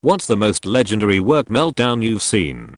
What's the most legendary work meltdown you've seen?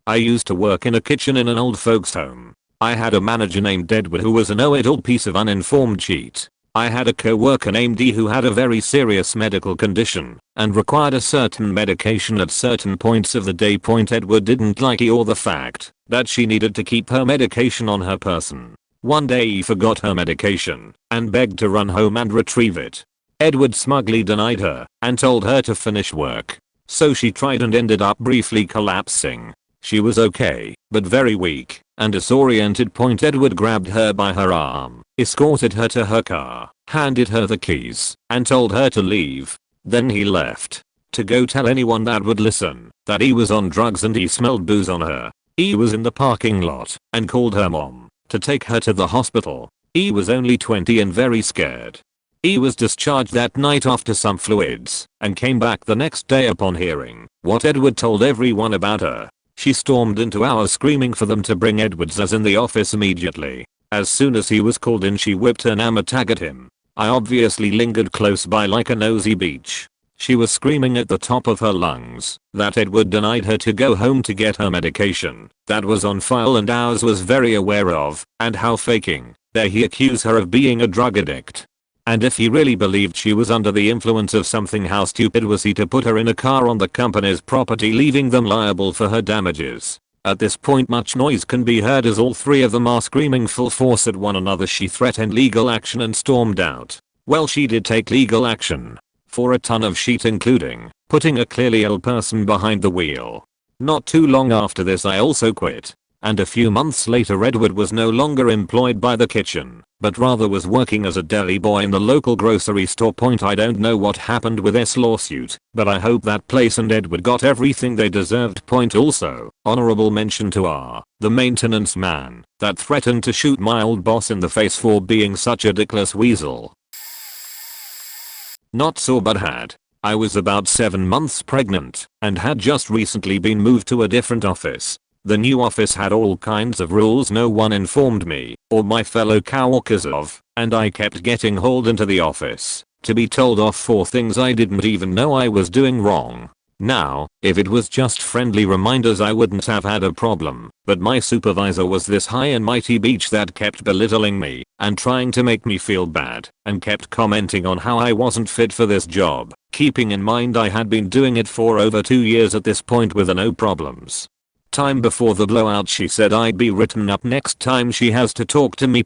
I used to work in a kitchen in an old folks home. I had a manager named Edward who was a know-it-all piece of uninformed cheat. I had a co-worker named Dee who had a very serious medical condition and required a certain medication at certain points of the day. Edward didn't like E or the fact that she needed to keep her medication on her person. One day he forgot her medication and begged to run home and retrieve it. Edward smugly denied her and told her to finish work. So she tried and ended up briefly collapsing. She was okay, but very weak and disoriented. Edward grabbed her by her arm, escorted her to her car, handed her the keys, and told her to leave. Then he left to go tell anyone that would listen that he was on drugs and he smelled booze on her. He was in the parking lot and called her mom to take her to the hospital. He was only 20 and very scared. He was discharged that night after some fluids and came back the next day. Upon hearing what Edward told everyone about her, she stormed into ours screaming for them to bring Edward's as in the office immediately. As soon as he was called in, she whipped her hammer tag at him. I obviously lingered close by like a nosy beach. She was screaming at the top of her lungs that Edward denied her to go home to get her medication that was on file and ours was very aware of, and how faking that he accused her of being a drug addict. And if he really believed she was under the influence of something, how stupid was he to put her in a car on the company's property, leaving them liable for her damages? At this point much noise can be heard as all three of them are screaming full force at one another. She threatened legal action and stormed out. Well, she did take legal action for a ton of shit, including putting a clearly ill person behind the wheel. Not too long after this I also quit. And a few months later Edward was no longer employed by the kitchen, but rather was working as a deli boy in the local grocery store. I don't know what happened with this lawsuit, but I hope that place and Edward got everything they deserved. Also, honorable mention to the maintenance man that threatened to shoot my old boss in the face for being such a dickless weasel. Not so bad. I was about 7 months pregnant and had just recently been moved to a different office. The new office had all kinds of rules no one informed me or my fellow coworkers of, and I kept getting hauled into the office to be told off for things I didn't even know I was doing wrong. Now, if it was just friendly reminders I wouldn't have had a problem, but my supervisor was this high and mighty beach that kept belittling me and trying to make me feel bad and kept commenting on how I wasn't fit for this job, keeping in mind I had been doing it for over 2 years at this point with no problems. Time before the blowout she said I'd be written up next time she has to talk to me.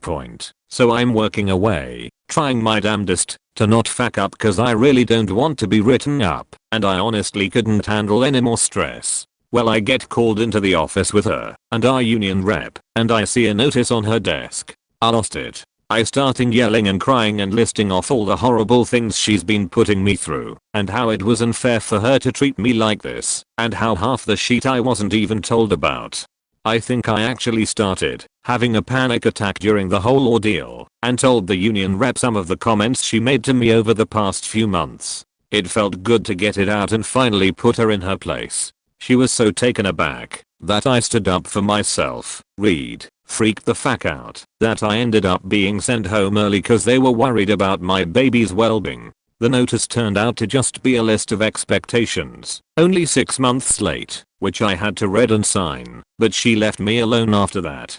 So I'm working away, trying my damnedest to not fuck up cause I really don't want to be written up and I honestly couldn't handle any more stress. Well, I get called into the office with her and our union rep and I see a notice on her desk. I lost it. I started yelling and crying and listing off all the horrible things she's been putting me through and how it was unfair for her to treat me like this and how half the shit I wasn't even told about. I think I actually started having a panic attack during the whole ordeal and told the union rep some of the comments she made to me over the past few months. It felt good to get it out and finally put her in her place. She was so taken aback that I stood up for myself, freaked the fuck out that I ended up being sent home early cause they were worried about my baby's well-being. The notice turned out to just be a list of expectations, only 6 months late, which I had to read and sign, but she left me alone after that.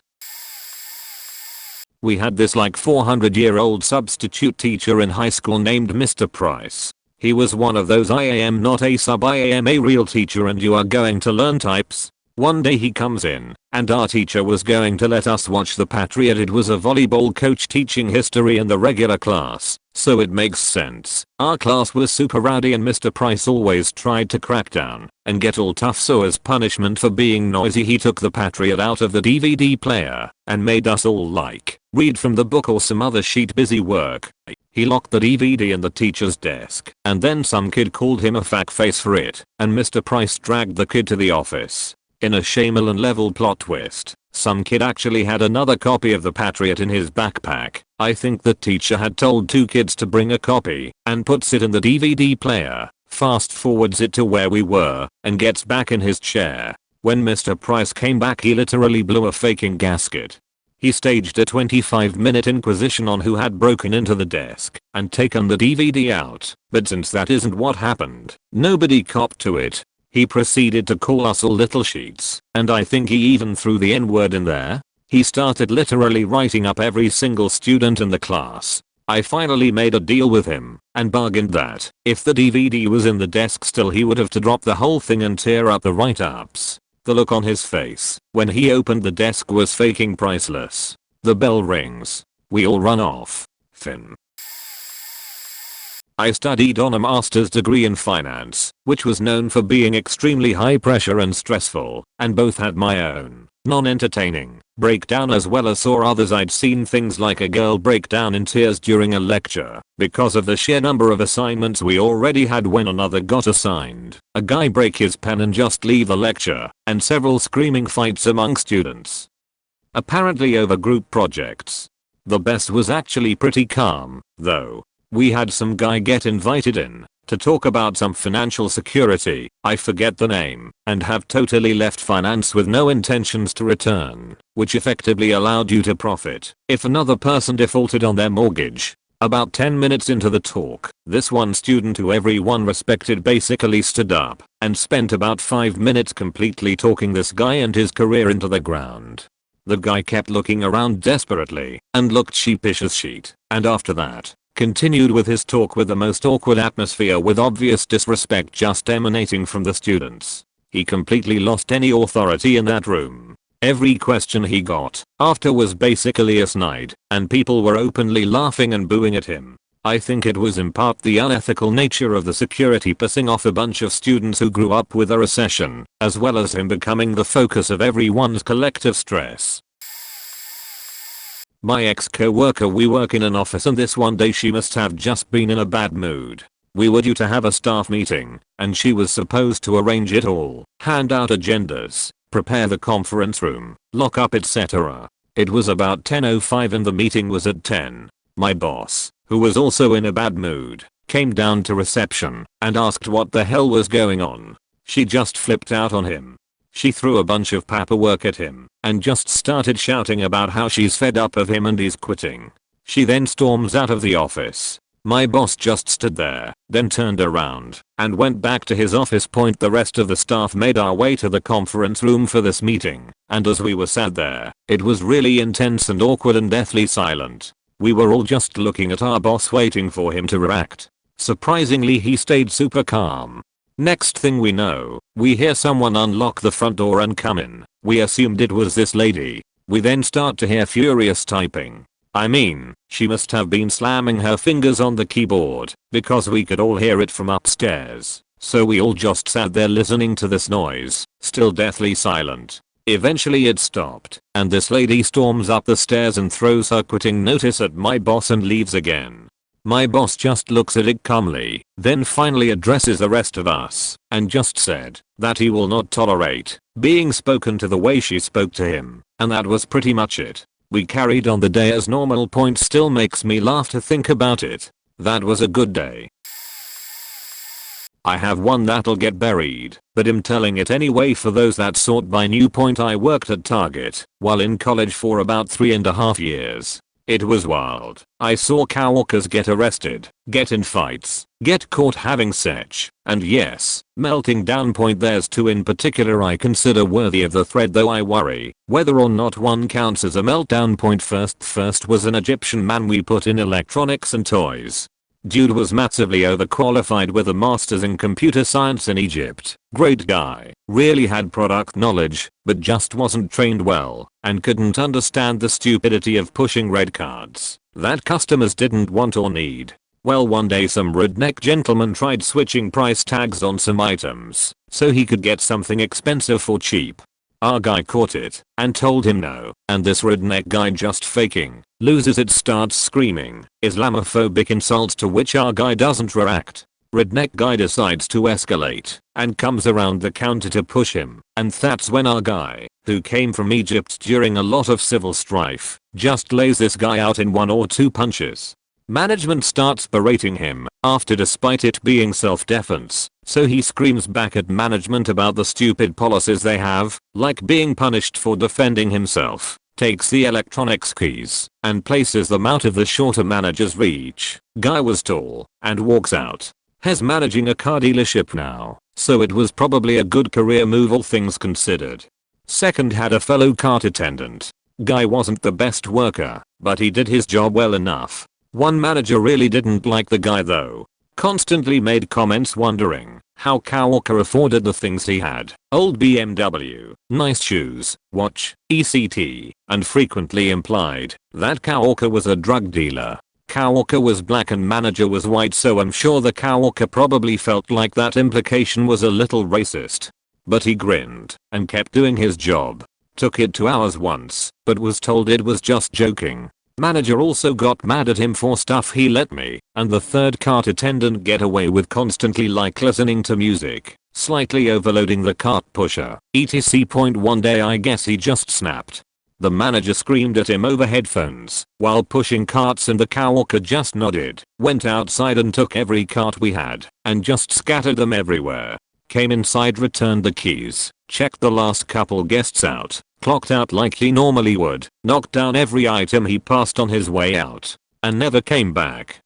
We had this like 400-year-old substitute teacher in high school named Mr. Price. He was one of those I am not a sub, I am a real teacher and you are going to learn types. One day he comes in and our teacher was going to let us watch The Patriot. It was a volleyball coach teaching history in the regular class, so it makes sense. Our class was super rowdy and Mr. Price always tried to crack down and get all tough, so as punishment for being noisy he took The Patriot out of the DVD player and made us all read from the book or some other shit busy work. He locked the DVD in the teacher's desk and then some kid called him a fuckface for it and Mr. Price dragged the kid to the office. In a Shyamalan level plot twist, some kid actually had another copy of The Patriot in his backpack. I think the teacher had told 2 kids to bring a copy and puts it in the DVD player, fast forwards it to where we were, and gets back in his chair. When Mr. Price came back he literally blew a faking gasket. He staged a 25-minute inquisition on who had broken into the desk and taken the DVD out, but since that isn't what happened, nobody copped to it. He proceeded to call us all little sheets, and I think he even threw the N-word in there. He started literally writing up every single student in the class. I finally made a deal with him and bargained that if the DVD was in the desk still he would have to drop the whole thing and tear up the write-ups. The look on his face when he opened the desk was fucking priceless. The bell rings. We all run off. Finn. I studied on a master's degree in finance, which was known for being extremely high pressure and stressful, and both had my own non-entertaining breakdown as well as saw others. I'd seen things like a girl break down in tears during a lecture because of the sheer number of assignments we already had when another got assigned, a guy break his pen and just leave the lecture, and several screaming fights among students. Apparently over group projects. The best was actually pretty calm, though. We had some guy get invited in to talk about some financial security, I forget the name, and have totally left finance with no intentions to return, which effectively allowed you to profit if another person defaulted on their mortgage. About 10 minutes into the talk, this one student who everyone respected basically stood up and spent about 5 minutes completely talking this guy and his career into the ground. The guy kept looking around desperately and looked sheepish as shit, and after that, continued with his talk with the most awkward atmosphere with obvious disrespect just emanating from the students. He completely lost any authority in that room. Every question he got after was basically a snide, and people were openly laughing and booing at him. I think it was in part the unethical nature of the security pissing off a bunch of students who grew up with a recession, as well as him becoming the focus of everyone's collective stress. My ex-co-worker, we work in an office, and this one day she must have just been in a bad mood. We were due to have a staff meeting, and she was supposed to arrange it all, hand out agendas, prepare the conference room, lock up, etc. It was about 10:05 and the meeting was at 10. My boss, who was also in a bad mood, came down to reception and asked what the hell was going on. She just flipped out on him. She threw a bunch of paperwork at him and just started shouting about how she's fed up of him and he's quitting. She then storms out of the office. My boss just stood there, then turned around and went back to his office. The rest of the staff made our way to the conference room for this meeting, and as we were sat there, it was really intense and awkward and deathly silent. We were all just looking at our boss waiting for him to react. Surprisingly, he stayed super calm. Next thing we know, we hear someone unlock the front door and come in. We assumed it was this lady. We then start to hear furious typing. I mean, she must have been slamming her fingers on the keyboard because we could all hear it from upstairs. So we all just sat there listening to this noise, still deathly silent. Eventually it stopped, and this lady storms up the stairs and throws her quitting notice at my boss and leaves again. My boss just looks at it calmly, then finally addresses the rest of us and just said that he will not tolerate being spoken to the way she spoke to him, and that was pretty much it. We carried on the day as normal. Still makes me laugh to think about it. That was a good day. I have one that'll get buried, but I'm telling it anyway for those that sort by. I worked at Target while in college for about 3.5 years. It was wild. I saw coworkers get arrested, get in fights, get caught having sex, and yes, melting down. There's two in particular I consider worthy of the thread, though I worry whether or not one counts as a meltdown. First was an Egyptian man we put in electronics and toys. Dude was massively overqualified with a master's in computer science in Egypt. Great guy, really had product knowledge, but just wasn't trained well and couldn't understand the stupidity of pushing red cards that customers didn't want or need. Well, one day some redneck gentleman tried switching price tags on some items so he could get something expensive for cheap. Our guy caught it and told him no, and this redneck guy, just faking, loses it, starts screaming Islamophobic insults to which our guy doesn't react. Redneck guy decides to escalate and comes around the counter to push him, and that's when our guy, who came from Egypt during a lot of civil strife, just lays this guy out in 1 or 2 punches. Management starts berating him after, despite it being self-defense, so he screams back at management about the stupid policies they have, like being punished for defending himself. takes the electronics keys and places them out of the shorter manager's reach. Guy was tall and walks out. He's managing a car dealership now, so it was probably a good career move all things considered. Second had a fellow cart attendant. Guy wasn't the best worker, but he did his job well enough. One manager really didn't like the guy though. Constantly made comments wondering how Coworker afforded the things he had. Old BMW, nice shoes, watch, ECT, and frequently implied that Coworker was a drug dealer. Coworker was black and manager was white, so I'm sure the Coworker probably felt like that implication was a little racist. But he grinned and kept doing his job. Took it 2 hours once, but was told it was just joking. Manager also got mad at him for stuff he let me and the third cart attendant get away with, constantly like listening to music, slightly overloading the cart pusher, etc. One day I guess he just snapped. The manager screamed at him over headphones while pushing carts and the Coworker just nodded, went outside and took every cart we had and just scattered them everywhere. Came inside, returned the keys, checked the last couple guests out, clocked out like he normally would, knocked down every item he passed on his way out, and never came back.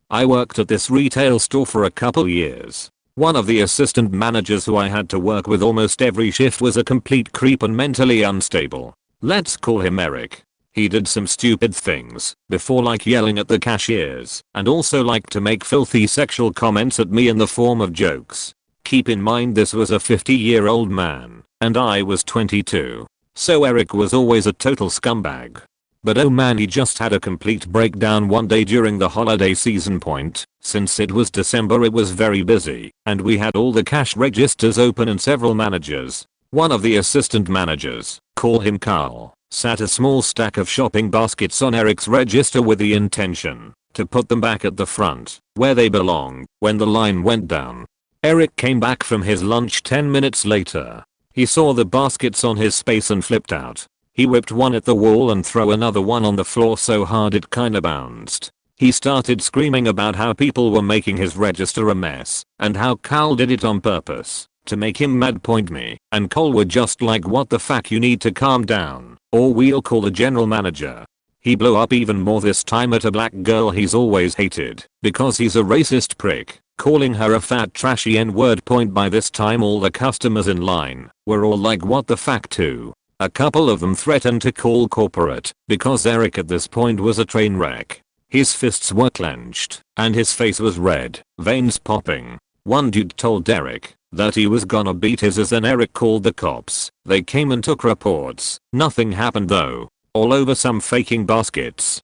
I worked at this retail store for a couple years. One of the assistant managers who I had to work with almost every shift was a complete creep and mentally unstable. Let's call him Eric. He did some stupid things before, like yelling at the cashiers, and also liked to make filthy sexual comments at me in the form of jokes. Keep in mind this was a 50-year-old man, and I was 22. So Eric was always a total scumbag. But oh man, he just had a complete breakdown one day during the holiday season point. Since it was December, it was very busy, and we had all the cash registers open and several managers. One of the assistant managers, call him Carl, sat a small stack of shopping baskets on Eric's register with the intention to put them back at the front, where they belong, when the line went down. Eric came back from his lunch 10 minutes later. He saw the baskets on his space and flipped out. He whipped one at the wall and threw another one on the floor so hard it kinda bounced. He started screaming about how people were making his register a mess, and how Carl did it on purpose to make him mad. Me and Cole were just like, what the fuck, you need to calm down, or we'll call the general manager. He blew up even more, this time at a black girl he's always hated because he's a racist prick, calling her a fat trashy n-word. By this time all the customers in line were all like, what the fuck too. A couple of them threatened to call corporate because Eric at this point was a train wreck. His fists were clenched and his face was red, veins popping. One dude told Eric that he was gonna beat his ass, and Eric called the cops. They came and took reports. Nothing happened though. All over some faking baskets.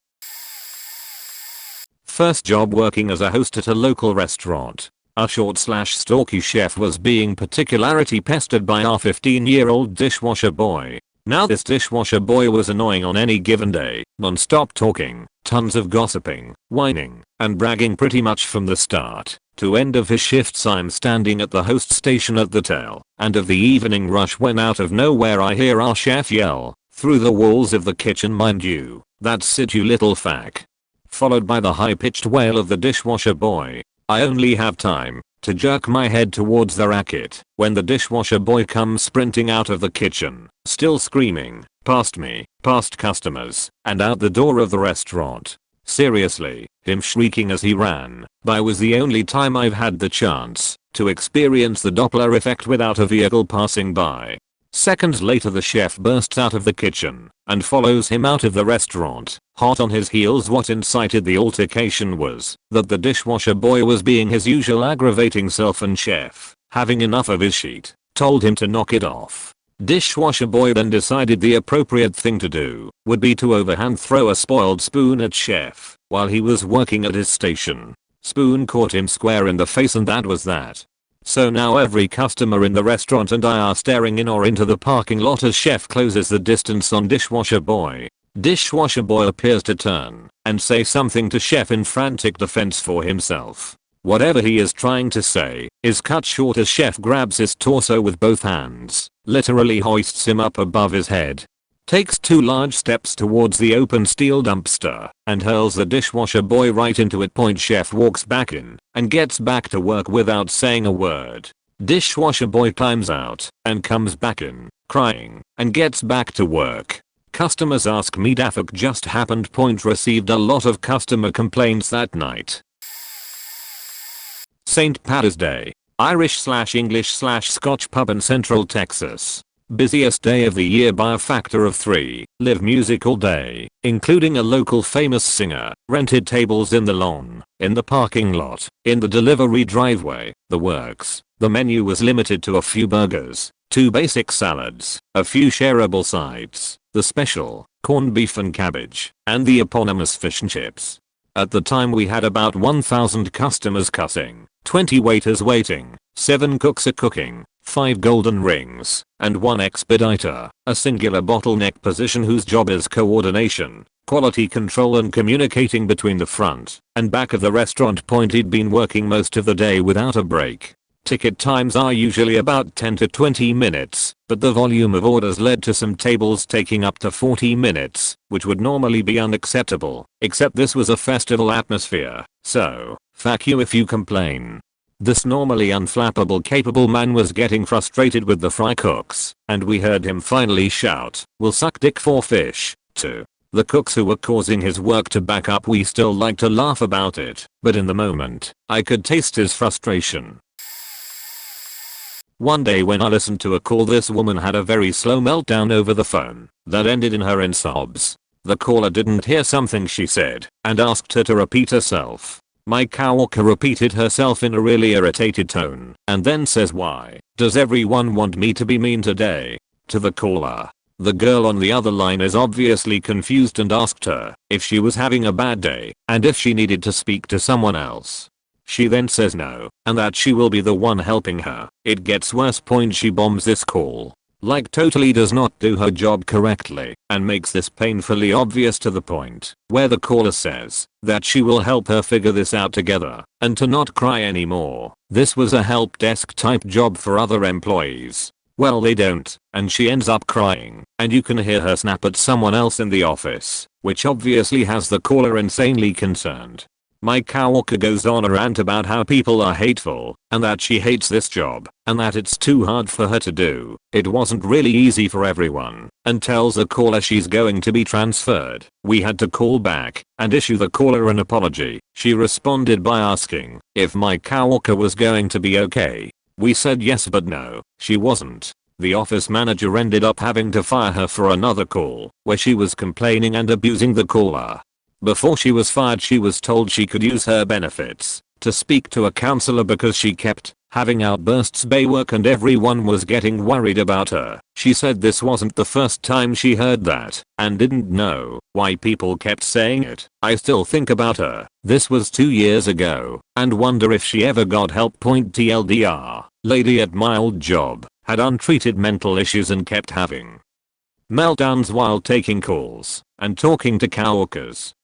First job, working as a host at a local restaurant. A short/stocky chef was being particularly pestered by our 15-year-old dishwasher boy. Now this dishwasher boy was annoying on any given day, non-stop talking, tons of gossiping, whining, and bragging pretty much from the start to end of his shifts. I'm standing at the host station at the tail end of the evening rush when out of nowhere I hear our chef yell, through the walls of the kitchen, mind you, that's it you little fuck. Followed by the high-pitched wail of the dishwasher boy. I only have time to jerk my head towards the racket when the dishwasher boy comes sprinting out of the kitchen, still screaming, past me, past customers, and out the door of the restaurant. Seriously, him shrieking as he ran by was the only time I've had the chance to experience the Doppler effect without a vehicle passing by. Seconds later the chef bursts out of the kitchen and follows him out of the restaurant, hot on his heels. What incited the altercation was that the dishwasher boy was being his usual aggravating self, and chef, having enough of his shit, told him to knock it off. Dishwasher boy then decided the appropriate thing to do would be to overhand throw a spoiled spoon at chef while he was working at his station. Spoon caught him square in the face, and that was that. So now every customer in the restaurant and I are staring in awe into the parking lot as chef closes the distance on dishwasher boy. Dishwasher boy appears to turn and say something to chef in frantic defense for himself. Whatever he is trying to say is cut short as chef grabs his torso with both hands, literally hoists him up above his head, takes 2 large steps towards the open steel dumpster, and hurls the dishwasher boy right into it. Chef walks back in and gets back to work without saying a word. Dishwasher boy climbs out and comes back in, crying, and gets back to work. Customers ask me Dafuk just happened. Received a lot of customer complaints that night. St. Patty's Day. Irish/English/Scotch pub in Central Texas. Busiest day of the year by a factor of 3. Live music all day, including a local famous singer. Rented tables in the lawn, in the parking lot, in the delivery driveway, the works. The menu was limited to a few burgers, 2 basic salads, a few shareable sides, the special, corned beef and cabbage, and the eponymous fish and chips. At the time we had about 1,000 customers cussing, 20 waiters waiting, 7 cooks are cooking, 5 golden rings, and 1 expediter, a singular bottleneck position whose job is coordination, quality control and communicating between the front and back of the restaurant. He'd been working most of the day without a break. Ticket times are usually about 10 to 20 minutes, but the volume of orders led to some tables taking up to 40 minutes, which would normally be unacceptable, except this was a festival atmosphere, so, fuck you if you complain. This normally unflappable capable man was getting frustrated with the fry cooks, and we heard him finally shout, "We'll suck dick for fish," to the cooks who were causing his work to back up. We still like to laugh about it, but in the moment, I could taste his frustration. One day when I listened to a call, this woman had a very slow meltdown over the phone that ended in her in sobs. The caller didn't hear something she said and asked her to repeat herself. My coworker repeated herself in a really irritated tone and then says, "Why does everyone want me to be mean today?" to the caller. The girl on the other line is obviously confused and asked her if she was having a bad day and if she needed to speak to someone else. She then says no, and that she will be the one helping her. It gets worse. She bombs this call. Like totally does not do her job correctly and makes this painfully obvious to the point where the caller says that she will help her figure this out together and to not cry anymore. This was a help desk type job for other employees. Well, they don't, and she ends up crying, and you can hear her snap at someone else in the office, which obviously has the caller insanely concerned. My coworker goes on a rant about how people are hateful and that she hates this job and that it's too hard for her to do. It wasn't really easy for everyone, and tells the caller she's going to be transferred. We had to call back and issue the caller an apology. She responded by asking if my coworker was going to be okay. We said yes, but no, she wasn't. The office manager ended up having to fire her for another call where she was complaining and abusing the caller. Before she was fired, she was told she could use her benefits to speak to a counselor because she kept having outbursts at work and everyone was getting worried about her. She said this wasn't the first time she heard that and didn't know why people kept saying it. I still think about her. This was 2 years ago and wonder if she ever got help. TLDR, lady at my old job had untreated mental issues and kept having meltdowns while taking calls and talking to coworkers.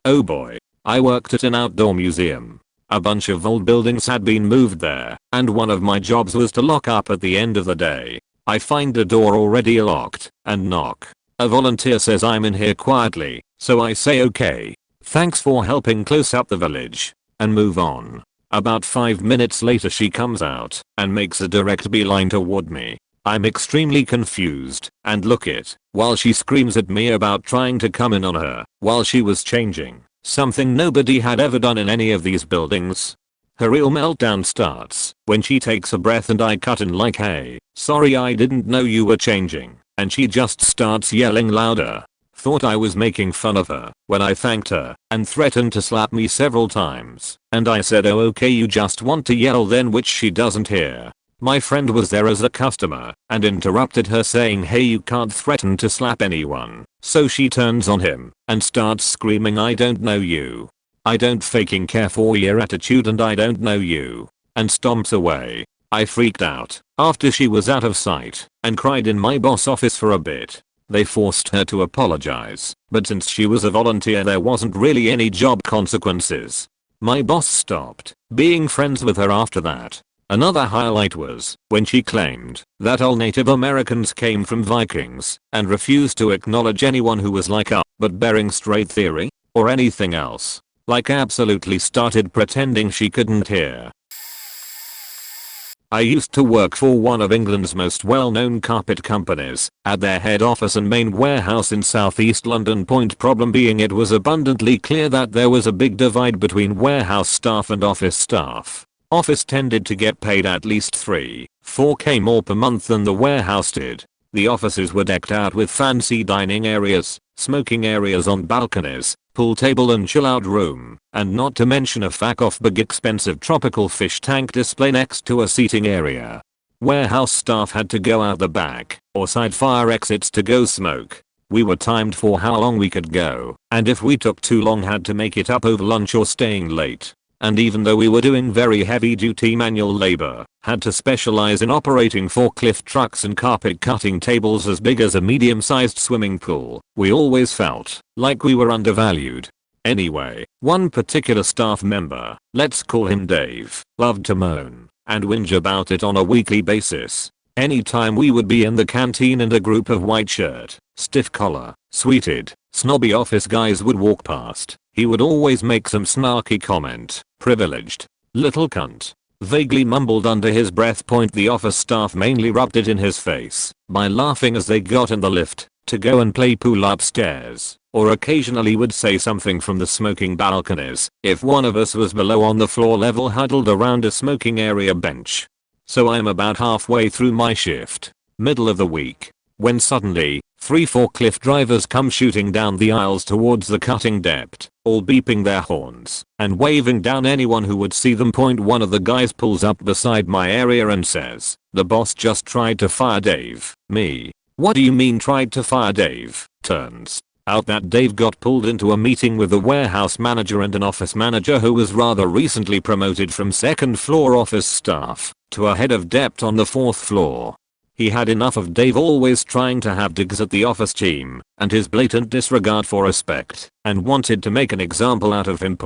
Oh boy. I worked at an outdoor museum. A bunch of old buildings had been moved there, and one of my jobs was to lock up at the end of the day. I find the door already locked, and knock. A volunteer says I'm in here quietly, so I say okay, thanks for helping close up the village, and move on. About 5 minutes later she comes out, and makes a direct beeline toward me. I'm extremely confused, and look it, while she screams at me about trying to come in on her while she was changing, something nobody had ever done in any of these buildings. Her real meltdown starts when she takes a breath and I cut in like, "Hey, sorry, I didn't know you were changing," and she just starts yelling louder. Thought I was making fun of her when I thanked her and threatened to slap me several times, and I said, "Oh okay, you just want to yell then," which she doesn't hear. My friend was there as a customer and interrupted her saying, "Hey, you can't threaten to slap anyone." So she turns on him and starts screaming, "I don't know you. I don't faking care for your attitude and I don't know you," and stomps away. I freaked out after she was out of sight and cried in my boss office for a bit. They forced her to apologize, but since she was a volunteer there wasn't really any job consequences. My boss stopped being friends with her after that. Another highlight was when she claimed that all Native Americans came from Vikings and refused to acknowledge anyone who was like us, but Bering Strait theory or anything else. Like absolutely started pretending she couldn't hear. I used to work for one of England's most well-known carpet companies at their head office and main warehouse in southeast London. Point problem being it was abundantly clear that there was a big divide between warehouse staff and office staff. Office tended to get paid at least 3-4k more per month than the warehouse did. The offices were decked out with fancy dining areas, smoking areas on balconies, pool table and chill out room, and not to mention a off big expensive tropical fish tank display next to a seating area. Warehouse staff had to go out the back or side fire exits to go smoke. We were timed for how long we could go, and if we took too long had to make it up over lunch or staying late. And even though we were doing very heavy duty manual labor, had to specialize in operating forklift trucks and carpet cutting tables as big as a medium-sized swimming pool, we always felt like we were undervalued. Anyway, one particular staff member, let's call him Dave, loved to moan and whinge about it on a weekly basis. Anytime we would be in the canteen and a group of white shirt, stiff collar, sweated, snobby office guys would walk past, he would always make some snarky comment, privileged, little cunt, vaguely mumbled under his breath. The office staff mainly rubbed it in his face by laughing as they got in the lift to go and play pool upstairs, or occasionally would say something from the smoking balconies if one of us was below on the floor level huddled around a smoking area bench. So I'm about halfway through my shift, middle of the week, when suddenly 3 forklift drivers come shooting down the aisles towards the cutting depth, all beeping their horns and waving down anyone who would see them. One of the guys pulls up beside my area and says, "The boss just tried to fire Dave." Me. "What do you mean tried to fire Dave?" Turns out that Dave got pulled into a meeting with the warehouse manager and an office manager who was rather recently promoted from second floor office staff to a head of depth on the 4th floor. He had enough of Dave always trying to have digs at the office team and his blatant disregard for respect, and wanted to make an example out of him.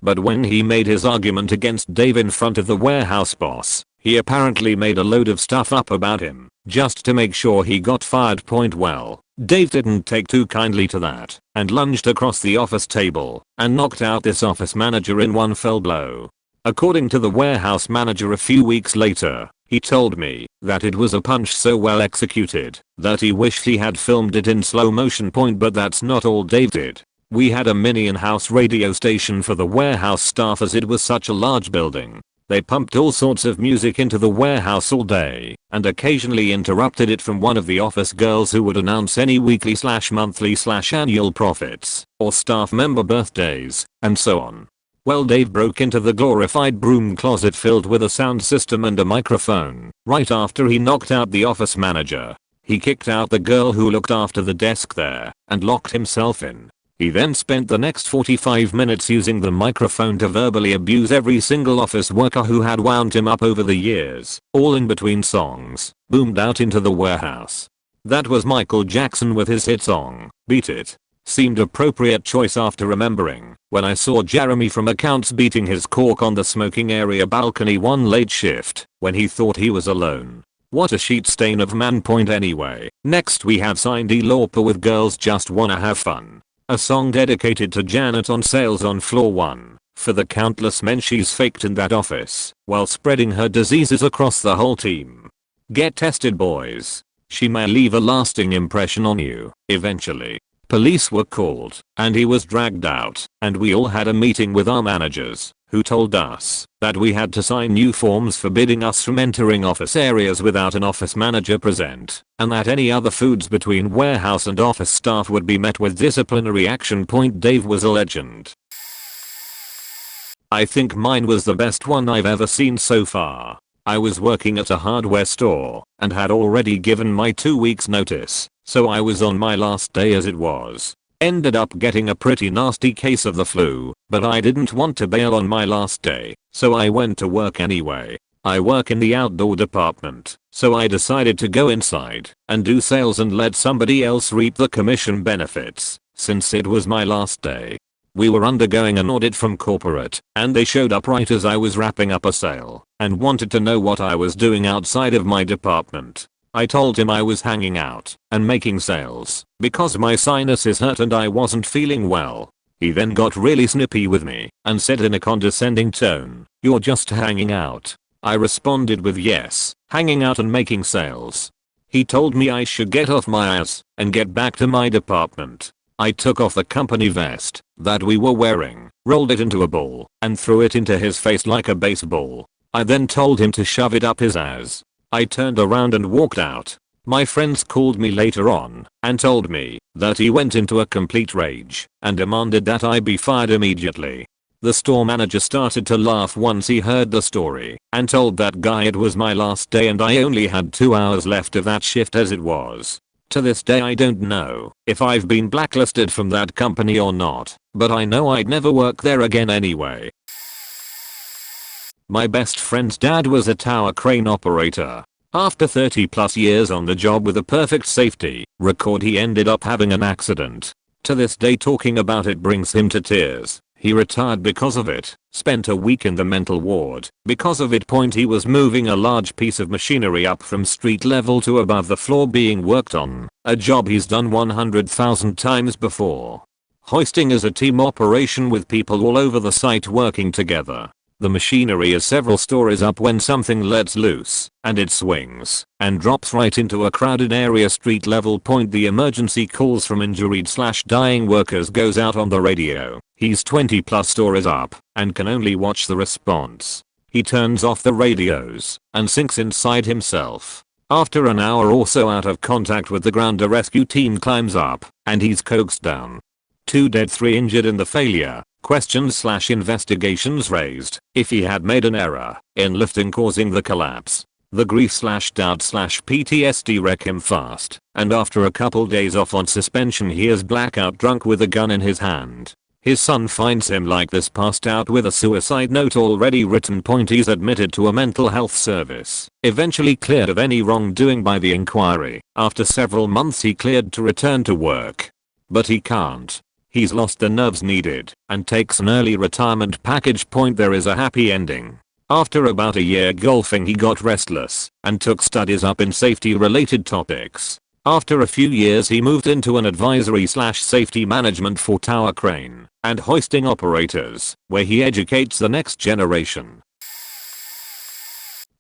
But when he made his argument against Dave in front of the warehouse boss, he apparently made a load of stuff up about him just to make sure he got fired. Well, Dave didn't take too kindly to that and lunged across the office table and knocked out this office manager in one fell blow. According to the warehouse manager a few weeks later, he told me that it was a punch so well executed that he wished he had filmed it in slow motion. But that's not all Dave did. We had a mini in-house radio station for the warehouse staff as it was such a large building. They pumped all sorts of music into the warehouse all day and occasionally interrupted it from one of the office girls who would announce any weekly/monthly/annual profits or staff member birthdays and so on. Well, Dave broke into the glorified broom closet filled with a sound system and a microphone right after he knocked out the office manager. He kicked out the girl who looked after the desk there and locked himself in. He then spent the next 45 minutes using the microphone to verbally abuse every single office worker who had wound him up over the years, all in between songs, boomed out into the warehouse. That was Michael Jackson with his hit song, "Beat It." Seemed appropriate choice after remembering when I saw Jeremy from accounts beating his cork on the smoking area balcony one late shift when he thought he was alone. What a sheet stain of man. Anyway, next we have Cyndi Lauper with Girls Just Wanna Have Fun, a song dedicated to Janet on sales on floor 1 for the countless men she's faked in that office while spreading her diseases across the whole team. Get tested, boys. She may leave a lasting impression on you eventually. Police were called and he was dragged out, and we all had a meeting with our managers who told us that we had to sign new forms forbidding us from entering office areas without an office manager present, and that any other feuds between warehouse and office staff would be met with disciplinary action. Dave was a legend. I think mine was the best one I've ever seen so far. I was working at a hardware store and had already given my 2 weeks notice, so I was on my last day as it was. Ended up getting a pretty nasty case of the flu, but I didn't want to bail on my last day, so I went to work anyway. I work in the outdoor department, so I decided to go inside and do sales and let somebody else reap the commission benefits, since it was my last day. We were undergoing an audit from corporate, and they showed up right as I was wrapping up a sale and wanted to know what I was doing outside of my department. I told him I was hanging out and making sales because my sinuses hurt and I wasn't feeling well. He then got really snippy with me and said in a condescending tone, "You're just hanging out. I responded with yes, hanging out and making sales. He told me I should get off my ass and get back to my department. I took off the company vest that we were wearing, rolled it into a ball, and threw it into his face like a baseball. I then told him to shove it up his ass. I turned around and walked out. My friends called me later on and told me that he went into a complete rage and demanded that I be fired immediately. The store manager started to laugh once he heard the story and told that guy it was my last day and I only had 2 hours left of that shift as it was. To this day I don't know if I've been blacklisted from that company or not, but I know I'd never work there again anyway. My best friend's dad was a tower crane operator. After 30 plus years on the job with a perfect safety record, he ended up having an accident. To this day talking about it brings him to tears. He retired because of it, spent a week in the mental ward because of it. He was moving a large piece of machinery up from street level to above the floor being worked on, a job he's done 100,000 times before. Hoisting is a team operation with people all over the site working together. The machinery is several stories up when something lets loose, and it swings and drops right into a crowded area street level. The emergency calls from injured/dying workers goes out on the radio. He's 20 plus stories up and can only watch the response. He turns off the radios and sinks inside himself. After an hour or so out of contact with the ground, a rescue team climbs up and he's coaxed down. 2 dead, 3 injured in the failure. Questions/investigations raised if he had made an error in lifting causing the collapse. The grief/doubt/PTSD wreck him fast, and after a couple days off on suspension he is blackout drunk with a gun in his hand. His son finds him like this, passed out with a suicide note already written. He's admitted to a mental health service, eventually cleared of any wrongdoing by the inquiry. After several months he cleared to return to work. But he can't. He's lost the nerves needed and takes an early retirement package. There is a happy ending. After about a year golfing he got restless and took studies up in safety related topics. After a few years he moved into an advisory/safety management for tower crane and hoisting operators, where he educates the next generation.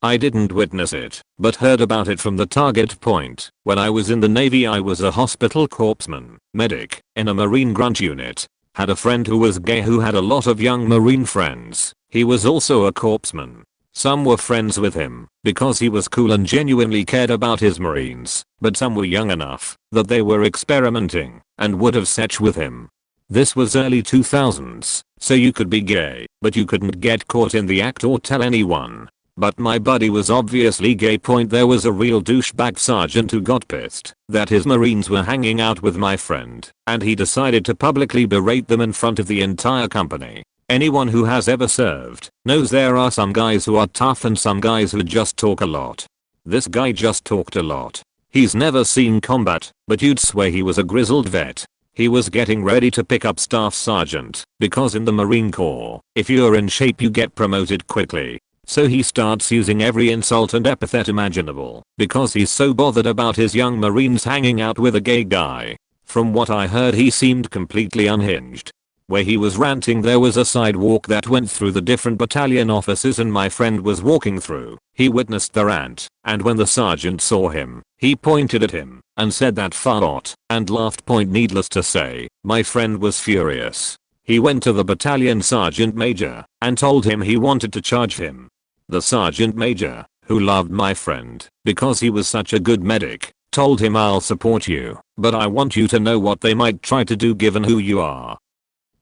I didn't witness it, but heard about it from the target point. When I was in the Navy I was a hospital corpsman, medic, in a Marine grunt unit. Had a friend who was gay who had a lot of young Marine friends. He was also a corpsman. Some were friends with him because he was cool and genuinely cared about his Marines, but some were young enough that they were experimenting and would have sex with him. This was early 2000s, so you could be gay, but you couldn't get caught in the act or tell anyone. But my buddy was obviously gay. There was a real douchebag sergeant who got pissed that his Marines were hanging out with my friend, and he decided to publicly berate them in front of the entire company. Anyone who has ever served knows there are some guys who are tough and some guys who just talk a lot. This guy just talked a lot. He's never seen combat, but you'd swear he was a grizzled vet. He was getting ready to pick up staff sergeant because in the Marine Corps, if you're in shape you get promoted quickly. So he starts using every insult and epithet imaginable because he's so bothered about his young Marines hanging out with a gay guy. From what I heard he seemed completely unhinged. Where he was ranting there was a sidewalk that went through the different battalion offices and my friend was walking through. He witnessed the rant, and when the sergeant saw him, he pointed at him and said that fart and laughed. Needless to say, my friend was furious. He went to the battalion sergeant major and told him he wanted to charge him. The sergeant major, who loved my friend because he was such a good medic, told him, "I'll support you, but I want you to know what they might try to do given who you are."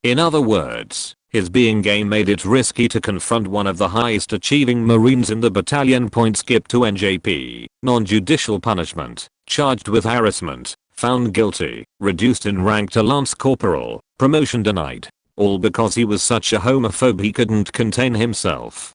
In other words, his being gay made it risky to confront one of the highest achieving Marines in the battalion. Skip to NJP, non-judicial punishment, charged with harassment, found guilty, reduced in rank to lance corporal, promotion denied. All because he was such a homophobe he couldn't contain himself.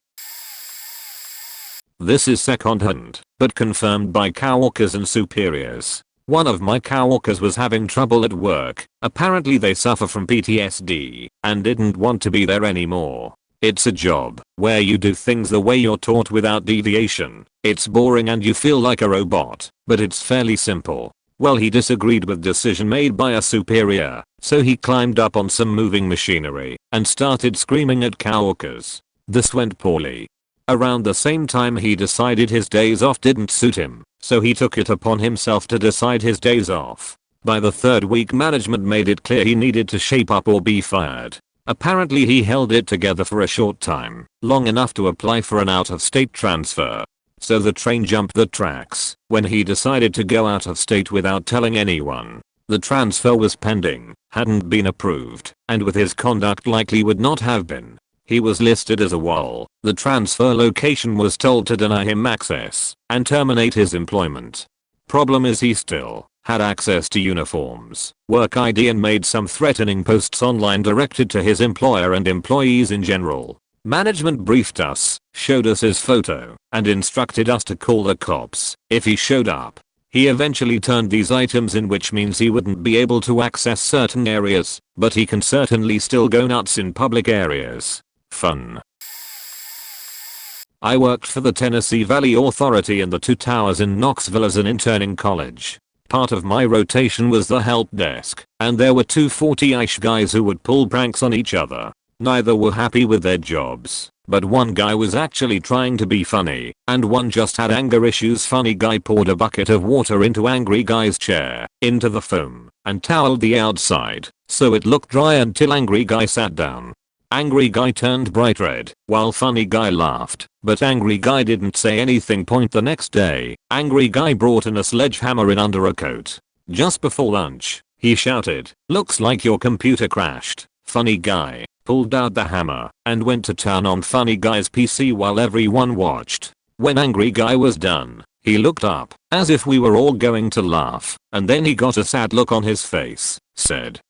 This is secondhand, but confirmed by coworkers and superiors. One of my coworkers was having trouble at work. Apparently they suffer from PTSD and didn't want to be there anymore. It's a job where you do things the way you're taught without deviation. It's boring and you feel like a robot, but it's fairly simple. Well, he disagreed with decision made by a superior, so he climbed up on some moving machinery and started screaming at coworkers. This went poorly. Around the same time he decided his days off didn't suit him, so he took it upon himself to decide his days off. By the third week management made it clear he needed to shape up or be fired. Apparently he held it together for a short time, long enough to apply for an out-of-state transfer. So the train jumped the tracks when he decided to go out of state without telling anyone. The transfer was pending, hadn't been approved, and with his conduct likely would not have been. He was listed as a WAL. The transfer location was told to deny him access and terminate his employment. Problem is he still had access to uniforms, work ID, and made some threatening posts online directed to his employer and employees in general. Management briefed us, showed us his photo, and instructed us to call the cops if he showed up. He eventually turned these items in, which means he wouldn't be able to access certain areas, but he can certainly still go nuts in public areas. Fun. I worked for the Tennessee Valley Authority in the Two Towers in Knoxville as an intern in college. Part of my rotation was the help desk, and there were two 40-ish guys who would pull pranks on each other. Neither were happy with their jobs, but one guy was actually trying to be funny, and one just had anger issues. Funny guy poured a bucket of water into angry guy's chair, into the foam, and toweled the outside, so it looked dry until angry guy sat down. Angry guy turned bright red, while funny guy laughed, but angry guy didn't say anything. The next day, angry guy brought in a sledgehammer in under a coat. Just before lunch, he shouted, "Looks like your computer crashed." Funny guy pulled out the hammer and went to town on funny guy's PC while everyone watched. When angry guy was done, he looked up, as if we were all going to laugh, and then he got a sad look on his face, said,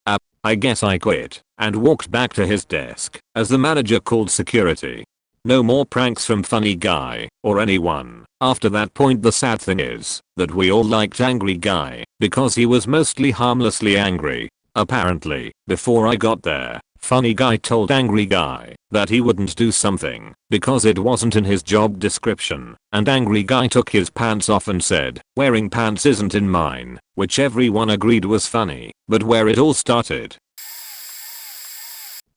"I guess I quit," and walked back to his desk as the manager called security. No more pranks from funny guy or anyone. After that point, the sad thing is that we all liked angry guy because he was mostly harmlessly angry. Apparently, before I got there, funny guy told angry guy that he wouldn't do something because it wasn't in his job description, and angry guy took his pants off and said, "Wearing pants isn't in mine," which everyone agreed was funny, but where it all started.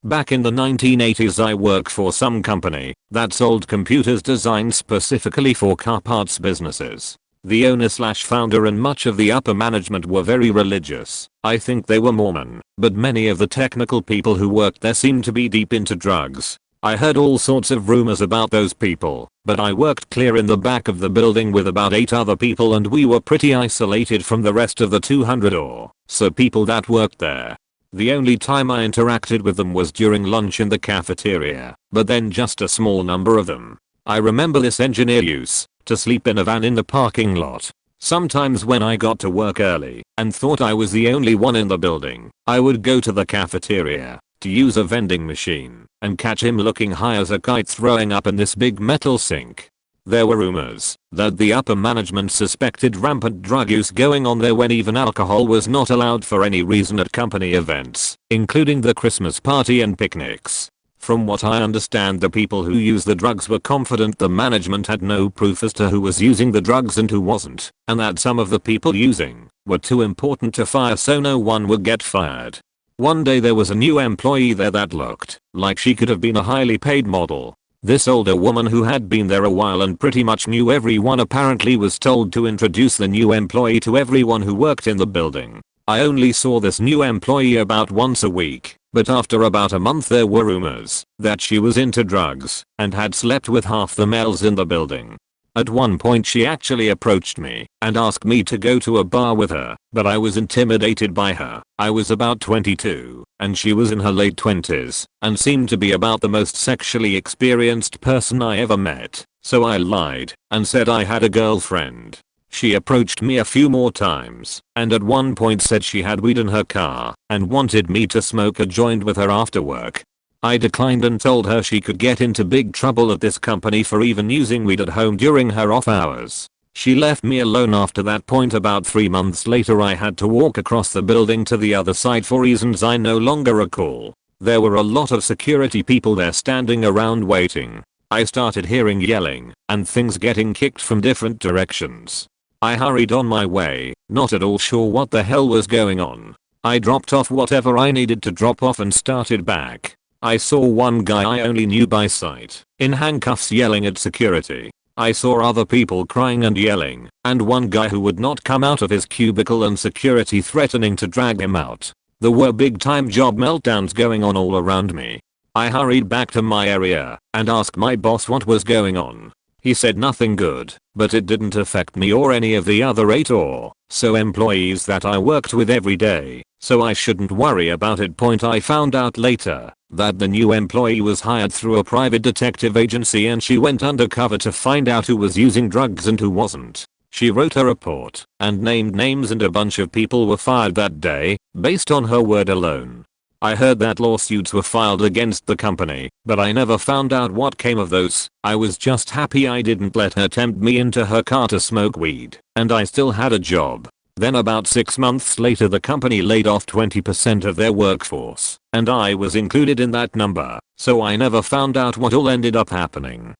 Back in the 1980s, I worked for some company that sold computers designed specifically for car parts businesses. The owner/founder and much of the upper management were very religious. I think they were Mormon, but many of the technical people who worked there seemed to be deep into drugs. I heard all sorts of rumors about those people, but I worked clear in the back of the building with about 8 other people, and we were pretty isolated from the rest of the 200 or so people that worked there. The only time I interacted with them was during lunch in the cafeteria, but then just a small number of them. I remember this engineer used to sleep in a van in the parking lot. Sometimes when I got to work early and thought I was the only one in the building, I would go to the cafeteria to use a vending machine and catch him looking high as a kite throwing up in this big metal sink. There were rumors that the upper management suspected rampant drug use going on there when even alcohol was not allowed for any reason at company events, including the Christmas party and picnics. From what I understand, the people who used the drugs were confident the management had no proof as to who was using the drugs and who wasn't, and that some of the people using were too important to fire, so no one would get fired. One day there was a new employee there that looked like she could have been a highly paid model. This older woman who had been there a while and pretty much knew everyone apparently was told to introduce the new employee to everyone who worked in the building. I only saw this new employee about once a week, but after about a month there were rumors that she was into drugs and had slept with half the males in the building. At one point she actually approached me and asked me to go to a bar with her, but I was intimidated by her. I was about 22 and she was in her late 20s and seemed to be about the most sexually experienced person I ever met, so I lied and said I had a girlfriend. She approached me a few more times and at one point said she had weed in her car and wanted me to smoke a joint with her after work. I declined and told her she could get into big trouble at this company for even using weed at home during her off hours. She left me alone after that point. About 3 months later I had to walk across the building to the other side for reasons I no longer recall. There were a lot of security people there standing around waiting. I started hearing yelling and things getting kicked from different directions. I hurried on my way, not at all sure what the hell was going on. I dropped off whatever I needed to drop off and started back. I saw one guy I only knew by sight, in handcuffs yelling at security. I saw other people crying and yelling, and one guy who would not come out of his cubicle and security threatening to drag him out. There were big time job meltdowns going on all around me. I hurried back to my area and asked my boss what was going on. He said nothing good, but it didn't affect me or any of the other 8 or so employees that I worked with every day, so I shouldn't worry about it. I found out later that the new employee was hired through a private detective agency and she went undercover to find out who was using drugs and who wasn't. She wrote a report and named names and a bunch of people were fired that day based on her word alone. I heard that lawsuits were filed against the company, but I never found out what came of those. I was just happy I didn't let her tempt me into her car to smoke weed, and I still had a job. Then about 6 months later the company laid off 20% of their workforce, and I was included in that number, so I never found out what all ended up happening.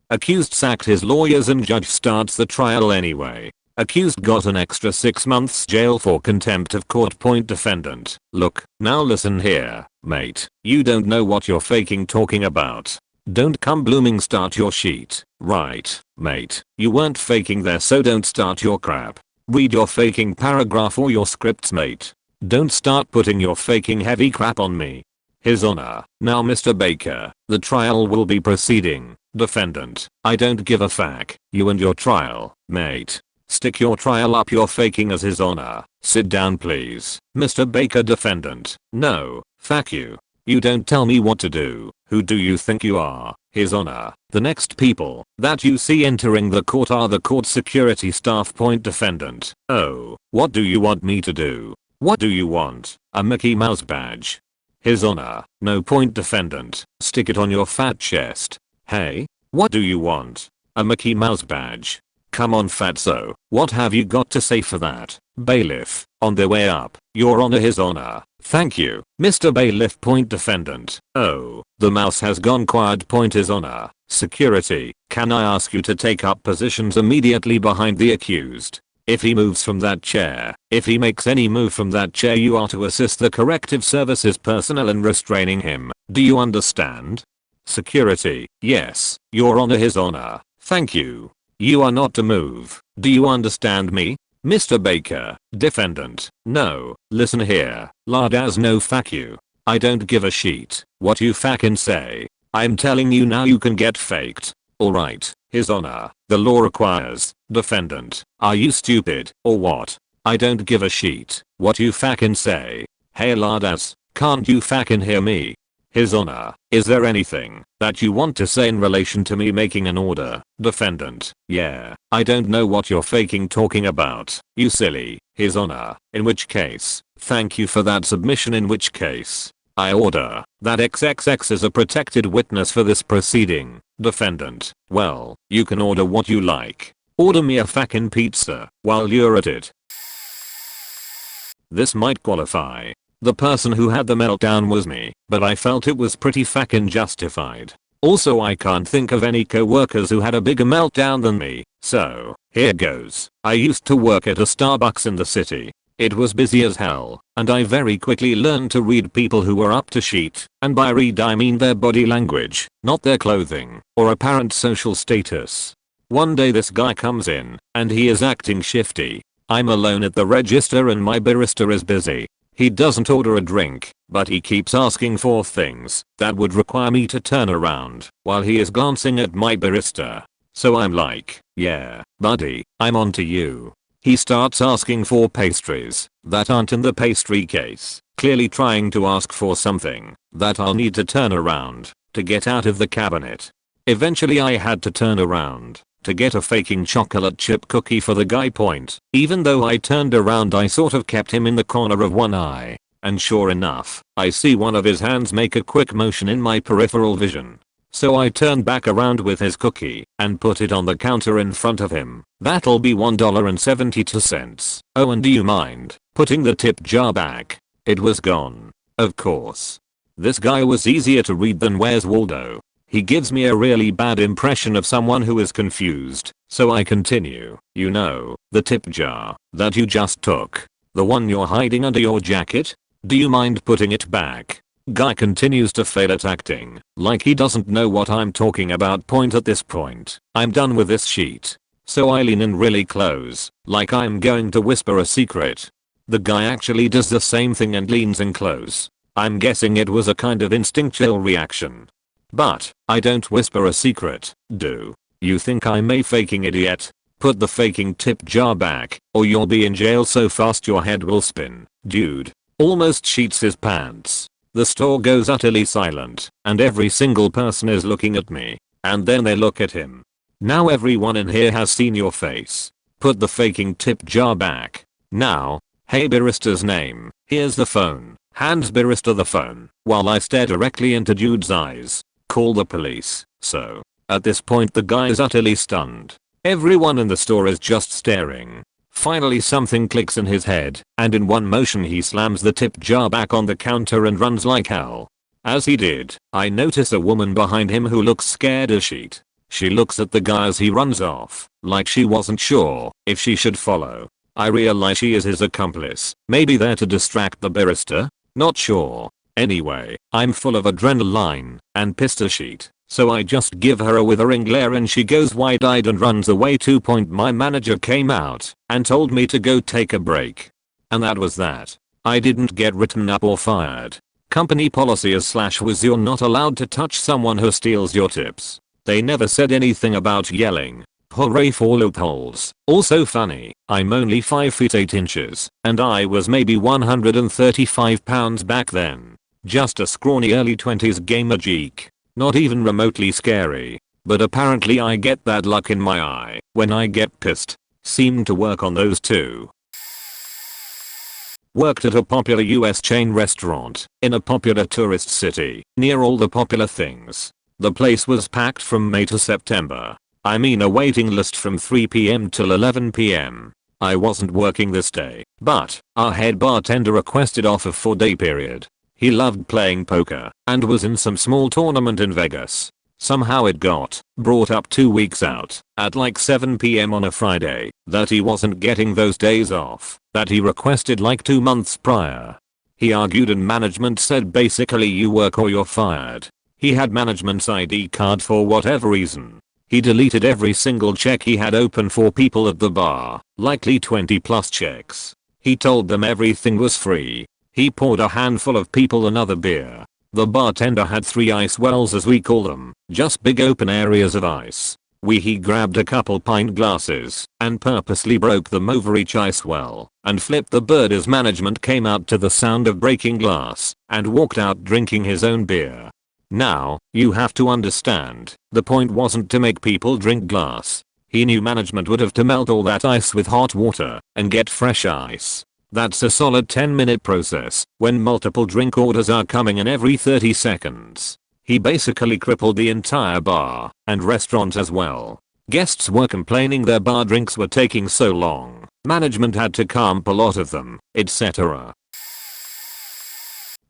Accused sacked his lawyers and judge starts the trial anyway. Accused got an extra 6 months jail for contempt of court. Defendant: look, now listen here, mate. You don't know what you're faking talking about. Don't come blooming start your sheet. Right, mate. You weren't faking there, so don't start your crap. Read your faking paragraph or your scripts, mate. Don't start putting your faking heavy crap on me. His Honor. Now Mr. Baker, the trial will be proceeding. Defendant: I don't give a fuck. You and your trial, mate. Stick your trial up your faking as His Honor. Sit down please. Mr. Baker. Defendant: no, fuck you. You don't tell me what to do. Who do you think you are? His Honor: the next people that you see entering the court are the court security staff. Defendant: oh, what do you want me to do? What do you want? A Mickey Mouse badge? His Honor: no. Defendant: stick it on your fat chest. Hey, what do you want? A Mickey Mouse badge? Come on fatso, what have you got to say for that? Bailiff: on their way up, Your Honor. His Honor: thank you, Mr. Bailiff. Defendant: oh, the mouse has gone quiet. His Honor. Security: can I ask you to take up positions immediately behind the accused? If he moves from that chair, if he makes any move from that chair, you are to assist the corrective services personnel in restraining him. Do you understand? Security: yes, Your Honor. His Honor. Thank you. You are not to move. Do you understand me, Mr. Baker? Defendant: no. Listen here, lardas, no fuck you. I don't give a shit what you fucking say. I'm telling you now, you can get faked. Alright, His Honor. The law requires. Defendant: are you stupid or what? I don't give a shit what you fucking say. Hey lardas, can't you fucking hear me? His Honor. Is there anything that you want to say in relation to me making an order? Defendant: yeah, I don't know what you're faking talking about, you silly. His Honor. In which case, thank you for that submission. In which case, I order that XXX is a protected witness for this proceeding. Defendant: well, you can order what you like. Order me a fucking pizza while you're at it. This might qualify. The person who had the meltdown was me, but I felt it was pretty fucking justified. Also, I can't think of any co-workers who had a bigger meltdown than me, so here goes. I used to work at a Starbucks in the city. It was busy as hell, and I very quickly learned to read people who were up to shit, and by read I mean their body language, not their clothing or apparent social status. One day this guy comes in, and he is acting shifty. I'm alone at the register and my barista is busy. He doesn't order a drink, but he keeps asking for things that would require me to turn around while he is glancing at my barista. So I'm like, yeah, buddy, I'm on to you. He starts asking for pastries that aren't in the pastry case, clearly trying to ask for something that I'll need to turn around to get out of the cabinet. Eventually I had to turn around to get a faking chocolate chip cookie for the guy. Even though I turned around, I sort of kept him in the corner of one eye, and sure enough, I see one of his hands make a quick motion in my peripheral vision. So I turned back around with his cookie and put it on the counter in front of him. That'll be $1.72. Oh, and do you mind putting the tip jar back? It was gone. Of course. This guy was easier to read than Where's Waldo. He gives me a really bad impression of someone who is confused, so I continue. You know, the tip jar that you just took, the one you're hiding under your jacket? Do you mind putting it back? Guy continues to fail at acting, like he doesn't know what I'm talking about. At this point, I'm done with this sheet. So I lean in really close, like I'm going to whisper a secret. The guy actually does the same thing and leans in close. I'm guessing it was a kind of instinctual reaction. But, I don't whisper a secret, do you think I'm a faking idiot? Put the faking tip jar back, or you'll be in jail so fast your head will spin, dude. Almost sheets his pants. The store goes utterly silent, and every single person is looking at me, and then they look at him. Now everyone in here has seen your face. Put the faking tip jar back. Now, hey barista's name, here's the phone. Hands barista the phone, while I stare directly into dude's eyes. Call the police. So, at this point the guy is utterly stunned. Everyone in the store is just staring. Finally something clicks in his head, and in one motion he slams the tip jar back on the counter and runs like hell. As he did, I notice a woman behind him who looks scared as shit. She looks at the guy as he runs off, like she wasn't sure if she should follow. I realize she is his accomplice, maybe there to distract the barista? Not sure. Anyway, I'm full of adrenaline and pissed as shit, so I just give her a withering glare and she goes wide-eyed and runs away. My manager came out and told me to go take a break. And that was that. I didn't get written up or fired. Company policy /was you're not allowed to touch someone who steals your tips. They never said anything about yelling. Hooray for loopholes. Also funny, I'm only 5 feet 8 inches, and I was maybe 135 pounds back then. Just a scrawny early 20s gamer geek. Not even remotely scary. But apparently I get that luck in my eye when I get pissed. Seemed to work on those too. Worked at a popular US chain restaurant in a popular tourist city near all the popular things. The place was packed from May to September. I mean a waiting list from 3 PM till 11 PM. I wasn't working this day, but our head bartender requested off a 4-day period. He loved playing poker and was in some small tournament in Vegas. Somehow it got brought up 2 weeks out at like 7 PM on a Friday that he wasn't getting those days off that he requested like 2 months prior. He argued and management said basically you work or you're fired. He had management's ID card for whatever reason. He deleted every single check he had open for people at the bar, likely 20 plus checks. He told them everything was free. He poured a handful of people another beer. The bartender had 3 ice wells as we call them, just big open areas of ice. He grabbed a couple pint glasses and purposely broke them over each ice well and flipped the bird as management came out to the sound of breaking glass and walked out drinking his own beer. Now, you have to understand, the point wasn't to make people drink glass. He knew management would have to melt all that ice with hot water and get fresh ice. That's a solid 10-minute process when multiple drink orders are coming in every 30 seconds. He basically crippled the entire bar and restaurant as well. Guests were complaining their bar drinks were taking so long. Management had to comp a lot of them, etc.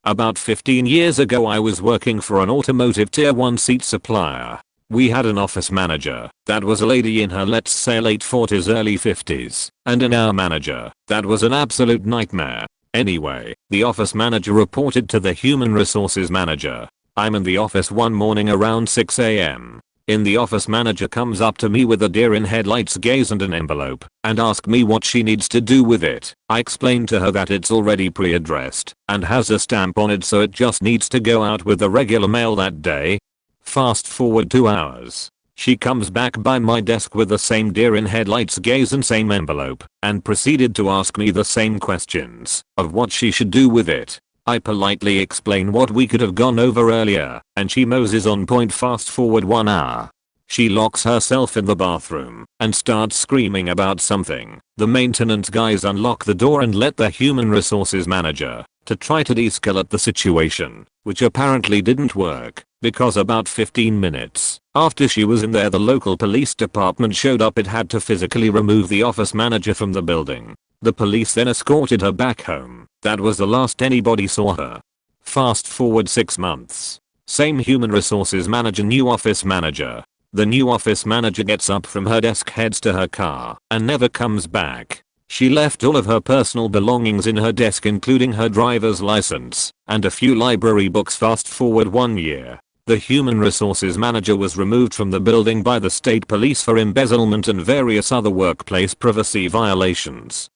About 15 years ago I was working for an automotive tier 1 seat supplier. We had an office manager that was a lady in her let's say late 40s early 50s and an hour manager that was an absolute nightmare. Anyway, the office manager reported to the human resources manager. I'm in the office one morning around 6 AM. In the office manager comes up to me with a deer in headlights gaze and an envelope and asked me what she needs to do with it. I explained to her that it's already pre-addressed and has a stamp on it so it just needs to go out with the regular mail that day. Fast forward 2 hours. She comes back by my desk with the same deer in headlights gaze and same envelope and proceeded to ask me the same questions of what she should do with it. I politely explain what we could have gone over earlier and she moses on point. Fast forward 1 hour. She locks herself in the bathroom and starts screaming about something. The maintenance guys unlock the door and let the human resources manager to try to de-escalate the situation, which apparently didn't work because about 15 minutes after she was in there the local police department showed up. It had to physically remove the office manager from the building. The police then escorted her back home. That was the last anybody saw her. Fast forward 6 months. Same human resources manager, new office manager. The new office manager gets up from her desk, heads to her car, and never comes back. She left all of her personal belongings in her desk including her driver's license and a few library books. Fast forward 1 year. The human resources manager was removed from the building by the state police for embezzlement and various other workplace privacy violations.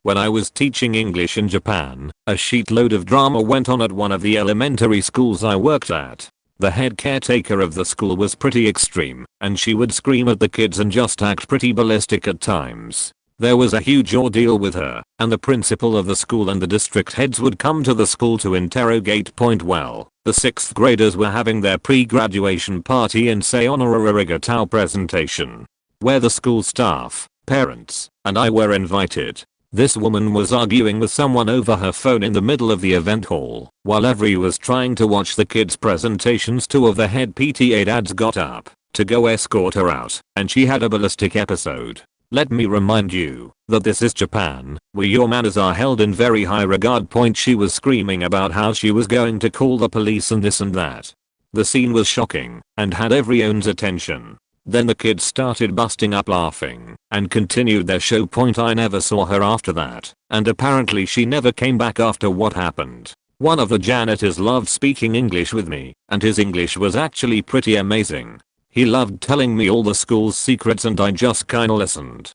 When I was teaching English in Japan, a shitload of drama went on at one of the elementary schools I worked at. The head caretaker of the school was pretty extreme, and she would scream at the kids and just act pretty ballistic at times. There was a huge ordeal with her, and the principal of the school and the district heads would come to the school to interrogate. Well, the 6th graders were having their pre-graduation party and say honorarigatao presentation, where the school staff, parents, and I were invited. This woman was arguing with someone over her phone in the middle of the event hall. While everyone was trying to watch the kids' presentations, 2 of the head PTA dads got up to go escort her out, and she had a ballistic episode. Let me remind you that this is Japan, where your manners are held in very high regard. She was screaming about how she was going to call the police and this and that. The scene was shocking and had everyone's attention. Then the kids started busting up laughing and continued their show. I never saw her after that, and apparently she never came back after what happened. One of the janitors loved speaking English with me, and his English was actually pretty amazing. He loved telling me all the school's secrets and I just kinda listened.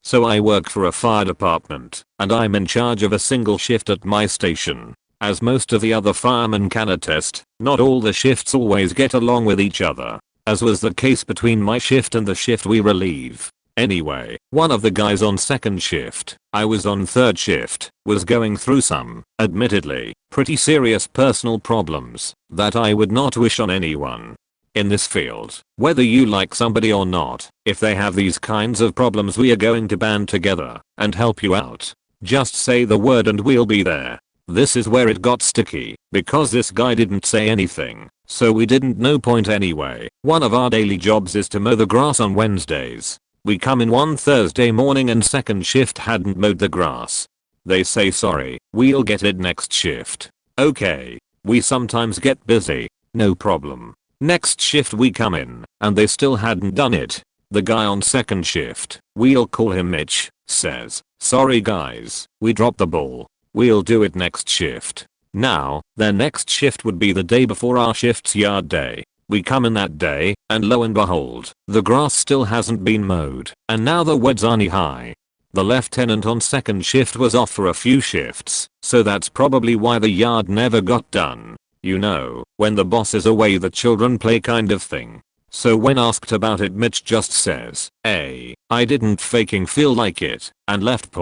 So I work for a fire department, and I'm in charge of a single shift at my station. As most of the other firemen can attest, not all the shifts always get along with each other, as was the case between my shift and the shift we relieve. Anyway, one of the guys on 2nd shift, I was on 3rd shift, was going through some, admittedly, pretty serious personal problems that I would not wish on anyone. In this field, whether you like somebody or not, if they have these kinds of problems, we are going to band together and help you out. Just say the word and we'll be there. This is where it got sticky, because this guy didn't say anything, so we didn't know. Anyway, one of our daily jobs is to mow the grass on Wednesdays. We come in one Thursday morning and 2nd shift hadn't mowed the grass. They say sorry, we'll get it next shift. Okay. We sometimes get busy. No problem. Next shift we come in, and they still hadn't done it. The guy on 2nd shift, we'll call him Mitch, says, sorry guys, we dropped the ball. We'll do it next shift. Now, their next shift would be the day before our shift's yard day. We come in that day, and lo and behold, the grass still hasn't been mowed, and now the weeds are knee high. The lieutenant on 2nd shift was off for a few shifts, so that's probably why the yard never got done. You know, when the boss is away the children play kind of thing. So when asked about it, Mitch just says, "Hey, I didn't faking feel like it," and left.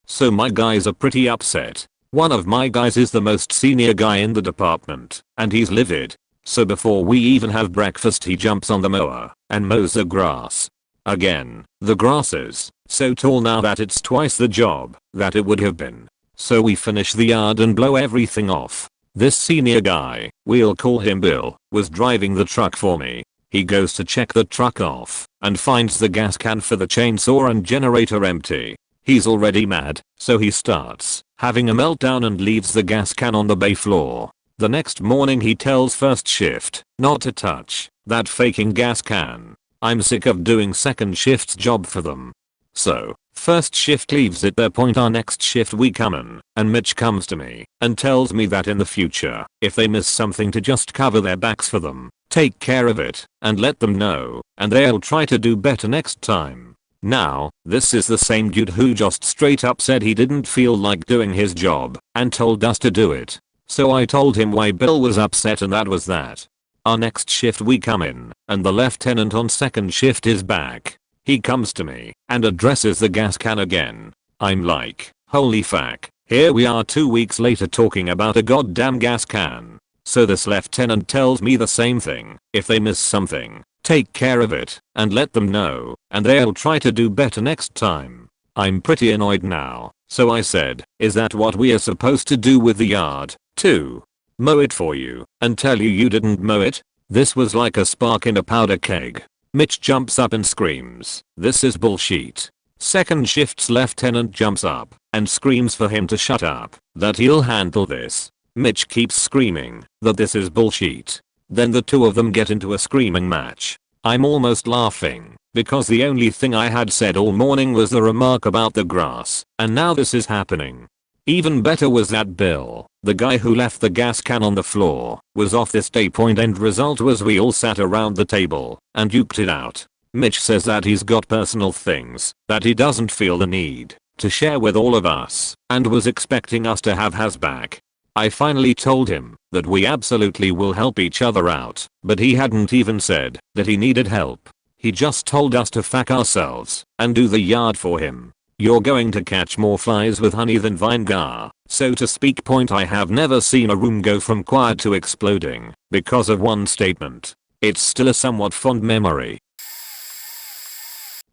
So my guys are pretty upset. One of my guys is the most senior guy in the department, and he's livid. So before we even have breakfast he jumps on the mower and mows the grass. Again, the grass is so tall now that it's twice the job that it would have been. So we finish the yard and blow everything off. This senior guy, we'll call him Bill, was driving the truck for me. He goes to check the truck off and finds the gas can for the chainsaw and generator empty. He's already mad, so he starts having a meltdown and leaves the gas can on the bay floor. The next morning he tells 1st shift not to touch that faking gas can. I'm sick of doing 2nd shift's job for them. So, 1st shift leaves it there. Our next shift we come in, and Mitch comes to me and tells me that in the future, if they miss something to just cover their backs for them, take care of it and let them know, and they'll try to do better next time. Now, this is the same dude who just straight up said he didn't feel like doing his job and told us to do it. So I told him why Bill was upset, and that was that. Our next shift we come in, and the lieutenant on 2nd shift is back. He comes to me and addresses the gas can again. I'm like, holy fuck, here we are 2 weeks later talking about a goddamn gas can. So this lieutenant tells me the same thing. If they miss something, take care of it and let them know, and they'll try to do better next time. I'm pretty annoyed now, so I said, is that what we are supposed to do with the yard, too? Mow it for you and tell you didn't mow it? This was like a spark in a powder keg. Mitch jumps up and screams, this is bullshit. 2nd shift's lieutenant jumps up and screams for him to shut up, that he'll handle this. Mitch keeps screaming that this is bullshit. Then the two of them get into a screaming match. I'm almost laughing because the only thing I had said all morning was the remark about the grass, and now this is happening. Even better was that Bill, the guy who left the gas can on the floor, was off this day. End result was we all sat around the table and duked it out. Mitch says that he's got personal things that he doesn't feel the need to share with all of us and was expecting us to have his back. I finally told him that we absolutely will help each other out, but he hadn't even said that he needed help. He just told us to fuck ourselves and do the yard for him. You're going to catch more flies with honey than vinegar, so to speak. I have never seen a room go from quiet to exploding because of one statement. It's still a somewhat fond memory.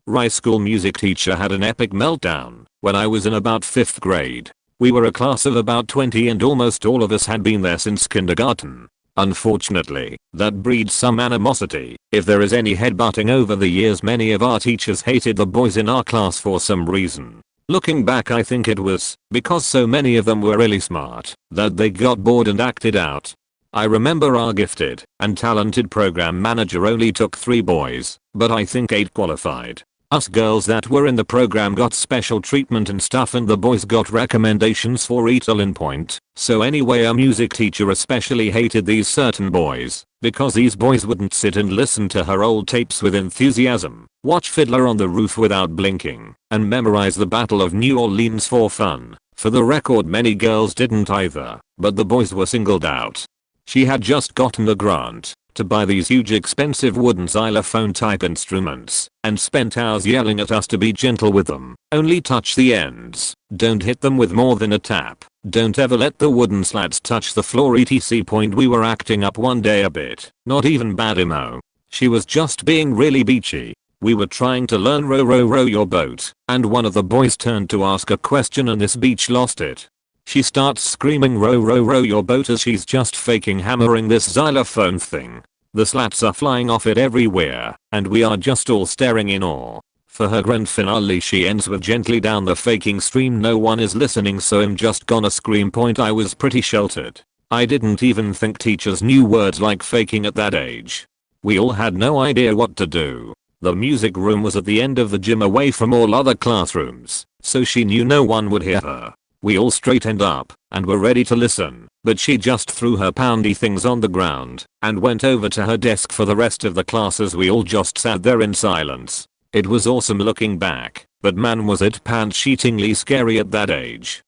My school music teacher had an epic meltdown when I was in about 5th grade. We were a class of about 20 and almost all of us had been there since kindergarten. Unfortunately, that breeds some animosity. If there is any headbutting over the years, many of our teachers hated the boys in our class for some reason. Looking back, I think it was because so many of them were really smart that they got bored and acted out. I remember our gifted and talented program manager only took 3 boys, but I think 8 qualified. Us girls that were in the program got special treatment and stuff, and the boys got recommendations for Etalin Point. So anyway, our music teacher especially hated these certain boys because these boys wouldn't sit and listen to her old tapes with enthusiasm, watch Fiddler on the Roof without blinking, and memorize the Battle of New Orleans for fun. For the record, many girls didn't either, but the boys were singled out. She had just gotten a grant to buy these huge expensive wooden xylophone type instruments and spent hours yelling at us to be gentle with them. Only touch the ends. Don't hit them with more than a tap. Don't ever let the wooden slats touch the floor etc. We were acting up one day a bit. Not even bad emo. She was just being really beachy. We were trying to learn row your boat, and one of the boys turned to ask a question and this beach lost it. She starts screaming row your boat as she's just faking hammering this xylophone thing. The slats are flying off it everywhere, and we are just all staring in awe. For her grand finale she ends with gently down the faking stream. No one is listening, so I'm just gonna scream. I was pretty sheltered. I didn't even think teachers knew words like faking at that age. We all had no idea what to do. The music room was at the end of the gym away from all other classrooms, so she knew no one would hear her. We all straightened up and were ready to listen, but she just threw her poundy things on the ground and went over to her desk. For the rest of the class, as we all just sat there in silence. It was awesome looking back, but man was it pants-sheetingly scary at that age.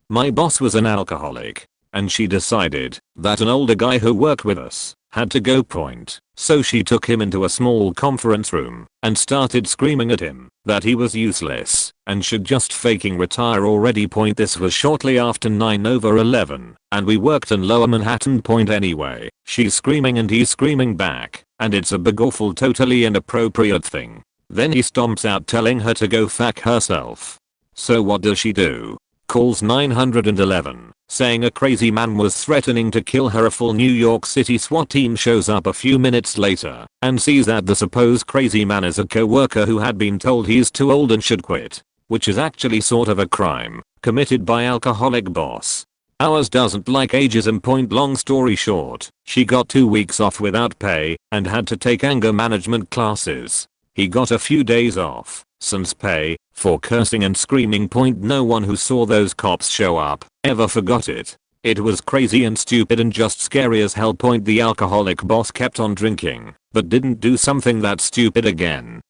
My boss was an alcoholic, and she decided that an older guy who worked with us had to go. So she took him into a small conference room and started screaming at him that he was useless and should just fucking retire already. This was shortly after 9/11, and we worked in Lower Manhattan. Anyway, she's screaming and he's screaming back, and it's a big awful totally inappropriate thing. Then he stomps out telling her to go fuck herself. So what does she do? Calls 911, saying a crazy man was threatening to kill her. A full New York City SWAT team shows up a few minutes later and sees that the supposed crazy man is a co-worker who had been told he's too old and should quit, which is actually sort of a crime committed by alcoholic boss. Ours doesn't like ageism. Long story short, she got 2 weeks off without pay and had to take anger management classes. He got a few days off sans pay for cursing and screaming. No one who saw those cops show up ever forgot it. It was crazy and stupid and just scary as hell. The alcoholic boss kept on drinking, but didn't do something that stupid again.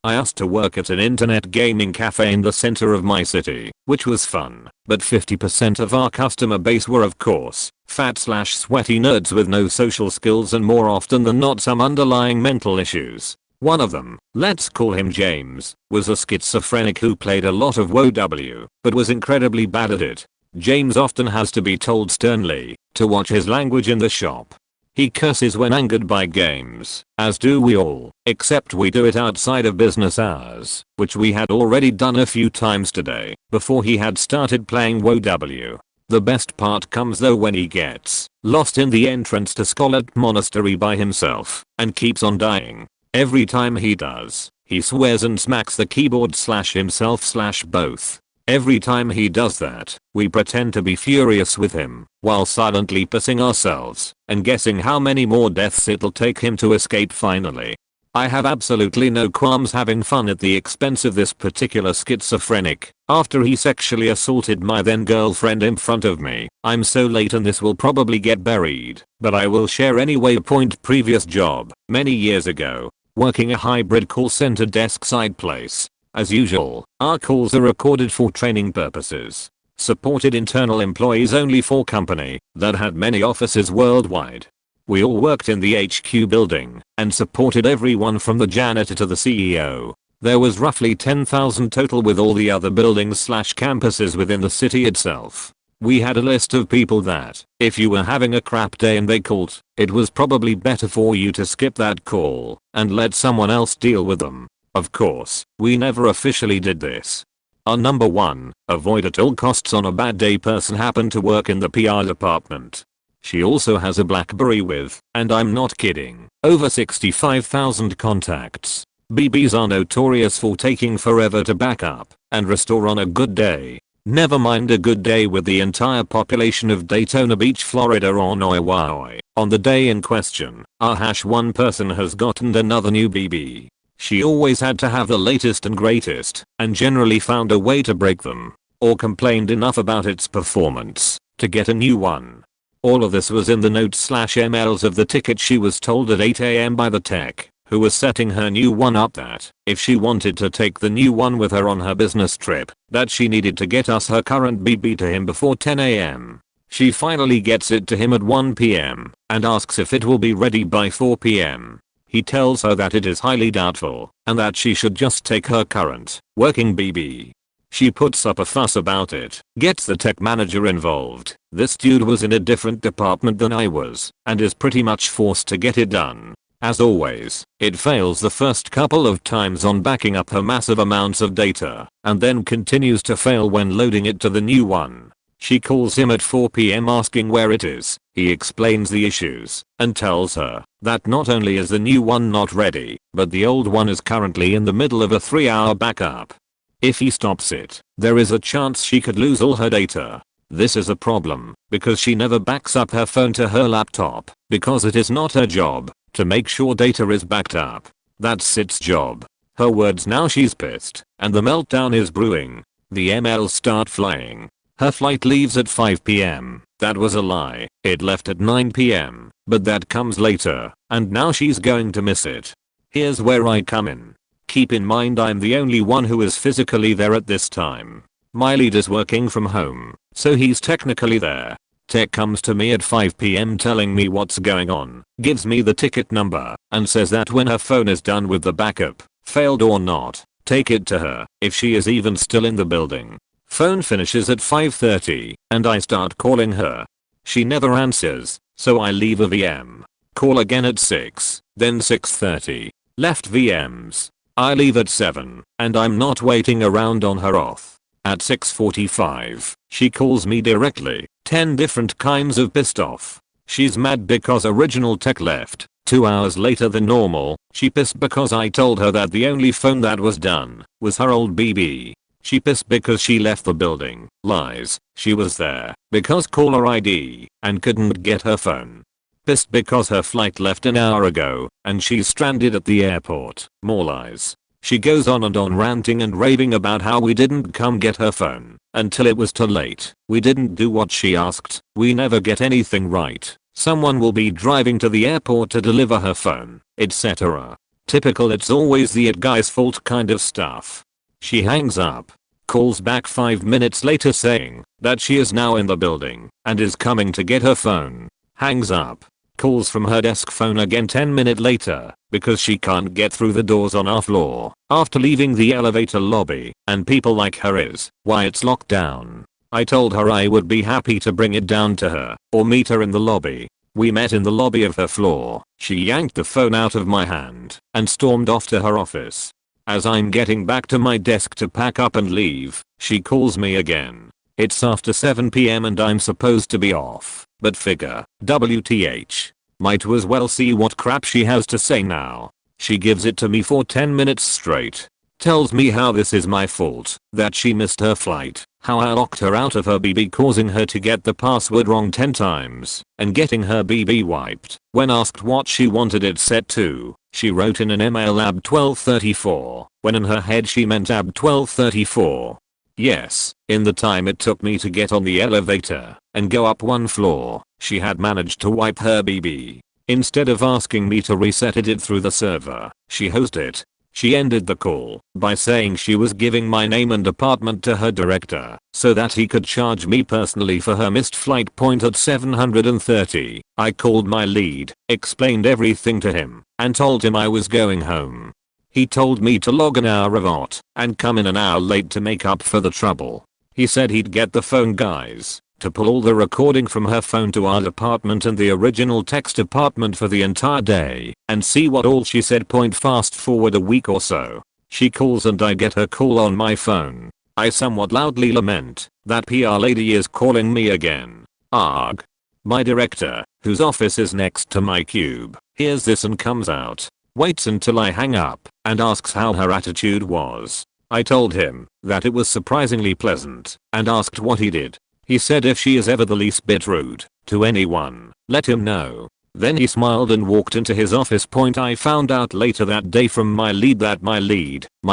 I asked to work at an internet gaming cafe in the center of my city, which was fun, but 50% of our customer base were of course fat/sweaty nerds with no social skills and more often than not some underlying mental issues. One of them, let's call him James, was a schizophrenic who played a lot of WoW, but was incredibly bad at it. James often has to be told sternly to watch his language in the shop. He curses when angered by games, as do we all, except we do it outside of business hours, which we had already done a few times today, before he had started playing WoW. The best part comes though when he gets lost in the entrance to Scholat Monastery by himself, and keeps on dying. Every time he does, he swears and smacks the keyboard /himself/both. Every time he does that, we pretend to be furious with him, while silently pissing ourselves, and guessing how many more deaths it'll take him to escape finally. I have absolutely no qualms having fun at the expense of this particular schizophrenic, after he sexually assaulted my then girlfriend in front of me. I'm so late and this will probably get buried, but I will share anyway. Previous job, many years ago, working a hybrid call center desk side place. As usual, our calls are recorded for training purposes. Supported internal employees only for company that had many offices worldwide. We all worked in the HQ building and supported everyone from the janitor to the CEO. There was roughly 10,000 total with all the other buildings/campuses within the city itself. We had a list of people that, if you were having a crap day and they called, it was probably better for you to skip that call and let someone else deal with them. Of course, we never officially did this. Our number one, avoid at all costs on a bad day person happened to work in the PR department. She also has a BlackBerry with, and I'm not kidding, over 65,000 contacts. BBs are notorious for taking forever to back up and restore on a good day. Never mind a good day with the entire population of Daytona Beach, Florida on Oiwai. On the day in question, our #1 person has gotten another new BB. She always had to have the latest and greatest, and generally found a way to break them, or complained enough about its performance, to get a new one. All of this was in the notes/MLs of the ticket she was told at 8 AM by the tech, who was setting her new one up, that, if she wanted to take the new one with her on her business trip, that she needed to get us her current BB to him before 10 AM. She finally gets it to him at 1 PM, and asks if it will be ready by 4 PM. He tells her that it is highly doubtful, and that she should just take her current, working BB. She puts up a fuss about it, gets the tech manager involved. This dude was in a different department than I was, and is pretty much forced to get it done. As always, it fails the first couple of times on backing up her massive amounts of data, and then continues to fail when loading it to the new one. She calls him at 4 PM asking where it is. He explains the issues and tells her that not only is the new one not ready, but the old one is currently in the middle of a 3-hour backup. If he stops it, there is a chance she could lose all her data. This is a problem because she never backs up her phone to her laptop, because it is not her job to make sure data is backed up. That's its job. Her words. Now she's pissed, and the meltdown is brewing. The MLs start flying. Her flight leaves at 5 PM. That was a lie. It left at 9 PM, but that comes later, and now she's going to miss it. Here's where I come in. Keep in mind I'm the only one who is physically there at this time. My lead is working from home, so he's technically there. Tech comes to me at 5 PM telling me what's going on, gives me the ticket number, and says that when her phone is done with the backup, failed or not, take it to her, if she is even still in the building. Phone finishes at 5:30, and I start calling her. She never answers, so I leave a VM. Call again at 6, then 6:30. Left VMs. I leave at 7, and I'm not waiting around on her off. At 6:45, she calls me directly, 10 different kinds of pissed off. She's mad because original tech left 2 hours later than normal. She pissed because I told her that the only phone that was done was her old BB. She pissed because she left the building. Lies. She was there because caller ID and couldn't get her phone. Pissed because her flight left an hour ago and she's stranded at the airport. More lies. She goes on and on ranting and raving about how we didn't come get her phone until it was too late. We didn't do what she asked. We never get anything right. Someone will be driving to the airport to deliver her phone, etc. Typical it's always the it guy's fault kind of stuff. She hangs up, calls back 5 minutes later saying that she is now in the building and is coming to get her phone. Hangs up, calls from her desk phone again 10 minutes later because she can't get through the doors on our floor after leaving the elevator lobby, and people like her is why it's locked down. I told her I would be happy to bring it down to her or meet her in the lobby. We met in the lobby of her floor. She yanked the phone out of my hand and stormed off to her office. As I'm getting back to my desk to pack up and leave, she calls me again. It's after 7 PM and I'm supposed to be off, but figure, WTH. Might as well see what crap she has to say now. She gives it to me for 10 minutes straight. Tells me how this is my fault, that she missed her flight, how I locked her out of her BB causing her to get the password wrong 10 times, and getting her BB wiped. When asked what she wanted it set to, she wrote in an email AB 1234, when in her head she meant AB 1234. Yes, in the time it took me to get on the elevator and go up one floor, she had managed to wipe her BB. Instead of asking me to reset it through the server, she hosted it. She ended the call by saying she was giving my name and apartment to her director so that he could charge me personally for her missed flight point at 730. I called my lead, explained everything to him, and told him I was going home. He told me to log an hour of OT and come in an hour late to make up for the trouble. He said he'd get the phone guys to pull all the recording from her phone to our department and the original text department for the entire day and see what all she said. Fast forward a week or so. She calls and I get her call on my phone. I somewhat loudly lament that PR lady is calling me again. Arg. My director, whose office is next to my cube, hears this and comes out, waits until I hang up, and asks how her attitude was. I told him that it was surprisingly pleasant and asked what he did. He said if she is ever the least bit rude to anyone, let him know. Then he smiled and walked into his office. I found out later that day from my lead that my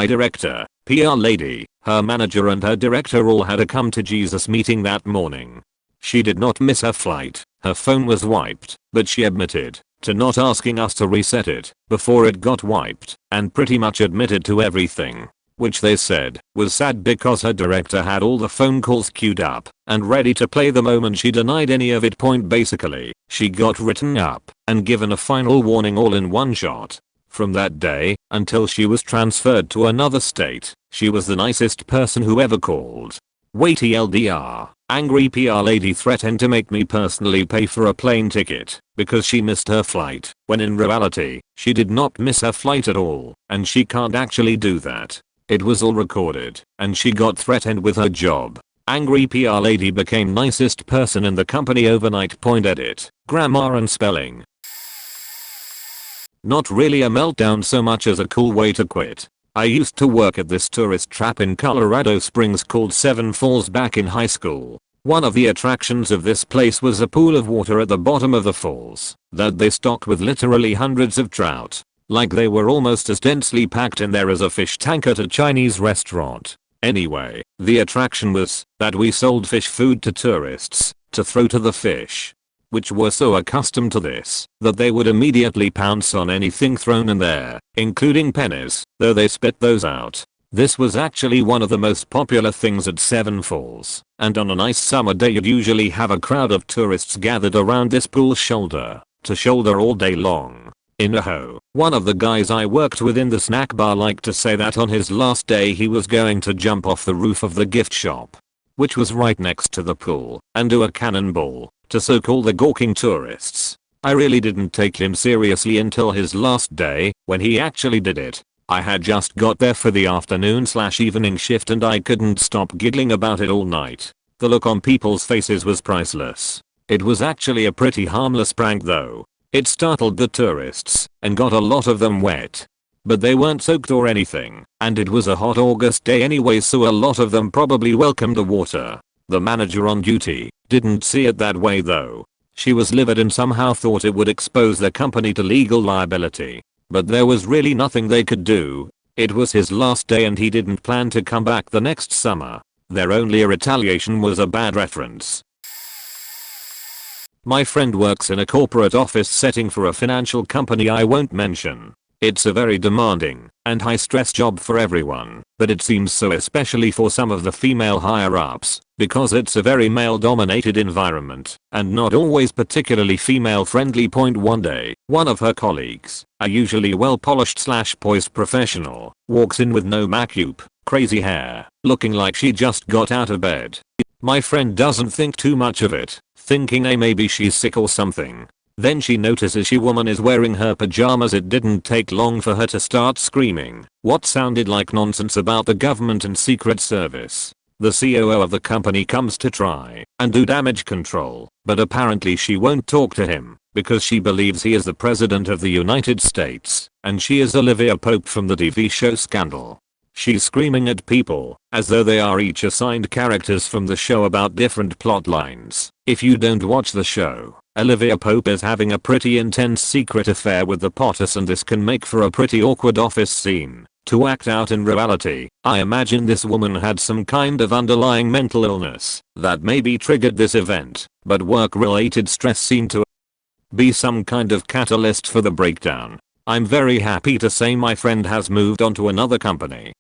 director, PR lady, her manager and her director all had a come to Jesus meeting that morning. She did not miss her flight, her phone was wiped, but she admitted to not asking us to reset it before it got wiped and pretty much admitted to everything. Which they said was sad because her director had all the phone calls queued up and ready to play the moment she denied any of it. Basically, she got written up and given a final warning all in one shot. From that day until she was transferred to another state, she was the nicest person who ever called. Wait LDR, angry PR lady threatened to make me personally pay for a plane ticket because she missed her flight, when in reality, she did not miss her flight at all, and she can't actually do that. It was all recorded, and she got threatened with her job. Angry PR lady became nicest person in the company overnight. Edit, grammar and spelling. Not really a meltdown so much as a cool way to quit. I used to work at this tourist trap in Colorado Springs called Seven Falls back in high school. One of the attractions of this place was a pool of water at the bottom of the falls that they stocked with literally hundreds of trout. Like they were almost as densely packed in there as a fish tank at a Chinese restaurant. Anyway, the attraction was that we sold fish food to tourists to throw to the fish, which were so accustomed to this that they would immediately pounce on anything thrown in there, including pennies, though they spit those out. This was actually one of the most popular things at Seven Falls, and on a nice summer day you'd usually have a crowd of tourists gathered around this pool shoulder to shoulder all day long. In Idaho, one of the guys I worked with in the snack bar liked to say that on his last day he was going to jump off the roof of the gift shop, which was right next to the pool, and do a cannonball to soak all the gawking tourists. I really didn't take him seriously until his last day, when he actually did it. I had just got there for the afternoon/evening shift and I couldn't stop giggling about it all night. The look on people's faces was priceless. It was actually a pretty harmless prank though. It startled the tourists and got a lot of them wet. But they weren't soaked or anything, and it was a hot August day anyway, so a lot of them probably welcomed the water. The manager on duty didn't see it that way though. She was livid and somehow thought it would expose the company to legal liability. But there was really nothing they could do. It was his last day and he didn't plan to come back the next summer. Their only retaliation was a bad reference. My friend works in a corporate office setting for a financial company I won't mention. It's a very demanding and high stress job for everyone, but it seems so especially for some of the female higher ups, because it's a very male dominated environment and not always particularly female friendly. One day, one of her colleagues, a usually well polished/poised professional, walks in with no makeup, crazy hair, looking like she just got out of bed. My friend doesn't think too much of it, thinking maybe she's sick or something. Then she notices she woman is wearing her pajamas. It didn't take long for her to start screaming what sounded like nonsense about the government and Secret Service. The COO of the company comes to try and do damage control, but apparently she won't talk to him because she believes he is the President of the United States and she is Olivia Pope from the TV show Scandal. She's screaming at people as though they are each assigned characters from the show about different plot lines. If you don't watch the show, Olivia Pope is having a pretty intense secret affair with the Potters, and this can make for a pretty awkward office scene to act out in reality. I imagine this woman had some kind of underlying mental illness that maybe triggered this event, but work-related stress seemed to be some kind of catalyst for the breakdown. I'm very happy to say my friend has moved on to another company.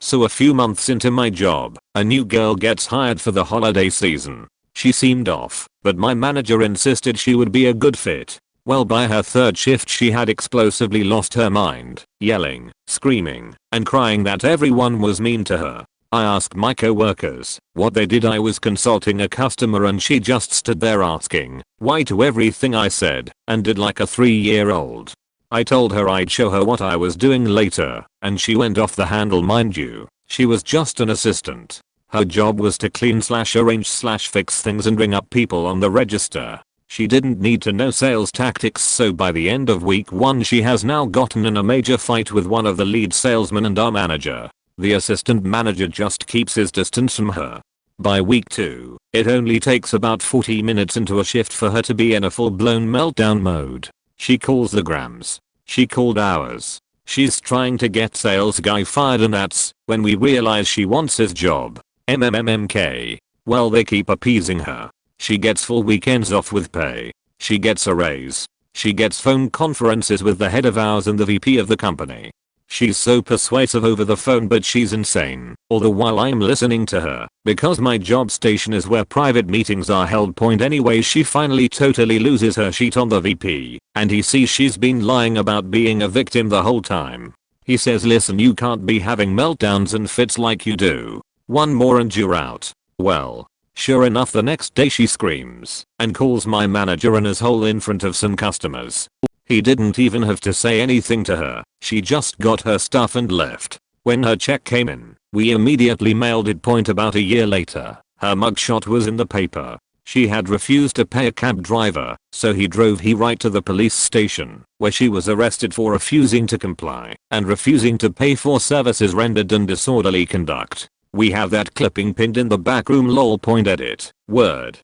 So a few months into my job, a new girl gets hired for the holiday season. She seemed off, but my manager insisted she would be a good fit. Well, by her third shift she had explosively lost her mind, yelling, screaming, and crying that everyone was mean to her. I asked my coworkers what they did. I was consulting a customer and she just stood there asking why to everything I said and did like a 3-year-old. I told her I'd show her what I was doing later, and she went off the handle. Mind you, she was just an assistant. Her job was to clean/arrange/fix things and ring up people on the register. She didn't need to know sales tactics, so by the end of week 1 she has now gotten in a major fight with one of the lead salesmen and our manager. The assistant manager just keeps his distance from her. By week 2, it only takes about 40 minutes into a shift for her to be in a full-blown meltdown mode. She calls the grams. She called hours. She's trying to get sales guy fired, and that's when we realize she wants his job. MMMMK. Well, they keep appeasing her. She gets full weekends off with pay. She gets a raise. She gets phone conferences with the head of ours and the VP of the company. She's so persuasive over the phone, but she's insane. All the while I'm listening to her, because my job station is where private meetings are held. Point anyway, she finally totally loses her shit on the VP, and he sees she's been lying about being a victim the whole time. He says, listen, you can't be having meltdowns and fits like you do. One more and you're out. Well, sure enough, the next day she screams and calls my manager an asshole in front of some customers. He didn't even have to say anything to her. She just got her stuff and left. When her check came in, we immediately mailed it. Point about a year later, her mugshot was in the paper. She had refused to pay a cab driver, so he drove her right to the police station, where she was arrested for refusing to comply and refusing to pay for services rendered and disorderly conduct. We have that clipping pinned in the back room. Lol. Edit. Word.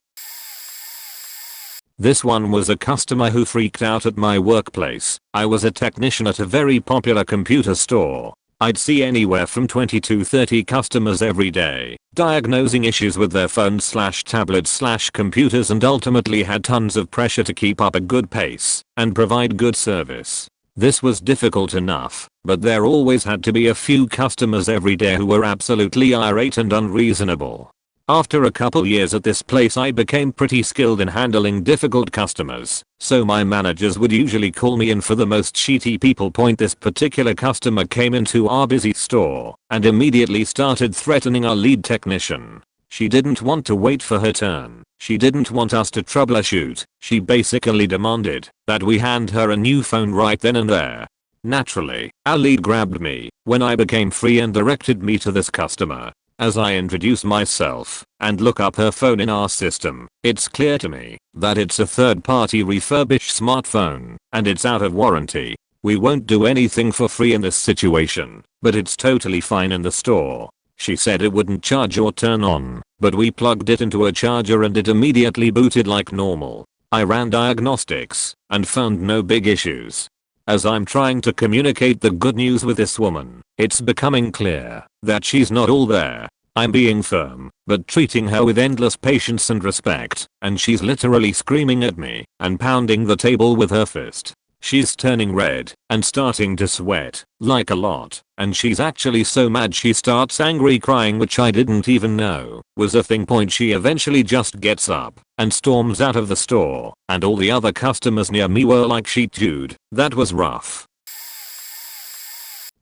This one was a customer who freaked out at my workplace. I was a technician at a very popular computer store. I'd see anywhere from 20 to 30 customers every day, diagnosing issues with their phones/tablets/computers, and ultimately had tons of pressure to keep up a good pace and provide good service. This was difficult enough, but there always had to be a few customers every day who were absolutely irate and unreasonable. After a couple years at this place, I became pretty skilled in handling difficult customers, so my managers would usually call me in for the most shitty people. This particular customer came into our busy store and immediately started threatening our lead technician. She didn't want to wait for her turn. She didn't want us to troubleshoot. She basically demanded that we hand her a new phone right then and there. Naturally, our lead grabbed me when I became free and directed me to this customer. As I introduce myself and look up her phone in our system, it's clear to me that it's a third-party refurbished smartphone and it's out of warranty. We won't do anything for free in this situation, but it's totally fine in the store. She said it wouldn't charge or turn on, but we plugged it into a charger and it immediately booted like normal. I ran diagnostics and found no big issues. As I'm trying to communicate the good news with this woman, it's becoming clear that she's not all there. I'm being firm, but treating her with endless patience and respect, and she's literally screaming at me and pounding the table with her fist. She's turning red and starting to sweat, like a lot, and she's actually so mad she starts angry crying, which I didn't even know was a thing. She eventually just gets up and storms out of the store, and all the other customers near me were like, shit dude, that was rough.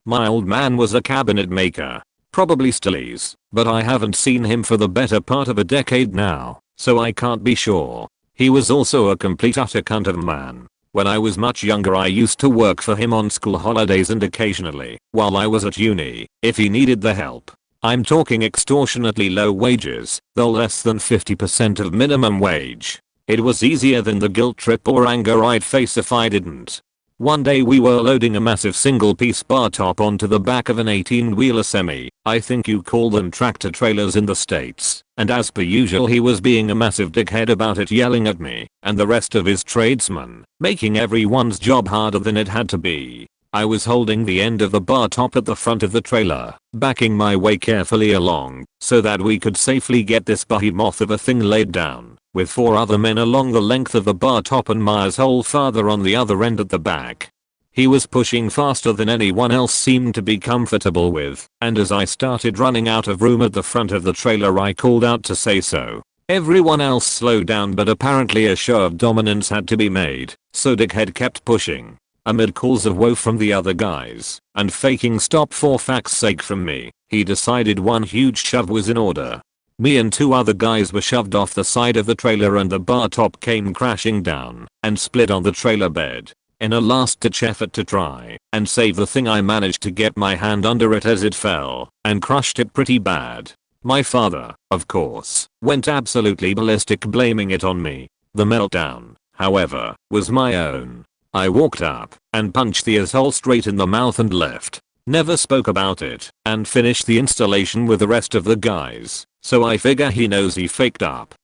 My old man was a cabinet maker. Probably still is, but I haven't seen him for the better part of a decade now, so I can't be sure. He was also a complete utter cunt of a man. When I was much younger, I used to work for him on school holidays and occasionally while I was at uni if he needed the help. I'm talking extortionately low wages, though less than 50% of minimum wage. It was easier than the guilt trip or anger I'd face if I didn't One day we were loading a massive single-piece bar top onto the back of an 18-wheeler semi. I think you call them tractor trailers in the States. And as per usual he was being a massive dickhead about it, yelling at me and the rest of his tradesmen, making everyone's job harder than it had to be. I was holding the end of the bar top at the front of the trailer, backing my way carefully along so that we could safely get this behemoth of a thing laid down, with 4 other men along the length of the bar top and Myers' whole father on the other end at the back. He was pushing faster than anyone else seemed to be comfortable with, and as I started running out of room at the front of the trailer I called out to say so. Everyone else slowed down, but apparently a show of dominance had to be made, so Dickhead kept pushing. Amid calls of woe from the other guys, and faking stop for fact's sake from me, he decided one huge shove was in order. Me and 2 other guys were shoved off the side of the trailer and the bar top came crashing down and split on the trailer bed. In a last-ditch effort to try and save the thing I managed to get my hand under it as it fell and crushed it pretty bad. My father, of course, went absolutely ballistic, blaming it on me. The meltdown, however, was my own. I walked up and punched the asshole straight in the mouth and left. Never spoke about it and finished the installation with the rest of the guys, so I figure he knows he faked up.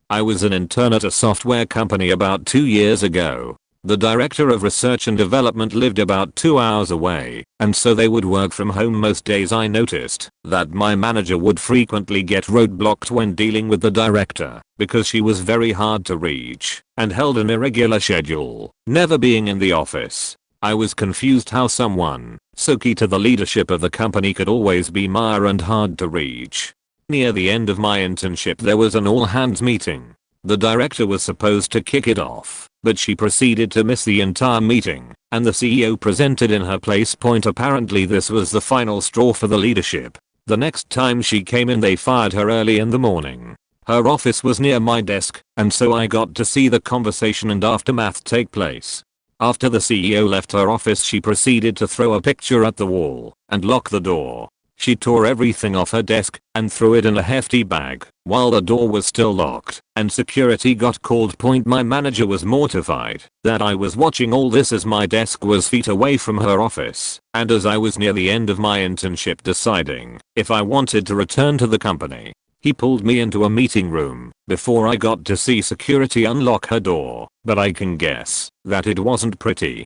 I was an intern at a software company about 2 years ago. The director of research and development lived about 2 hours away, and so they would work from home most days. I noticed that my manager would frequently get roadblocked when dealing with the director because she was very hard to reach and held an irregular schedule, never being in the office. I was confused how someone so key to the leadership of the company could always be mired and hard to reach. Near the end of my internship there was an all-hands meeting. The director was supposed to kick it off, but she proceeded to miss the entire meeting, and the CEO presented in her place. Apparently this was the final straw for the leadership. The next time she came in they fired her early in the morning. Her office was near my desk, and so I got to see the conversation and aftermath take place. After the CEO left her office she proceeded to throw a picture at the wall and lock the door. She tore everything off her desk and threw it in a hefty bag while the door was still locked and security got called. My manager was mortified that I was watching all this as my desk was feet away from her office and as I was near the end of my internship deciding if I wanted to return to the company. He pulled me into a meeting room before I got to see security unlock her door, but I can guess that it wasn't pretty.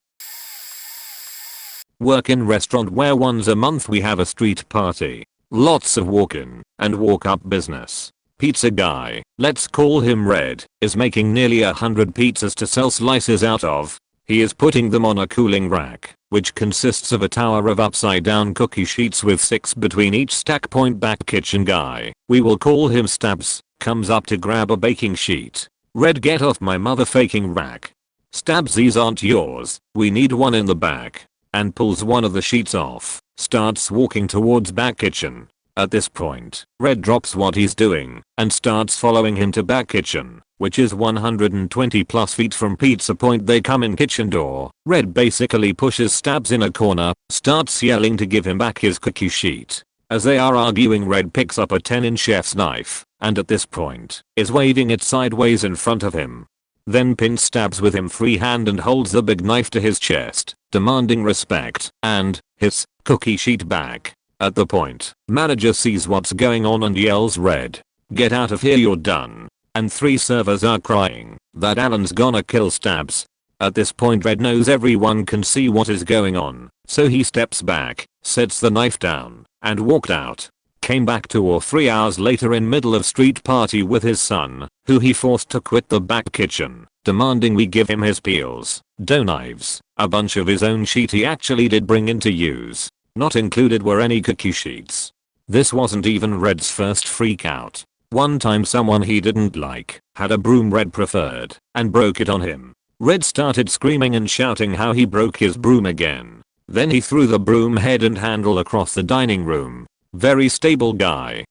Work in restaurant where once a month we have a street party. Lots of walk-in and walk-up business. Pizza guy, let's call him Red, is making nearly 100 pizzas to sell slices out of. He is putting them on a cooling rack, which consists of a tower of upside down cookie sheets with 6 between each stack. Back kitchen guy, we will call him Stabs, comes up to grab a baking sheet. Red, get off my motherfucking rack. Stabs, these aren't yours, we need one in the back. And pulls one of the sheets off, starts walking towards back kitchen. At this point, Red drops what he's doing and starts following him to back kitchen, which is 120 plus feet from pizza point. They come in kitchen door. Red basically pushes Stabs in a corner, starts yelling to give him back his cookie sheet. As they are arguing, Red picks up a 10-inch chef's knife and at this point is waving it sideways in front of him. Then pins Stabs with him free hand and holds the big knife to his chest, demanding respect and his cookie sheet back. At the point, manager sees what's going on and yells, Red, get out of here, you're done. And 3 servers are crying that Alan's gonna kill Stabs. At this point Red knows everyone can see what is going on, so he steps back, sets the knife down, and walked out. Came back 2 or 3 hours later in middle of street party with his son, who he forced to quit the back kitchen, demanding we give him his peels, dough knives, a bunch of his own sheet he actually did bring in to use. Not included were any cookie sheets. This wasn't even Red's first freak out. One time someone he didn't like had a broom Red preferred and broke it on him. Red started screaming and shouting how he broke his broom again. Then he threw the broom head and handle across the dining room. Very stable guy.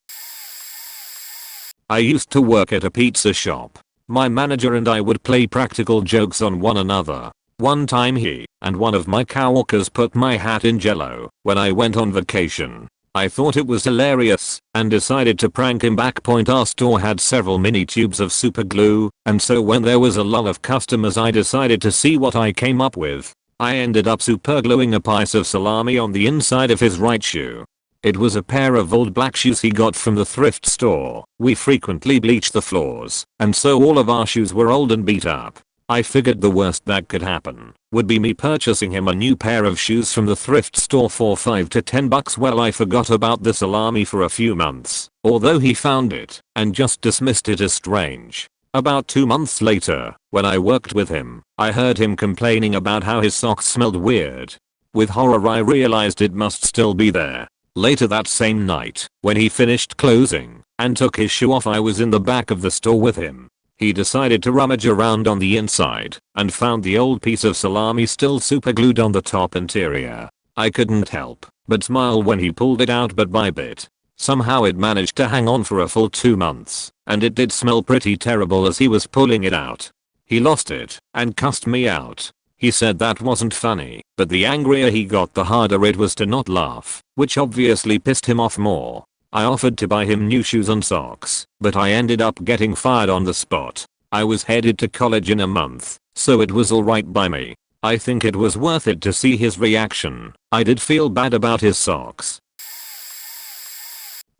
I used to work at a pizza shop. My manager and I would play practical jokes on one another. One time he and one of my coworkers put my hat in jello when I went on vacation. I thought it was hilarious and decided to prank him back. Our store had several mini tubes of super glue, and so when there was a lull of customers I decided to see what I came up with. I ended up super gluing a piece of salami on the inside of his right shoe. It was a pair of old black shoes he got from the thrift store. We frequently bleached the floors, and so all of our shoes were old and beat up. I figured the worst that could happen would be me purchasing him a new pair of shoes from the thrift store for $5 to $10. Well, I forgot about the salami for a few months, although he found it and just dismissed it as strange. About 2 months later, when I worked with him, I heard him complaining about how his socks smelled weird. With horror I realized it must still be there. Later that same night, when he finished closing and took his shoe off, I was in the back of the store with him. He decided to rummage around on the inside and found the old piece of salami still super glued on the top interior. I couldn't help but smile when he pulled it out bit by bit. Somehow it managed to hang on for a full 2 months, and it did smell pretty terrible as he was pulling it out. He lost it and cussed me out. He said that wasn't funny, but the angrier he got the harder it was to not laugh, which obviously pissed him off more. I offered to buy him new shoes and socks, but I ended up getting fired on the spot. I was headed to college in a month, so it was alright by me. I think it was worth it to see his reaction. I did feel bad about his socks.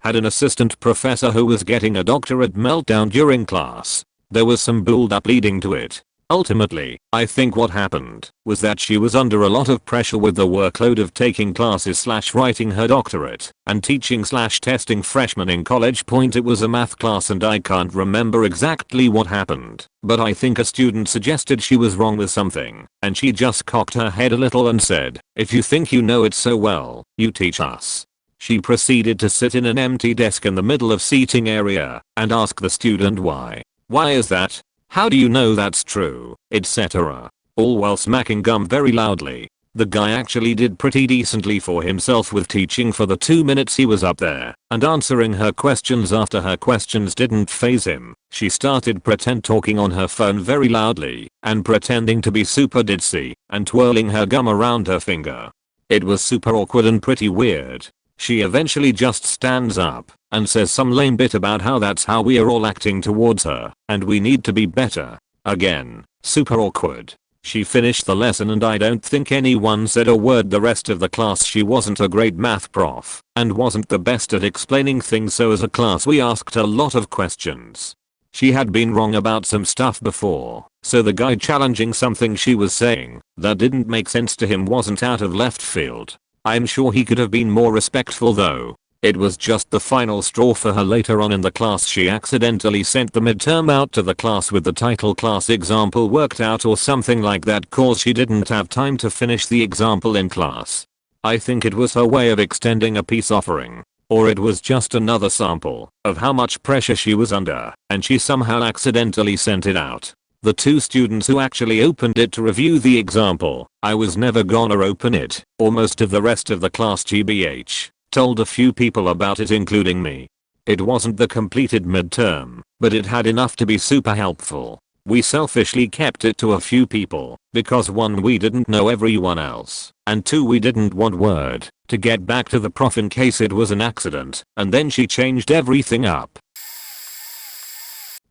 Had an assistant professor who was getting a doctorate meltdown during class. There was some build up leading to it. Ultimately, I think what happened was that she was under a lot of pressure with the workload of taking classes / writing her doctorate and teaching / testing freshmen in college. It was a math class and I can't remember exactly what happened, but I think a student suggested she was wrong with something and she just cocked her head a little and said, "If you think you know it so well, you teach us." She proceeded to sit in an empty desk in the middle of seating area and ask the student why. "Why is that? How do you know that's true?" etc. All while smacking gum very loudly. The guy actually did pretty decently for himself with teaching for the 2 minutes he was up there, and answering her questions after her questions didn't faze him. She started pretend talking on her phone very loudly and pretending to be super ditzy and twirling her gum around her finger. It was super awkward and pretty weird. She eventually just stands up and says some lame bit about how that's how we are all acting towards her and we need to be better. Again, super awkward. She finished the lesson and I don't think anyone said a word the rest of the class. She wasn't a great math prof and wasn't the best at explaining things, so as a class we asked a lot of questions. She had been wrong about some stuff before, so the guy challenging something she was saying that didn't make sense to him wasn't out of left field. I'm sure he could have been more respectful though. It was just the final straw for her. Later on in the class she accidentally sent the midterm out to the class with the title "class example worked out" or something like that, cause she didn't have time to finish the example in class. I think it was her way of extending a peace offering. Or it was just another sample of how much pressure she was under and she somehow accidentally sent it out. The 2 students who actually opened it to review the example, I was never gonna open it, or most of the rest of the class GBH, told a few people about it including me. It wasn't the completed midterm, but it had enough to be super helpful. We selfishly kept it to a few people, because 1, we didn't know everyone else, and 2, we didn't want word to get back to the prof in case it was an accident, and then she changed everything up.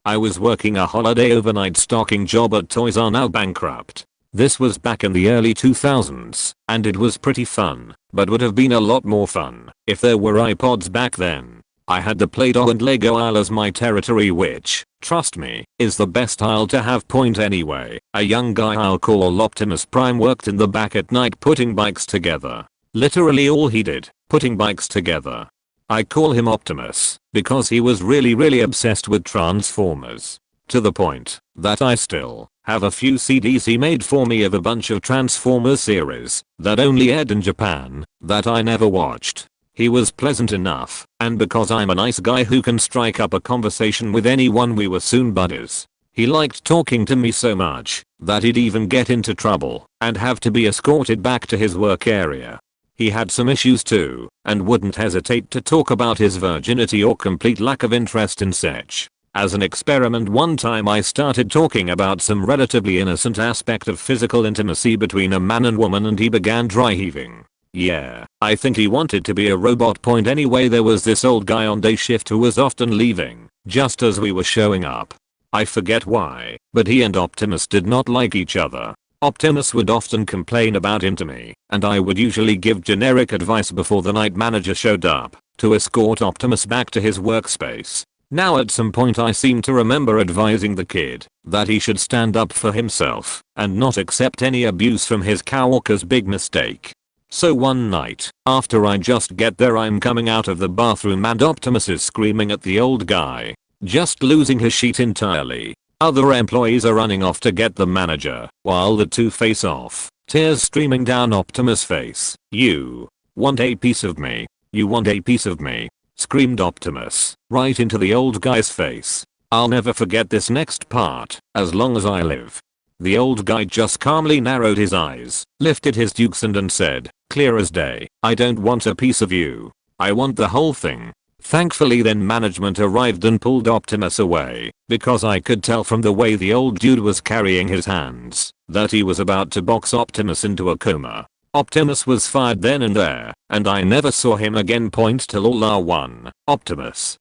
I was working a holiday overnight stocking job at Toys R Now bankrupt. This was back in the early 2000s, and it was pretty fun, but would have been a lot more fun if there were iPods back then. I had the Play-Doh and Lego aisle as my territory, which, trust me, is the best aisle to have. Anyway, a young guy I'll call Optimus Prime worked in the back at night putting bikes together. Literally all he did, putting bikes together. I call him Optimus because he was really obsessed with Transformers. To the point that I still have a few CDs he made for me of a bunch of Transformers series that only aired in Japan that I never watched. He was pleasant enough, and because I'm a nice guy who can strike up a conversation with anyone, we were soon buddies. He liked talking to me so much that he'd even get into trouble and have to be escorted back to his work area. He had some issues too, and wouldn't hesitate to talk about his virginity or complete lack of interest in such. As an experiment, one time I started talking about some relatively innocent aspect of physical intimacy between a man and woman and he began dry heaving. Yeah, I think he wanted to be a robot. Anyway, there was this old guy on day shift who was often leaving, just as we were showing up. I forget why, but he and Optimus did not like each other. Optimus would often complain about him to me, and I would usually give generic advice before the night manager showed up, to escort Optimus back to his workspace. Now at some point I seem to remember advising the kid that he should stand up for himself and not accept any abuse from his coworkers. Big mistake. So one night, after I just get there, I'm coming out of the bathroom and Optimus is screaming at the old guy, just losing his shit entirely. Other employees are running off to get the manager, while the two face off, tears streaming down Optimus' face. "You want a piece of me? You want a piece of me?" screamed Optimus, right into the old guy's face. I'll never forget this next part, as long as I live. The old guy just calmly narrowed his eyes, lifted his dukes and said, clear as day, "I don't want a piece of you. I want the whole thing." Thankfully then management arrived and pulled Optimus away, because I could tell from the way the old dude was carrying his hands that he was about to box Optimus into a coma. Optimus was fired then and there, and I never saw him again. Till all are one. Optimus.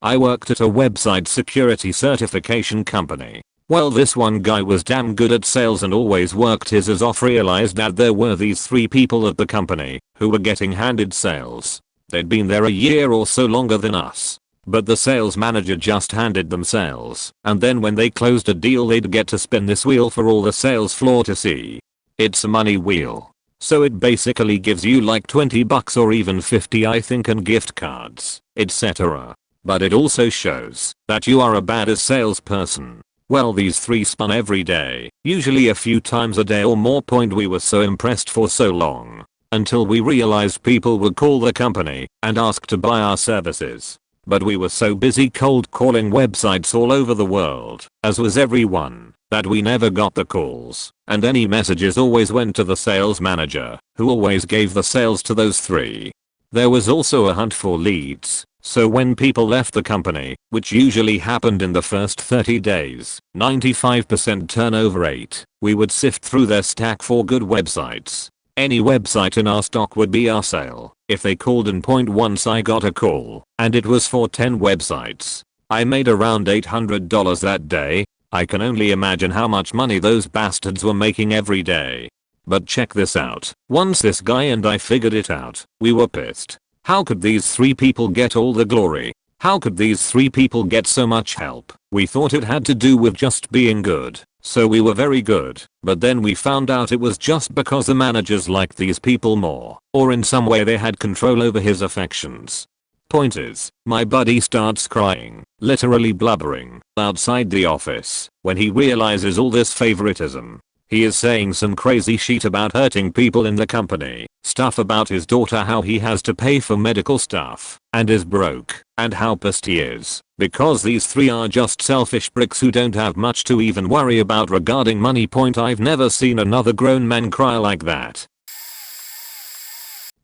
I worked at a website security certification company. Well, this one guy was damn good at sales and always worked his ass off. Realized that there were these 3 people at the company who were getting handed sales. They'd been there a year or so longer than us. But the sales manager just handed them sales, and then when they closed a deal they'd get to spin this wheel for all the sales floor to see. It's a money wheel. So it basically gives you like $20 or even 50 I think, and gift cards, etc. But it also shows that you are a badass salesperson. Well, these 3 spun every day, usually a few times a day or more. We were so impressed for so long, until we realized people would call the company and ask to buy our services. But we were so busy cold calling websites all over the world, as was everyone, that we never got the calls, and any messages always went to the sales manager, who always gave the sales to those 3. There was also a hunt for leads, so when people left the company, which usually happened in the first 30 days, 95% turnover rate, we would sift through their stack for good websites. Any website in our stock would be our sale. If they called and once I got a call, and it was for 10 websites. I made around $800 that day. I can only imagine how much money those bastards were making every day. But check this out. Once this guy and I figured it out, we were pissed. How could these 3 people get all the glory? How could these 3 people get so much help? We thought it had to do with just being good. So we were very good, but then we found out it was just because the managers liked these people more, or in some way they had control over his affections. Point is, my buddy starts crying, literally blubbering, outside the office, when he realizes all this favoritism. He is saying some crazy shit about hurting people in the company, stuff about his daughter, how he has to pay for medical stuff, and is broke, and how pissed he is, because these 3 are just selfish pricks who don't have much to even worry about regarding money. I've never seen another grown man cry like that.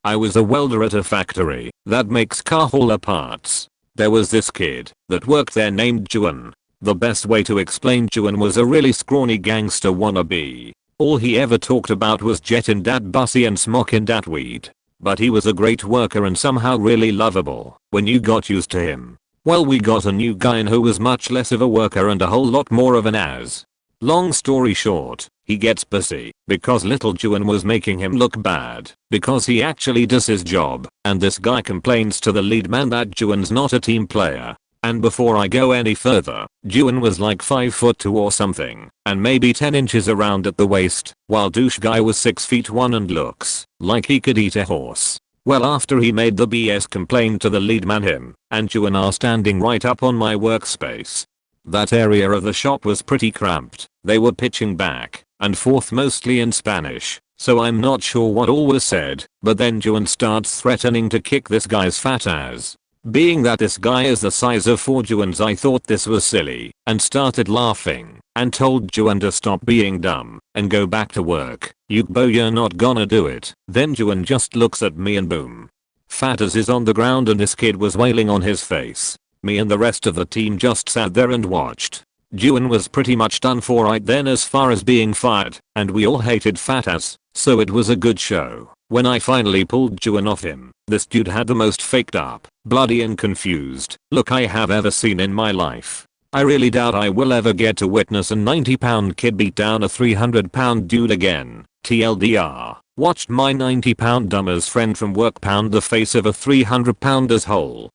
I was a welder at a factory that makes car hauler parts. There was this kid that worked there named Juan. The best way to explain Juan was a really scrawny gangster wannabe. All he ever talked about was jetting dat bussy and smoking dat weed. But he was a great worker and somehow really lovable when you got used to him. Well, we got a new guy in who was much less of a worker and a whole lot more of an ass. Long story short, he gets pissy because little Juan was making him look bad because he actually does his job, and this guy complains to the lead man that Juan's not a team player. And before I go any further, Juan was like 5'2" or something, and maybe 10 inches around at the waist, while douche guy was 6'1" and looks like he could eat a horse. Well, after he made the BS complaint to the lead man, him and Juan are standing right up on my workspace. That area of the shop was pretty cramped. They were pitching back and forth mostly in Spanish, so I'm not sure what all was said, but then Juan starts threatening to kick this guy's fat ass. Being that this guy is the size of 4 Juans, I thought this was silly and started laughing and told Juan to stop being dumb and go back to work. "Yukbo, you're not gonna do it." Then Juan just looks at me and boom. Fat as is on the ground and this kid was wailing on his face. Me and the rest of the team just sat there and watched. Juan was pretty much done for right then as far as being fired, and we all hated fat ass, so it was a good show. When I finally pulled Juan off him, this dude had the most faked up, bloody and confused look I have ever seen in my life. I really doubt I will ever get to witness a 90-pound kid beat down a 300-pound dude again. TLDR, watched my 90-pound dumbass friend from work pound the face of a 300-pounder's whole.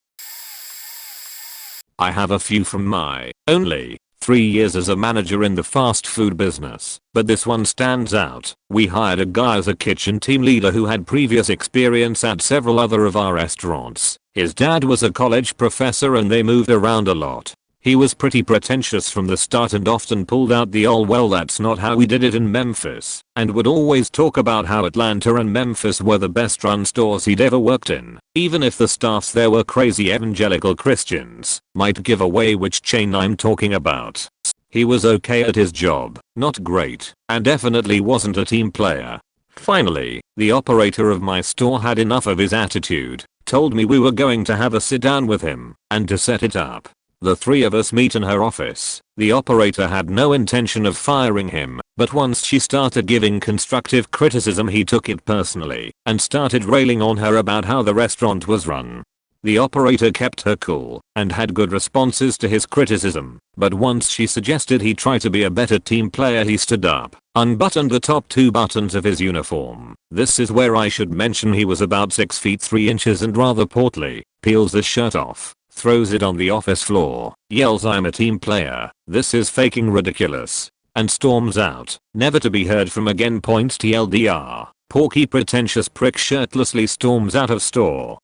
I have a few from my only 3 years as a manager in the fast food business, but this one stands out. We hired a guy as a kitchen team leader who had previous experience at several other of our restaurants. His dad was a college professor and they moved around a lot. He was pretty pretentious from the start and often pulled out the "oh well that's not how we did it in Memphis," and would always talk about how Atlanta and Memphis were the best run stores he'd ever worked in, even if the staffs there were crazy evangelical Christians. Might give away which chain I'm talking about. He was okay at his job, not great, and definitely wasn't a team player. Finally, the operator of my store had enough of his attitude, told me we were going to have a sit down with him, and to set it up. The three of us meet in her office. The operator had no intention of firing him, but once she started giving constructive criticism he took it personally and started railing on her about how the restaurant was run. The operator kept her cool and had good responses to his criticism, but once she suggested he try to be a better team player he stood up, unbuttoned the top 2 buttons of his uniform. This is where I should mention he was about 6 feet 3 inches and rather portly, peels his shirt off, throws it on the office floor, yells "I'm a team player, this is faking ridiculous," and storms out, never to be heard from again. TLDR, porky pretentious prick shirtlessly storms out of store.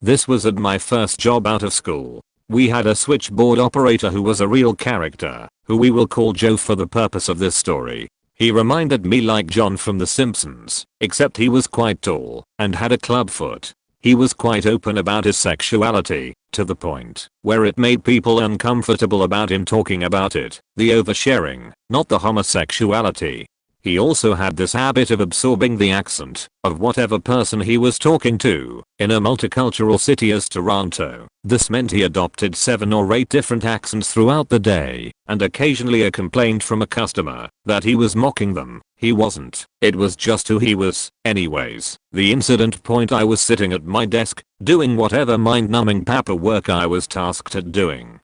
This was at my first job out of school. We had a switchboard operator who was a real character, who we will call Joe for the purpose of this story. He reminded me like John from The Simpsons, except he was quite tall and had a club foot. He was quite open about his sexuality, to the point where it made people uncomfortable about him talking about it. The oversharing, not the homosexuality. He also had this habit of absorbing the accent of whatever person he was talking to. In a multicultural city as Toronto, this meant he adopted 7 or 8 different accents throughout the day, and occasionally a complaint from a customer that he was mocking them. He wasn't. It was just who he was. Anyways, the incident point: I was sitting at my desk, doing whatever mind-numbing paperwork I was tasked at doing,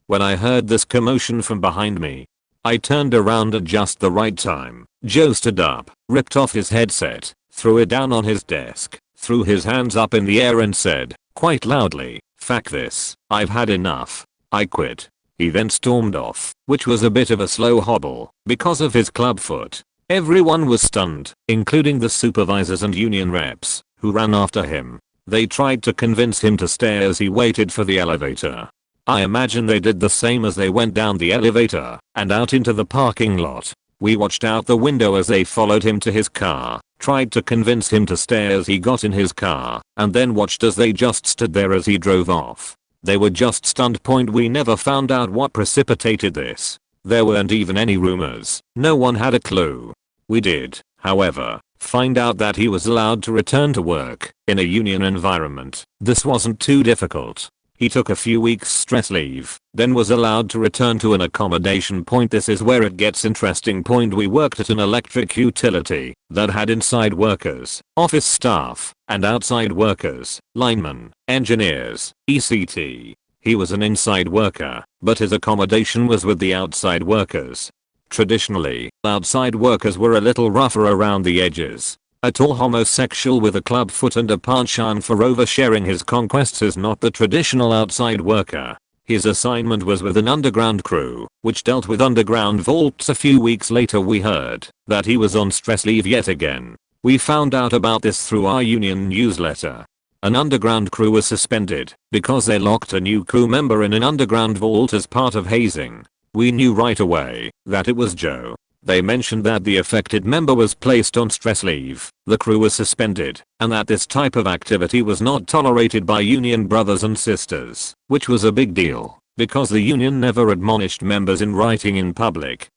when I heard this commotion from behind me. I turned around at just the right time. Joe stood up, ripped off his headset, threw it down on his desk, threw his hands up in the air and said, quite loudly, "Fuck this, I've had enough. I quit." He then stormed off, which was a bit of a slow hobble because of his club foot. Everyone was stunned, including the supervisors and union reps, who ran after him. They tried to convince him to stay as he waited for the elevator. I imagine they did the same as they went down the elevator and out into the parking lot. We watched out the window as they followed him to his car, tried to convince him to stay as he got in his car, and then watched as they just stood there as he drove off. They were just stunned. We never found out what precipitated this. There weren't even any rumors. No one had a clue. We did, however, find out that he was allowed to return to work in a union environment. This wasn't too difficult. He took a few weeks stress leave, then was allowed to return to an accommodation. This is where it gets interesting. We worked at an electric utility that had inside workers, office staff, and outside workers, linemen, engineers, etc. He was an inside worker, but his accommodation was with the outside workers. Traditionally, outside workers were a little rougher around the edges. A tall homosexual with a club foot and a penchant for oversharing his conquests is not the traditional outside worker. His assignment was with an underground crew, which dealt with underground vaults. A few weeks later we heard that he was on stress leave yet again. We found out about this through our union newsletter. An underground crew was suspended because they locked a new crew member in an underground vault as part of hazing. We knew right away that it was Joe. They mentioned that the affected member was placed on stress leave, the crew was suspended, and that this type of activity was not tolerated by union brothers and sisters, which was a big deal, because the union never admonished members in writing in public.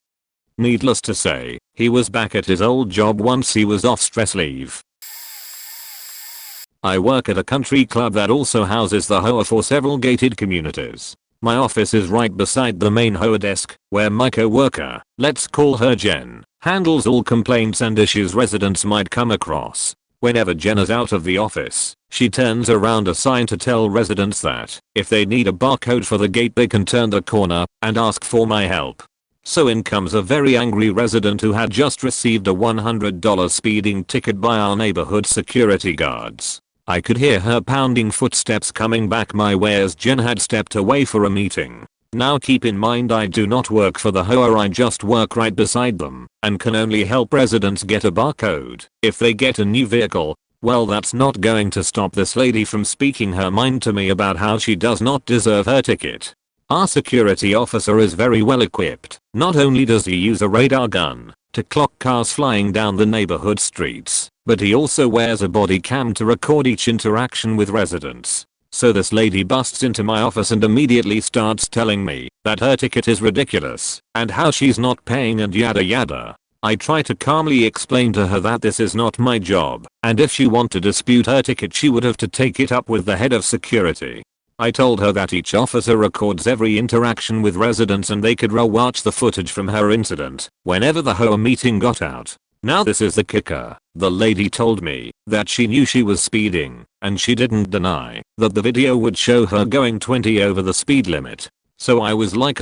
Needless to say, he was back at his old job once he was off stress leave. I work at a country club that also houses the hoa for several gated communities. My office is right beside the main HOA desk, where my coworker, let's call her Jen, handles all complaints and issues residents might come across. Whenever Jen is out of the office, she turns around a sign to tell residents that if they need a barcode for the gate they can turn the corner and ask for my help. So in comes a very angry resident who had just received a $100 speeding ticket by our neighborhood security guards. I could hear her pounding footsteps coming back my way as Jen had stepped away for a meeting. Now keep in mind I do not work for the HOA, I just work right beside them and can only help residents get a barcode if they get a new vehicle. Well, that's not going to stop this lady from speaking her mind to me about how she does not deserve her ticket. Our security officer is very well equipped. Not only does he use a radar gun to clock cars flying down the neighborhood streets, but he also wears a body cam to record each interaction with residents. So this lady busts into my office and immediately starts telling me that her ticket is ridiculous and how she's not paying and yada yada. I try to calmly explain to her that this is not my job and if she want to dispute her ticket she would have to take it up with the head of security. I told her that each officer records every interaction with residents and they could watch the footage from her incident whenever the HOA meeting got out. Now this is the kicker. The lady told me that she knew she was speeding and she didn't deny that the video would show her going 20 over the speed limit. So I was like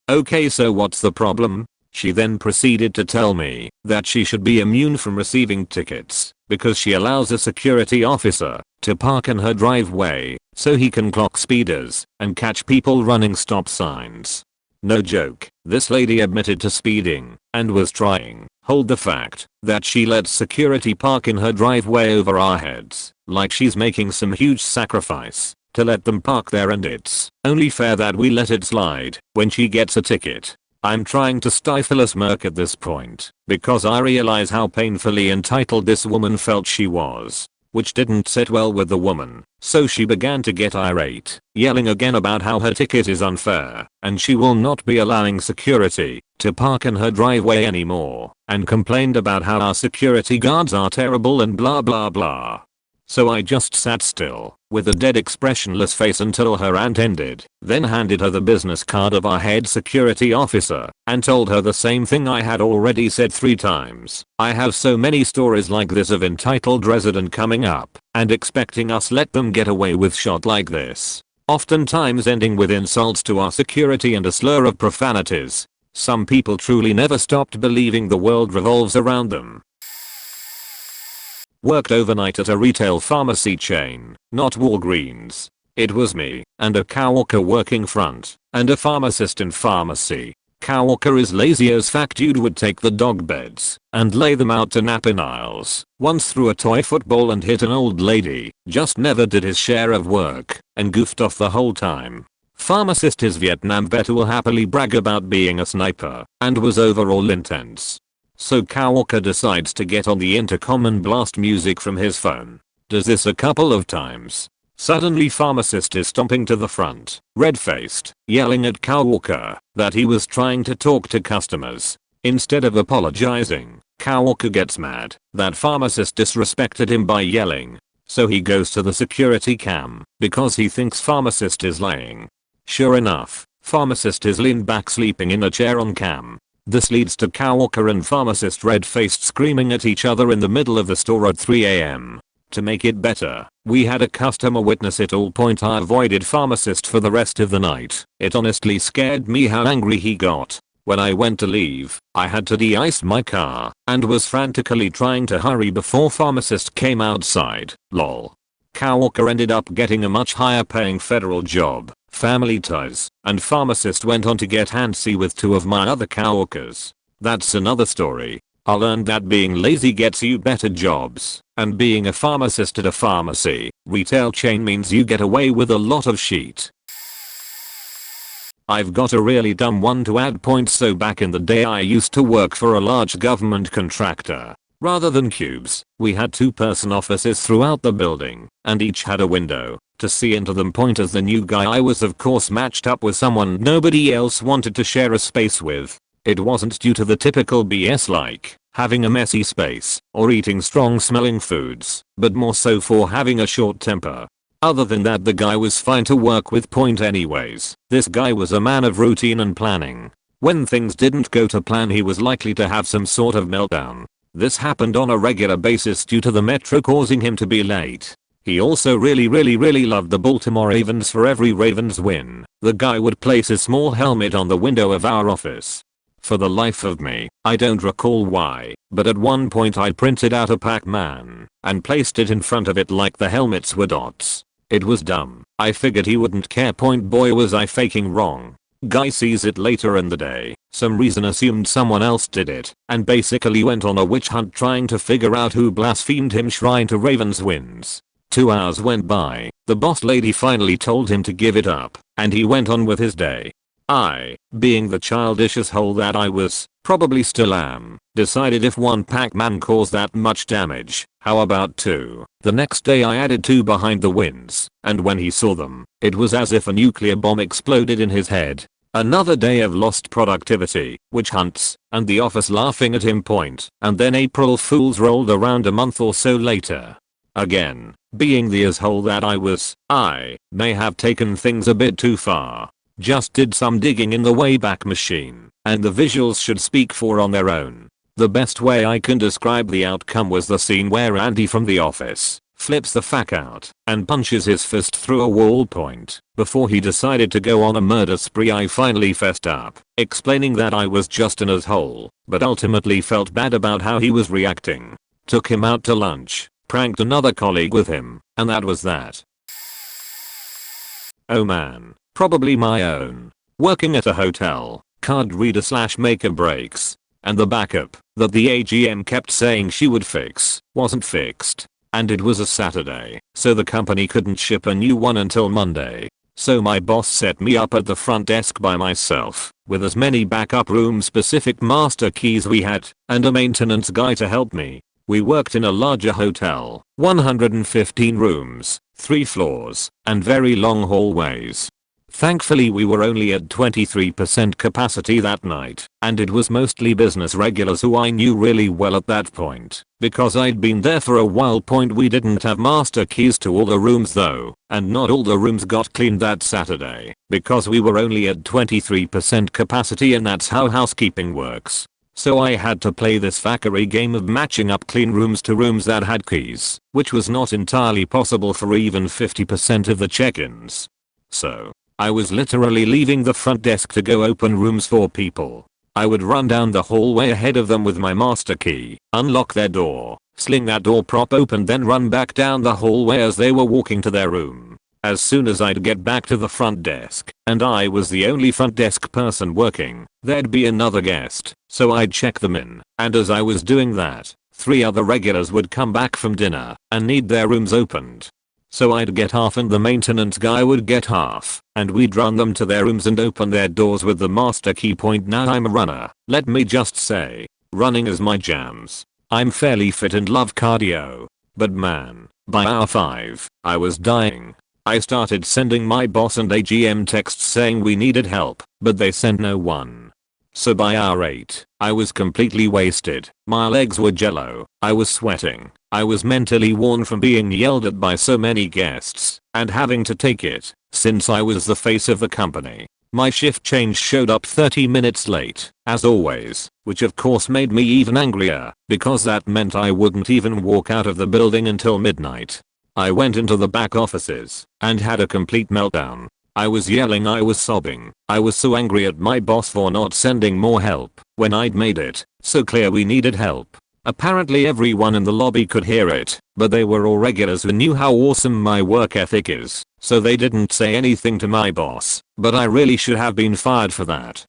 okay, so what's the problem? She then proceeded to tell me that she should be immune from receiving tickets because she allows a security officer to park in her driveway so he can clock speeders and catch people running stop signs. No joke, this lady admitted to speeding and was trying hold the fact that she lets security park in her driveway over our heads like she's making some huge sacrifice to let them park there, and it's only fair that we let it slide when she gets a ticket. I'm trying to stifle a smirk at this point because I realize how painfully entitled this woman felt she was, which didn't sit well with the woman. So she began to get irate, yelling again about how her ticket is unfair and she will not be allowing security to park in her driveway anymore, and complained about how our security guards are terrible and blah blah blah. So I just sat still with a dead expressionless face until her rant ended, then handed her the business card of our head security officer and told her the same thing I had already said 3 times. I have so many stories like this of entitled resident coming up and expecting us let them get away with shit like this, oftentimes ending with insults to our security and a slur of profanities. Some people truly never stopped believing the world revolves around them. Worked overnight at a retail pharmacy chain, not Walgreens. It was me and a coworker working front and a pharmacist in pharmacy. Coworker is lazy as fuck. Dude would take the dog beds and lay them out to nap in aisles. Once threw a toy football and hit an old lady. Just never did his share of work and goofed off the whole time. Pharmacist is Vietnam vet who will happily brag about being a sniper and was overall intense. So coworker decides to get on the intercom and blast music from his phone. Does this a couple of times. Suddenly pharmacist is stomping to the front, red-faced, yelling at coworker that he was trying to talk to customers. Instead of apologizing, coworker gets mad that pharmacist disrespected him by yelling. So he goes to the security cam because he thinks pharmacist is lying. Sure enough, pharmacist is leaned back sleeping in a chair on cam. This leads to coworker and pharmacist red-faced screaming at each other in the middle of the store at 3 AM. To make it better, we had a customer witness it all. I avoided pharmacist for the rest of the night. It honestly scared me how angry he got. When I went to leave, I had to de-ice my car and was frantically trying to hurry before pharmacist came outside. Lol. Coworker ended up getting a much higher paying federal job, family ties, and pharmacist went on to get handsy with 2 of my other coworkers. That's another story. I learned that being lazy gets you better jobs, and being a pharmacist at a pharmacy retail chain means you get away with a lot of shit. I've got a really dumb one to add points. So back in the day I used to work for a large government contractor. Rather than cubes, we had 2-person offices throughout the building, and each had a window to see into them. As the new guy I was of course matched up with someone nobody else wanted to share a space with. It wasn't due to the typical BS like having a messy space or eating strong smelling foods, but more so for having a short temper. Other than that, the guy was fine to work with. Point anyways, this guy was a man of routine and planning. When things didn't go to plan, he was likely to have some sort of meltdown. This happened on a regular basis due to the metro causing him to be late. He also really loved the Baltimore Ravens. For every Ravens win, the guy would place a small helmet on the window of our office. For the life of me, I don't recall why, but at one point I printed out a Pac-Man and placed it in front of it like the helmets were dots. It was dumb. I figured he wouldn't care. Point boy was I faking wrong. Guy sees it later in the day, some reason assumed someone else did it, and basically went on a witch hunt trying to figure out who blasphemed him. Shrine to Ravens wins. 2 hours went by, the boss lady finally told him to give it up, and he went on with his day. I, being the childish asshole that I was, probably still am, decided if one Pac-Man caused that much damage, how about 2? The next day I added 2 behind the wins, and when he saw them, it was as if a nuclear bomb exploded in his head. Another day of lost productivity, witch hunts, and the office laughing at him. And then April Fools rolled around a month or so later. Again, being the asshole that I was, I may have taken things a bit too far. Just did some digging in the Wayback Machine, and the visuals should speak for on their own. The best way I can describe the outcome was the scene where Andy from The Office flips the fuck out and punches his fist through a wall. Before he decided to go on a murder spree, I finally fessed up, explaining that I was just an asshole, but ultimately felt bad about how he was reacting. Took him out to lunch, pranked another colleague with him, and that was that. Oh man. Probably my own. Working at a hotel, card reader / maker breaks, and the backup that the AGM kept saying she would fix wasn't fixed. And it was a Saturday, so the company couldn't ship a new one until Monday. So my boss set me up at the front desk by myself, with as many backup room specific master keys we had, and a maintenance guy to help me. We worked in a larger hotel, 115 rooms, 3 floors, and very long hallways. Thankfully we were only at 23% capacity that night, and it was mostly business regulars who I knew really well at that point, because I'd been there for a while. We didn't have master keys to all the rooms though, and not all the rooms got cleaned that Saturday, because we were only at 23% capacity, and that's how housekeeping works. So I had to play this fuckery game of matching up clean rooms to rooms that had keys, which was not entirely possible for even 50% of the check-ins. So I was literally leaving the front desk to go open rooms for people. I would run down the hallway ahead of them with my master key, unlock their door, sling that door prop open, then run back down the hallway as they were walking to their room. As soon as I'd get back to the front desk, and I was the only front desk person working, there'd be another guest, so I'd check them in, and as I was doing that, 3 other regulars would come back from dinner and need their rooms opened. So I'd get half and the maintenance guy would get half, and we'd run them to their rooms and open their doors with the master key. Now I'm a runner, let me just say, running is my jams. I'm fairly fit and love cardio. But man, by hour 5, I was dying. I started sending my boss and AGM texts saying we needed help, but they sent no one. So by hour 8, I was completely wasted, my legs were jello, I was sweating, I was mentally worn from being yelled at by so many guests, and having to take it, since I was the face of the company. My shift change showed up 30 minutes late, as always, which of course made me even angrier, because that meant I wouldn't even walk out of the building until midnight. I went into the back offices, and had a complete meltdown. I was yelling, I was sobbing, I was so angry at my boss for not sending more help when I'd made it so clear we needed help. Apparently everyone in the lobby could hear it, but they were all regulars who knew how awesome my work ethic is, so they didn't say anything to my boss, but I really should have been fired for that.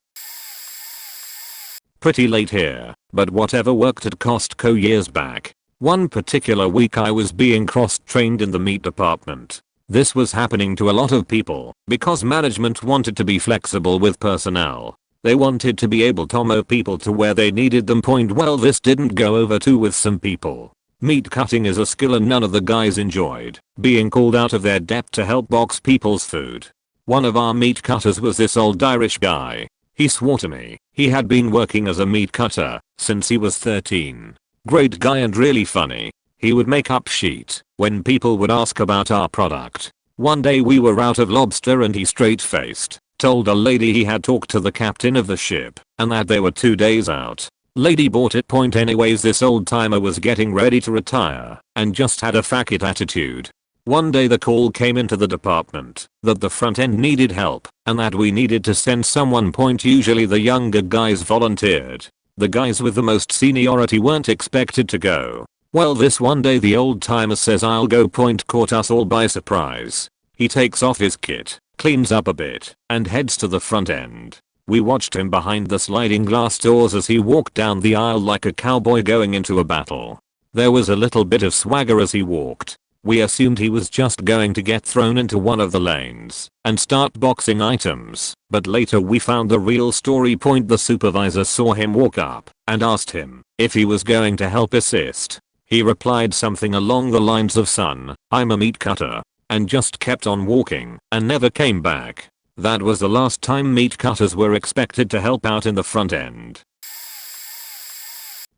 Pretty late here, but whatever, worked at Costco years back. One particular week I was being cross-trained in the meat department. This was happening to a lot of people because management wanted to be flexible with personnel. They wanted to be able to move people to where they needed them. Well, this didn't go over too with some people. Meat cutting is a skill and none of the guys enjoyed being called out of their depth to help box people's food. One of our meat cutters was this old Irish guy. He swore to me he had been working as a meat cutter since he was 13. Great guy and really funny. He would make up shit when people would ask about our product. One day we were out of lobster and he straight-faced told a lady he had talked to the captain of the ship and that they were 2 days out. Lady bought it. Anyways, this old timer was getting ready to retire and just had a fuck it attitude. One day the call came into the department that the front end needed help and that we needed to send someone. Usually the younger guys volunteered. The guys with the most seniority weren't expected to go. Well, this one day the old timer says I'll go. Caught us all by surprise. He takes off his kit, cleans up a bit, and heads to the front end. We watched him behind the sliding glass doors as he walked down the aisle like a cowboy going into a battle. There was a little bit of swagger as he walked. We assumed he was just going to get thrown into one of the lanes and start boxing items, but later we found the real story. The supervisor saw him walk up and asked him if he was going to help assist. He replied something along the lines of, "Son, I'm a meat cutter," and just kept on walking and never came back. That was the last time meat cutters were expected to help out in the front end.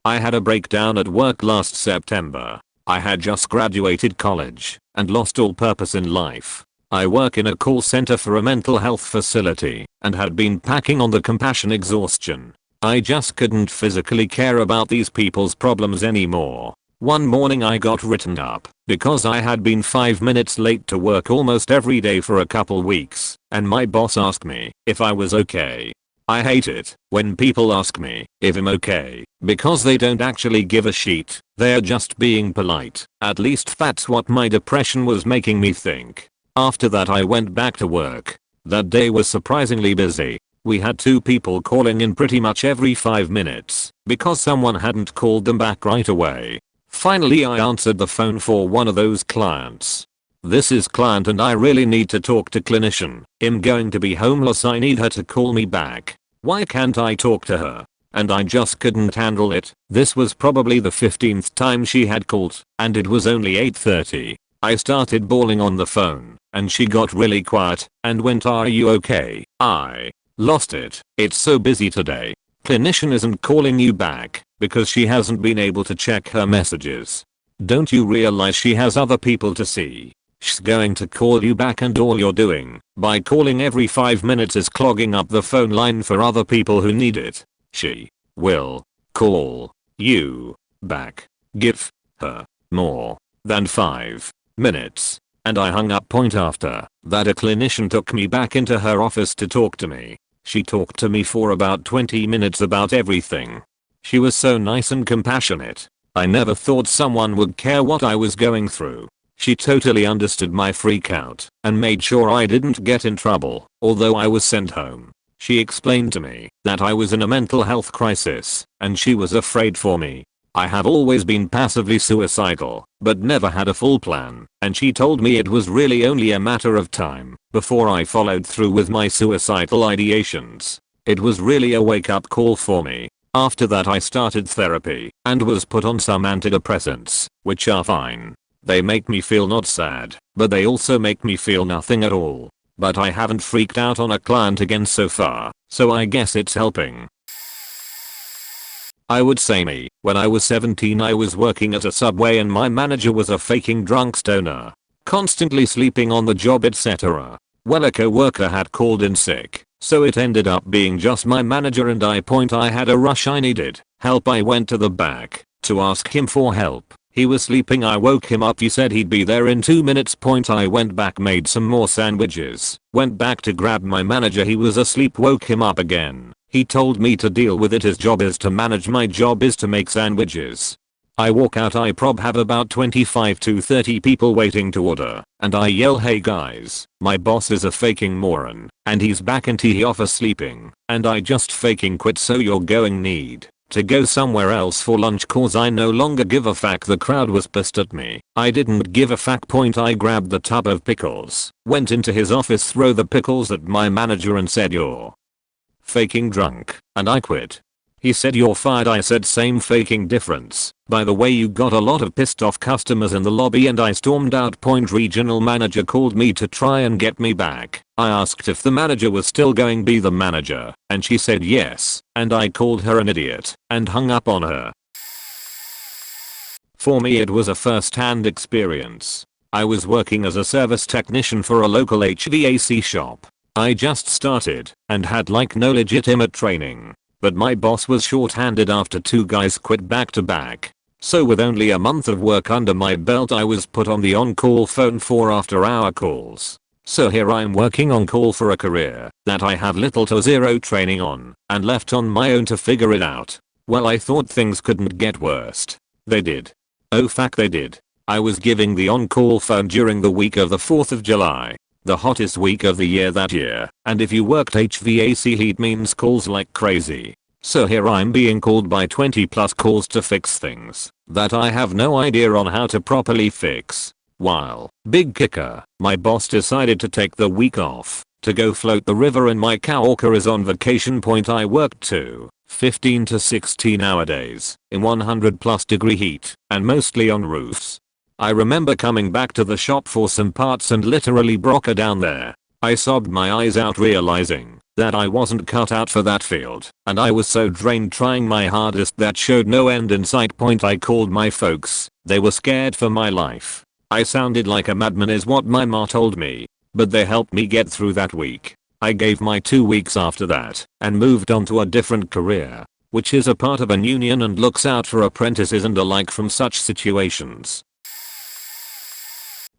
I had a breakdown at work last September. I had just graduated college and lost all purpose in life. I work in a call center for a mental health facility and had been packing on the compassion exhaustion. I just couldn't physically care about these people's problems anymore. One morning I got written up because I had been 5 minutes late to work almost every day for a couple weeks, and my boss asked me if I was okay. I hate it when people ask me if I'm okay because they don't actually give a shit. They're just being polite. At least that's what my depression was making me think. After that I went back to work. That day was surprisingly busy. We had 2 people calling in pretty much every 5 minutes because someone hadn't called them back right away. Finally I answered the phone for one of those clients. "This is client and I really need to talk to clinician. I'm going to be homeless. I need her to call me back. Why can't I talk to her?" And I just couldn't handle it. This was probably the 15th time she had called and it was only 8:30. I started bawling on the phone and she got really quiet and went, "Are you okay?" I lost it. "It's so busy today. Clinician isn't calling you back because she hasn't been able to check her messages. Don't you realize she has other people to see? She's going to call you back and all you're doing by calling every 5 minutes is clogging up the phone line for other people who need it. She will call you back. Give her more than 5 minutes." And I hung up. After that a clinician took me back into her office to talk to me. She talked to me for about 20 minutes about everything. She was so nice and compassionate. I never thought someone would care what I was going through. She totally understood my freak out and made sure I didn't get in trouble, although I was sent home. She explained to me that I was in a mental health crisis and she was afraid for me. I have always been passively suicidal, but never had a full plan, and she told me it was really only a matter of time before I followed through with my suicidal ideations. It was really a wake-up call for me. After that I started therapy and was put on some antidepressants, which are fine. They make me feel not sad, but they also make me feel nothing at all. But I haven't freaked out on a client again so far, so I guess it's helping. I would say me. When I was 17 I was working at a Subway and my manager was a faking drunk stoner, constantly sleeping on the job, etc. Well, a co-worker had called in sick, so it ended up being just my manager and I. I had a rush, I needed help. I went to the back to ask him for help. He was sleeping. I woke him up. He said he'd be there in 2 minutes. I went back, made some more sandwiches, went back to grab my manager. He was asleep. Woke him up again. He told me to deal with it. His job is to manage, my job is to make sandwiches. I walk out. I have about 25 to 30 people waiting to order, and I yell, "Hey guys, my boss is a faking moron and he's back into the office sleeping, and I just faking quit, so you're going need to go somewhere else for lunch cause I no longer give a fuck." The crowd was pissed at me. I didn't give a fuck. I grabbed the tub of pickles, went into his office, threw the pickles at my manager and said, "You're faking drunk," and I quit. He said, "You're fired." I said, "Same faking difference. By the way, you got a lot of pissed off customers in the lobby," and I stormed out. Regional manager called me to try and get me back. I asked if the manager was still going to be the manager, and she said yes, and I called her an idiot and hung up on her. For me it was a first-hand experience. I was working as a service technician for a local HVAC shop. I just started and had like no legitimate training. But my boss was short-handed after 2 guys quit back to back. So with only a month of work under my belt, I was put on the on-call phone for after-hour calls. So here I'm working on call for a career that I have little to zero training on and left on my own to figure it out. Well, I thought things couldn't get worse. They did. Oh fuck, they did. I was giving the on-call phone during the week of the 4th of July. The hottest week of the year that year, and if you worked HVAC, heat means calls like crazy. So here I'm being called by 20 plus calls to fix things that I have no idea on how to properly fix. While, big kicker, my boss decided to take the week off to go float the river and my coworker is on vacation. I worked 15 to 16 hour days in 100 plus degree heat and mostly on roofs. I remember coming back to the shop for some parts and literally broke down there. I sobbed my eyes out realizing that I wasn't cut out for that field and I was so drained trying my hardest that showed no end in sight. I called my folks. They were scared for my life. I sounded like a madman is what my ma told me, but they helped me get through that week. I gave my 2 weeks after that and moved on to a different career, which is a part of a union and looks out for apprentices and alike from such situations.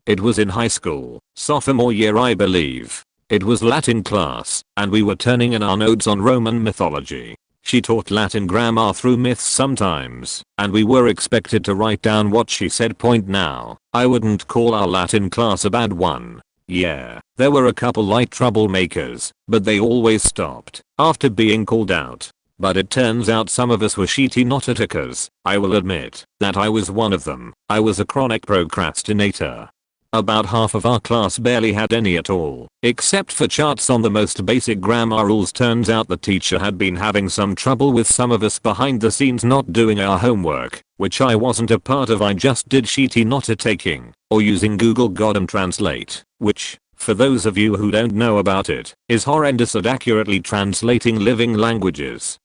It was in high school, sophomore year I believe. It was Latin class, and we were turning in our notes on Roman mythology. She taught Latin grammar through myths sometimes, and we were expected to write down what she said. Now, I wouldn't call our Latin class a bad one. Yeah, there were a couple light troublemakers, but they always stopped after being called out. But it turns out some of us were shitty notatakers. I will admit that I was one of them. I was a chronic procrastinator. About half of our class barely had any at all, except for charts on the most basic grammar rules. Turns out the teacher had been having some trouble with some of us behind the scenes not doing our homework, which I wasn't a part of. I just did shitty note-taking, or using Google Goddamn Translate, which, for those of you who don't know about it, is horrendous at accurately translating living languages.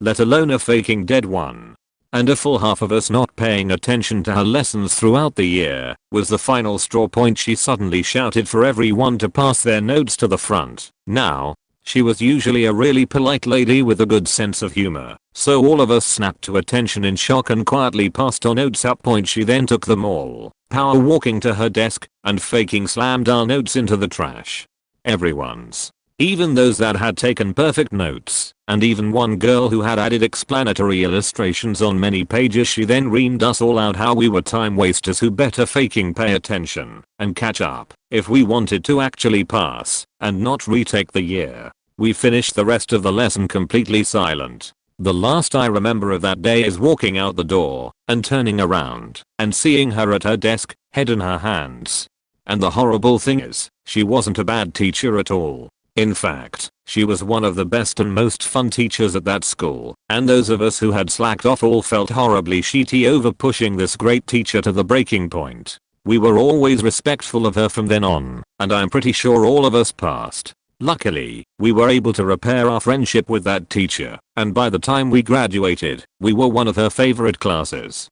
Let alone a faking dead one. And a full half of us not paying attention to her lessons throughout the year was the final straw. She suddenly shouted for everyone to pass their notes to the front. Now, she was usually a really polite lady with a good sense of humor, so all of us snapped to attention in shock and quietly passed our notes up. She then took them all, power walking to her desk, and faking slammed our notes into the trash. Everyone's. Even those that had taken perfect notes, and even one girl who had added explanatory illustrations on many pages. She then reamed us all out how we were time wasters who better faking pay attention and catch up if we wanted to actually pass and not retake the year. We finished the rest of the lesson completely silent. The last I remember of that day is walking out the door and turning around and seeing her at her desk, head in her hands. And the horrible thing is, she wasn't a bad teacher at all. In fact, she was one of the best and most fun teachers at that school, and those of us who had slacked off all felt horribly shitty over pushing this great teacher to the breaking point. We were always respectful of her from then on, and I'm pretty sure all of us passed. Luckily, we were able to repair our friendship with that teacher, and by the time we graduated, we were one of her favorite classes.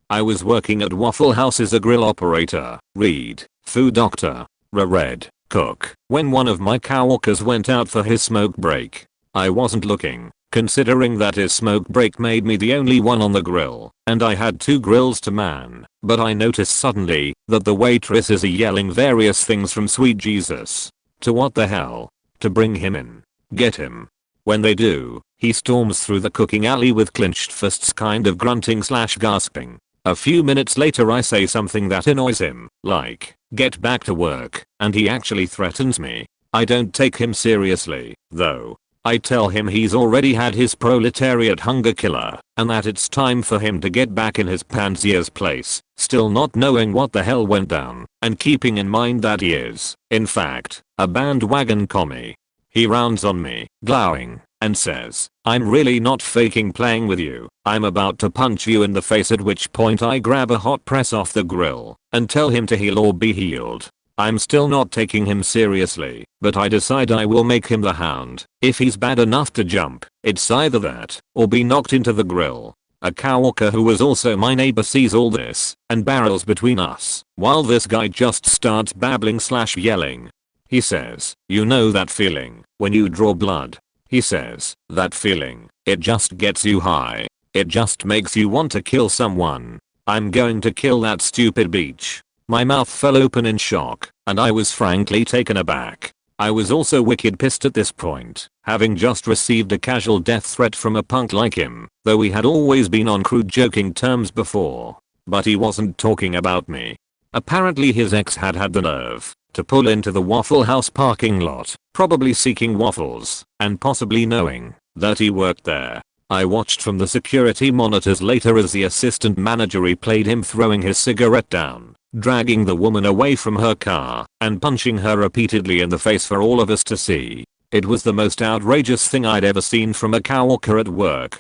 I was working at Waffle House as a grill operator, read, food doctor, read, cook, when one of my coworkers went out for his smoke break. I wasn't looking, considering that his smoke break made me the only one on the grill, and I had 2 grills to man, but I noticed suddenly that the waitresses are yelling various things from sweet Jesus to what the hell, to bring him in, get him. When they do, he storms through the cooking alley with clenched fists kind of grunting / gasping. A few minutes later I say something that annoys him, like, get back to work, and he actually threatens me. I don't take him seriously, though. I tell him he's already had his proletariat hunger killer, and that it's time for him to get back in his pansier's place, still not knowing what the hell went down, and keeping in mind that he is, in fact, a bandwagon commie. He rounds on me, glowering, and says, I'm really not faking playing with you, I'm about to punch you in the face, at which point I grab a hot press off the grill and tell him to heal or be healed. I'm still not taking him seriously, but I decide I will make him the hound. If he's bad enough to jump, it's either that or be knocked into the grill. A coworker who was also my neighbor sees all this and barrels between us while this guy just starts babbling/yelling. He says, "You know that feeling when you draw blood?" He says, "That feeling, it just gets you high. It just makes you want to kill someone. I'm going to kill that stupid beach." My mouth fell open in shock, and I was frankly taken aback. I was also wicked pissed at this point, having just received a casual death threat from a punk like him, though we had always been on crude joking terms before. But he wasn't talking about me. Apparently his ex had the nerve to pull into the Waffle House parking lot, probably seeking waffles, and possibly knowing that he worked there. I watched from the security monitors later as the assistant manager replayed him throwing his cigarette down, dragging the woman away from her car, and punching her repeatedly in the face for all of us to see. It was the most outrageous thing I'd ever seen from a coworker at work.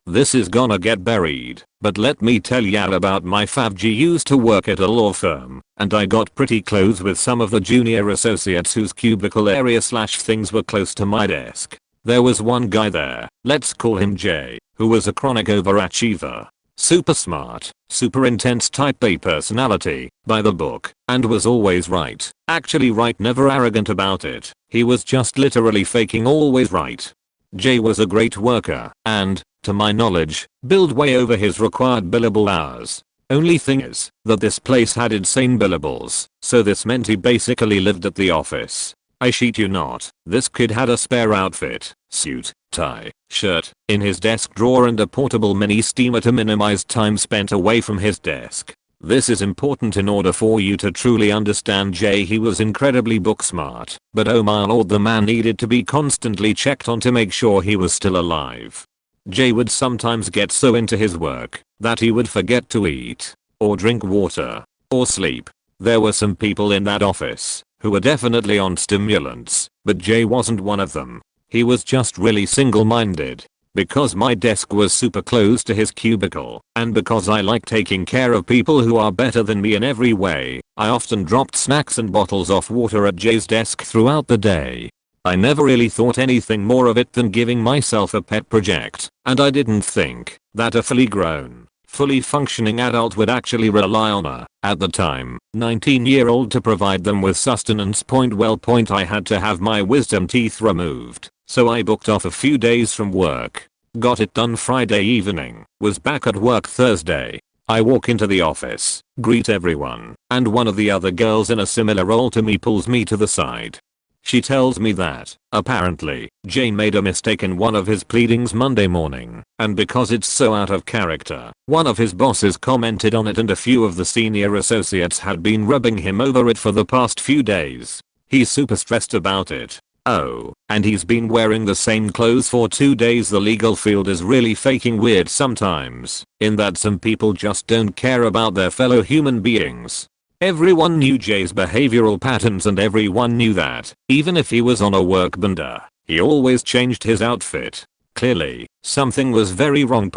This is gonna get buried, but let me tell ya about my favg used to work at a law firm, and I got pretty close with some of the junior associates whose cubicle area/things were close to my desk. There was one guy there, let's call him Jay, who was a chronic overachiever. Super smart, super intense type A personality, by the book, and was always right. Actually right, never arrogant about it. He was just literally faking always right. Jay was a great worker and, to my knowledge, billed way over his required billable hours. Only thing is that this place had insane billables, so this meant he basically lived at the office. I shit you not, this kid had a spare outfit, suit, tie, shirt, in his desk drawer and a portable mini steamer to minimize time spent away from his desk. This is important in order for you to truly understand Jay. He was incredibly book smart, but oh my lord, the man needed to be constantly checked on to make sure he was still alive. Jay would sometimes get so into his work that he would forget to eat, or drink water, or sleep. There were some people in that office who were definitely on stimulants, but Jay wasn't one of them. He was just really single-minded. Because my desk was super close to his cubicle, and because I like taking care of people who are better than me in every way, I often dropped snacks and bottles of water at Jay's desk throughout the day. I never really thought anything more of it than giving myself a pet project, and I didn't think that a fully grown, fully functioning adult would actually rely on a, at the time, 19-year-old to provide them with sustenance. I had to have my wisdom teeth removed, so I booked off a few days from work. Got it done Friday evening, was back at work Thursday. I walk into the office, greet everyone, and one of the other girls in a similar role to me pulls me to the side. She tells me that, apparently, Jay made a mistake in one of his pleadings Monday morning, and because it's so out of character, one of his bosses commented on it and a few of the senior associates had been rubbing him over it for the past few days. He's super stressed about it. Oh, and he's been wearing the same clothes for 2 days. The legal field is really faking weird sometimes, in that some people just don't care about their fellow human beings. Everyone knew Jay's behavioral patterns and everyone knew that, even if he was on a work bender, he always changed his outfit. Clearly, something was very wrong.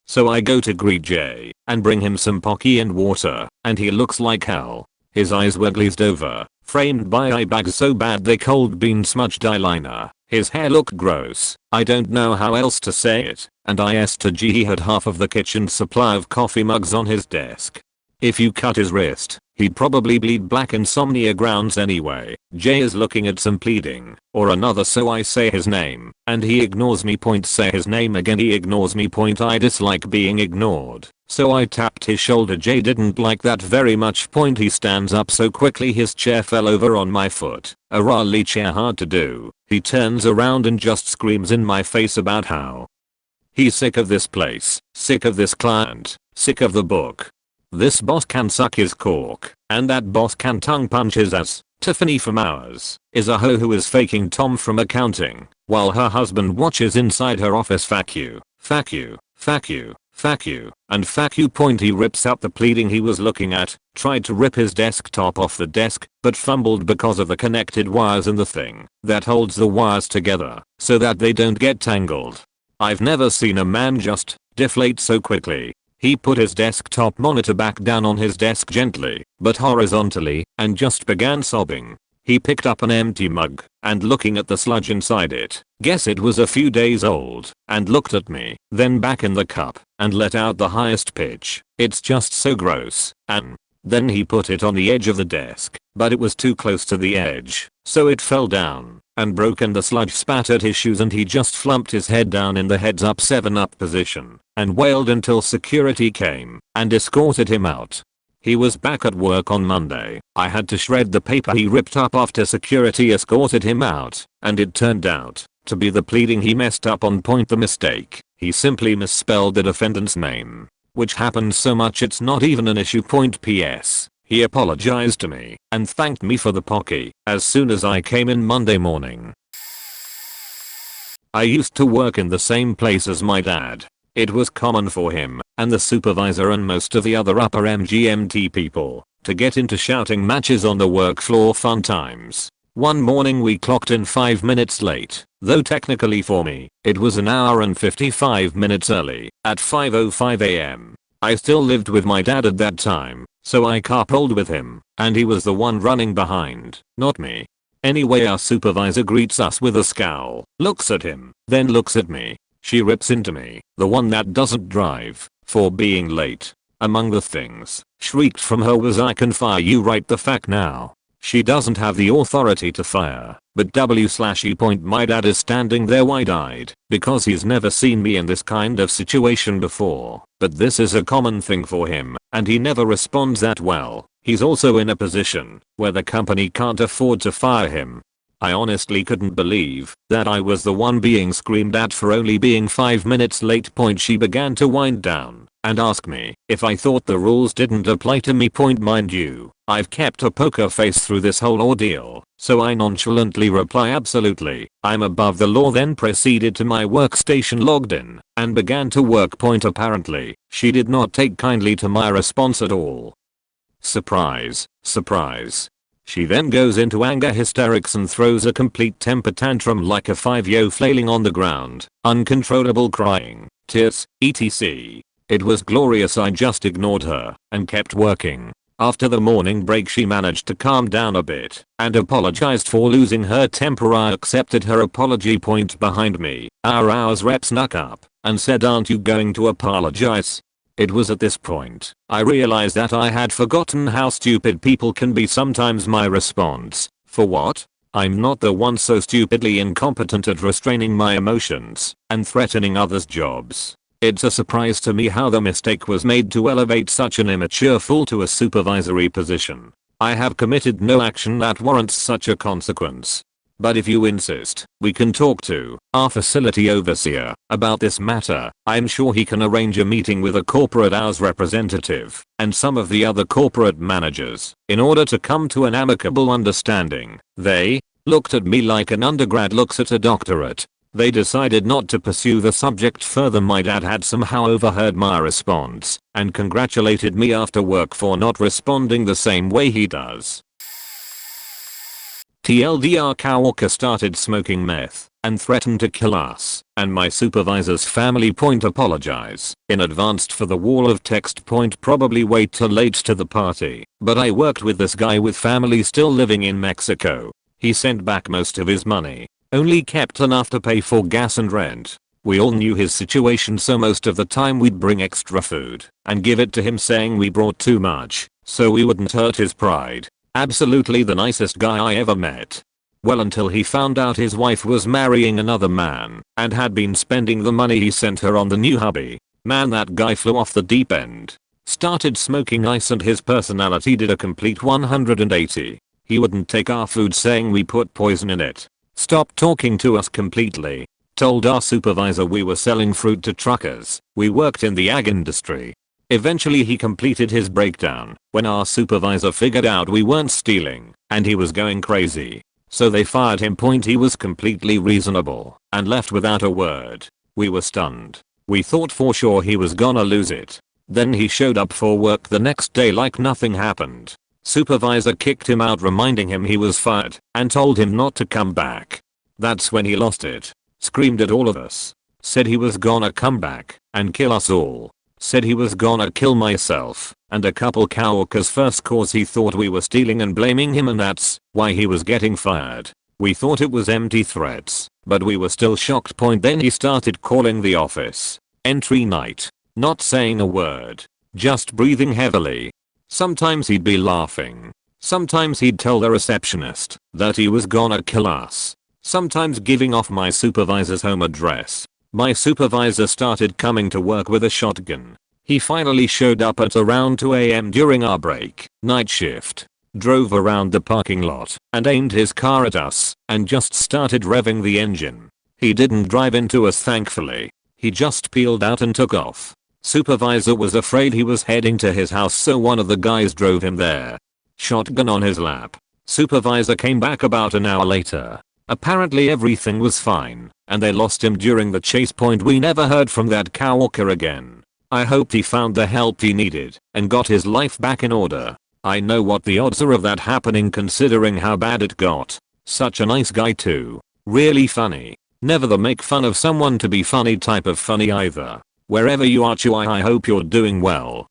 So I go to greet Jay and bring him some Pocky and water, and he looks like hell. His eyes were glazed over, framed by eye bags so bad they cold bean smudged eyeliner. His hair looked gross, I don't know how else to say it, and he had half of the kitchen's supply of coffee mugs on his desk. If you cut his wrist, he'd probably bleed black. Insomnia grounds anyway. Jay is looking at some pleading or another, so I say his name and he ignores me. Say his name again, he ignores me. I dislike being ignored, so I tapped his shoulder. Jay didn't like that very much. He stands up so quickly his chair fell over on my foot. A Raleigh chair, hard to do. He turns around and just screams in my face about how he's sick of this place, sick of this client, sick of the book. This boss can suck his cork, and that boss can tongue punch his ass. Tiffany from ours is a hoe who is faking Tom from accounting, while her husband watches inside her office. Fuck you, fuck you, fuck you, fuck you, and fuck you. He rips out the pleading he was looking at, tried to rip his desktop off the desk, but fumbled because of the connected wires in the thing that holds the wires together so that they don't get tangled. I've never seen a man just deflate so quickly. He put his desktop monitor back down on his desk gently, but horizontally, and just began sobbing. He picked up an empty mug and looking at the sludge inside it, guess it was a few days old, and looked at me, then back in the cup, and let out the highest pitch. It's just so gross. And then he put it on the edge of the desk, but it was too close to the edge, so it fell down and broke and the sludge spattered his shoes and he just flumped his head down in the heads up 7-up position and wailed until security came and escorted him out. He was back at work on Monday. I had to shred the paper he ripped up after security escorted him out, and it turned out to be the pleading he messed up on. The mistake, he simply misspelled the defendant's name, which happens so much it's not even an issue. PS. He apologized to me and thanked me for the pocky as soon as I came in Monday morning. I used to work in the same place as my dad. It was common for him and the supervisor and most of the other upper MGMT people to get into shouting matches on the work floor fun times. One morning we clocked in 5 minutes late, though technically for me, it was an hour and 55 minutes early, at 5:05 am. I still lived with my dad at that time, so I carpooled with him, and he was the one running behind, not me. Anyway, our supervisor greets us with a scowl, looks at him, then looks at me. She rips into me, the one that doesn't drive, for being late. Among the things shrieked from her was, "I can fire you right the fuck now." She doesn't have the authority to fire, but W/E. My dad is standing there wide-eyed because he's never seen me in this kind of situation before, but this is a common thing for him and he never responds that well. He's also in a position where the company can't afford to fire him. I honestly couldn't believe that I was the one being screamed at for only being 5 minutes late. She began to wind down and ask me if I thought the rules didn't apply to me. Mind you, I've kept a poker face through this whole ordeal, so I nonchalantly reply absolutely, I'm above the law, then proceeded to my workstation, logged in, and began to work. Apparently, she did not take kindly to my response at all. Surprise, surprise. She then goes into anger hysterics and throws a complete temper tantrum like a 5-year-old flailing on the ground, uncontrollable crying, tears, etc. It was glorious. I just ignored her and kept working. After the morning break she managed to calm down a bit and apologized for losing her temper. I accepted her apology. Behind me, our hours rep snuck up and said, "Aren't you going to apologize?" It was at this point I realized that I had forgotten how stupid people can be sometimes. My response, "For what? I'm not the one so stupidly incompetent at restraining my emotions and threatening others' jobs." It's a surprise to me how the mistake was made to elevate such an immature fool to a supervisory position. I have committed no action that warrants such a consequence. But if you insist, we can talk to our facility overseer about this matter. I'm sure he can arrange a meeting with a corporate hours representative and some of the other corporate managers in order to come to an amicable understanding. They looked at me like an undergrad looks at a doctorate. They decided not to pursue the subject further. My dad had somehow overheard my response and congratulated me after work for not responding the same way he does. TLDR, Kawaka started smoking meth and threatened to kill us and my supervisor's family. Apologize in advance for the wall of text. Probably wait till late to the party, but I worked with this guy with family still living in Mexico. He sent back most of his money, only kept enough to pay for gas and rent. We all knew his situation, so most of the time we'd bring extra food and give it to him, saying we brought too much so we wouldn't hurt his pride. Absolutely the nicest guy I ever met. Well, until he found out his wife was marrying another man and had been spending the money he sent her on the new hubby. Man, that guy flew off the deep end. Started smoking ice and his personality did a complete 180. He wouldn't take our food, saying we put poison in it. Stopped talking to us completely. Told our supervisor we were selling fruit to truckers. We worked in the ag industry. Eventually he completed his breakdown when our supervisor figured out we weren't stealing and he was going crazy. So they fired him. He was completely reasonable and left without a word. We were stunned. We thought for sure he was gonna lose it. Then he showed up for work the next day like nothing happened. Supervisor kicked him out, reminding him he was fired and told him not to come back. That's when he lost it. Screamed at all of us. Said he was gonna come back and kill us all. said he was gonna kill myself and a couple coworkers first cause he thought we were stealing and blaming him, and that's why he was getting fired. We thought it was empty threats, but we were still shocked. Then he started calling the office. Entry night. Not saying a word. Just breathing heavily. Sometimes he'd be laughing. Sometimes he'd tell the receptionist that he was gonna kill us. Sometimes giving off my supervisor's home address. My supervisor started coming to work with a shotgun. He finally showed up at around 2 AM during our break, night shift. Drove around the parking lot and aimed his car at us and just started revving the engine. He didn't drive into us, thankfully. He just peeled out and took off. Supervisor was afraid he was heading to his house, so one of the guys drove him there. Shotgun on his lap. Supervisor came back about an hour later. Apparently everything was fine and they lost him during the chase. We never heard from that coworker again. I hope he found the help he needed and got his life back in order. I know what the odds are of that happening considering how bad it got. Such a nice guy too. Really funny. Never the make fun of someone to be funny type of funny either. Wherever you are, I hope you're doing well.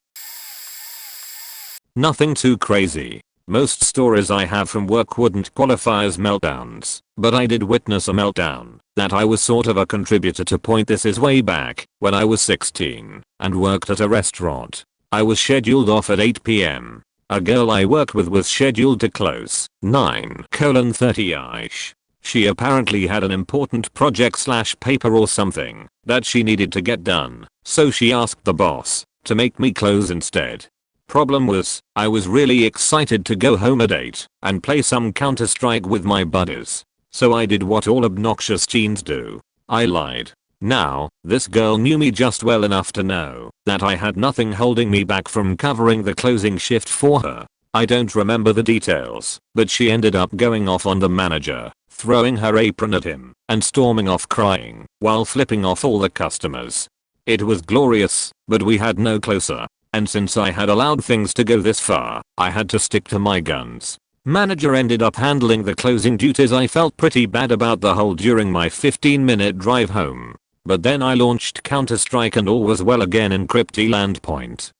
Nothing too crazy. Most stories I have from work wouldn't qualify as meltdowns, but I did witness a meltdown that I was sort of a contributor to. This is way back when I was 16 and worked at a restaurant. I was scheduled off at 8 PM. A girl I worked with was scheduled to close 9:30ish. She apparently had an important project/paper or something that she needed to get done, so she asked the boss to make me close instead. Problem was, I was really excited to go home at 8 and play some Counter-Strike with my buddies. So I did what all obnoxious teens do. I lied. Now, this girl knew me just well enough to know that I had nothing holding me back from covering the closing shift for her. I don't remember the details, but she ended up going off on the manager, throwing her apron at him, and storming off crying while flipping off all the customers. It was glorious, but we had no closer. And since I had allowed things to go this far, I had to stick to my guns. Manager ended up handling the closing duties. I felt pretty bad about the whole during my 15-minute drive home. But then I launched Counter-Strike and all was well again in Cryptoland.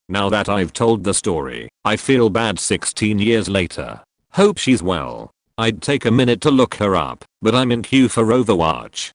Now that I've told the story, I feel bad 16 years later. Hope she's well. I'd take a minute to look her up, but I'm in queue for Overwatch.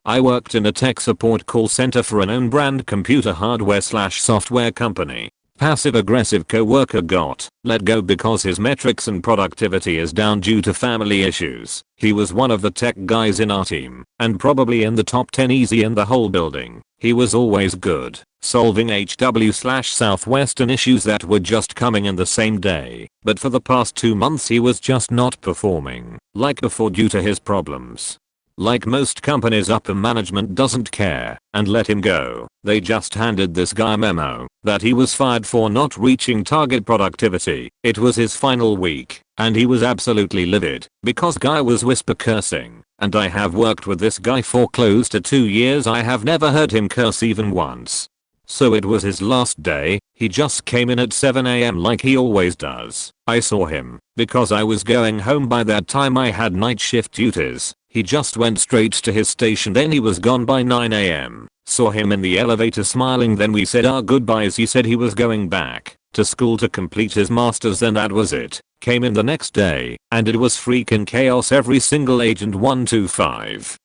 I worked in a tech support call center for an own brand computer hardware/software company. Passive aggressive coworker got let go because his metrics and productivity is down due to family issues. He was one of the tech guys in our team and probably in the top 10 easy in the whole building. He was always good, solving HW/Southwestern issues that were just coming in the same day. But for the past 2 months he was just not performing like before due to his problems. Like most companies, upper management doesn't care and let him go. They just handed this guy a memo that he was fired for not reaching target productivity. It was his final week and he was absolutely livid because guy was whisper cursing, and I have worked with this guy for close to 2 years. I have never heard him curse even once. So it was his last day. He just came in at 7 AM like he always does. I saw him because I was going home by that time. I had night shift duties. He just went straight to his station, then he was gone by 9 AM. Saw him in the elevator smiling, then we said our goodbyes. He said he was going back to school to complete his masters, then that was it. Came in the next day and it was freaking chaos. Every single agent 125.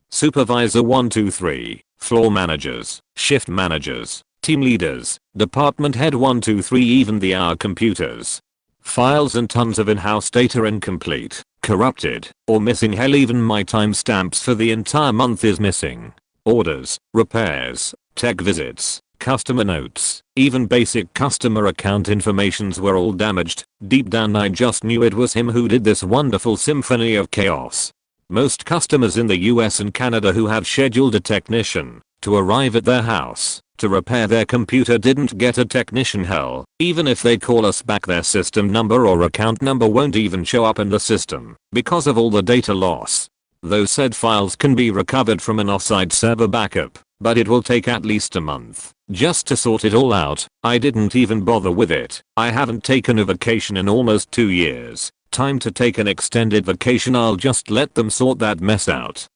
Supervisor 123. Floor managers, shift managers, team leaders, department head 123, even the hour computers. Files and tons of in-house data incomplete, corrupted, or missing. Hell, even my timestamps for the entire month is missing. Orders, repairs, tech visits, customer notes, even basic customer account informations were all damaged. Deep down I just knew it was him who did this wonderful symphony of chaos. Most customers in the US and Canada who have scheduled a technician to arrive at their house to repair their computer didn't get a technician. Hell, even if they call us back, their system number or account number won't even show up in the system because of all the data loss. Those said files can be recovered from an offsite server backup, but it will take at least a month just to sort it all out. I didn't even bother with it. I haven't taken a vacation in almost 2 years. Time to take an extended vacation. I'll just let them sort that mess out.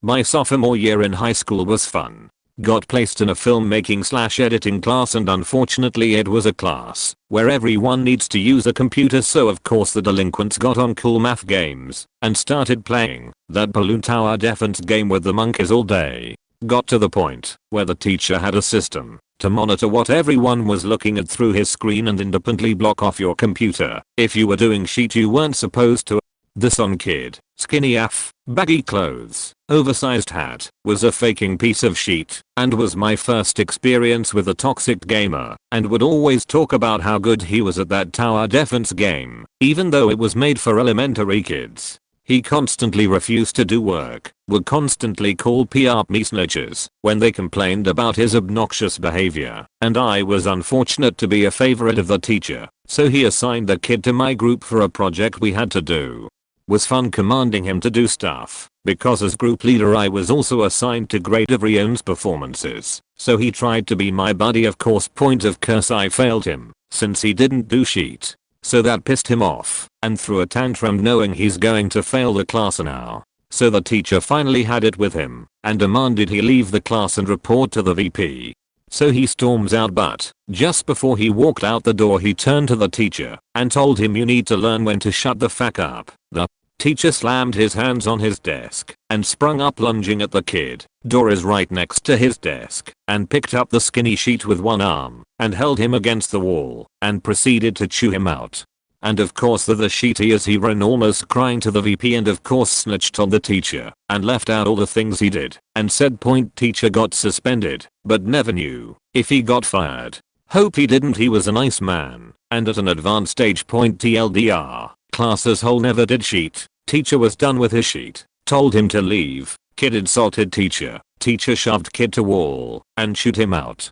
My sophomore year in high school was fun. Got placed in a filmmaking/editing class, and unfortunately it was a class where everyone needs to use a computer, so of course the delinquents got on cool math games and started playing that balloon tower defense game with the monkeys all day. Got to the point where the teacher had a system to monitor what everyone was looking at through his screen and independently block off your computer if you were doing shit you weren't supposed to. This on kid, skinny AF, baggy clothes, oversized hat, was a faking piece of shit, and was my first experience with a toxic gamer, and would always talk about how good he was at that tower defense game, even though it was made for elementary kids. He constantly refused to do work, would constantly call me snitches when they complained about his obnoxious behavior, and I was unfortunate to be a favorite of the teacher, so he assigned the kid to my group for a project we had to do. Was fun commanding him to do stuff, because as group leader I was also assigned to grade everyone's performances, so he tried to be my buddy. Of course, point of curse, I failed him, since he didn't do shit. So that pissed him off, and threw a tantrum knowing he's going to fail the class now. So the teacher finally had it with him, and demanded he leave the class and report to the VP. So he storms out, but just before he walked out the door he turned to the teacher and told him, "You need to learn when to shut the fuck up." The teacher slammed his hands on his desk and sprung up, lunging at the kid. Door is right next to his desk, and picked up the skinny sheet with one arm and held him against the wall and proceeded to chew him out. And of course the sheety as he ran, almost crying, to the VP, and of course snitched on the teacher and left out all the things he did and said point teacher got suspended but never knew if he got fired. Hope he didn't, he was a nice man and at an advanced age. Point TLDR, class as whole never did sheet. Teacher was done with his sheet, told him to leave. Kid insulted teacher. Teacher shoved kid to wall and chewed him out.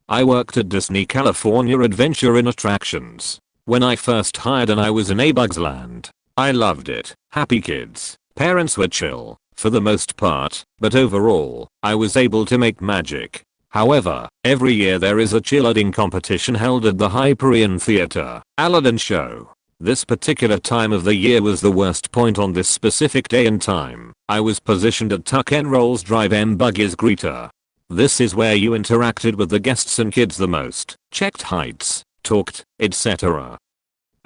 I worked at Disney California Adventure in attractions when I first hired, and I was in A Bug's Land. I loved it. Happy kids. Parents were chill for the most part, but overall, I was able to make magic. However, every year there is a cheerleading competition held at the Hyperion Theater, Aladdin show. This particular time of the year was the worst point. On this specific day and time, I was positioned at Tuck N Roll's drive-in buggy's greeter. This is where you interacted with the guests and kids the most, checked heights, talked, etc.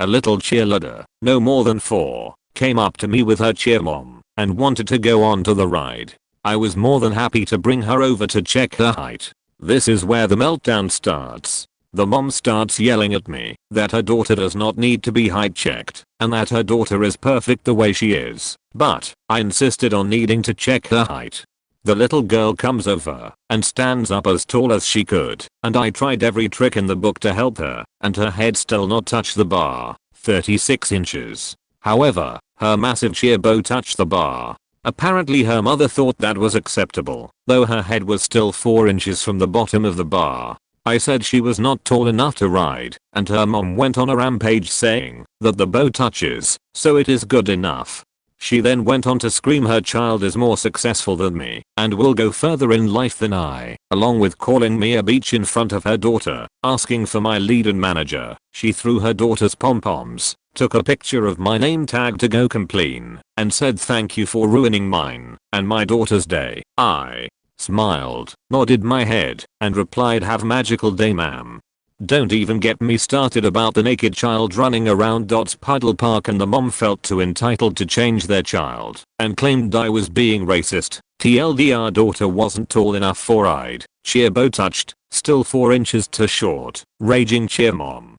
A little cheerleader, no more than 4, came up to me with her cheer mom and wanted to go on to the ride. I was more than happy to bring her over to check her height. This is where the meltdown starts. The mom starts yelling at me that her daughter does not need to be height checked and that her daughter is perfect the way she is, but I insisted on needing to check her height. The little girl comes over and stands up as tall as she could, and I tried every trick in the book to help her, and her head still not touch the bar, 36 inches. However, her massive cheer bow touched the bar. Apparently her mother thought that was acceptable, though her head was still 4 inches from the bottom of the bar. I said she was not tall enough to ride, and her mom went on a rampage saying that the bow touches, so it is good enough. She then went on to scream her child is more successful than me and will go further in life than I, along with calling me a bitch in front of her daughter, asking for my lead and manager. She threw her daughter's pom-poms, took a picture of my name tag to go complain, and said thank you for ruining mine and my daughter's day. I smiled, nodded my head, and replied, have magical day ma'am. Don't even get me started about the naked child running around Dot's Puddle Park, and the mom felt too entitled to change their child and claimed I was being racist. TLDR daughter wasn't tall enough for ride. Cheer bow touched, still 4 inches too short. Raging cheer mom.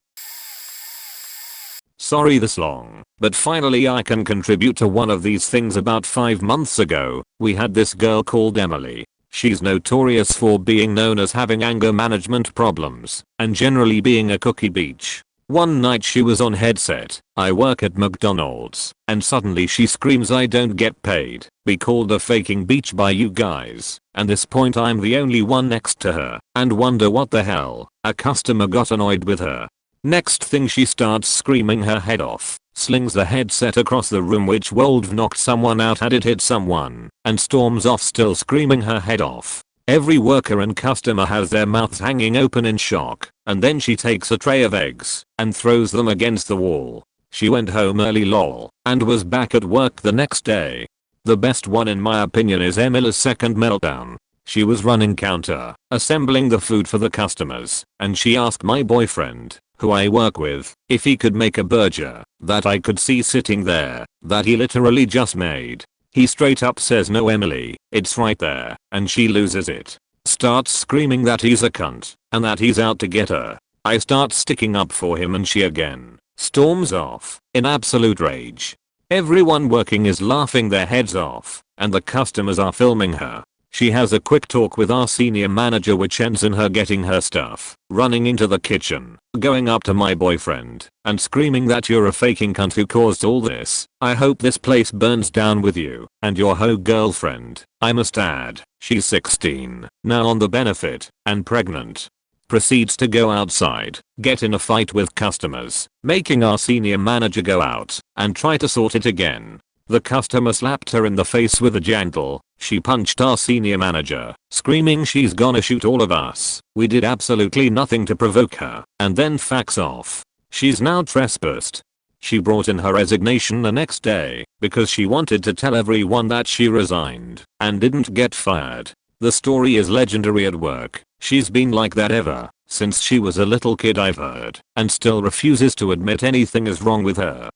Sorry this long, but finally I can contribute to one of these things. About 5 months ago, we had this girl called Emily. She's notorious for being known as having anger management problems and generally being a cookie beach. One night she was on headset, I work at McDonald's, and suddenly she screams I don't get paid, be called a faking beach by you guys. And this point I'm the only one next to her, and wonder what the hell. A customer got annoyed with her. Next thing she starts screaming her head off, slings the headset across the room which would have knocked someone out had it hit someone, and storms off still screaming her head off. Every worker and customer has their mouths hanging open in shock, and then she takes a tray of eggs and throws them against the wall. She went home early lol, and was back at work the next day. The best one in my opinion is Emily's second meltdown. She was running counter, assembling the food for the customers, and she asked my boyfriend, who I work with, if he could make a burger that I could see sitting there, that he literally just made. He straight up says, "No Emily, it's right there," and she loses it. Starts screaming that he's a cunt, and that he's out to get her. I start sticking up for him and she again storms off, in absolute rage. Everyone working is laughing their heads off, and the customers are filming her. She has a quick talk with our senior manager which ends in her getting her stuff, running into the kitchen, going up to my boyfriend, and screaming that you're a faking cunt who caused all this. I hope this place burns down with you and your hoe girlfriend. I must add, she's 16, now on the benefit, and pregnant. Proceeds to go outside, get in a fight with customers, making our senior manager go out and try to sort it again. The customer slapped her in the face with a jangle. She punched our senior manager, screaming she's gonna shoot all of us. We did absolutely nothing to provoke her, and then fucks off. She's now trespassed. She brought in her resignation the next day because she wanted to tell everyone that she resigned and didn't get fired. The story is legendary at work. She's been like that ever since she was a little kid, I've heard, and still refuses to admit anything is wrong with her.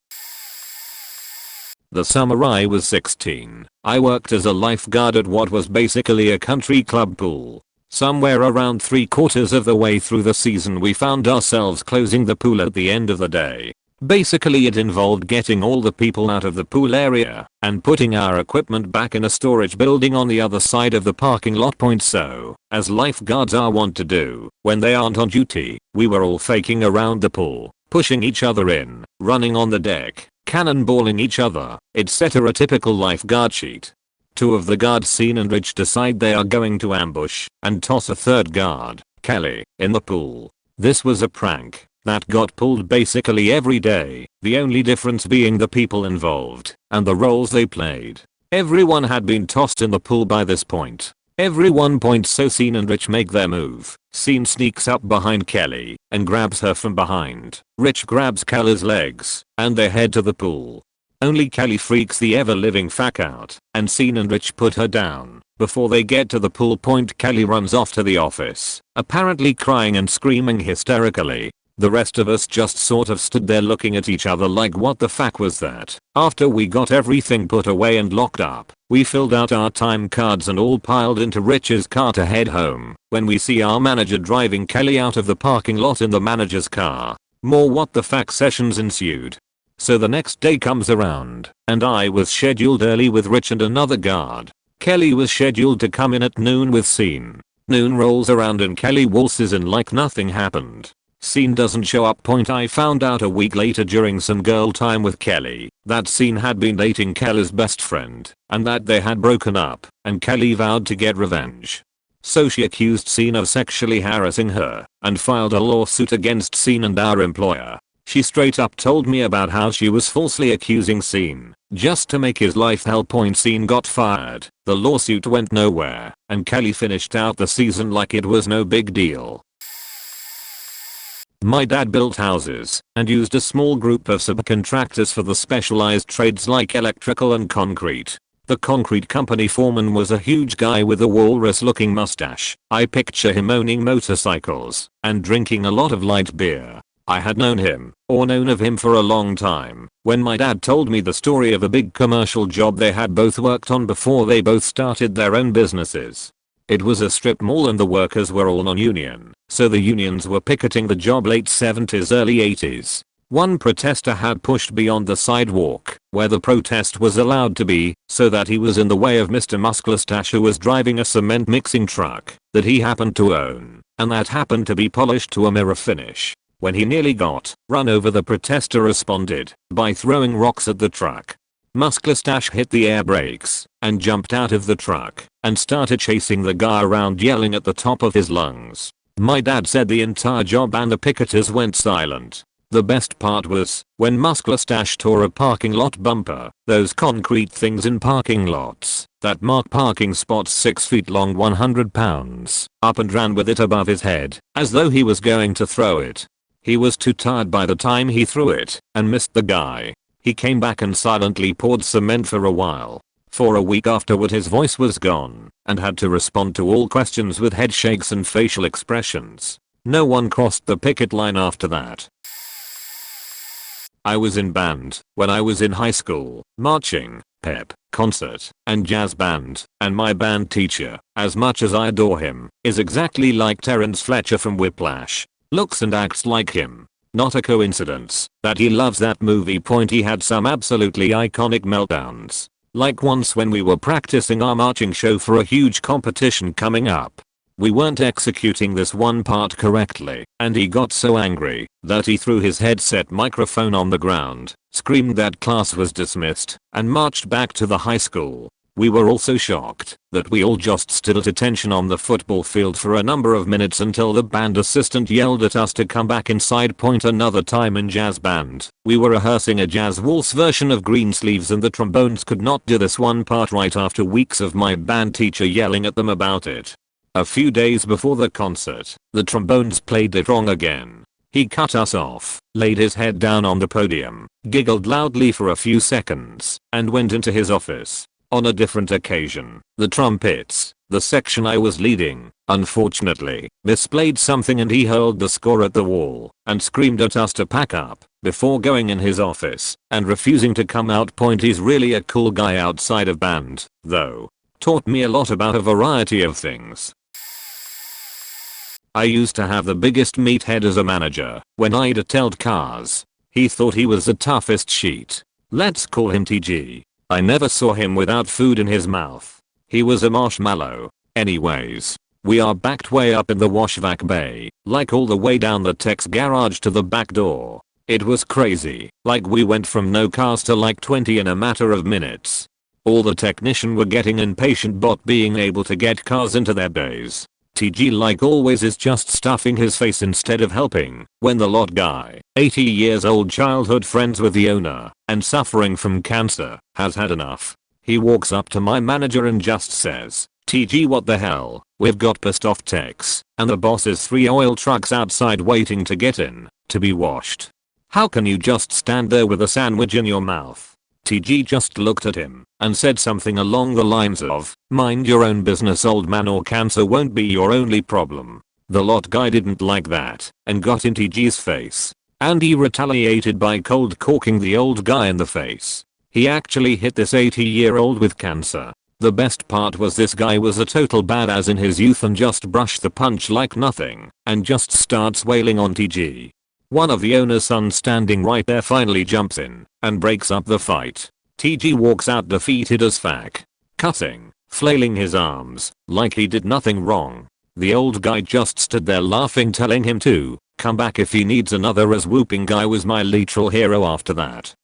The summer I was 16, I worked as a lifeguard at what was basically a country club pool. Somewhere around 3/4 of the way through the season we found ourselves closing the pool at the end of the day. Basically it involved getting all the people out of the pool area and putting our equipment back in a storage building on the other side of the parking lot point. So, as lifeguards are wont to do when they aren't on duty, we were all faking around the pool, pushing each other in, running on the deck, cannonballing each other, etc. Typical lifeguard sheet. Two of the guards, Scene and Rich, decide they are going to ambush and toss a third guard, Kelly, in the pool. This was a prank that got pulled basically every day, the only difference being the people involved and the roles they played. Everyone had been tossed in the pool by this point. Everyone points, so Scene and Rich make their move. Scene sneaks up behind Kelly and grabs her from behind. Rich grabs Kelly's legs and they head to the pool. Only Kelly freaks the ever-living fuck out and Scene and Rich put her down. Before they get to the pool point, Kelly runs off to the office, apparently crying and screaming hysterically. The rest of us just sort of stood there looking at each other like, what the fuck was that? After we got everything put away and locked up, we filled out our time cards and all piled into Rich's car to head home, when we see our manager driving Kelly out of the parking lot in the manager's car. More what the fuck sessions ensued. So the next day comes around, and I was scheduled early with Rich and another guard. Kelly was scheduled to come in at noon with Scene. Noon rolls around and Kelly waltzes in like nothing happened. Scene doesn't show up. I found out a week later during some girl time with Kelly that Scene had been dating Kelly's best friend and that they had broken up, and Kelly vowed to get revenge. So she accused Scene of sexually harassing her and filed a lawsuit against Scene and our employer. She straight up told me about how she was falsely accusing Scene just to make his life hell. Scene got fired, the lawsuit went nowhere, and Kelly finished out the season like it was no big deal. My dad built houses and used a small group of subcontractors for the specialized trades like electrical and concrete. The concrete company foreman was a huge guy with a walrus looking mustache. I picture him owning motorcycles and drinking a lot of light beer. I had known of him for a long time when my dad told me the story of a big commercial job they had both worked on before they both started their own businesses. It was a strip mall and the workers were all non-union, so the unions were picketing the job late 70s early 80s. One protester had pushed beyond the sidewalk where the protest was allowed to be, so that he was in the way of Mr. Musclestache, who was driving a cement mixing truck that he happened to own, and that happened to be polished to a mirror finish. When he nearly got run over, the protester responded by throwing rocks at the truck. Musclestache hit the air brakes and jumped out of the truck and started chasing the guy around, yelling at the top of his lungs. My dad said the entire job and the picketers went silent. The best part was when Musclestache tore a parking lot bumper, those concrete things in parking lots that mark parking spots 6 feet long, 100 pounds, up and ran with it above his head as though he was going to throw it. He was too tired by the time he threw it and missed the guy. He came back and silently poured cement for a while. For a week afterward his voice was gone and had to respond to all questions with head shakes and facial expressions. No one crossed the picket line after that. I was in band when I was in high school, marching, pep, concert, and jazz band, and my band teacher, as much as I adore him, is exactly like Terrence Fletcher from Whiplash. Looks and acts like him. Not a coincidence that he loves that movie. He had some absolutely iconic meltdowns. Like once when we were practicing our marching show for a huge competition coming up. We weren't executing this one part correctly, and he got so angry that he threw his headset microphone on the ground, screamed that class was dismissed, and marched back to the high school. We were all so shocked that we all just stood at attention on the football field for a number of minutes until the band assistant yelled at us to come back inside. Another time in jazz band, we were rehearsing a jazz waltz version of Greensleeves and the trombones could not do this one part right after weeks of my band teacher yelling at them about it. A few days before the concert, the trombones played it wrong again. He cut us off, laid his head down on the podium, giggled loudly for a few seconds, and went into his office. On a different occasion, the trumpets, the section I was leading, unfortunately, misplayed something and he hurled the score at the wall and screamed at us to pack up before going in his office and refusing to come out. He's really a cool guy outside of band, though. Taught me a lot about a variety of things. I used to have the biggest meathead as a manager when I detailed cars. He thought he was the toughest sheet. Let's call him TG. I never saw him without food in his mouth. He was a marshmallow. Anyways, we are backed way up in the washback bay, like all the way down the tech's garage to the back door. It was crazy, like we went from no cars to like 20 in a matter of minutes. All the technicians were getting impatient about being able to get cars into their bays. TG like always is just stuffing his face instead of helping when the lot guy, 80 years old, childhood friends with the owner and suffering from cancer, has had enough. He walks up to my manager and just says, "TG, what the hell, we've got pissed off techs and the boss's 3 oil trucks outside waiting to get in to be washed. How can you just stand there with a sandwich in your mouth?" TG just looked at him and said something along the lines of, "Mind your own business, old man, or cancer won't be your only problem." The lot guy didn't like that and got in TG's face. And he retaliated by cold corking the old guy in the face. He actually hit this 80-year-old with cancer. The best part was this guy was a total badass in his youth and just brushed the punch like nothing and just starts wailing on TG. One of the owner's sons standing right there finally jumps in and breaks up the fight. TG walks out defeated as fuck, cussing, flailing his arms like he did nothing wrong. The old guy just stood there laughing, telling him to come back if he needs another, as whooping guy was my literal hero after that.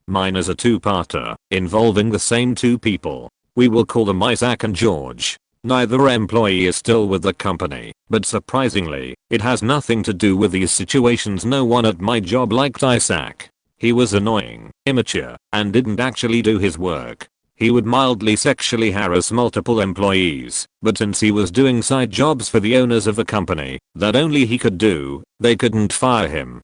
Mine is a two-parter involving the same 2 people. We will call them Isaac and George. Neither employee is still with the company, but surprisingly, it has nothing to do with these situations. No one at my job liked Isaac. He was annoying, immature, and didn't actually do his work. He would mildly sexually harass multiple employees, but since he was doing side jobs for the owners of the company that only he could do, they couldn't fire him.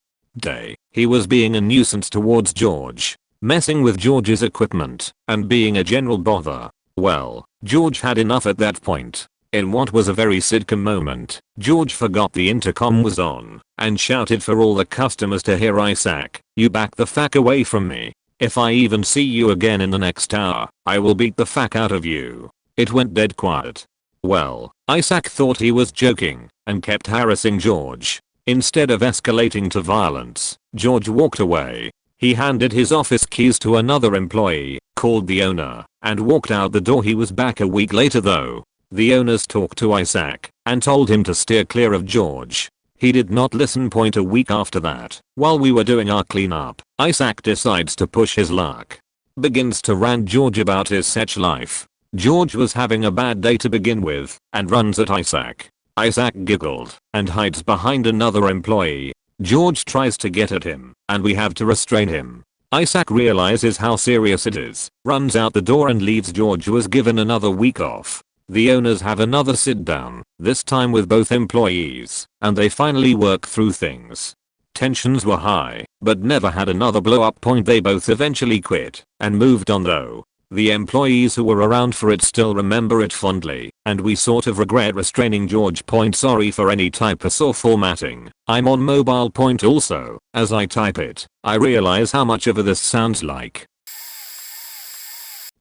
He was being a nuisance towards George, messing with George's equipment, and being a general bother. Well, George had enough at that point. In what was a very sitcom moment, George forgot the intercom was on and shouted for all the customers to hear, "Isaac, you back the fuck away from me. If I even see you again in the next hour, I will beat the fuck out of you." It went dead quiet. Well, Isaac thought he was joking and kept harassing George. Instead of escalating to violence, George walked away. He handed his office keys to another employee, called the owner, and walked out the door. He was back a week later though. The owners talked to Isaac and told him to steer clear of George. He did not listen. A week after that, while we were doing our cleanup, Isaac decides to push his luck. Begins to rant George about his sex life. George was having a bad day to begin with and runs at Isaac. Isaac giggled and hides behind another employee. George tries to get at him and we have to restrain him. Isaac realizes how serious it is, runs out the door and leaves. George was given another week off. The owners have another sit down, this time with both employees, and they finally work through things. Tensions were high, but never had another blow up point. They both eventually quit and moved on though. The employees who were around for it still remember it fondly, and we sort of regret restraining George. Sorry for any typos or formatting. I'm on mobile also. As I type it, I realize how much of this sounds like.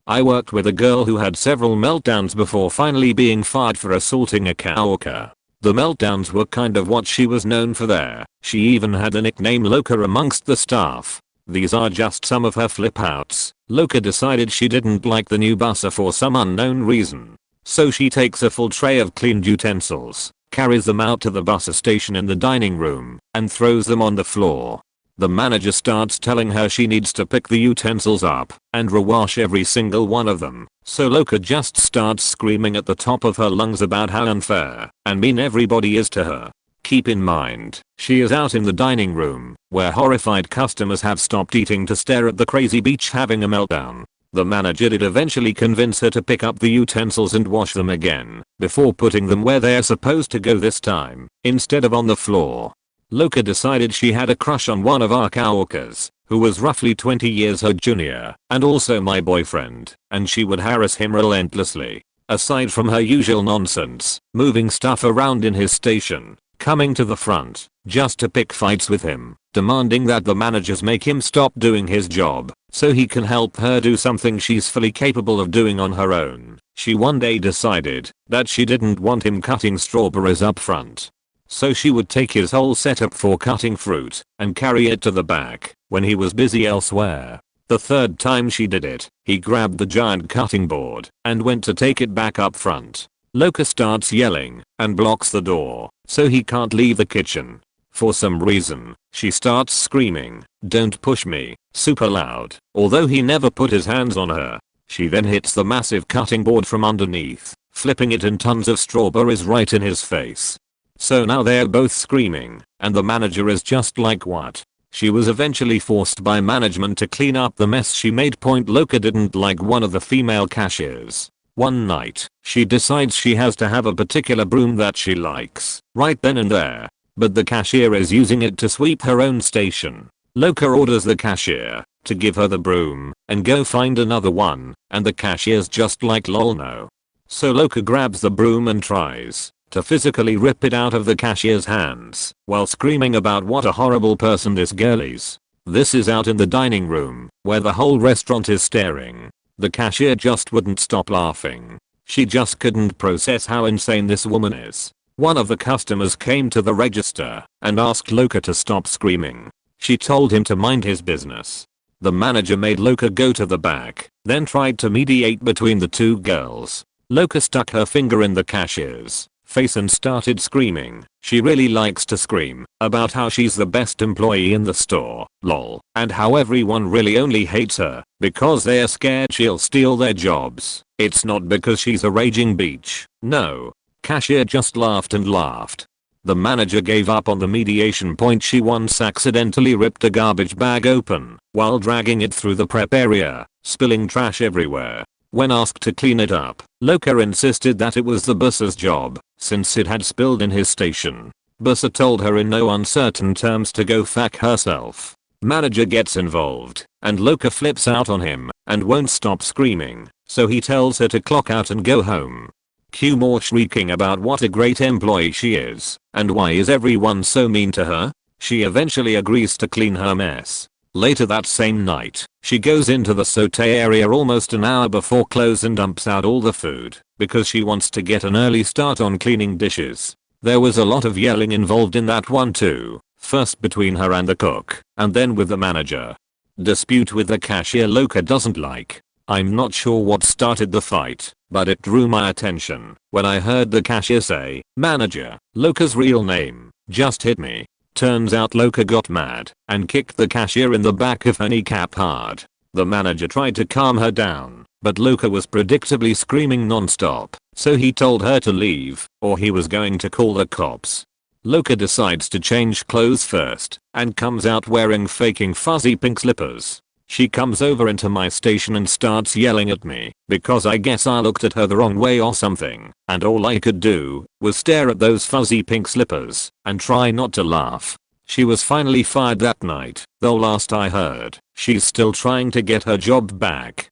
I worked with a girl who had several meltdowns before finally being fired for assaulting a coworker. The meltdowns were kind of what she was known for there. She even had a nickname, Loca, amongst the staff. These are just some of her flip outs. Loca decided she didn't like the new busser for some unknown reason. So she takes a full tray of cleaned utensils, carries them out to the busser station in the dining room, and throws them on the floor. The manager starts telling her she needs to pick the utensils up and rewash every single one of them. So Loca just starts screaming at the top of her lungs about how unfair and mean everybody is to her. Keep in mind, she is out in the dining room, where horrified customers have stopped eating to stare at the crazy beach having a meltdown. The manager did eventually convince her to pick up the utensils and wash them again, before putting them where they're supposed to go this time, instead of on the floor. Loca decided she had a crush on one of our coworkers, who was roughly 20 years her junior, and also my boyfriend, and she would harass him relentlessly. Aside from her usual nonsense, moving stuff around in his station, coming to the front, just to pick fights with him, demanding that the managers make him stop doing his job, so he can help her do something she's fully capable of doing on her own. She one day decided that she didn't want him cutting strawberries up front. So she would take his whole setup for cutting fruit and carry it to the back when he was busy elsewhere. The third time she did it, he grabbed the giant cutting board and went to take it back up front. Loca starts yelling and blocks the door, so he can't leave the kitchen. For some reason, she starts screaming, "Don't push me," super loud, although he never put his hands on her. She then hits the massive cutting board from underneath, flipping it and tons of strawberries right in his face. So now they're both screaming, and the manager is just like, what? She was eventually forced by management to clean up the mess she made. Loca didn't like one of the female cashiers. One night, she decides she has to have a particular broom that she likes, right then and there. But the cashier is using it to sweep her own station. Loca orders the cashier to give her the broom and go find another one, and the cashier's just like, lol no. So Loca grabs the broom and tries to physically rip it out of the cashier's hands while screaming about what a horrible person this girl is. This is out in the dining room where the whole restaurant is staring. The cashier just wouldn't stop laughing. She just couldn't process how insane this woman is. One of the customers came to the register and asked Loca to stop screaming. She told him to mind his business. The manager made Loca go to the back, then tried to mediate between the two girls. Loca stuck her finger in the cashier's face and started screaming. She really likes to scream about how she's the best employee in the store, lol, and how everyone really only hates her because they're scared she'll steal their jobs. It's not because she's a raging beach, no. Cashier just laughed and laughed. The manager gave up on the mediation. She once accidentally ripped a garbage bag open while dragging it through the prep area, spilling trash everywhere. When asked to clean it up, Loca insisted that it was the busser's job, since it had spilled in his station. Busser told her in no uncertain terms to go fuck herself. Manager gets involved, and Loca flips out on him and won't stop screaming, so he tells her to clock out and go home. Cue more shrieking about what a great employee she is, and why is everyone so mean to her. She eventually agrees to clean her mess. Later that same night, she goes into the saute area almost an hour before close and dumps out all the food, because she wants to get an early start on cleaning dishes. There was a lot of yelling involved in that one too, first between her and the cook, and then with the manager. Dispute with the cashier Loca doesn't like. I'm not sure what started the fight, but it drew my attention when I heard the cashier say, "Manager, Loca's real name just hit me." Turns out Loca got mad and kicked the cashier in the back of her kneecap hard. The manager tried to calm her down, but Loca was predictably screaming non-stop, so he told her to leave or he was going to call the cops. Loca decides to change clothes first and comes out wearing faking fuzzy pink slippers. She comes over into my station and starts yelling at me because I guess I looked at her the wrong way or something, and all I could do was stare at those fuzzy pink slippers and try not to laugh. She was finally fired that night, though last I heard, she's still trying to get her job back.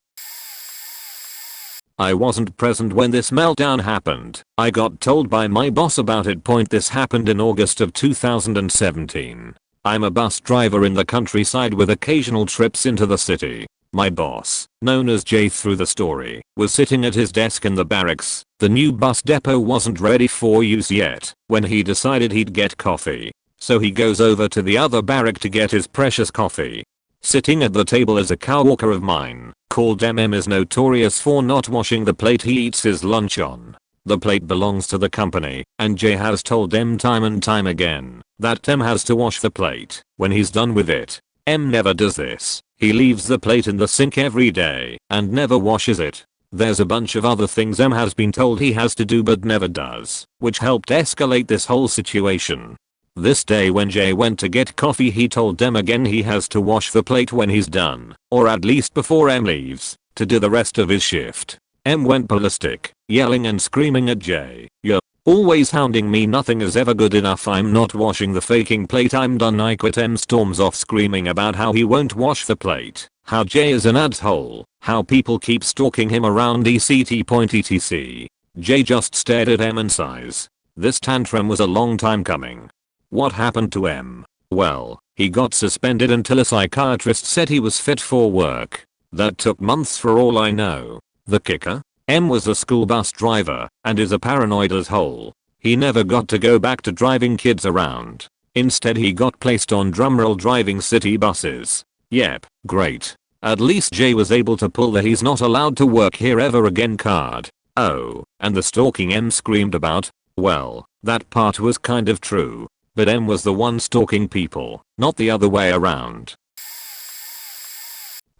I wasn't present when this meltdown happened. I got told by my boss about it. This happened in August of 2017. I'm a bus driver in the countryside with occasional trips into the city. My boss, known as Jay through the story, was sitting at his desk in the barracks. The new bus depot wasn't ready for use yet when he decided he'd get coffee. So he goes over to the other barrack to get his precious coffee. Sitting at the table is a coworker of mine, called M is notorious for not washing the plate he eats his lunch on. The plate belongs to the company, and Jay has told M time and time again that M has to wash the plate when he's done with it. M never does this. He leaves the plate in the sink every day and never washes it. There's a bunch of other things M has been told he has to do but never does, which helped escalate this whole situation. This day when Jay went to get coffee, he told M again he has to wash the plate when he's done, or at least before M leaves to do the rest of his shift. M went ballistic, yelling and screaming at Jay, "You're always hounding me, nothing is ever good enough, I'm not washing the faking plate, I'm done, I quit." M storms off screaming about how he won't wash the plate, how Jay is an asshole, how people keep stalking him around etc. Jay just stared at M and sighs. This tantrum was a long time coming. What happened to M? Well, he got suspended until a psychiatrist said he was fit for work. That took months for all I know. The kicker? M was a school bus driver and is a paranoid asshole. He never got to go back to driving kids around. Instead he got placed on drumroll driving city buses. Yep, great. At least Jay was able to pull the "he's not allowed to work here ever again" card. Oh, and the stalking M screamed about? Well, that part was kind of true. But M was the one stalking people, not the other way around.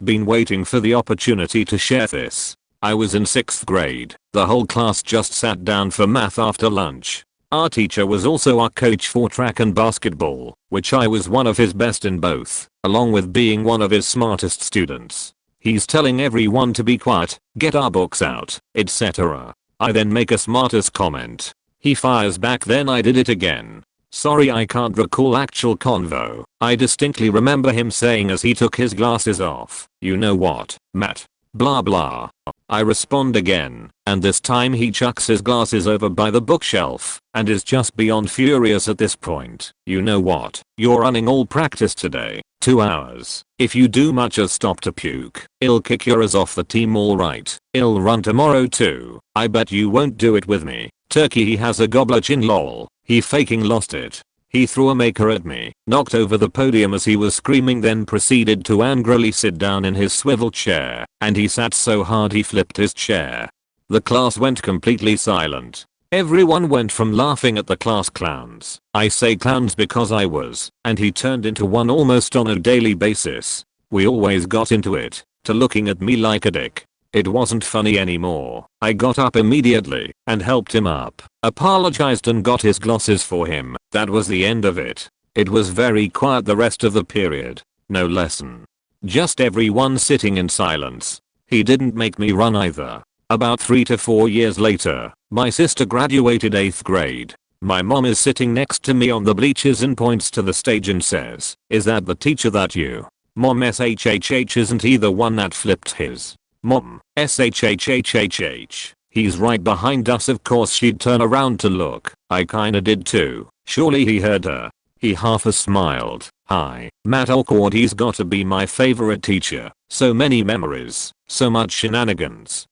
Been waiting for the opportunity to share this. I was in 6th grade. The whole class just sat down for math after lunch. Our teacher was also our coach for track and basketball, which I was one of his best in both, along with being one of his smartest students. He's telling everyone to be quiet, get our books out, etc. I then make a smartest comment. He fires back, "Then I did it again." Sorry, I can't recall actual convo. I distinctly remember him saying as he took his glasses off, "You know what, Matt? Blah blah." I respond again, and this time he chucks his glasses over by the bookshelf and is just beyond furious at this point. "You know what? You're running all practice today, 2 hours. If you do much as stop to puke, I'll kick your ass off the team, alright? I'll run tomorrow too. I bet you won't do it with me. Turkey, he has a gobbler chin, lol." He faking lost it. He threw a maker at me, knocked over the podium as he was screaming, then proceeded to angrily sit down in his swivel chair, and he sat so hard he flipped his chair. The class went completely silent. Everyone went from laughing at the class clowns, I say clowns because I was, and he turned into one almost on a daily basis. We always got into it, to looking at me like a dick. It wasn't funny anymore. I got up immediately and helped him up, apologized and got his glasses for him. That was the end of it. It was very quiet the rest of the period. No lesson. Just everyone sitting in silence. He didn't make me run either. About 3 to 4 years later, my sister graduated 8th grade. My mom is sitting next to me on the bleachers and points to the stage and says, "Is that the teacher that you?" Mom, SHHH, isn't he the one that flipped his? Mom, SHHHHH. He's right behind us. Of course she'd turn around to look. I kinda did too. Surely he heard her. He half smiled. "Hi, Matt." Awkward. He's gotta be my favorite teacher. So many memories. So much shenanigans.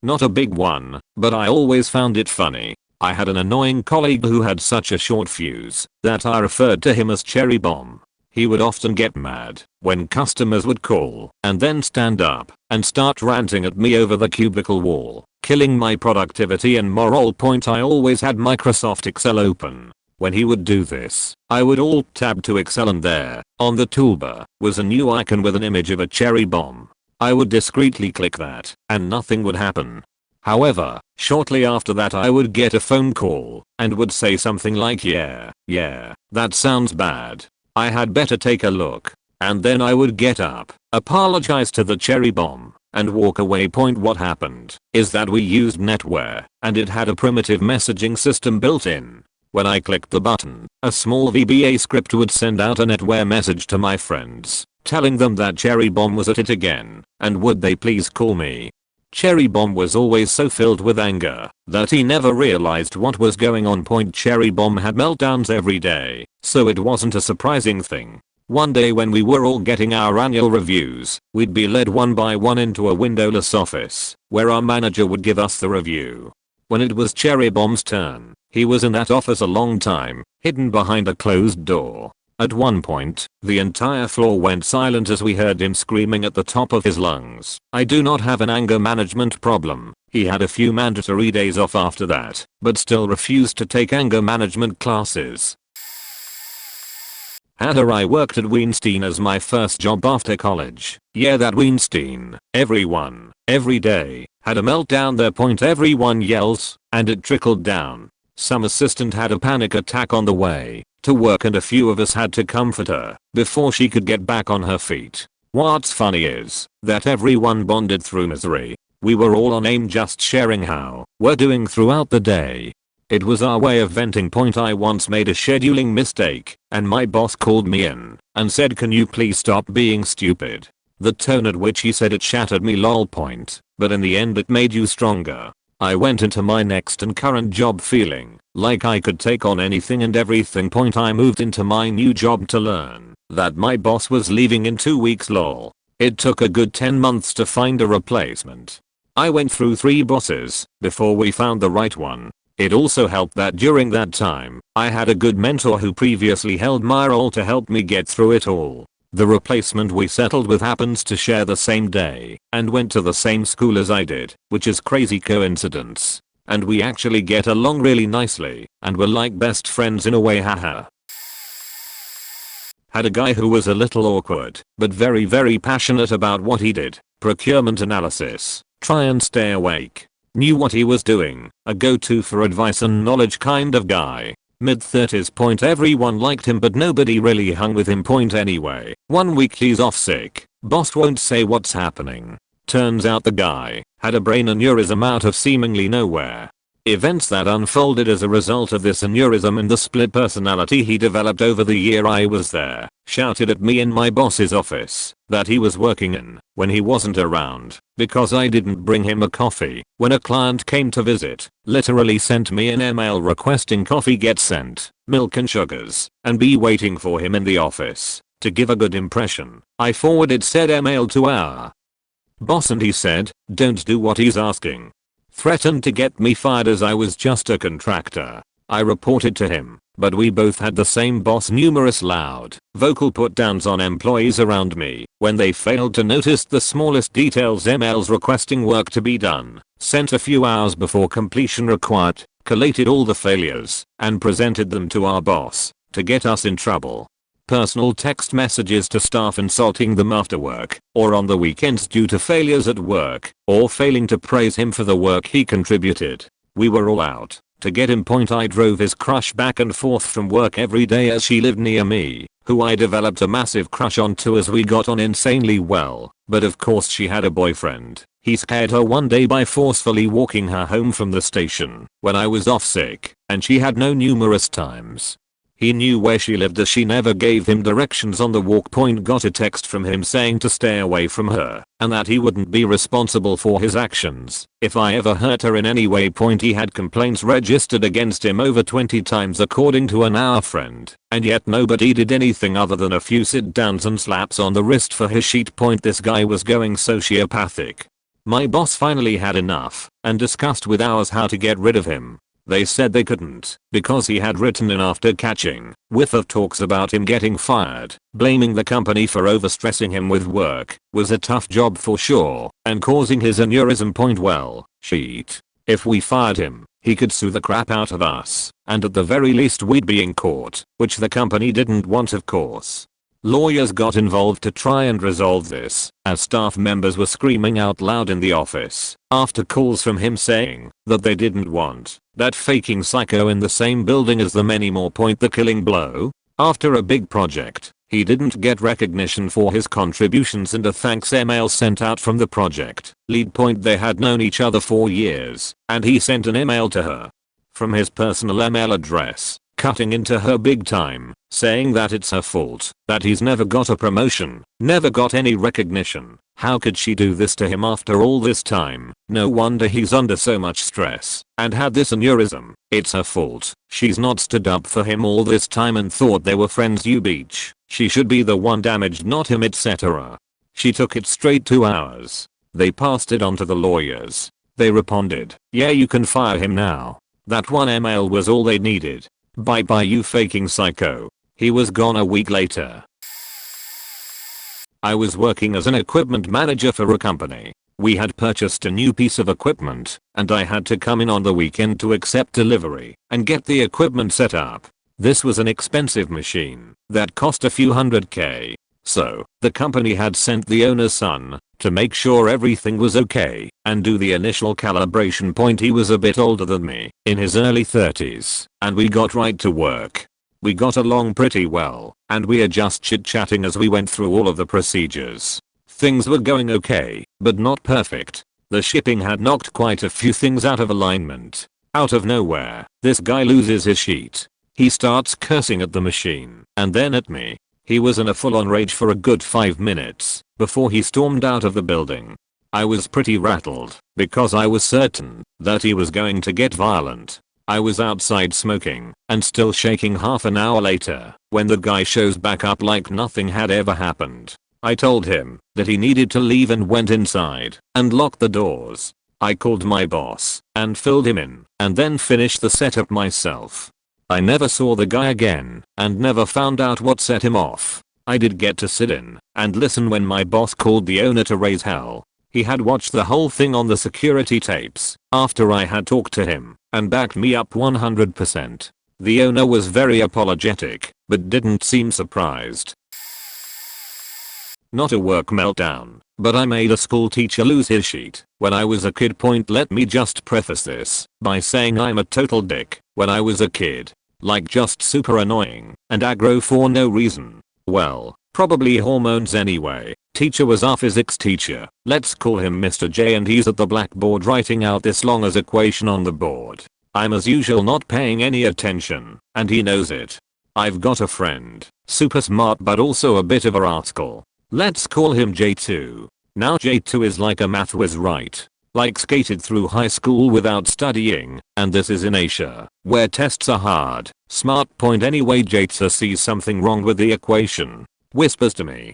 Not a big one, but I always found it funny. I had an annoying colleague who had such a short fuse that I referred to him as Cherry Bomb. He would often get mad when customers would call and then stand up and start ranting at me over the cubicle wall, killing my productivity and morale point. I always had Microsoft Excel open. When he would do this, I would Alt-Tab to Excel, and there, on the toolbar, was a new icon with an image of a cherry bomb. I would discreetly click that, and nothing would happen. However, shortly after that I would get a phone call and would say something like, yeah, that sounds bad. I had better take a look. And then I would get up, apologize to the cherry bomb, and walk away. What happened is that we used NetWare, and it had a primitive messaging system built in. When I clicked the button, a small VBA script would send out a netware message to my friends, telling them that Cherry Bomb was at it again, and would they please call me. Cherry Bomb was always so filled with anger that he never realized what was going on. Cherry Bomb had meltdowns every day, so it wasn't a surprising thing. One day when we were all getting our annual reviews, we'd be led one by one into a windowless office, where our manager would give us the review. When it was Cherry Bomb's turn, he was in that office a long time, hidden behind a closed door. At one point, the entire floor went silent as we heard him screaming at the top of his lungs. I do not have an anger management problem. He had a few mandatory days off after that, but still refused to take anger management classes. I worked at Weinstein as my first job after college. Yeah, that Weinstein. Everyone, every day, had a meltdown there. Everyone yells, and it trickled down. Some assistant had a panic attack on the way to work and a few of us had to comfort her before she could get back on her feet. What's funny is that everyone bonded through misery. We were all on AIM, just sharing how we're doing throughout the day. It was our way of venting. I once made a scheduling mistake and my boss called me in and said, "Can you please stop being stupid?" The tone at which he said it shattered me. But in the end it made you stronger. I went into my next and current job feeling like I could take on anything and everything. I moved into my new job to learn that my boss was leaving in 2 weeks. It took a good 10 months to find a replacement. I went through 3 bosses before we found the right one. It also helped that during that time, I had a good mentor who previously held my role to help me get through it all. The replacement we settled with happens to share the same day and went to the same school as I did, which is crazy coincidence. And we actually get along really nicely and were like best friends in a way. Haha. Had a guy who was a little awkward, but very passionate about what he did. Procurement analysis. Try and stay awake. Knew what he was doing. A go-to for advice and knowledge kind of guy. Mid-30s. Everyone liked him but nobody really hung with him. Anyway, one week he's off sick. Boss won't say what's happening. Turns out the guy had a brain aneurysm out of seemingly nowhere. Events that unfolded as a result of this aneurysm and the split personality he developed over the year I was there shouted at me in my boss's office that he was working in when he wasn't around because I didn't bring him a coffee when a client came to visit. Literally sent me an email requesting coffee get sent, milk and sugars, and be waiting for him in the office. To give a good impression, I forwarded said email to our boss and he said, "Don't do what he's asking." Threatened to get me fired as I was just a contractor. I reported to him, but we both had the same boss. Numerous loud, vocal put downs on employees around me when they failed to notice the smallest details. Emails requesting work to be done, sent a few hours before completion required, collated all the failures, and presented them to our boss to get us in trouble. Personal text messages to staff insulting them after work or on the weekends due to failures at work or failing to praise him for the work he contributed. We were all out to get him. I drove his crush back and forth from work every day as she lived near me, who I developed a massive crush on too as we got on insanely well, but of course she had a boyfriend. He scared her one day by forcefully walking her home from the station when I was off sick and she had no numerous times. He knew where she lived as she never gave him directions on the walk. Got a text from him saying to stay away from her and that he wouldn't be responsible for his actions if I ever hurt her in any way. He had complaints registered against him over 20 times according to our friend, and yet nobody did anything other than a few sit downs and slaps on the wrist for his sheet. This guy was going sociopathic. My boss finally had enough and discussed with ours how to get rid of him. They said they couldn't because he had written in after catching whiff of talks about him getting fired, blaming the company for overstressing him with work, was a tough job for sure, and causing his aneurysm. Well, shit. If we fired him, he could sue the crap out of us, and at the very least we'd be in court, which the company didn't want of course. Lawyers got involved to try and resolve this, as staff members were screaming out loud in the office after calls from him saying that they didn't want that faking psycho in the same building as them anymore. The killing blow? After a big project, he didn't get recognition for his contributions and a thanks email sent out from the project lead. They had known each other for years, and he sent an email to her from his personal email address, cutting into her big time, saying that it's her fault, that he's never got a promotion, never got any recognition. How could she do this to him after all this time? No wonder he's under so much stress and had this aneurysm. It's her fault. She's not stood up for him all this time and thought they were friends. You beach. She should be the one damaged, not him, etc. She took it straight 2 hours. They passed it on to the lawyers. They responded, yeah, you can fire him now. That one email was all they needed. Bye bye, you faking psycho. He was gone a week later. I was working as an equipment manager for a company. We had purchased a new piece of equipment, and I had to come in on the weekend to accept delivery and get the equipment set up. This was an expensive machine that cost a few $100K. So, the company had sent the owner's son to make sure everything was okay and do the initial calibration. He was a bit older than me, in his early 30s, and we got right to work. We got along pretty well, and we were just chit-chatting as we went through all of the procedures. Things were going okay, but not perfect. The shipping had knocked quite a few things out of alignment. Out of nowhere, this guy loses his sheet. He starts cursing at the machine, and then at me. He was in a full-on rage for a good 5 minutes before he stormed out of the building. I was pretty rattled because I was certain that he was going to get violent. I was outside smoking and still shaking. Half an hour later, when the guy shows back up like nothing had ever happened, I told him that he needed to leave and went inside and locked the doors. I called my boss and filled him in and then finished the setup myself. I never saw the guy again and never found out what set him off. I did get to sit in and listen when my boss called the owner to raise hell. He had watched the whole thing on the security tapes after I had talked to him and backed me up 100%. The owner was very apologetic but didn't seem surprised. Not a work meltdown, but I made a school teacher lose his sheet when I was a kid. Let me just preface this by saying I'm a total dick when I was a kid. Like just super annoying and aggro for no reason. Well, probably hormones anyway. Teacher was our physics teacher. Let's call him Mr. J, and he's at the blackboard writing out this long as equation on the board. I'm as usual not paying any attention, and he knows it. I've got a friend, super smart but also a bit of a rascal. Let's call him J2. Now J2 is like a math whiz, right? Like skated through high school without studying, and this is in Asia, where tests are hard. Smart. Anyway, J2 sees something wrong with the equation. Whispers to me,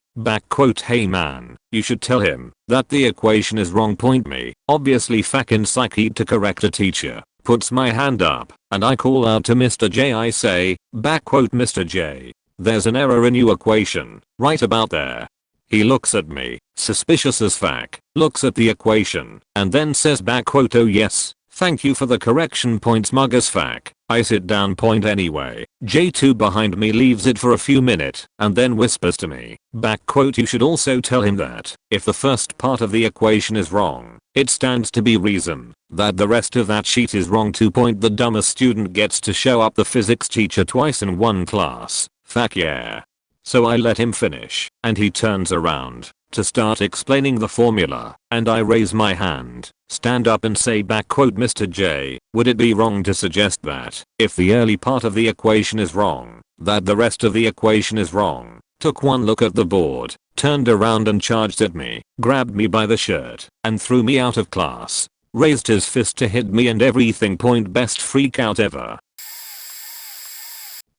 hey man, you should tell him that the equation is wrong. Me, obviously fucking psyched to correct a teacher, puts my hand up, and I call out to Mr. J. I say, Mr. J, there's an error in your equation, right about there. He looks at me, suspicious as fuck, looks at the equation, and then says oh yes, thank you for the correction. Smug as fuck. I sit down. Anyway, J2 behind me leaves it for a few minutes and then whispers to me, you should also tell him that if the first part of the equation is wrong, it stands to be reason that the rest of that sheet is wrong too. The dumbest student gets to show up the physics teacher twice in one class. Fuck yeah. So I let him finish, and he turns around to start explaining the formula, and I raise my hand, stand up and say Mr. J, would it be wrong to suggest that if the early part of the equation is wrong, that the rest of the equation is wrong? Took one look at the board, turned around and charged at me, grabbed me by the shirt, and threw me out of class. Raised his fist to hit me and everything. Best freak out ever.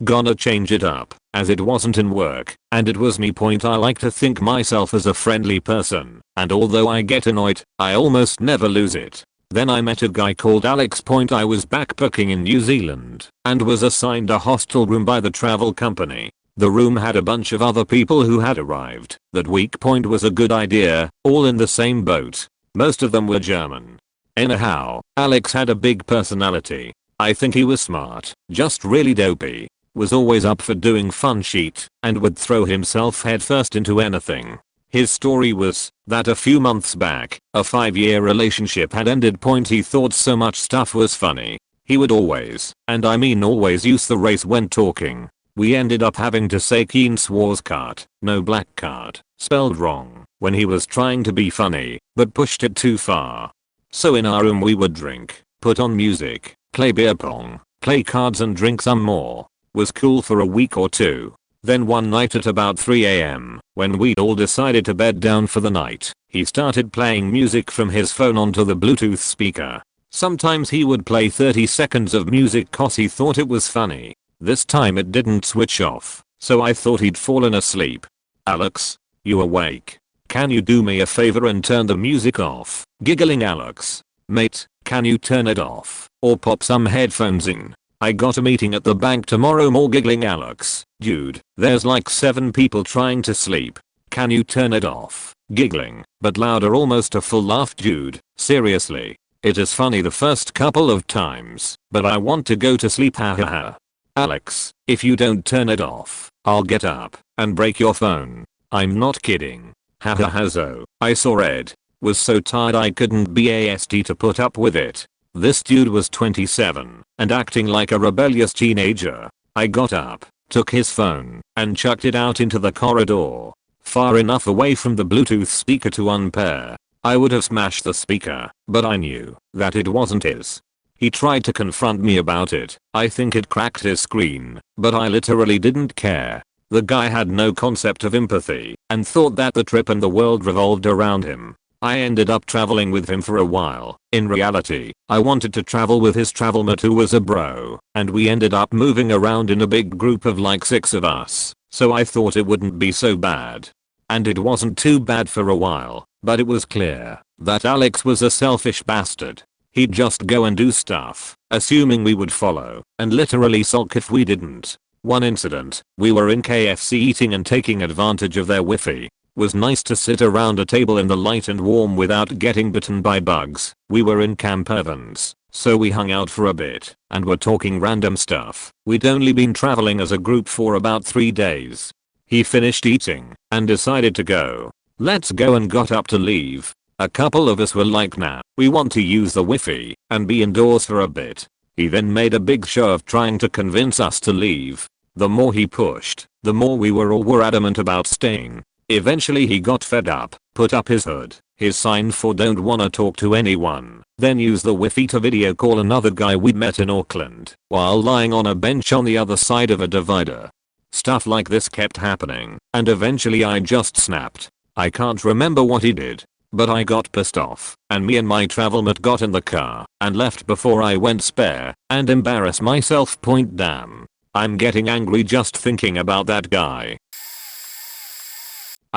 Gonna change it up, as it wasn't in work, and it was me. I like to think myself as a friendly person, and although I get annoyed, I almost never lose it. Then I met a guy called Alex. I was backpacking in New Zealand, and was assigned a hostel room by the travel company. The room had a bunch of other people who had arrived that week. Was a good idea, all in the same boat. Most of them were German. Anyhow, Alex had a big personality. I think he was smart, just really dopey. Was always up for doing fun shit, and would throw himself headfirst into anything. His story was that a few months back, a 5-year relationship had ended. He thought so much stuff was funny. He would always, and I mean always, use the race when talking. We ended up having to say Keen Swar's card, no black card, spelled wrong, when he was trying to be funny, but pushed it too far. So in our room we would drink, put on music, play beer pong, play cards and drink some more. Was cool for a week or two. Then one night at about 3 AM, when we'd all decided to bed down for the night, he started playing music from his phone onto the Bluetooth speaker. Sometimes he would play 30 seconds of music cause he thought it was funny. This time it didn't switch off, so I thought he'd fallen asleep. "Alex, you awake? Can you do me a favor and turn the music off?" Giggling Alex. "Mate, can you turn it off, or pop some headphones in? I got a meeting at the bank tomorrow." More giggling Alex. "Dude, there's like 7 people trying to sleep. Can you turn it off?" Giggling, but louder, almost a full laugh. "Dude, seriously. It is funny the first couple of times, but I want to go to sleep, hahaha. Alex, if you don't turn it off, I'll get up and break your phone." "I'm not kidding. Hahahazo." I saw Ed. Was so tired I couldn't be asked to put up with it. This dude was 27 and acting like a rebellious teenager. I got up, took his phone, and chucked it out into the corridor, far enough away from the Bluetooth speaker to unpair. I would have smashed the speaker, but I knew that it wasn't his. He tried to confront me about it. I think it cracked his screen, but I literally didn't care. The guy had no concept of empathy and thought that the trip and the world revolved around him. I ended up traveling with him for a while. In reality, I wanted to travel with his travel mate who was a bro, and we ended up moving around in a big group of like 6 of us, so I thought it wouldn't be so bad. And it wasn't too bad for a while, but it was clear that Alex was a selfish bastard. He'd just go and do stuff, assuming we would follow, and literally sulk if we didn't. One incident, we were in KFC eating and taking advantage of their Wi-Fi. Was nice to sit around a table in the light and warm without getting bitten by bugs. We were in Camp Evans, so we hung out for a bit and were talking random stuff. We'd only been traveling as a group for about 3 days. He finished eating and decided to go. "Let's go," and got up to leave. A couple of us were like, "Nah, we want to use the Wi-Fi and be indoors for a bit." He then made a big show of trying to convince us to leave. The more he pushed, the more we were adamant about staying. Eventually he got fed up, put up his hood, his sign for "Don't wanna talk to anyone," then used the Wi-Fi to video call another guy we met in Auckland while lying on a bench on the other side of a divider. Stuff like this kept happening, and eventually I just snapped. I can't remember what he did, but I got pissed off, and me and my travel mate got in the car and left before I went spare and embarrass myself. Damn. I'm getting angry just thinking about that guy.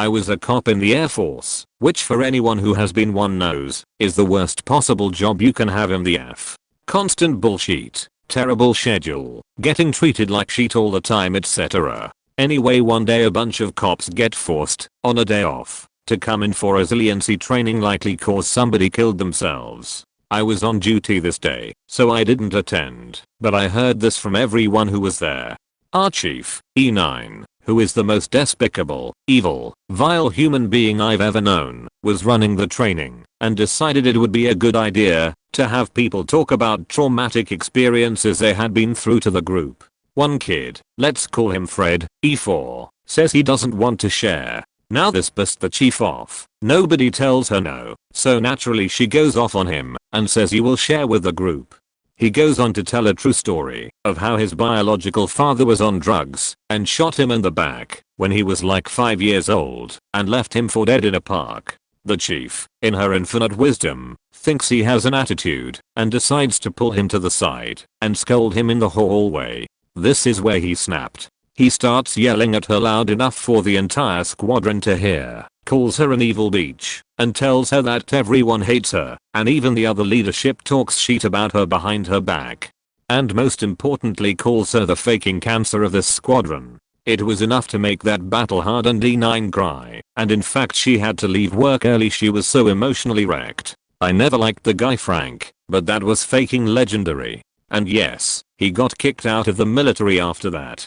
I was a cop in the Air Force, which for anyone who has been one knows, is the worst possible job you can have in the F. Constant bullshit, terrible schedule, getting treated like shit all the time, etc. Anyway, one day a bunch of cops get forced, on a day off, to come in for resiliency training, likely cause somebody killed themselves. I was on duty this day, so I didn't attend, but I heard this from everyone who was there. Our chief, E9, who is the most despicable, evil, vile human being I've ever known, was running the training and decided it would be a good idea to have people talk about traumatic experiences they had been through to the group. One kid, let's call him Fred, E4, says he doesn't want to share. Now this pissed the chief off. Nobody tells her no, so naturally she goes off on him and says he will share with the group. He goes on to tell a true story of how his biological father was on drugs and shot him in the back when he was like 5 years old and left him for dead in a park. The chief, in her infinite wisdom, thinks he has an attitude and decides to pull him to the side and scold him in the hallway. This is where he snapped. He starts yelling at her loud enough for the entire squadron to hear, calls her an evil bitch, and tells her that everyone hates her, and even the other leadership talks shit about her behind her back. And most importantly calls her the faking cancer of this squadron. It was enough to make that battle-hardened E9 cry, and in fact she had to leave work early, she was so emotionally wrecked. I never liked the guy Frank, but that was faking legendary. And yes, he got kicked out of the military after that.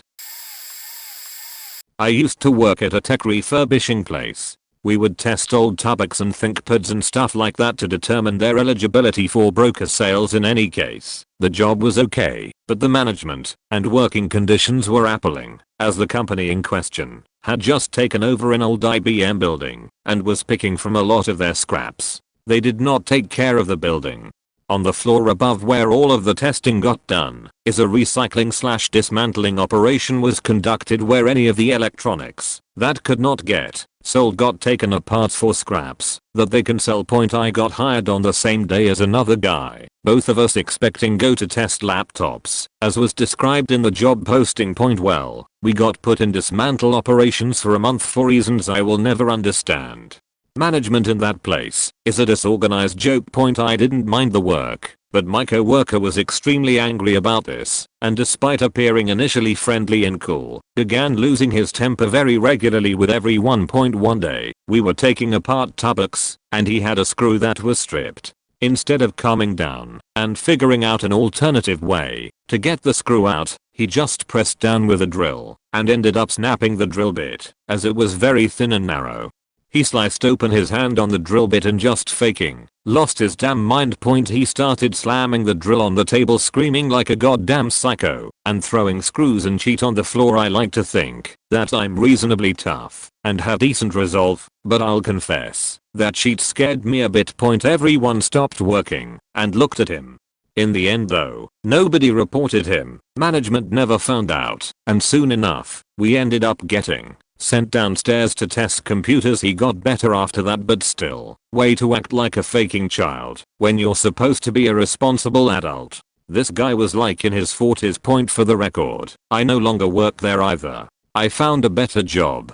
I used to work at a tech refurbishing place. We would test old topics and ThinkPads and stuff like that to determine their eligibility for broker sales. In any case, the job was okay, but the management and working conditions were appalling, as the company in question had just taken over an old IBM building and was picking from a lot of their scraps. They did not take care of the building. On the floor above where all of the testing got done is a recycling/dismantling operation was conducted where any of the electronics that could not get sold got taken apart for scraps that they can sell. I got hired on the same day as another guy, both of us expecting go to test laptops as was described in the job posting. Well, we got put in dismantle operations for a month for reasons I will never understand. Management in that place is a disorganized joke. I didn't mind the work, but my coworker was extremely angry about this, and despite appearing initially friendly and cool, began losing his temper very regularly with everyone. One day, we were taking apart tubbox, and he had a screw that was stripped. Instead of calming down and figuring out an alternative way to get the screw out, he just pressed down with a drill and ended up snapping the drill bit as it was very thin and narrow. He sliced open his hand on the drill bit and just faking lost his damn mind. He started slamming the drill on the table screaming like a goddamn psycho and throwing screws and cheat on the floor. I like to think that I'm reasonably tough and have decent resolve, but I'll confess that cheat scared me a bit. Everyone stopped working and looked at him. In the end though, nobody reported him, management never found out, and soon enough, we ended up getting sent downstairs to test computers. He got better after that, but still, way to act like a faking child when you're supposed to be a responsible adult. This guy was like in his 40s. For the record, I no longer work there either. I found a better job.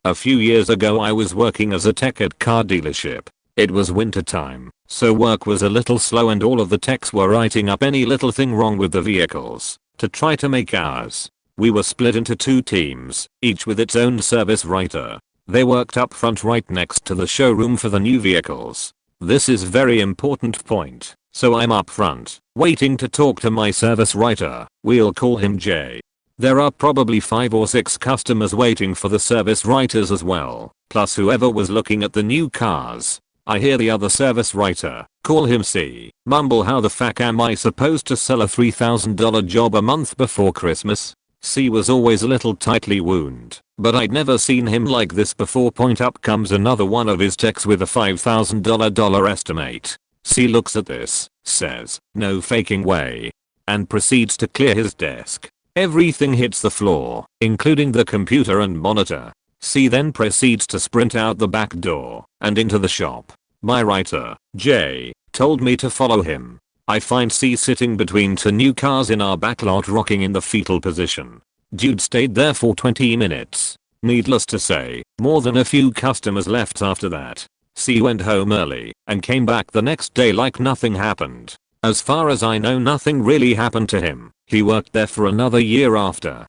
A few years ago I was working as a tech at car dealership. It was winter time, so work was a little slow and all of the techs were writing up any little thing wrong with the vehicles to try to make ours. We were split into 2 teams, each with its own service writer. They worked up front right next to the showroom for the new vehicles. This is very important point, so I'm up front, waiting to talk to my service writer. We'll call him Jay. There are probably 5 or 6 customers waiting for the service writers as well, plus whoever was looking at the new cars. I hear the other service writer, call him C, mumble, how the fuck am I supposed to sell a $3,000 job a month before Christmas? C was always a little tightly wound, but I'd never seen him like this before. Up comes another one of his techs with a $5,000 estimate. C looks at this, says, no faking way, and proceeds to clear his desk. Everything hits the floor, including the computer and monitor. C then proceeds to sprint out the back door and into the shop. My writer, Jay, told me to follow him. I find C sitting between 2 new cars in our backlot rocking in the fetal position. Dude stayed there for 20 minutes. Needless to say, more than a few customers left after that. C went home early and came back the next day like nothing happened. As far as I know, nothing really happened to him. He worked there for another year after.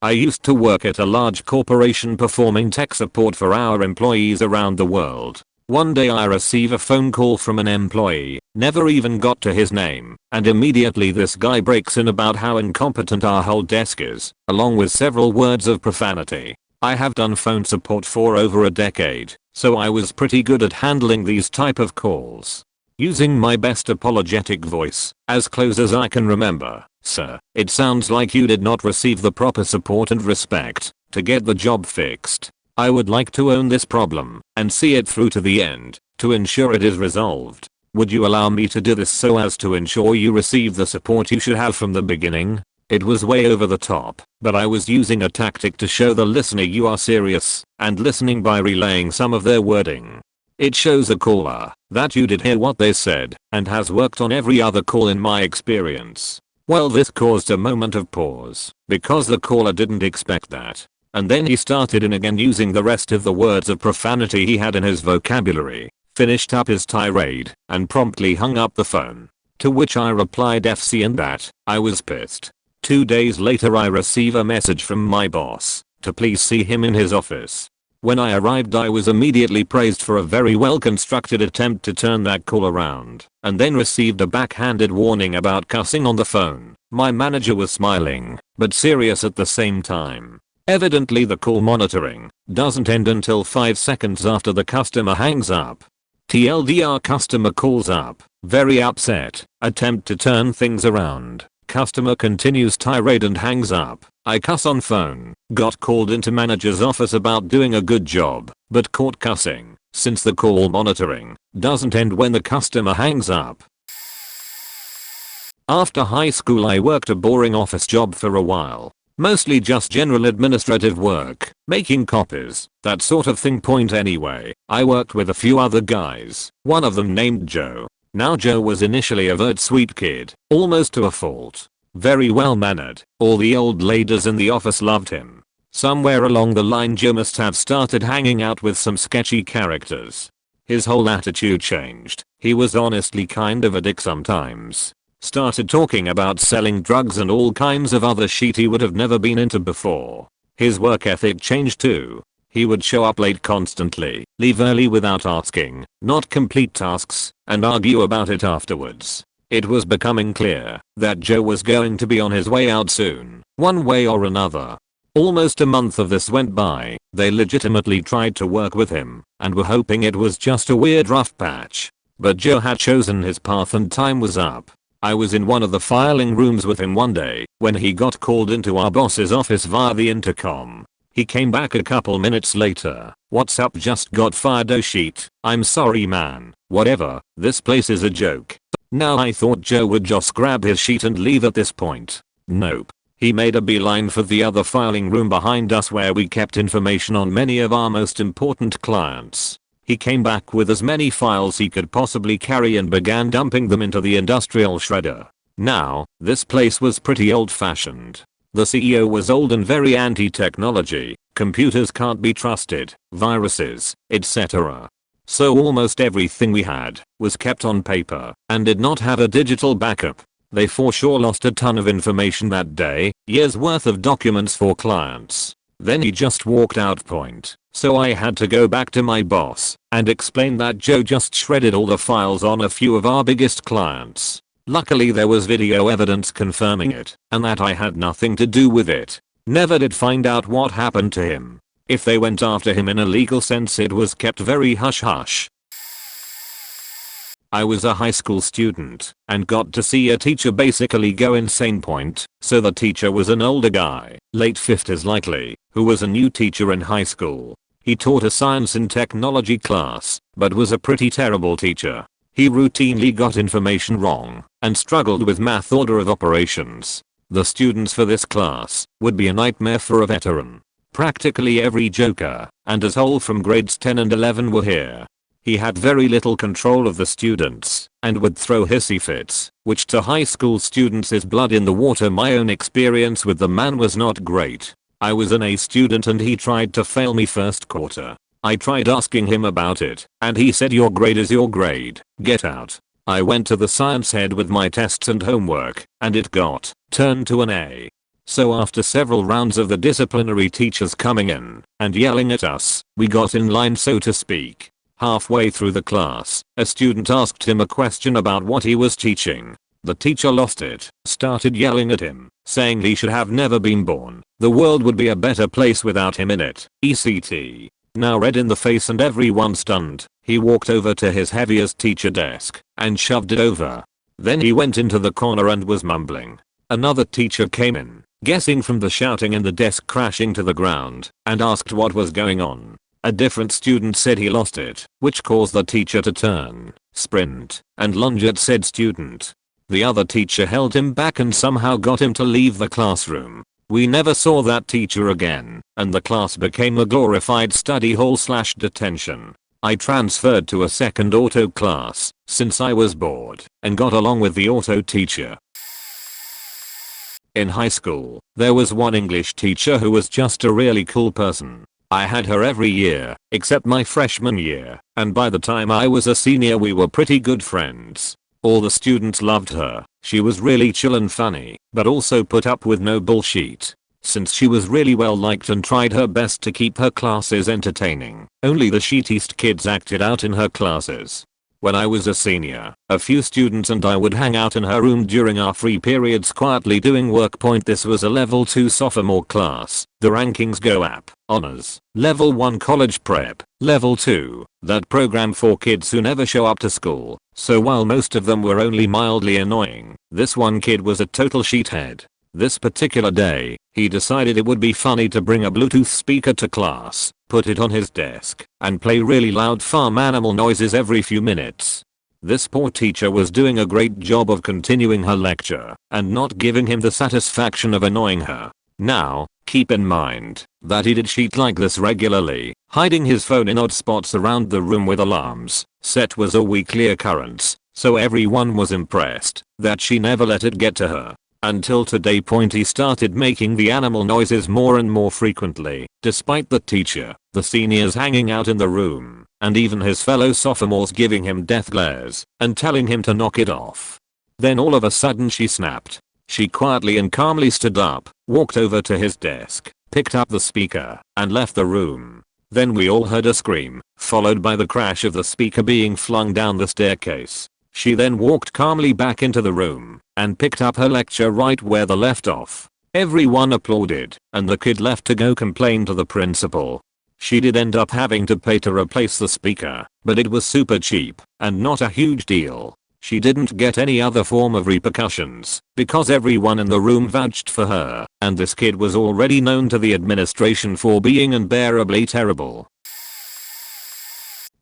I used to work at a large corporation performing tech support for our employees around the world. One day I receive a phone call from an employee, never even got to his name, and immediately this guy breaks in about how incompetent our whole desk is, along with several words of profanity. I have done phone support for over a decade, so I was pretty good at handling these type of calls. Using my best apologetic voice, as close as I can remember, sir, it sounds like you did not receive the proper support and respect to get the job fixed. I would like to own this problem and see it through to the end to ensure it is resolved. Would you allow me to do this so as to ensure you receive the support you should have from the beginning? It was way over the top, but I was using a tactic to show the listener you are serious and listening by relaying some of their wording. It shows a caller that you did hear what they said and has worked on every other call in my experience. Well, this caused a moment of pause because the caller didn't expect that. And then he started in again using the rest of the words of profanity he had in his vocabulary, finished up his tirade, and promptly hung up the phone. To which I replied FC and that I was pissed. 2 days later I receive a message from my boss to please see him in his office. When I arrived I was immediately praised for a very well constructed attempt to turn that call around, and then received a backhanded warning about cussing on the phone. My manager was smiling, but serious at the same time. Evidently the call monitoring doesn't end until 5 seconds after the customer hangs up. TLDR, customer calls up, very upset, attempt to turn things around. Customer continues tirade and hangs up. I cuss on phone, got called into manager's office about doing a good job, but caught cussing. since the call monitoring doesn't end when the customer hangs up. After high school I worked a boring office job for a while. Mostly just general administrative work, making copies, that sort of thing. Point anyway, I worked with a few other guys, one of them named Joe. Now Joe was initially a very sweet kid, almost to a fault. Very well mannered, all the old ladies in the office loved him. Somewhere along the line Joe must have started hanging out with some sketchy characters. His whole attitude changed, he was honestly kind of a dick sometimes. Started talking about selling drugs and all kinds of other shit he would have never been into before. His work ethic changed too. He would show up late constantly, leave early without asking, not complete tasks, and argue about it afterwards. It was becoming clear that Joe was going to be on his way out soon, one way or another. Almost a month of this went by. They legitimately tried to work with him and were hoping it was just a weird rough patch. But Joe had chosen his path and time was up. I was in one of the filing rooms with him one day when he got called into our boss's office via the intercom. He came back a couple minutes later. "What's up? Just got fired." "Oh shit, I'm sorry man. Whatever, this place is a joke." Now I thought Joe would just grab his sheet and leave at this point. Nope. He made a beeline for the other filing room behind us where we kept information on many of our most important clients. He came back with as many files he could possibly carry and began dumping them into the industrial shredder. Now, this place was pretty old-fashioned. The CEO was old and very anti-technology, computers can't be trusted, viruses, etc. So almost everything we had was kept on paper and did not have a digital backup. They for sure lost a ton of information that day, years worth of documents for clients. Then he just walked out. So I had to go back to my boss and explain that Joe just shredded all the files on a few of our biggest clients. Luckily there was video evidence confirming it, and that I had nothing to do with it. Never did find out what happened to him. If they went after him in a legal sense, it was kept very hush hush. I was a high school student and got to see a teacher basically go insane. So the teacher was an older guy, late 50s likely, who was a new teacher in high school. He taught a science and technology class, but was a pretty terrible teacher. He routinely got information wrong and struggled with math order of operations. The students for this class would be a nightmare for a veteran. Practically every joker and asshole from grades 10 and 11 were here. He had very little control of the students and would throw hissy fits, which to high school students is blood in the water. My own experience with the man was not great. I was an A student and he tried to fail me first quarter. I tried asking him about it and he said, "Your grade is your grade, get out." I went to the science head with my tests and homework and it got turned to an A. So after several rounds of the disciplinary teachers coming in and yelling at us, we got in line, so to speak. Halfway through the class, a student asked him a question about what he was teaching. The teacher lost it, started yelling at him, saying he should have never been born. The world would be a better place without him in it, etc. Now red in the face and everyone stunned, he walked over to his heaviest teacher desk and shoved it over. Then he went into the corner and was mumbling. Another teacher came in, guessing from the shouting and the desk crashing to the ground, and asked what was going on. A different student said he lost it, which caused the teacher to turn, sprint, and lunge at said student. The other teacher held him back and somehow got him to leave the classroom. We never saw that teacher again, and the class became a glorified study hall/detention. I transferred to a second auto class since I was bored and got along with the auto teacher. In high school, there was one English teacher who was just a really cool person. I had her every year, except my freshman year, and by the time I was a senior we were pretty good friends. All the students loved her. She was really chill and funny, but also put up with no bullshit. Since she was really well liked and tried her best to keep her classes entertaining, only the shittiest kids acted out in her classes. When I was a senior, a few students and I would hang out in her room during our free periods quietly doing work. This was a level 2 sophomore class. The rankings go up. Honors. Level 1 college prep. Level 2. That program for kids who never show up to school. So while most of them were only mildly annoying, this one kid was a total sheethead. This particular day, he decided it would be funny to bring a Bluetooth speaker to class, put it on his desk, and play really loud farm animal noises every few minutes. This poor teacher was doing a great job of continuing her lecture and not giving him the satisfaction of annoying her. Now, keep in mind that he did cheat like this regularly, hiding his phone in odd spots around the room with alarms set was a weekly occurrence, so everyone was impressed that she never let it get to her. Until today he started making the animal noises more and more frequently, despite the teacher, the seniors hanging out in the room, and even his fellow sophomores giving him death glares and telling him to knock it off. Then all of a sudden she snapped. She quietly and calmly stood up, walked over to his desk, picked up the speaker, and left the room. Then we all heard a scream, followed by the crash of the speaker being flung down the staircase. She then walked calmly back into the room and picked up her lecture right where they left off. Everyone applauded, and the kid left to go complain to the principal. She did end up having to pay to replace the speaker, but it was super cheap and not a huge deal. She didn't get any other form of repercussions because everyone in the room vouched for her, and this kid was already known to the administration for being unbearably terrible.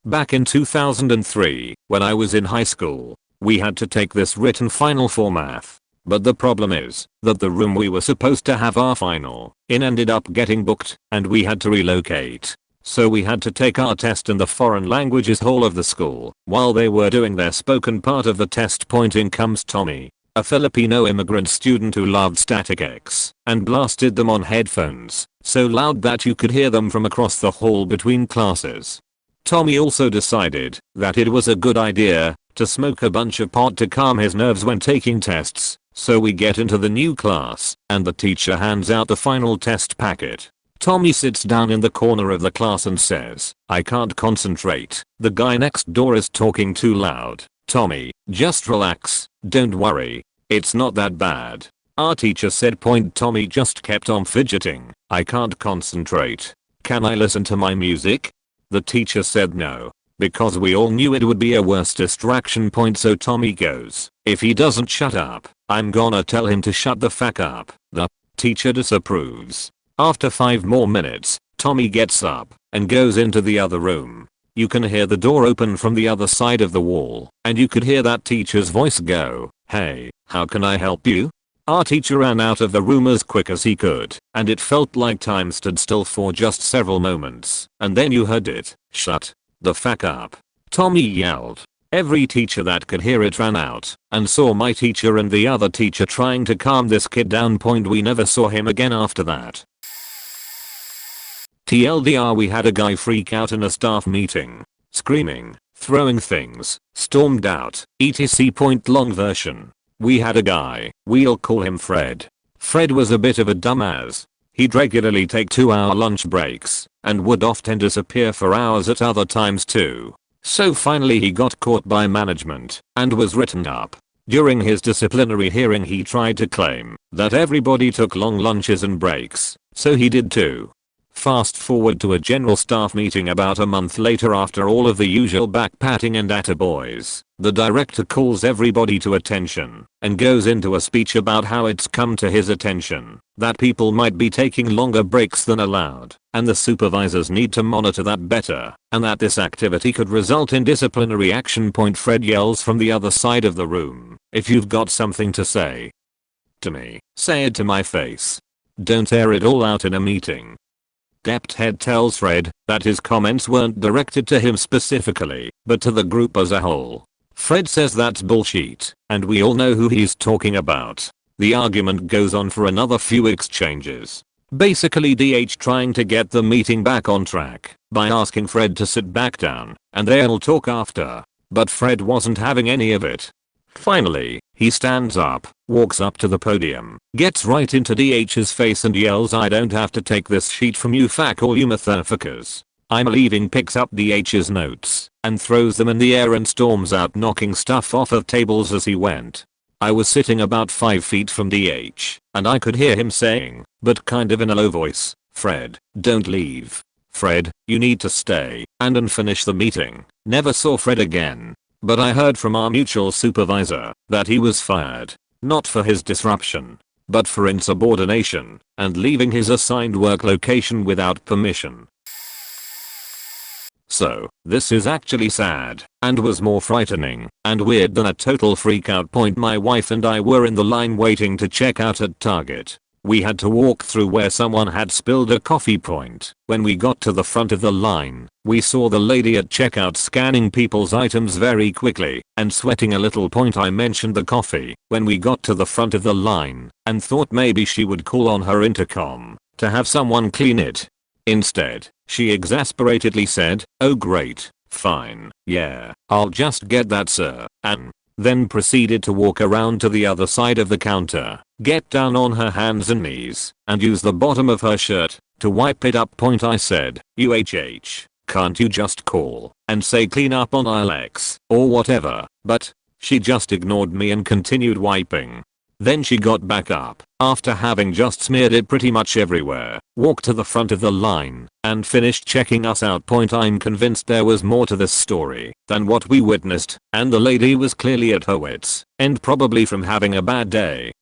Back in 2003, when I was in high school, we had to take this written final for math. But the problem is that the room we were supposed to have our final in ended up getting booked, and we had to relocate. So we had to take our test in the foreign languages hall of the school. While they were doing their spoken part of the test, in comes Tommy, a Filipino immigrant student who loved Static X, and blasted them on headphones, so loud that you could hear them from across the hall between classes. Tommy also decided that it was a good idea to smoke a bunch of pot to calm his nerves when taking tests, so we get into the new class, and the teacher hands out the final test packet. Tommy sits down in the corner of the class and says, "I can't concentrate, the guy next door is talking too loud." "Tommy, just relax, don't worry, it's not that bad," our teacher said. Tommy just kept on fidgeting. "I can't concentrate. Can I listen to my music?" The teacher said no, because we all knew it would be a worse distraction. So Tommy goes, "If he doesn't shut up, I'm gonna tell him to shut the fuck up." The teacher disapproves. After 5 more minutes, Tommy gets up and goes into the other room. You can hear the door open from the other side of the wall, and you could hear that teacher's voice go, "Hey, how can I help you?" Our teacher ran out of the room as quick as he could, and it felt like time stood still for just several moments, and then you heard it, "Shut the fuck up," Tommy yelled. Every teacher that could hear it ran out and saw my teacher and the other teacher trying to calm this kid down. We never saw him again after that. TLDR, we had a guy freak out in a staff meeting, screaming, throwing things, stormed out, etc. Long version. We had a guy, we'll call him Fred. Fred was a bit of a dumbass. He'd regularly take 2-hour lunch breaks and would often disappear for hours at other times too. So finally he got caught by management and was written up. During his disciplinary hearing he tried to claim that everybody took long lunches and breaks, so he did too. Fast forward to a general staff meeting about a month later. After all of the usual back-patting and attaboys, the director calls everybody to attention and goes into a speech about how it's come to his attention that people might be taking longer breaks than allowed, and the supervisors need to monitor that better, and that this activity could result in disciplinary action. Fred yells from the other side of the room, "If you've got something to say to me, say it to my face. Don't air it all out in a meeting." Dept head tells Fred that his comments weren't directed to him specifically, but to the group as a whole. Fred says that's bullshit, and we all know who he's talking about. The argument goes on for another few exchanges. Basically DH trying to get the meeting back on track by asking Fred to sit back down and they'll talk after. But Fred wasn't having any of it. Finally, he stands up, walks up to the podium, gets right into DH's face and yells, "I don't have to take this sheet from you fuck all you motherfuckers. I'm leaving." Picks up DH's notes and throws them in the air and storms out, knocking stuff off of tables as he went. I was sitting about 5 feet from DH, and I could hear him saying, but kind of in a low voice, "Fred, don't leave. Fred, you need to stay and finish the meeting." Never saw Fred again. But I heard from our mutual supervisor that he was fired, not for his disruption, but for insubordination and leaving his assigned work location without permission. So, this is actually sad, and was more frightening and weird than a total freakout point. My wife and I were in the line waiting to check out at Target. We had to walk through where someone had spilled a coffee point. When we got to the front of the line, we saw the lady at checkout scanning people's items very quickly and sweating a little. I mentioned the coffee when we got to the front of the line and thought maybe she would call on her intercom to have someone clean it. Instead, she exasperatedly said, "Oh great, fine, yeah, I'll just get that sir," and then proceeded to walk around to the other side of the counter, get down on her hands and knees, and use the bottom of her shirt to wipe it up. I said, "UHH, can't you just call and say clean up on aisle X or whatever?" But she just ignored me and continued wiping. Then she got back up, after having just smeared it pretty much everywhere, walked to the front of the line, and finished checking us out. I'm convinced there was more to this story than what we witnessed, and the lady was clearly at her wits' end, probably from having a bad day.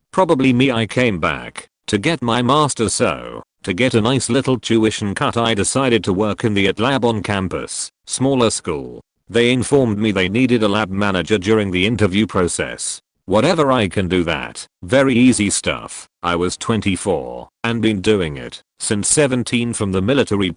Probably me. I came back to get my master's, so to get a nice little tuition cut I decided to work in the lab on campus, smaller school. They informed me they needed a lab manager during the interview process. Whatever, I can do that. Very easy stuff. I was 24 and been doing it since 17 from the military.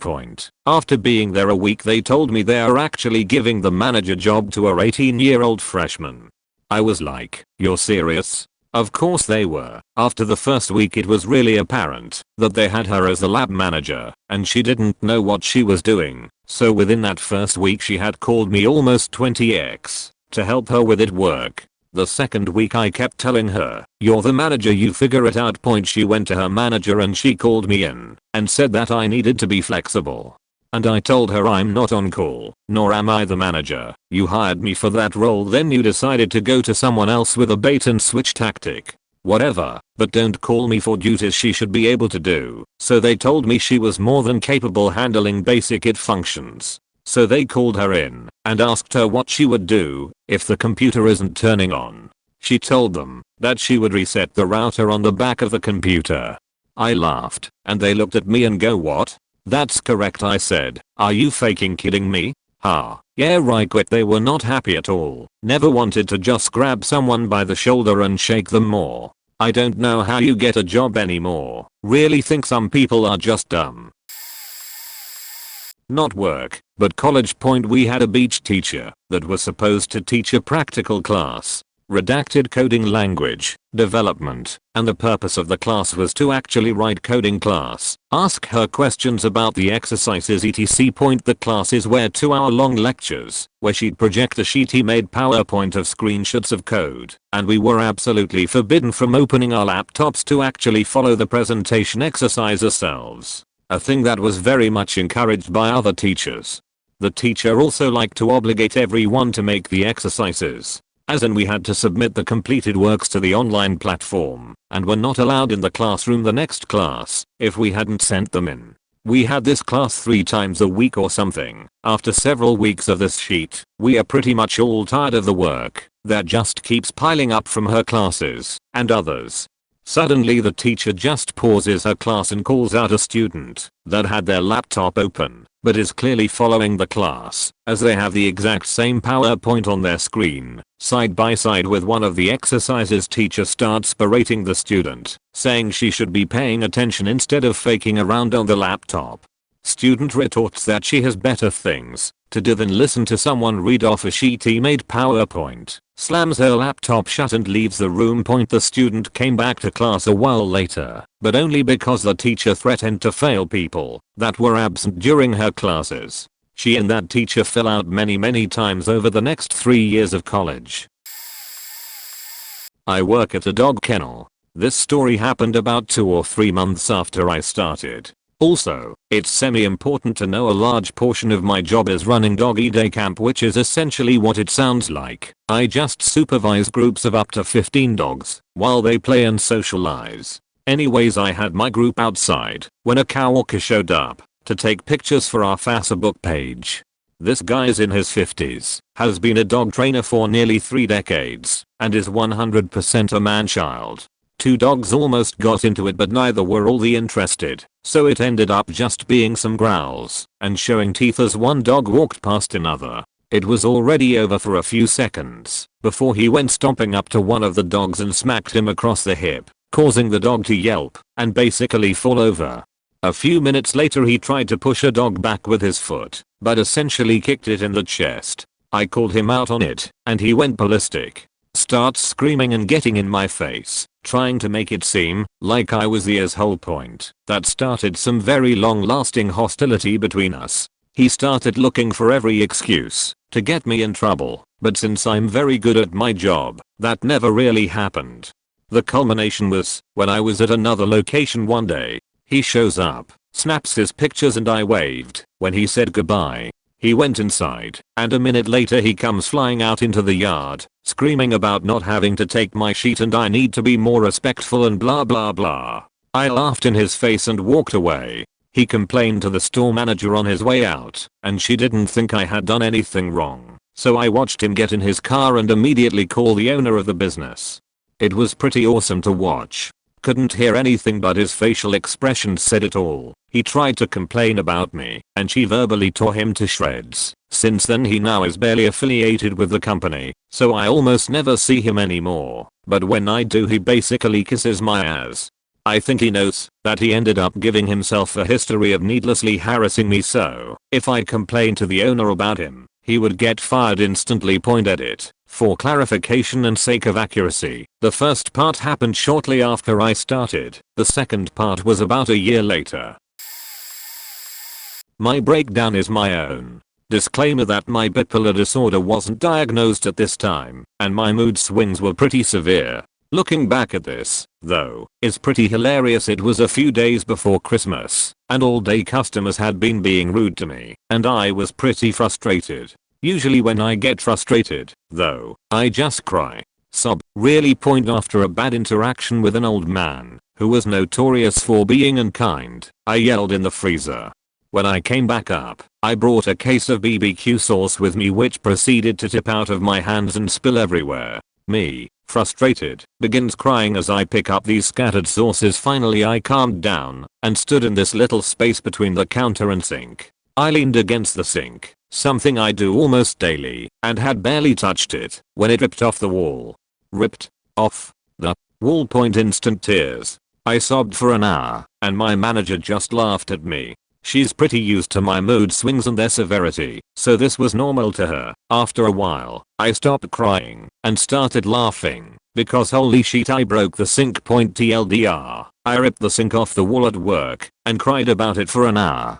After being there a week, they told me they are actually giving the manager job to a 18-year-old freshman. I was like, "You're serious?" Of course they were. After the first week it was really apparent that they had her as the lab manager and she didn't know what she was doing. So within that first week she had called me almost 20x to help her with it work. The second week I kept telling her, "You're the manager, you figure it out." She went to her manager and she called me in and said that I needed to be flexible. And I told her I'm not on call, nor am I the manager. You hired me for that role, then you decided to go to someone else with a bait and switch tactic. Whatever, but don't call me for duties she should be able to do. So they told me she was more than capable handling basic IT functions. So they called her in and asked her what she would do if the computer isn't turning on. She told them that she would reset the router on the back of the computer. I laughed and they looked at me and go, "What? That's correct," I said. "Are you faking kidding me?" "Ha, yeah right." Quit. They were not happy at all. Never wanted to just grab someone by the shoulder and shake them more. I don't know how you get a job anymore. Really think some people are just dumb. Not work, but college. We had a beach teacher that was supposed to teach a practical class. Redacted coding language development, and the purpose of the class was to actually write coding class, ask her questions about the exercises etc. The classes were 2-hour-long lectures where she'd project a sheet-made PowerPoint of screenshots of code, and we were absolutely forbidden from opening our laptops to actually follow the presentation exercise ourselves, a thing that was very much encouraged by other teachers. The teacher also liked to obligate everyone to make the exercises. As in, we had to submit the completed works to the online platform and were not allowed in the classroom the next class if we hadn't sent them in. We had this class 3 times a week or something. After several weeks of this sheet, we are pretty much all tired of the work that just keeps piling up from her classes and others. Suddenly the teacher just pauses her class and calls out a student that had their laptop open but is clearly following the class, as they have the exact same PowerPoint on their screen, side by side with one of the exercises. Teacher starts berating the student, saying she should be paying attention instead of faking around on the laptop. Student retorts that she has better things to do than listen to someone read off a sheet-made PowerPoint, slams her laptop shut and leaves the room. The student came back to class a while later, but only because the teacher threatened to fail people that were absent during her classes. She and that teacher fell out many times over the next 3 years of college. I work at a dog kennel. This story happened about 2 or 3 months after I started. Also, it's semi-important to know a large portion of my job is running doggy day camp, which is essentially what it sounds like. I just supervise groups of up to 15 dogs while they play and socialize. Anyways, I had my group outside when a coworker showed up to take pictures for our Facebook page. This guy is in his 50s, has been a dog trainer for nearly 3 decades, and is 100% a man-child. 2 dogs almost got into it but neither were all the interested, so it ended up just being some growls and showing teeth as one dog walked past another. It was already over for a few seconds before he went stomping up to one of the dogs and smacked him across the hip, causing the dog to yelp and basically fall over. A few minutes later he tried to push a dog back with his foot, but essentially kicked it in the chest. I called him out on it, and he went ballistic. Starts screaming and getting in my face, trying to make it seem like I was the asshole point. That started some very long-lasting hostility between us. He started looking for every excuse to get me in trouble, but since I'm very good at my job, that never really happened. The culmination was when I was at another location one day. He shows up, snaps his pictures and I waved when he said goodbye. He went inside, and a minute later he comes flying out into the yard, screaming about not having to take my sheet and I need to be more respectful and blah blah blah. I laughed in his face and walked away. He complained to the store manager on his way out, and she didn't think I had done anything wrong, so I watched him get in his car and immediately call the owner of the business. It was pretty awesome to watch. Couldn't hear anything but his facial expressions said it all. He tried to complain about me, and she verbally tore him to shreds. Since then he now is barely affiliated with the company, so I almost never see him anymore, but when I do he basically kisses my ass. I think he knows that he ended up giving himself a history of needlessly harassing me, so if I complained to the owner about him, he would get fired instantly. Point at it. For clarification and sake of accuracy, the first part happened shortly after I started. The second part was about a year later. My breakdown is my own. Disclaimer that my bipolar disorder wasn't diagnosed at this time, and my mood swings were pretty severe. Looking back at this, though, is pretty hilarious. It was a few days before Christmas, and all day customers had been being rude to me, and I was pretty frustrated. Usually when I get frustrated, though, I just cry, sob, really point after a bad interaction with an old man, who was notorious for being unkind. I yelled in the freezer. When I came back up, I brought a case of BBQ sauce with me which proceeded to tip out of my hands and spill everywhere. Me, frustrated, begins crying as I pick up these scattered sauces. Finally I calmed down and stood in this little space between the counter and sink. I leaned against the sink, something I do almost daily, and had barely touched it when it ripped off the wall. Ripped off the wall. Point instant tears. I sobbed for an hour, and my manager just laughed at me. She's pretty used to my mood swings and their severity, so this was normal to her. After a while, I stopped crying and started laughing because holy shit, I broke the sink. Point TLDR. I ripped the sink off the wall at work and cried about it for an hour.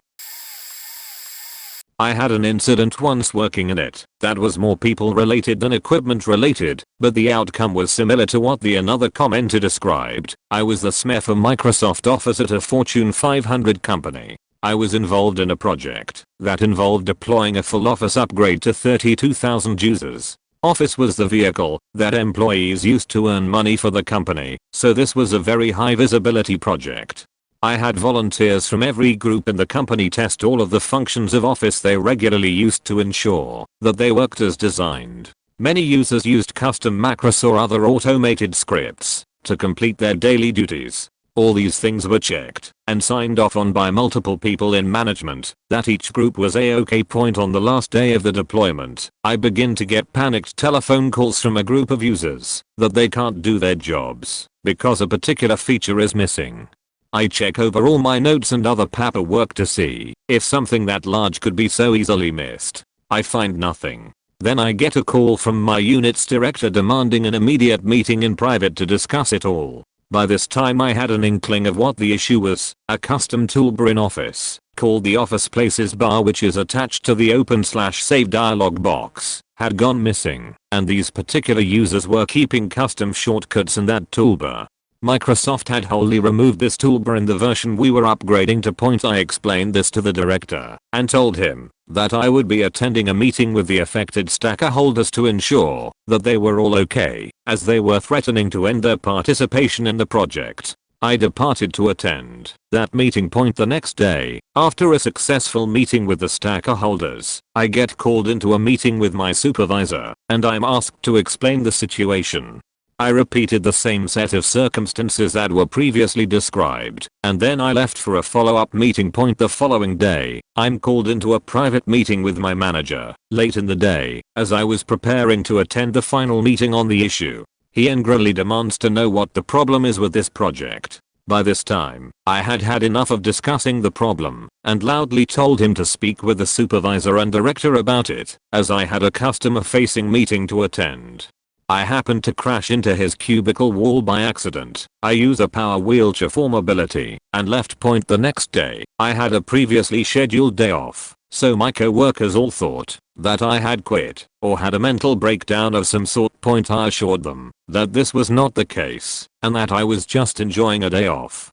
I had an incident once working in it that was more people related than equipment related, but the outcome was similar to what the another commenter described. I was the SME for Microsoft Office at a Fortune 500 company. I was involved in a project that involved deploying a full Office upgrade to 32,000 users. Office was the vehicle that employees used to earn money for the company, so this was a very high visibility project. I had volunteers from every group in the company test all of the functions of Office they regularly used to ensure that they worked as designed. Many users used custom macros or other automated scripts to complete their daily duties. All these things were checked and signed off on by multiple people in management that each group was a-okay. Point on the last day of the deployment, I begin to get panicked telephone calls from a group of users that they can't do their jobs because a particular feature is missing. I check over all my notes and other paperwork to see if something that large could be so easily missed. I find nothing. Then I get a call from my unit's director demanding an immediate meeting in private to discuss it all. By this time I had an inkling of what the issue was. A custom toolbar in Office, called the Office Places bar, which is attached to the open/save dialog box, had gone missing, and these particular users were keeping custom shortcuts in that toolbar. Microsoft had wholly removed this toolbar in the version we were upgrading to. Point I explained this to the director and told him that I would be attending a meeting with the affected stacker holders to ensure that they were all okay, as they were threatening to end their participation in the project. I departed to attend that meeting point the next day. After a successful meeting with the stakeholders, I get called into a meeting with my supervisor, and I'm asked to explain the situation. I repeated the same set of circumstances that were previously described, and then I left for a follow-up meeting point the following day. I'm called into a private meeting with my manager late in the day, as I was preparing to attend the final meeting on the issue. He angrily demands to know what the problem is with this project. By this time, I had had enough of discussing the problem, and loudly told him to speak with the supervisor and director about it, as I had a customer-facing meeting to attend. I happened to crash into his cubicle wall by accident. I use a power wheelchair for mobility, and left point the next day. I had a previously scheduled day off, so my co-workers all thought that I had quit, or had a mental breakdown of some sort. I assured them that this was not the case, and that I was just enjoying a day off.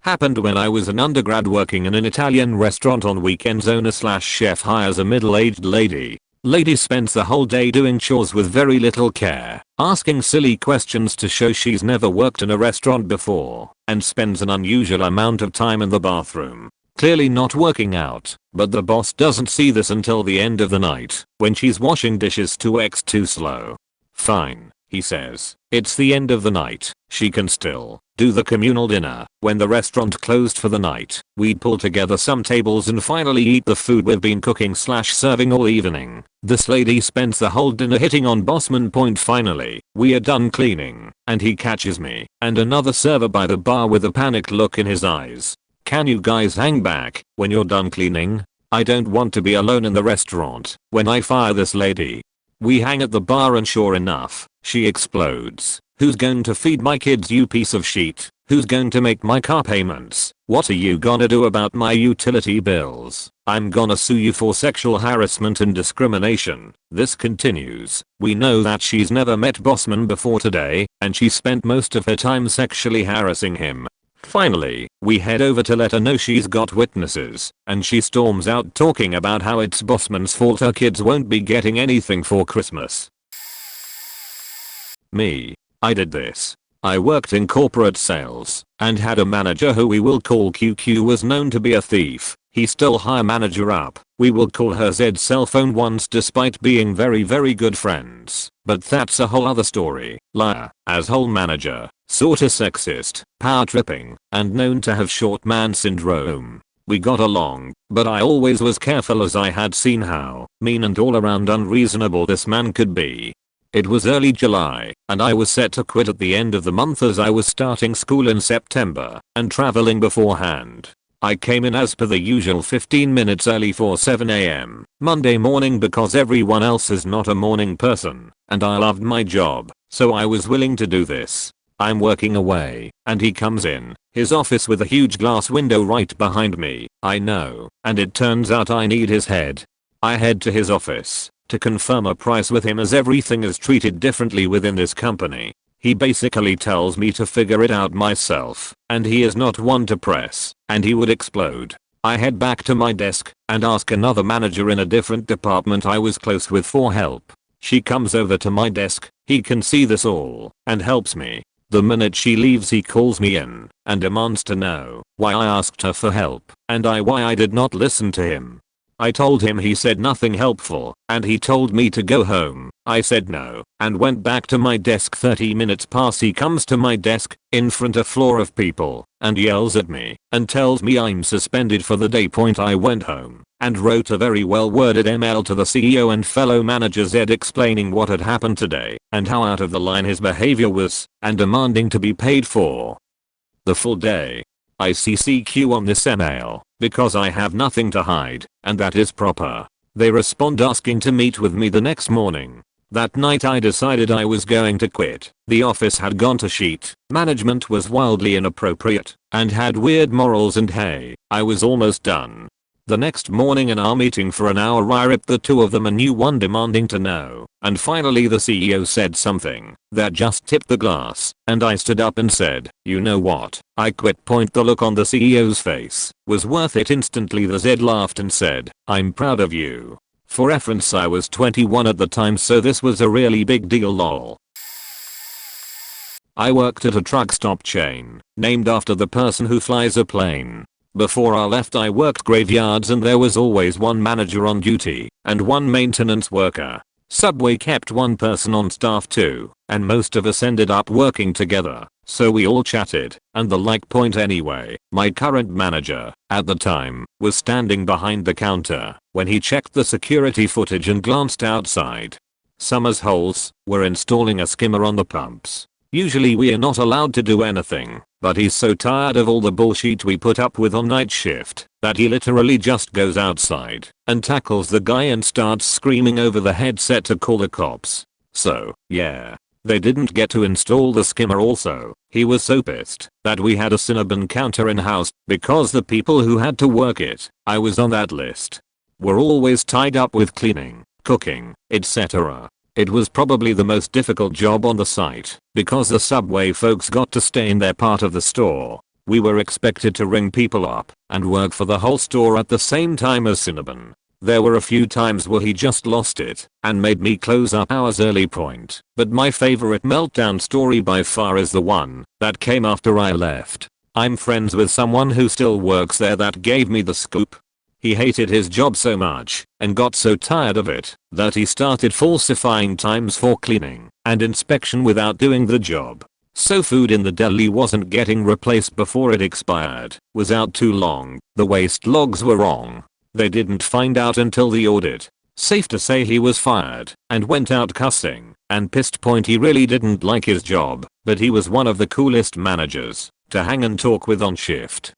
Happened when I was an undergrad working in an Italian restaurant on weekends. Owner/chef hires a middle-aged lady. Lady spends the whole day doing chores with very little care, asking silly questions to show she's never worked in a restaurant before, and spends an unusual amount of time in the bathroom. Clearly not working out, but the boss doesn't see this until the end of the night, when she's washing dishes 2x too slow. Fine, he says. It's the end of the night. She can still do the communal dinner. When the restaurant closed for the night, we'd pull together some tables and finally eat the food we've been cooking/serving all evening. This lady spends the whole dinner hitting on bossman. Finally, we are done cleaning, and he catches me and another server by the bar with a panicked look in his eyes. Can you guys hang back when you're done cleaning? I don't want to be alone in the restaurant when I fire this lady. We hang at the bar and sure enough, she explodes. Who's going to feed my kids, you piece of shit? Who's going to make my car payments? What are you gonna do about my utility bills? I'm gonna sue you for sexual harassment and discrimination. This continues. We know that she's never met Bossman before today, and she spent most of her time sexually harassing him. Finally, we head over to let her know she's got witnesses, and she storms out talking about how it's Bossman's fault her kids won't be getting anything for Christmas. Me. I did this. I worked in corporate sales, and had a manager who we will call QQ was known to be a thief. He stole hire manager up. We will call her Z's cell phone once despite being very good friends. But that's a whole other story. Liar, asshole manager, sorta sexist, power tripping, and known to have short man syndrome. We got along, but I always was careful as I had seen how mean and all around unreasonable this man could be. It was early July, and I was set to quit at the end of the month as I was starting school in September and traveling beforehand. I came in as per the usual 15 minutes early for 7 AM Monday morning because everyone else is not a morning person, and I loved my job, so I was willing to do this. I'm working away, and he comes in, his office with a huge glass window right behind me. I know, and it turns out I need his head. I head to his office to confirm a price with him as everything is treated differently within this company. He basically tells me to figure it out myself, and he is not one to press, and he would explode. I head back to my desk and ask another manager in a different department I was close with for help. She comes over to my desk, he can see this all, and helps me. The minute she leaves he calls me in and demands to know why I asked her for help and why I did not listen to him. I told him, he said nothing helpful, and he told me to go home. I said no, and went back to my desk. 30 minutes pass, he comes to my desk, in front of a floor of people, and yells at me, and tells me I'm suspended for the day. I went home, and wrote a very well worded email to the CEO and fellow manager Zed explaining what had happened today, and how out of the line his behavior was, and demanding to be paid for the full day. I CCQ on this email, because I have nothing to hide, and that is proper. They respond asking to meet with me the next morning. That night I decided I was going to quit. The office had gone to shit, management was wildly inappropriate, and had weird morals, and hey, I was almost done. The next morning in our meeting for an hour I ripped the two of them a new one demanding to know, and finally the CEO said something that just tipped the glass, and I stood up and said, you know what, I quit. The look on the CEO's face was worth it. Instantly the Z laughed and said, I'm proud of you. For reference, I was 21 at the time, so this was a really big deal, lol. I worked at a truck stop chain, named after the person who flies a plane. Before I left I worked graveyards and there was always one manager on duty and one maintenance worker. Subway kept one person on staff too, and most of us ended up working together, so we all chatted, and the like point anyway. My current manager, at the time, was standing behind the counter when he checked the security footage and glanced outside. Summer's holes were installing a skimmer on the pumps. Usually we are not allowed to do anything, but he's so tired of all the bullshit we put up with on night shift that he literally just goes outside and tackles the guy and starts screaming over the headset to call the cops. So, yeah. They didn't get to install the skimmer also. He was so pissed that we had a Cinnabon counter in-house because the people who had to work it, I was on that list, were always tied up with cleaning, cooking, etc. It was probably the most difficult job on the site because the Subway folks got to stay in their part of the store. We were expected to ring people up and work for the whole store at the same time as Cinnabon. There were a few times where he just lost it and made me close up hours early point, but my favorite Meltdown story by far is the one that came after I left. I'm friends with someone who still works there that gave me the scoop. He hated his job so much and got so tired of it that he started falsifying times for cleaning and inspection without doing the job. So food in the deli wasn't getting replaced before it expired, was out too long, the waste logs were wrong. They didn't find out until the audit. Safe to say he was fired and went out cussing and pissed point he really didn't like his job, but he was one of the coolest managers to hang and talk with on shift.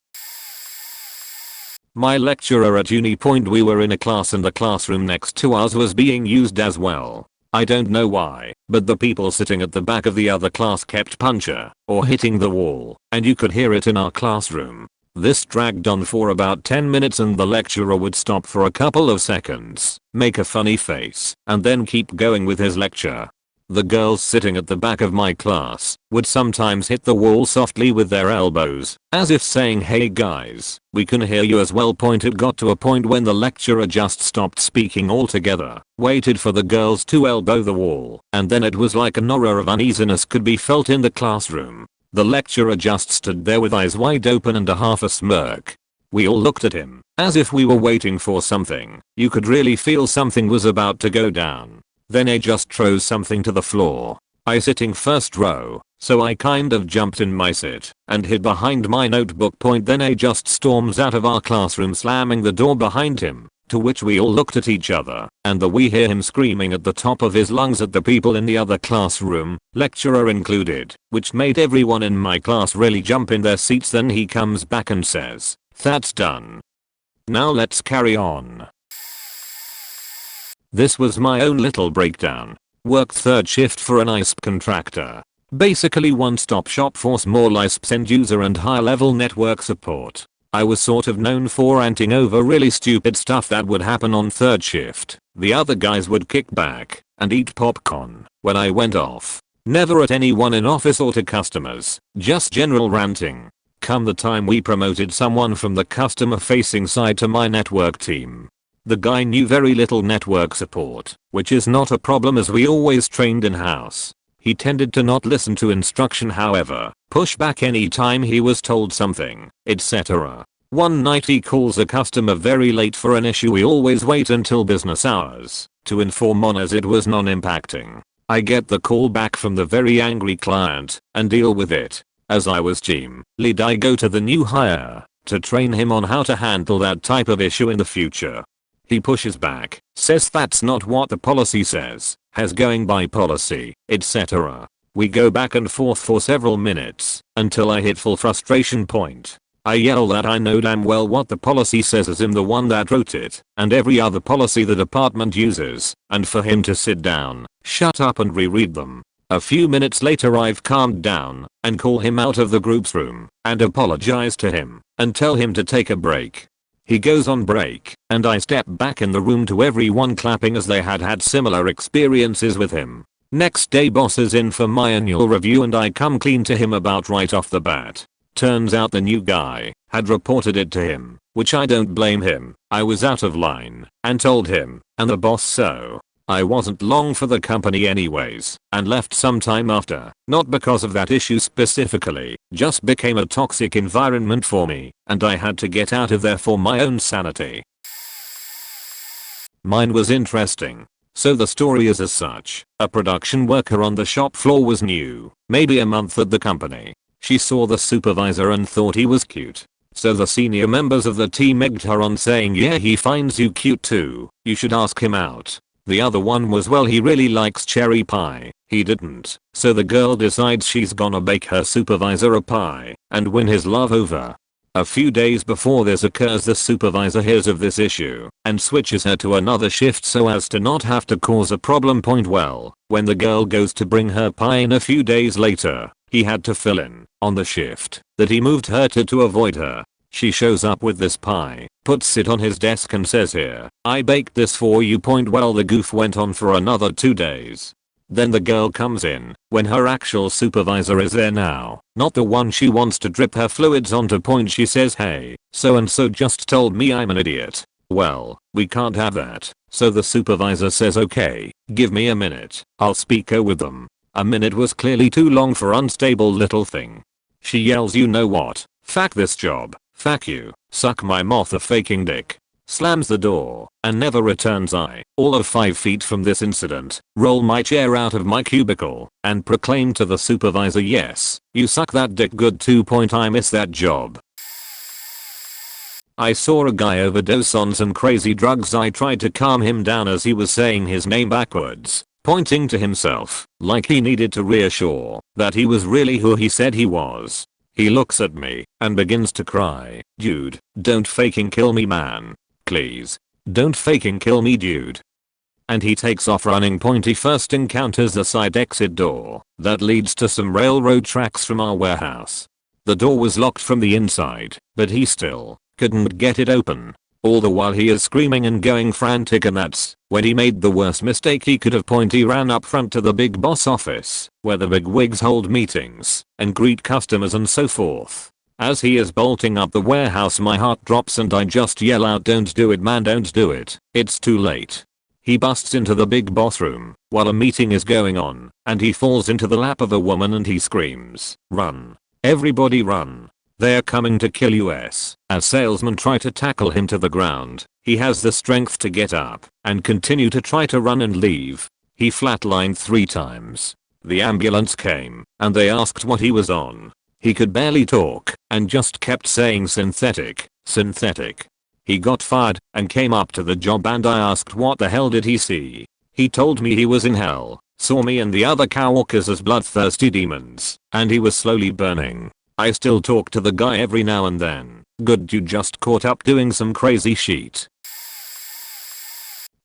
My lecturer at uni point we were in a class and the classroom next to ours was being used as well. I don't know why, but the people sitting at the back of the other class kept puncher or hitting the wall and you could hear it in our classroom. This dragged on for about 10 minutes and the lecturer would stop for a couple of seconds, make a funny face, and then keep going with his lecture. The girls sitting at the back of my class would sometimes hit the wall softly with their elbows, as if saying hey guys, we can hear you as well. It got to a point when the lecturer just stopped speaking altogether, waited for the girls to elbow the wall, and then it was like an aura of uneasiness could be felt in the classroom. The lecturer just stood there with eyes wide open and a half a smirk. We all looked at him, as if we were waiting for something. You could really feel something was about to go down. Then he just throws something to the floor. I sitting first row, so I kind of jumped in my seat and hid behind my notebook. Then he just storms out of our classroom slamming the door behind him, to which we all looked at each other and we hear him screaming at the top of his lungs at the people in the other classroom, lecturer included, which made everyone in my class really jump in their seats. Then he comes back and says, "That's done. Now let's carry on." This was my own little breakdown. Worked third shift for an ISP contractor. Basically one-stop shop for small ISPs end user and high-level network support. I was sort of known for ranting over really stupid stuff that would happen on third shift. The other guys would kick back and eat popcorn when I went off. Never at anyone in office or to customers, just general ranting. Come the time we promoted someone from the customer-facing side to my network team. The guy knew very little network support, which is not a problem as we always trained in-house. He tended to not listen to instruction, however, push back any time he was told something, etc. One night he calls a customer very late for an issue we always wait until business hours to inform on as it was non-impacting. I get the call back from the very angry client and deal with it. As I was team lead I go to the new hire to train him on how to handle that type of issue in the future. He pushes back, says that's not what the policy says, has going by policy, etc. We go back and forth for several minutes until I hit full frustration point. I yell that I know damn well what the policy says as I'm the one that wrote it and every other policy the department uses, and for him to sit down, shut up and reread them. A few minutes later I've calmed down and call him out of the group's room and apologize to him and tell him to take a break. He goes on break, and I step back in the room to everyone clapping as they had had similar experiences with him. Next day boss is in for my annual review and I come clean to him about right off the bat. Turns out the new guy had reported it to him, which I don't blame him. I was out of line and told him and the boss so. I wasn't long for the company anyways, and left sometime after, not because of that issue specifically, just became a toxic environment for me, and I had to get out of there for my own sanity. Mine was interesting. So the story is as such, a production worker on the shop floor was new, maybe a month at the company. She saw the supervisor and thought he was cute. So the senior members of the team egged her on saying, yeah, he finds you cute too, you should ask him out. The other one was, well, he really likes cherry pie. He didn't. So the girl decides she's gonna bake her supervisor a pie and win his love over. A few days before this occurs, the supervisor hears of this issue and switches her to another shift so as to not have to cause a problem. Well, when the girl goes to bring her pie in a few days later, he had to fill in on the shift that he moved her to avoid her. She shows up with this pie, puts it on his desk and says, here, I baked this for you. Well, the goof went on for another 2 days. Then the girl comes in when her actual supervisor is there now, not the one she wants to drip her fluids onto. She says, hey, so and so just told me I'm an idiot. Well, we can't have that. So the supervisor says, okay, give me a minute, I'll speak with them. A minute was clearly too long for unstable little thing. She yells, you know what, fuck this job, fuck you, suck my mother faking dick. Slams the door and never returns. I, all of 5 feet from this incident, roll my chair out of my cubicle and proclaim to the supervisor, yes, you suck that dick good too. I miss that job. I saw a guy overdose on some crazy drugs. I tried to calm him down as he was saying his name backwards, pointing to himself like he needed to reassure that he was really who he said he was. He looks at me and begins to cry, dude, don't faking kill me, man. Please. Don't faking kill me, dude. And he takes off running. He first encounters the side exit door that leads to some railroad tracks from our warehouse. The door was locked from the inside, but he still couldn't get it open. All the while he is screaming and going frantic, and that's when he made the worst mistake he could have. He ran up front to the big boss office where the big wigs hold meetings and greet customers and so forth. As he is bolting up the warehouse, my heart drops and I just yell out, don't do it, man, don't do it. It's too late. He busts into the big boss room while a meeting is going on and he falls into the lap of a woman and he screams, run. Everybody run. They're coming to kill us. As salesmen try to tackle him to the ground, he has the strength to get up and continue to try to run and leave. He flatlined 3 times. The ambulance came and they asked what he was on. He could barely talk and just kept saying synthetic, synthetic. He got fired and came up to the job and I asked what the hell did he see. He told me he was in hell, saw me and the other coworkers as bloodthirsty demons, and he was slowly burning. I still talk to the guy every now and then. Good dude, just caught up doing some crazy shit.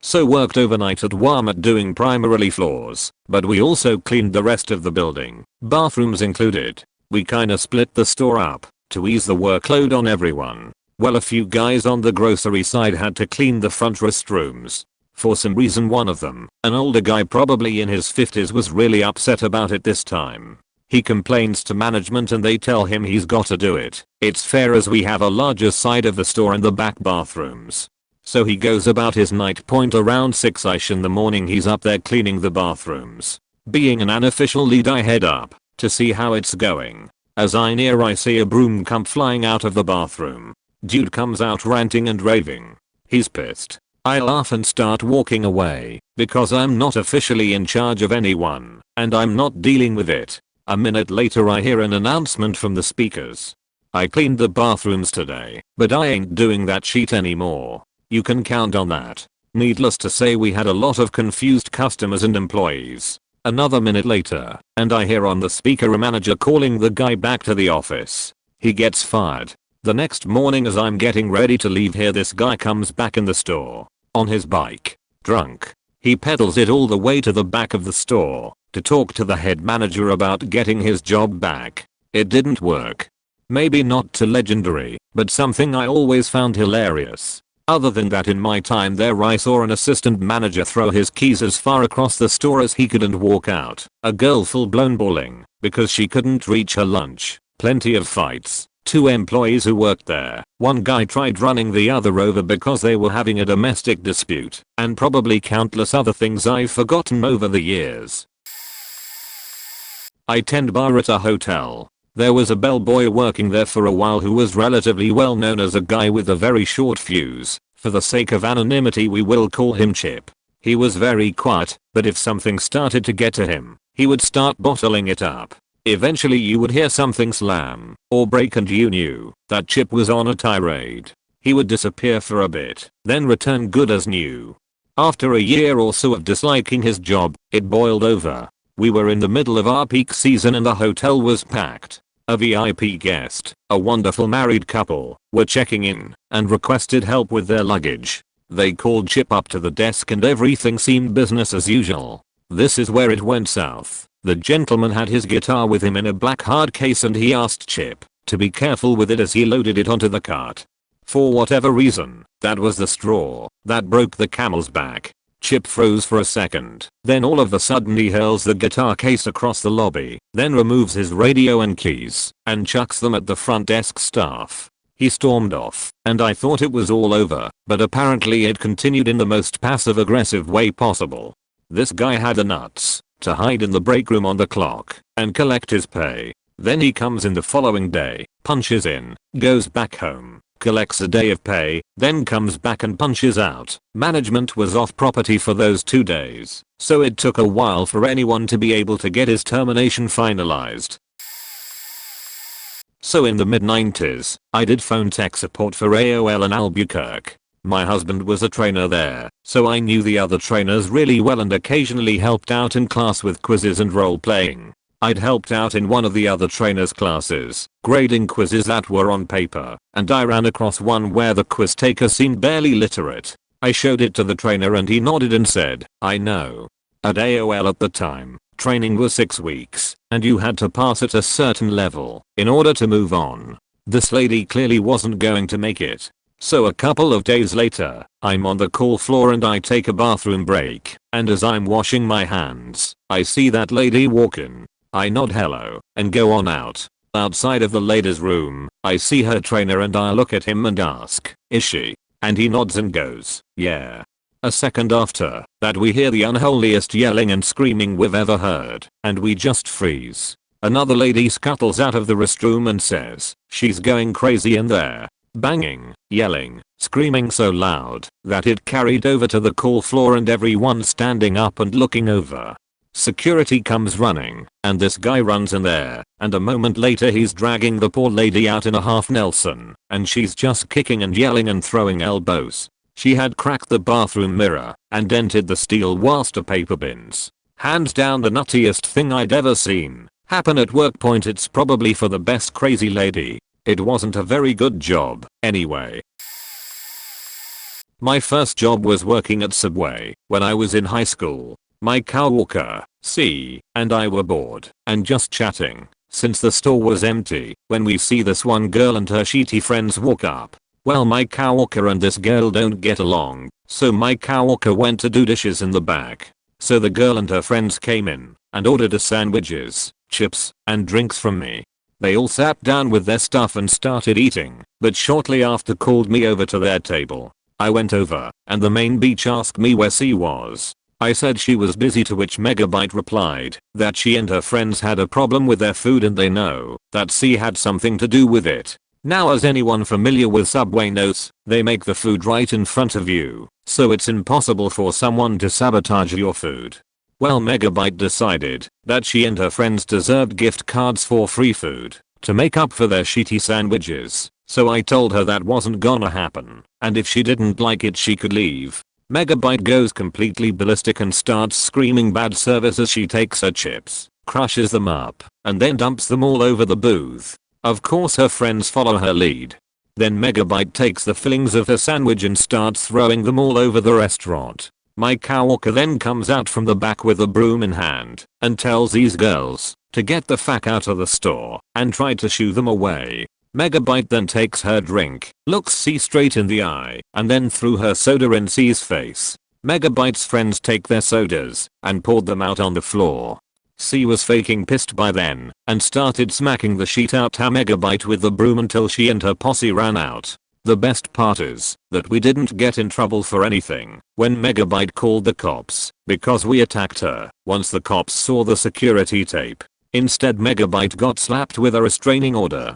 So worked overnight at Walmart doing primarily floors, but we also cleaned the rest of the building, bathrooms included. We kinda split the store up to ease the workload on everyone. Well, a few guys on the grocery side had to clean the front restrooms. For some reason one of them, an older guy probably in his 50s, was really upset about it this time. He complains to management and they tell him he's gotta do it. It's fair as we have a larger side of the store and the back bathrooms. So he goes about his night. Around 6ish in the morning he's up there cleaning the bathrooms. Being an unofficial lead, I head up to see how it's going. As I near, I see a broom come flying out of the bathroom. Dude comes out ranting and raving. He's pissed. I laugh and start walking away because I'm not officially in charge of anyone and I'm not dealing with it. A minute later I hear an announcement from the speakers. I cleaned the bathrooms today, but I ain't doing that shit anymore. You can count on that. Needless to say, we had a lot of confused customers and employees. Another minute later, and I hear on the speaker a manager calling the guy back to the office. He gets fired. The next morning as I'm getting ready to leave here, this guy comes back in the store. On his bike. Drunk. He pedals it all the way to the back of the store to talk to the head manager about getting his job back. It didn't work. Maybe not too legendary, but something I always found hilarious. Other than that, in my time there, I saw an assistant manager throw his keys as far across the store as he could and walk out. A girl full blown bawling because she couldn't reach her lunch. Plenty of fights. Two employees who worked there. One guy tried running the other over because they were having a domestic dispute, and probably countless other things I've forgotten over the years. I tend bar at a hotel. There was a bellboy working there for a while who was relatively well known as a guy with a very short fuse. For the sake of anonymity we will call him Chip. He was very quiet, but if something started to get to him, he would start bottling it up. Eventually you would hear something slam or break and you knew that Chip was on a tirade. He would disappear for a bit, then return good as new. After a year or so of disliking his job, it boiled over. We were in the middle of our peak season and the hotel was packed. A VIP guest, a wonderful married couple, were checking in and requested help with their luggage. They called Chip up to the desk and everything seemed business as usual. This is where it went south. The gentleman had his guitar with him in a black hard case and he asked Chip to be careful with it as he loaded it onto the cart. For whatever reason, that was the straw that broke the camel's back. Chip froze for a second, then all of a sudden he hurls the guitar case across the lobby, then removes his radio and keys, and chucks them at the front desk staff. He stormed off, and I thought it was all over, but apparently it continued in the most passive-aggressive way possible. This guy had the nuts to hide in the break room on the clock and collect his pay. Then he comes in the following day, punches in, goes back home, collects a day of pay, then comes back and punches out. Management was off property for those 2 days, so it took a while for anyone to be able to get his termination finalized. So in the mid-90s, I did phone tech support for AOL in Albuquerque. My husband was a trainer there, so I knew the other trainers really well and occasionally helped out in class with quizzes and role-playing. I'd helped out in one of the other trainers' classes, grading quizzes that were on paper, and I ran across one where the quiz taker seemed barely literate. I showed it to the trainer and he nodded and said, "I know." At AOL at the time, training was 6 weeks, and you had to pass at a certain level in order to move on. This lady clearly wasn't going to make it. So a couple of days later, I'm on the call floor and I take a bathroom break, and as I'm washing my hands, I see that lady walk in. I nod hello and go on out. Outside of the ladies' room, I see her trainer and I look at him and ask, "Is she?" And he nods and goes, "Yeah." A second after that we hear the unholiest yelling and screaming we've ever heard, and we just freeze. Another lady scuttles out of the restroom and says, "She's going crazy in there." Banging, yelling, screaming so loud that it carried over to the call floor and everyone standing up and looking over. Security comes running, and this guy runs in there, and a moment later he's dragging the poor lady out in a half Nelson, and she's just kicking and yelling and throwing elbows. She had cracked the bathroom mirror and dented the steel waster paper bins. Hands down the nuttiest thing I'd ever seen happen at work. It's probably for the best, crazy lady. It wasn't a very good job, anyway. My first job was working at Subway when I was in high school. My coworker, C, and I were bored and just chatting since the store was empty when we see this one girl and her shitty friends walk up. Well, my coworker and this girl don't get along, so my coworker went to do dishes in the back. So the girl and her friends came in and ordered a sandwiches, chips, and drinks from me. They all sat down with their stuff and started eating, but shortly after called me over to their table. I went over, and the main bitch asked me where C was. I said she was busy, to which Megabyte replied that she and her friends had a problem with their food and they know that C had something to do with it. Now, as anyone familiar with Subway knows, they make the food right in front of you, so it's impossible for someone to sabotage your food. Well, Megabyte decided that she and her friends deserved gift cards for free food to make up for their shitty sandwiches, so I told her that wasn't gonna happen, and if she didn't like it she could leave. Megabyte goes completely ballistic and starts screaming bad service as she takes her chips, crushes them up, and then dumps them all over the booth. Of course her friends follow her lead. Then Megabyte takes the fillings of her sandwich and starts throwing them all over the restaurant. My coworker then comes out from the back with a broom in hand and tells these girls to get the fuck out of the store and try to shoo them away. Megabyte then takes her drink, looks C straight in the eye, and then threw her soda in C's face. Megabyte's friends take their sodas and poured them out on the floor. C was faking pissed by then and started smacking the shit out of Megabyte with the broom until she and her posse ran out. The best part is that we didn't get in trouble for anything when Megabyte called the cops because we attacked her once the cops saw the security tape. Instead, Megabyte got slapped with a restraining order.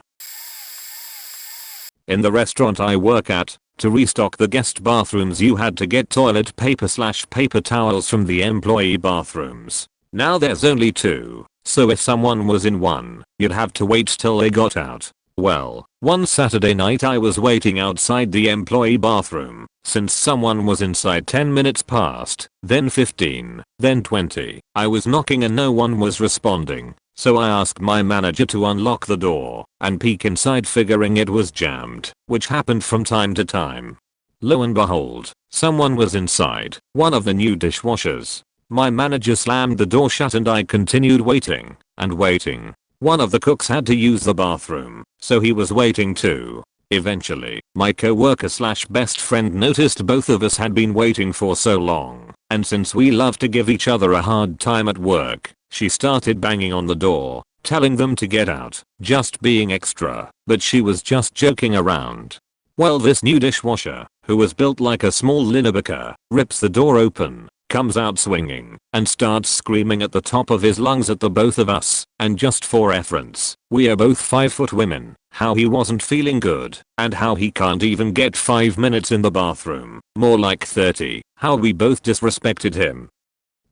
In the restaurant I work at, to restock the guest bathrooms you had to get toilet paper/paper towels from the employee bathrooms. Now there's only 2, so if someone was in one, you'd have to wait till they got out. Well, one Saturday night I was waiting outside the employee bathroom since someone was inside 10 minutes past, then 15, then 20. I was knocking and no one was responding, so I asked my manager to unlock the door and peek inside, figuring it was jammed, which happened from time to time. Lo and behold, someone was inside, one of the new dishwashers. My manager slammed the door shut and I continued waiting and waiting. One of the cooks had to use the bathroom, so he was waiting too. Eventually, my co-worker/best friend noticed both of us had been waiting for so long, and since we love to give each other a hard time at work, she started banging on the door, telling them to get out, just being extra, but she was just joking around. Well, this new dishwasher, who was built like a small Linebacker, rips the door open, comes out swinging, and starts screaming at the top of his lungs at the both of us, and just for reference, we are both 5 foot women, how he wasn't feeling good, and how he can't even get 5 minutes in the bathroom, more like 30, how we both disrespected him,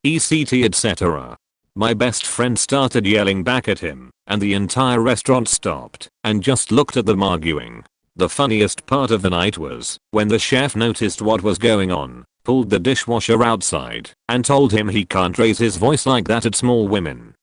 etc etc. My best friend started yelling back at him, and the entire restaurant stopped and just looked at them arguing. The funniest part of the night was when the chef noticed what was going on, pulled the dishwasher outside, and told him he can't raise his voice like that at small women.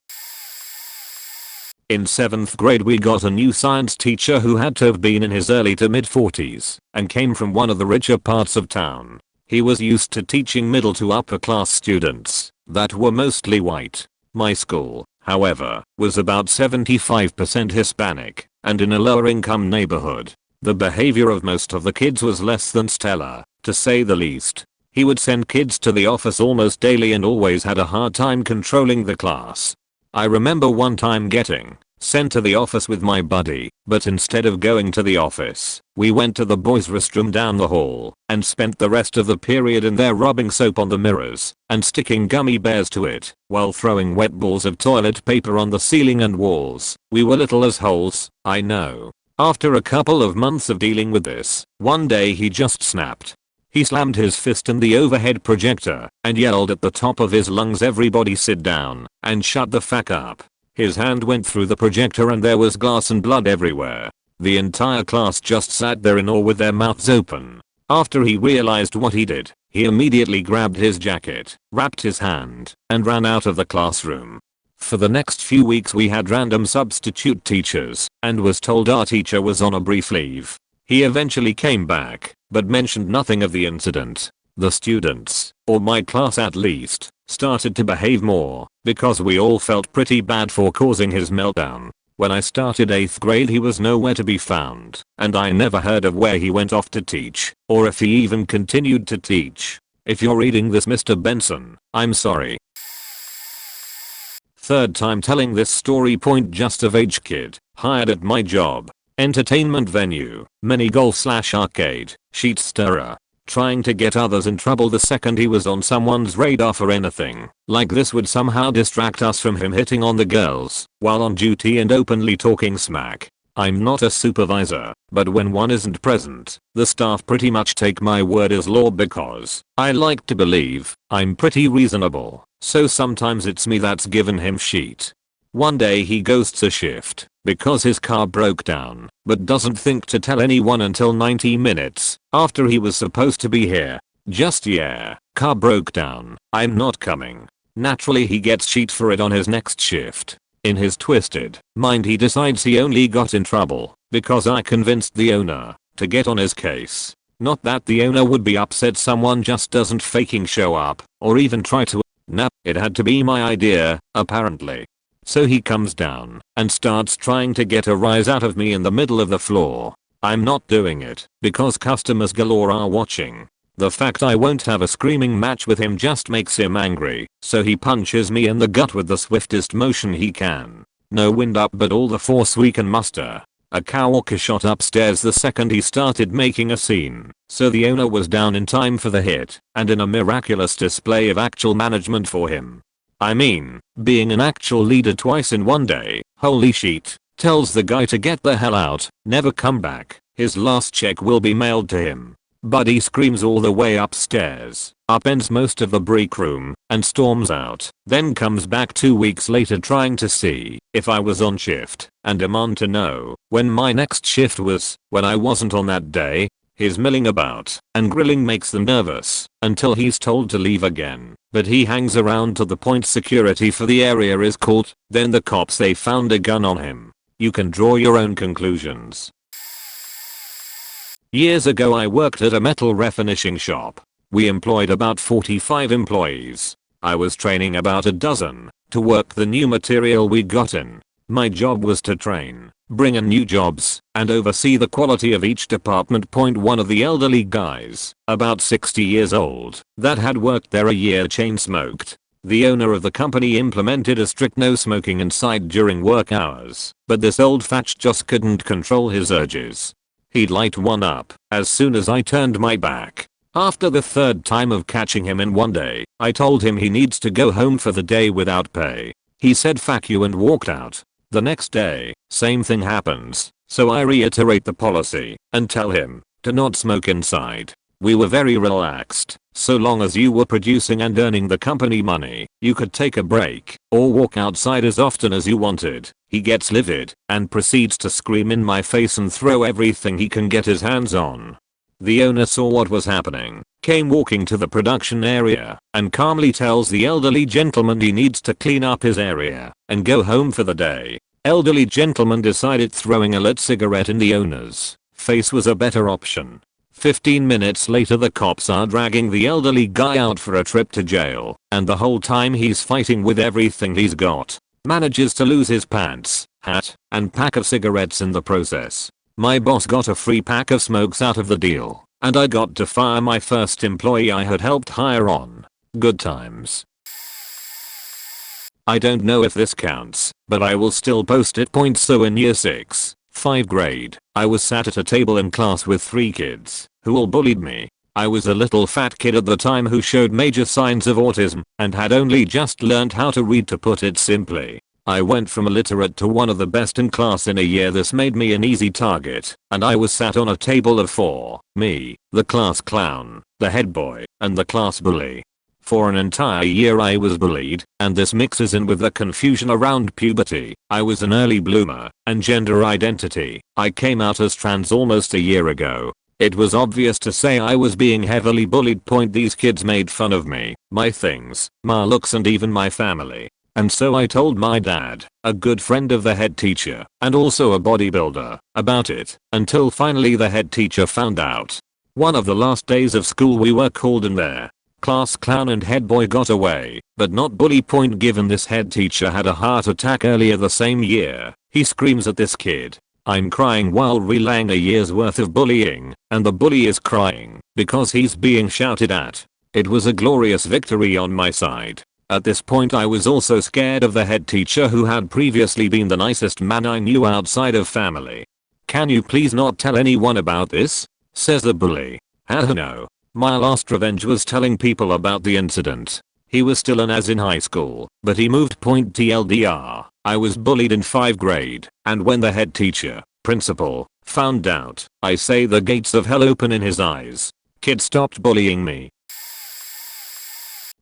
In 7th grade we got a new science teacher who had to have been in his early to mid 40s and came from one of the richer parts of town. He was used to teaching middle to upper class students that were mostly white. My school, however, was about 75% Hispanic and in a lower income neighborhood. The behavior of most of the kids was less than stellar, to say the least. He would send kids to the office almost daily and always had a hard time controlling the class. I remember one time getting sent to the office with my buddy, but instead of going to the office, we went to the boys' restroom down the hall and spent the rest of the period in there rubbing soap on the mirrors and sticking gummy bears to it while throwing wet balls of toilet paper on the ceiling and walls. We were little as holes, I know. After a couple of months of dealing with this, one day he just snapped. He slammed his fist in the overhead projector and yelled at the top of his lungs, "Everybody sit down and shut the fuck up." His hand went through the projector and there was glass and blood everywhere. The entire class just sat there in awe with their mouths open. After he realized what he did, he immediately grabbed his jacket, wrapped his hand, and ran out of the classroom. For the next few weeks we had random substitute teachers and was told our teacher was on a brief leave. He eventually came back, but mentioned nothing of the incident. The students, or my class at least, started to behave more because we all felt pretty bad for causing his meltdown. When I started 8th grade he was nowhere to be found, and I never heard of where he went off to teach, or if he even continued to teach. If you're reading this, Mr. Benson, I'm sorry. Third time telling this story. Point just of age kid, hired at my job. Entertainment venue, mini golf/arcade, sheet stirrer. Trying to get others in trouble the second he was on someone's radar for anything like this would somehow distract us from him hitting on the girls while on duty and openly talking smack. I'm not a supervisor, but when one isn't present, the staff pretty much take my word as law because I like to believe I'm pretty reasonable, so sometimes it's me that's given him shit. One day he ghosts a shift because his car broke down, but doesn't think to tell anyone until 90 minutes after he was supposed to be here. Just yeah, car broke down, I'm not coming. Naturally he gets shit for it on his next shift. In his twisted mind he decides he only got in trouble because I convinced the owner to get on his case. Not that the owner would be upset someone just doesn't faking show up or even try to. Nah, it had to be my idea, apparently. So he comes down and starts trying to get a rise out of me in the middle of the floor. I'm not doing it because customers galore are watching. The fact I won't have a screaming match with him just makes him angry, so he punches me in the gut with the swiftest motion he can. No wind up but all the force we can muster. A coworker shot upstairs the second he started making a scene, so the owner was down in time for the hit, and in a miraculous display of actual management for him. I mean, being an actual leader twice in one day, holy shit, tells the guy to get the hell out, never come back, his last check will be mailed to him. Buddy screams all the way upstairs, upends most of the break room, and storms out, then comes back 2 weeks later trying to see if I was on shift, and demand to know when my next shift was, when I wasn't on that day. His milling about and grilling makes them nervous until he's told to leave again, but he hangs around to the point security for the area is called, then the cops say found a gun on him. You can draw your own conclusions. Years ago I worked at a metal refinishing shop. We employed about 45 employees. I was training about a dozen to work the new material we got in. My job was to train, bring in new jobs, and oversee the quality of each department. One of the elderly guys, about 60 years old, that had worked there a year chain smoked. The owner of the company implemented a strict no smoking inside during work hours, but this old fatch just couldn't control his urges. He'd light one up as soon as I turned my back. After the third time of catching him in one day, I told him he needs to go home for the day without pay. He said fuck you and walked out. The next day, same thing happens, so I reiterate the policy and tell him to not smoke inside. We were very relaxed. So long as you were producing and earning the company money, you could take a break or walk outside as often as you wanted. He gets livid and proceeds to scream in my face and throw everything he can get his hands on. The owner saw what was happening, came walking to the production area, and calmly tells the elderly gentleman he needs to clean up his area and go home for the day. Elderly gentleman decided throwing a lit cigarette in the owner's face was a better option. 15 minutes later the cops are dragging the elderly guy out for a trip to jail, and the whole time he's fighting with everything he's got. Manages to lose his pants, hat, and pack of cigarettes in the process. My boss got a free pack of smokes out of the deal, and I got to fire my first employee I had helped hire on. Good times. I don't know if this counts, but I will still post it. So in year 6, 5th grade, I was sat at a table in class with 3 kids who all bullied me. I was a little fat kid at the time who showed major signs of autism and had only just learned how to read, to put it simply. I went from illiterate to one of the best in class in a year. This made me an easy target, and I was sat on a table of 4, me, the class clown, the head boy, and the class bully. For an entire year I was bullied, and this mixes in with the confusion around puberty. I was an early bloomer, and gender identity. I came out as trans almost a year ago. It was obvious to say I was being heavily bullied. These kids made fun of me, my things, my looks, and even my family. And so I told my dad, a good friend of the head teacher, and also a bodybuilder, about it, until finally the head teacher found out. One of the last days of school we were called in there. Class clown and head boy got away, but not bully. Given this head teacher had a heart attack earlier the same year, he screams at this kid. I'm crying while relaying a year's worth of bullying, and the bully is crying because he's being shouted at. It was a glorious victory on my side. At this point I was also scared of the head teacher, who had previously been the nicest man I knew outside of family. Can you please not tell anyone about this? Says the bully. Hell no. My last revenge was telling people about the incident. He was still an as in high school, but he moved. TLDR, I was bullied in 5th grade, and when the head teacher, principal, found out, I say the gates of hell open in his eyes. Kid stopped bullying me.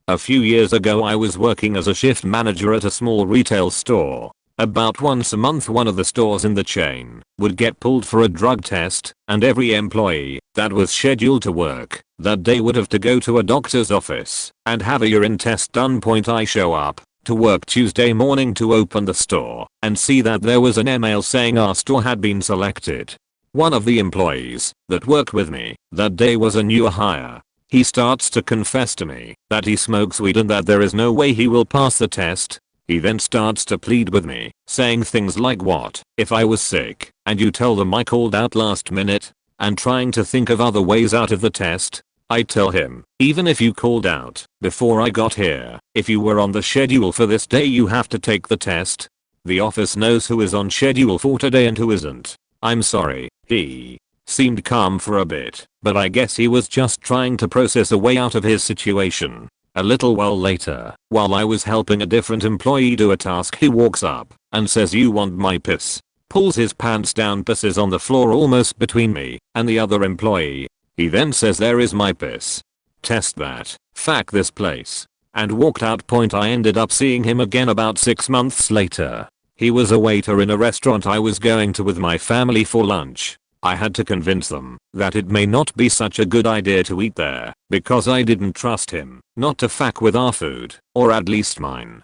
A few years ago I was working as a shift manager at a small retail store. About once a month one of the stores in the chain would get pulled for a drug test, and every employee that was scheduled to work that day would have to go to a doctor's office and have a urine test done. I show up to work Tuesday morning to open the store and see that there was an email saying our store had been selected. One of the employees that worked with me that day was a new hire. He starts to confess to me that he smokes weed and that there is no way he will pass the test. He then starts to plead with me, saying things like, what if I was sick and you tell them I called out last minute, and trying to think of other ways out of the test. I tell him, even if you called out before I got here, if you were on the schedule for this day you have to take the test. The office knows who is on schedule for today and who isn't. I'm sorry. He seemed calm for a bit, but I guess he was just trying to process a way out of his situation. A little while later, while I was helping a different employee do a task, he walks up and says, "You want my piss?" Pulls his pants down, pisses on the floor almost between me and the other employee. He then says, "There is my piss. Test that. Fuck this place." And walked out. I ended up seeing him again about 6 months later. He was a waiter in a restaurant I was going to with my family for lunch. I had to convince them that it may not be such a good idea to eat there because I didn't trust him not to fuck with our food, or at least mine.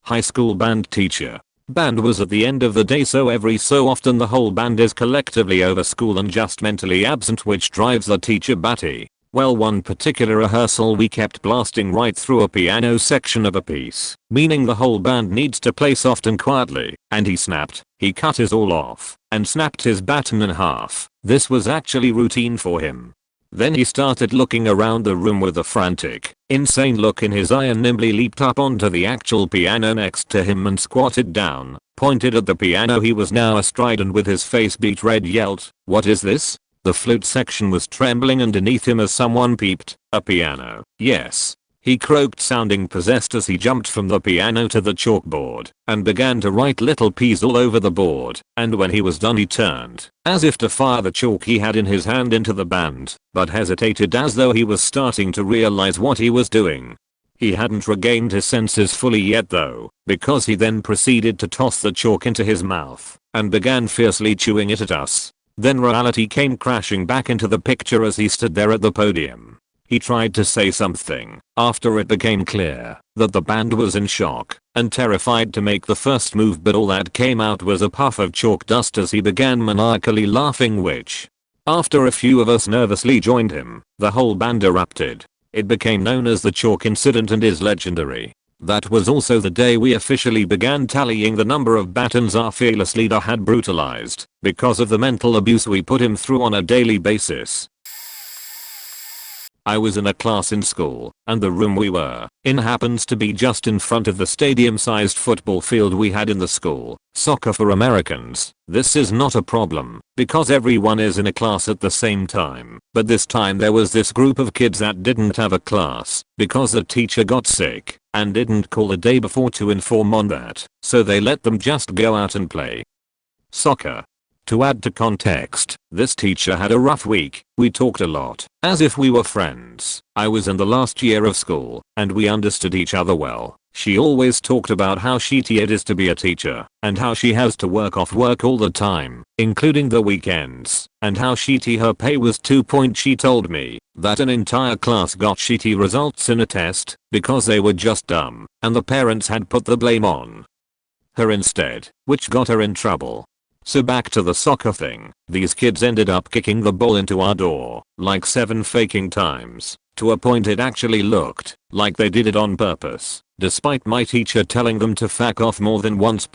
High school band teacher. Band was at the end of the day, so every so often the whole band is collectively over school and just mentally absent, which drives the teacher batty. Well, one particular rehearsal we kept blasting right through a piano section of a piece, meaning the whole band needs to play soft and quietly, and he snapped. He cut his all off and snapped his baton in half. This was actually routine for him. Then he started looking around the room with a frantic, insane look in his eye and nimbly leaped up onto the actual piano next to him and squatted down, pointed at the piano he was now astride, and with his face beet red yelled, "What is this?" The flute section was trembling underneath him as someone peeped. "A piano, yes." He croaked, sounding possessed as he jumped from the piano to the chalkboard and began to write little P's all over the board, and when he was done he turned, as if to fire the chalk he had in his hand into the band, but hesitated as though he was starting to realize what he was doing. He hadn't regained his senses fully yet though, because he then proceeded to toss the chalk into his mouth and began fiercely chewing it at us. Then reality came crashing back into the picture as he stood there at the podium. He tried to say something after it became clear that the band was in shock and terrified to make the first move, but all that came out was a puff of chalk dust as he began maniacally laughing, which, after a few of us nervously joined him, the whole band erupted. It became known as the chalk incident and is legendary. That was also the day we officially began tallying the number of batons our fearless leader had brutalized because of the mental abuse we put him through on a daily basis. I was in a class in school, and the room we were in happens to be just in front of the stadium-sized football field we had in the school. Soccer for Americans. This is not a problem, because everyone is in a class at the same time, but this time there was this group of kids that didn't have a class, because the teacher got sick, and didn't call the day before to inform on that, so they let them just go out and play soccer. To add to context, this teacher had a rough week. We talked a lot, as if we were friends. I was in the last year of school, and we understood each other well. She always talked about how shitty it is to be a teacher, and how she has to work off work all the time, including the weekends, and how shitty her pay was. She told me that an entire class got shitty results in a test because they were just dumb, and the parents had put the blame on her instead, which got her in trouble. So back to the soccer thing. These kids ended up kicking the ball into our door like 7 faking times, to a point it actually looked like they did it on purpose, despite my teacher telling them to fuck off more than once.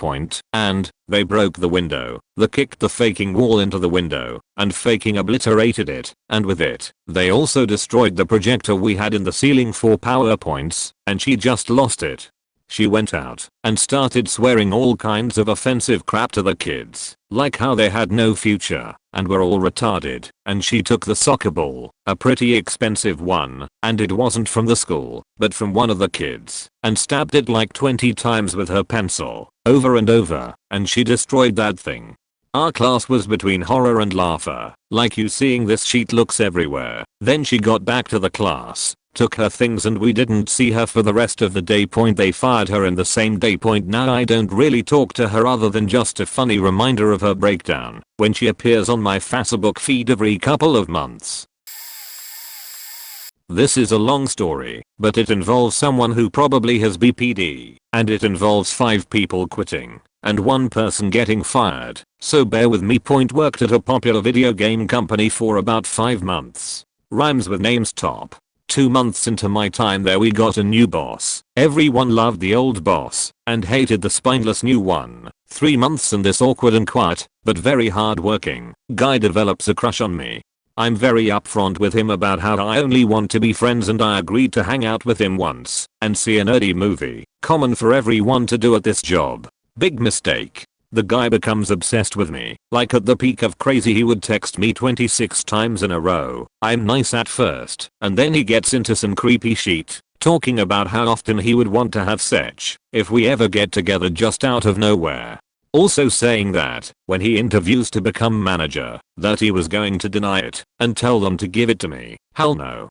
And they broke the window. They kicked the faking wall into the window and faking obliterated it, and with it, they also destroyed the projector we had in the ceiling for PowerPoints, and she just lost it. She went out and started swearing all kinds of offensive crap to the kids, like how they had no future and were all retarded, and she took the soccer ball, a pretty expensive one, and it wasn't from the school, but from one of the kids, and stabbed it like 20 times with her pencil, over and over, and she destroyed that thing. Our class was between horror and laughter, like you seeing this sheet looks everywhere. Then she got back to the class, took her things, and we didn't see her for the rest of the day. They fired her in the same day. Now I don't really talk to her other than just a funny reminder of her breakdown when she appears on my Facebook feed every couple of months. This is a long story, but it involves someone who probably has BPD, and it involves 5 people quitting and 1 person getting fired, so bear with me. Worked at a popular video game company for about 5 months. Rhymes with names. Top. 2 months into my time there we got a new boss. Everyone loved the old boss and hated the spineless new one. 3 months and this awkward and quiet, but very hard working guy develops a crush on me. I'm very upfront with him about how I only want to be friends and I agreed to hang out with him once and see a nerdy movie, common for everyone to do at this job. Big mistake. The guy becomes obsessed with me. Like at the peak of crazy he would text me 26 times in a row. I'm nice at first, and then he gets into some creepy shit, talking about how often he would want to have sex if we ever get together just out of nowhere. Also saying that, when he interviews to become manager, that he was going to deny it and tell them to give it to me. Hell no.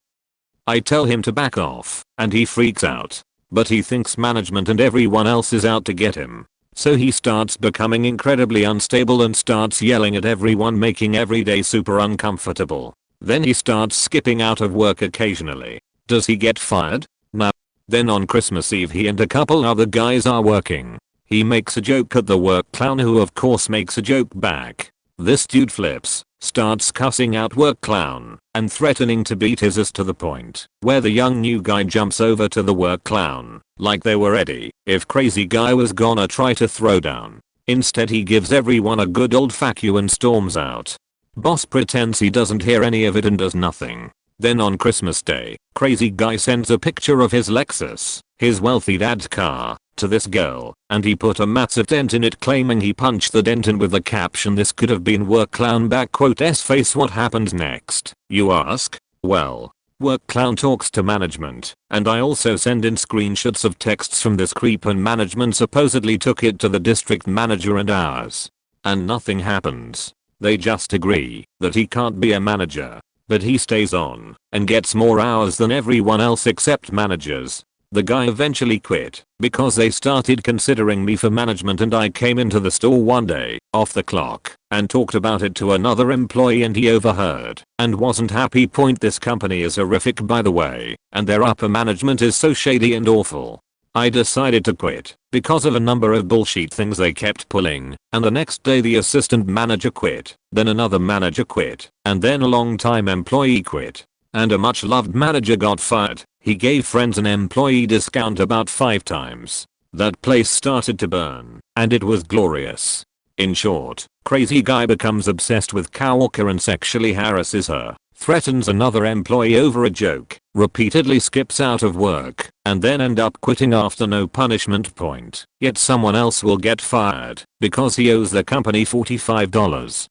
I tell him to back off, and he freaks out. But he thinks management and everyone else is out to get him. So he starts becoming incredibly unstable and starts yelling at everyone, making every day super uncomfortable. Then he starts skipping out of work occasionally. Does he get fired? No. Then on Christmas Eve he and a couple other guys are working. He makes a joke at the work clown, who of course makes a joke back. This dude flips, starts cussing out work clown and threatening to beat his ass, to the point where the young new guy jumps over to the work clown like they were ready if crazy guy was gonna try to throw down. Instead he gives everyone a good old fuck you and storms out. Boss pretends he doesn't hear any of it and does nothing. Then on Christmas Day, crazy guy sends a picture of his Lexus, his wealthy dad's car, to this girl, and he put a massive dent in it, claiming he punched the dent in with the caption, "This could have been work clown s face." What happens next, you ask? Well, work clown talks to management, and I also send in screenshots of texts from this creep, and management supposedly took it to the district manager and ours. And nothing happens. They just agree that he can't be a manager. But he stays on and gets more hours than everyone else except managers. The guy eventually quit because they started considering me for management, and I came into the store one day off the clock and talked about it to another employee, and he overheard and wasn't happy. This company is horrific, by the way, and their upper management is so shady and awful. I decided to quit because of a number of bullshit things they kept pulling, and the next day the assistant manager quit, then another manager quit, and then a long-time employee quit, and a much-loved manager got fired. He gave friends an employee discount about 5 times. That place started to burn, and it was glorious. In short, crazy guy becomes obsessed with coworker and sexually harasses her, threatens another employee over a joke, repeatedly skips out of work, and then end up quitting after no punishment point. Yet someone else will get fired because he owes the company $45.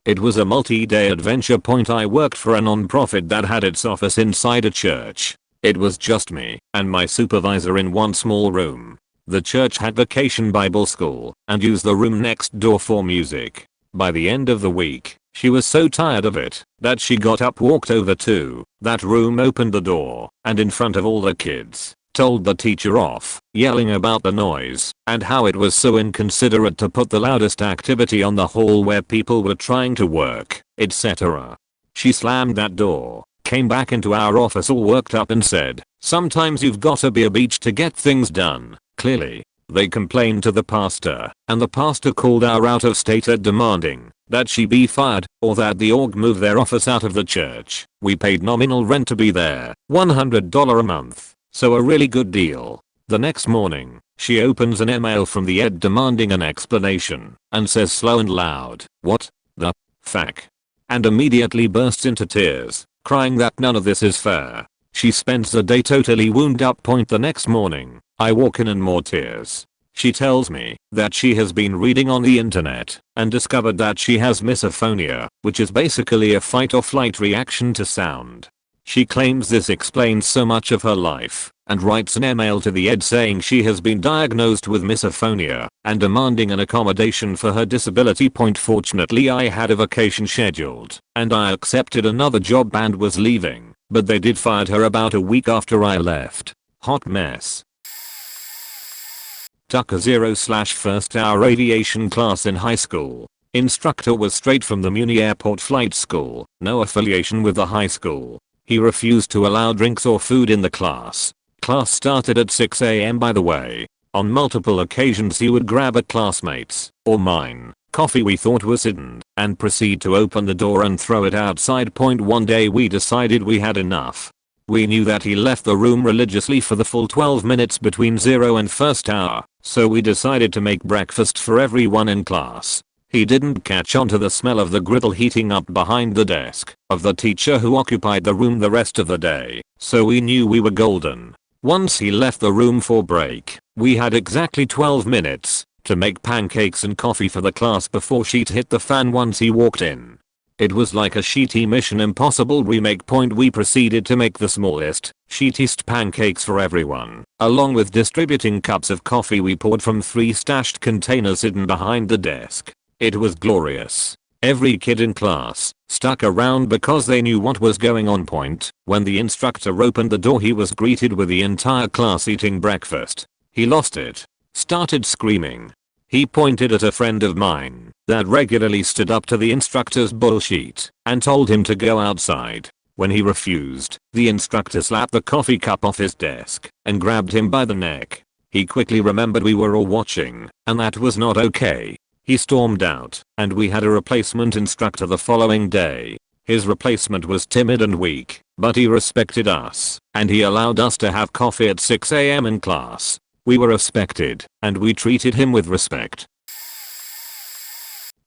It was a multi-day adventure. I worked for a non-profit that had its office inside a church. It was just me and my supervisor in one small room. The church had vacation Bible school and used the room next door for music. By the end of the week, she was so tired of it that she got up, walked over to that room, opened the door, and in front of all the kids, told the teacher off, yelling about the noise and how it was so inconsiderate to put the loudest activity on the hall where people were trying to work, etc. She slammed that door, came back into our office all worked up, and said, "Sometimes you've gotta be a beach to get things done." Clearly, they complained to the pastor, and the pastor called our out-of-stater demanding that she be fired or that the org move their office out of the church. We paid nominal rent to be there, $100 a month, so a really good deal. The next morning, she opens an email from the ed demanding an explanation and says slow and loud, "What the fuck?" and immediately bursts into tears, crying that none of this is fair. She spends the day totally wound up. The next morning, I walk in and more tears. She tells me that she has been reading on the internet and discovered that she has misophonia, which is basically a fight or flight reaction to sound. She claims this explains so much of her life and writes an email to the ed saying she has been diagnosed with misophonia and demanding an accommodation for her disability. Fortunately, I had a vacation scheduled and I accepted another job and was leaving, but they did fire her about a week after I left. Hot mess. Took a 0/1st hour aviation class in high school. Instructor was straight from the Muni Airport Flight School, no affiliation with the high school. He refused to allow drinks or food in the class. Class started at 6 AM by the way. On multiple occasions he would grab a classmate's, or mine, coffee we thought was hidden, and proceed to open the door and throw it outside. One day we decided we had enough. We knew that he left the room religiously for the full 12 minutes between 0 and 1st hour, so we decided to make breakfast for everyone in class. He didn't catch on to the smell of the griddle heating up behind the desk of the teacher who occupied the room the rest of the day, so we knew we were golden. Once he left the room for break, we had exactly 12 minutes to make pancakes and coffee for the class before shit hit the fan once he walked in. It was like a shitty Mission Impossible remake. We proceeded to make the smallest, shittiest pancakes for everyone, along with distributing cups of coffee we poured from 3 stashed containers hidden behind the desk. It was glorious. Every kid in class stuck around because they knew what was going on. When the instructor opened the door, he was greeted with the entire class eating breakfast. He lost it. Started screaming. He pointed at a friend of mine that regularly stood up to the instructor's bullshit and told him to go outside. When he refused, the instructor slapped the coffee cup off his desk and grabbed him by the neck. He quickly remembered we were all watching, and that was not okay. He stormed out, and we had a replacement instructor the following day. His replacement was timid and weak, but he respected us, and he allowed us to have coffee at 6 AM in class. We were respected, and we treated him with respect.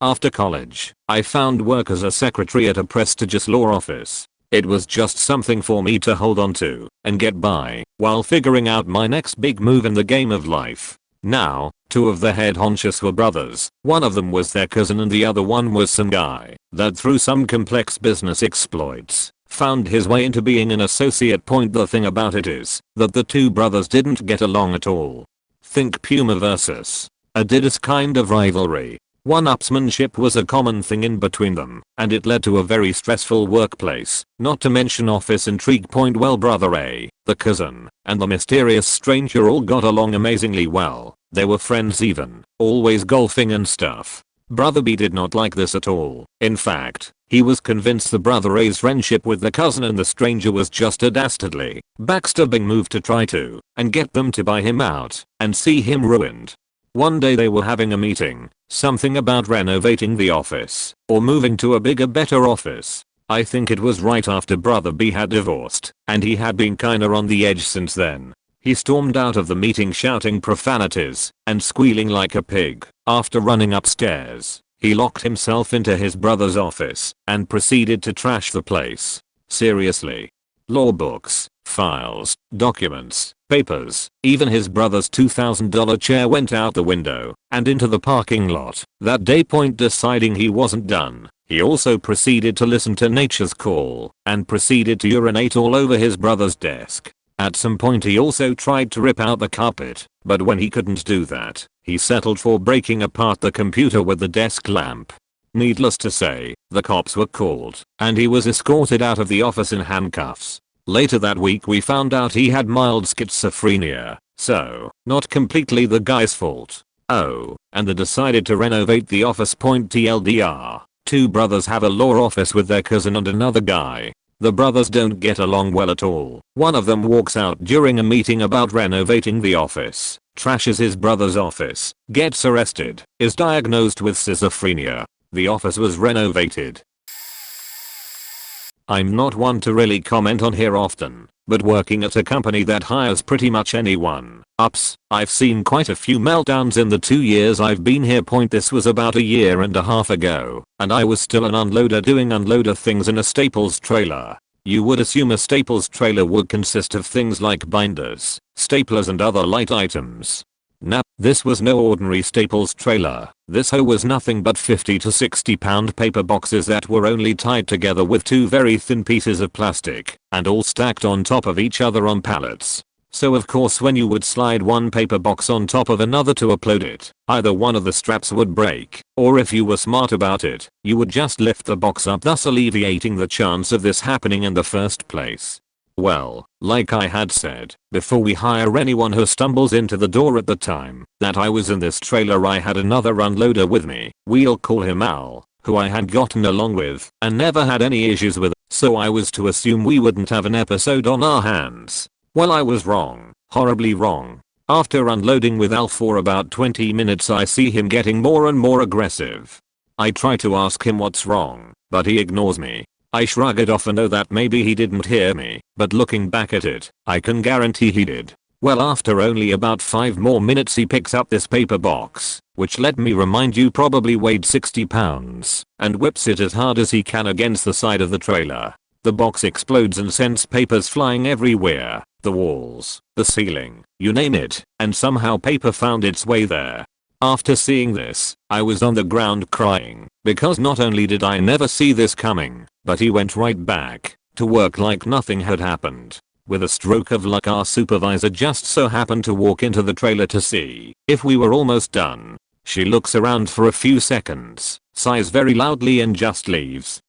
After college, I found work as a secretary at a prestigious law office. It was just something for me to hold on to and get by while figuring out my next big move in the game of life. Now, 2 of the head honchos were brothers. One of them was their cousin and the other one was some guy that through some complex business exploits found his way into being an associate. The thing about it is that the 2 brothers didn't get along at all. Think Puma versus Adidas kind of rivalry. One-upsmanship was a common thing in between them, and it led to a very stressful workplace, not to mention office intrigue. Well, brother A, the cousin, and the mysterious stranger all got along amazingly well. They were friends even, always golfing and stuff. Brother B did not like this at all. In fact, he was convinced the brother A's friendship with the cousin and the stranger was just a dastardly, backstabbing move to try to and get them to buy him out and see him ruined. One day they were having a meeting, something about renovating the office or moving to a bigger, better office. I think it was right after brother B had divorced, and he had been kinda on the edge since then. He stormed out of the meeting shouting profanities and squealing like a pig. After running upstairs, he locked himself into his brother's office and proceeded to trash the place. Seriously. Law books, files, documents, papers, even his brother's $2,000 chair went out the window and into the parking lot. That day, deciding he wasn't done, he also proceeded to listen to nature's call and proceeded to urinate all over his brother's desk. At some point he also tried to rip out the carpet, but when he couldn't do that, he settled for breaking apart the computer with the desk lamp. Needless to say, the cops were called, and he was escorted out of the office in handcuffs. Later that week we found out he had mild schizophrenia, so, not completely the guy's fault. Oh, and they decided to renovate the office. TLDR, 2 brothers have a law office with their cousin and another guy. The brothers don't get along well at all. One of them walks out during a meeting about renovating the office, trashes his brother's office, gets arrested, is diagnosed with schizophrenia. The office was renovated. I'm not one to really comment on here often, but working at a company that hires pretty much anyone, I've seen quite a few meltdowns in the 2 years I've been here. This was about a year and a half ago, and I was still an unloader doing unloader things in a Staples trailer. You would assume a Staples trailer would consist of things like binders, staplers and other light items. Nah, this was no ordinary Staples trailer. This hoe was nothing but 50 to 60 pound paper boxes that were only tied together with 2 very thin pieces of plastic and all stacked on top of each other on pallets. So of course when you would slide one paper box on top of another to upload it, either one of the straps would break, or if you were smart about it, you would just lift the box up, thus alleviating the chance of this happening in the first place. Well, like I had said, before we hire anyone who stumbles into the door, at the time that I was in this trailer I had another unloader with me. We'll call him Al, who I had gotten along with and never had any issues with, so I was to assume we wouldn't have an episode on our hands. Well, I was wrong, horribly wrong. After unloading with Al for about 20 minutes I see him getting more and more aggressive. I try to ask him what's wrong, but he ignores me. I shrug it off and know that maybe he didn't hear me, but looking back at it, I can guarantee he did. Well, after only about 5 more minutes he picks up this paper box, which let me remind you probably weighed 60 pounds, and whips it as hard as he can against the side of the trailer. The box explodes and sends papers flying everywhere, the walls, the ceiling, you name it, and somehow paper found its way there. After seeing this, I was on the ground crying, because not only did I never see this coming, but he went right back to work like nothing had happened. With a stroke of luck, our supervisor just so happened to walk into the trailer to see if we were almost done. She looks around for a few seconds, sighs very loudly and just leaves.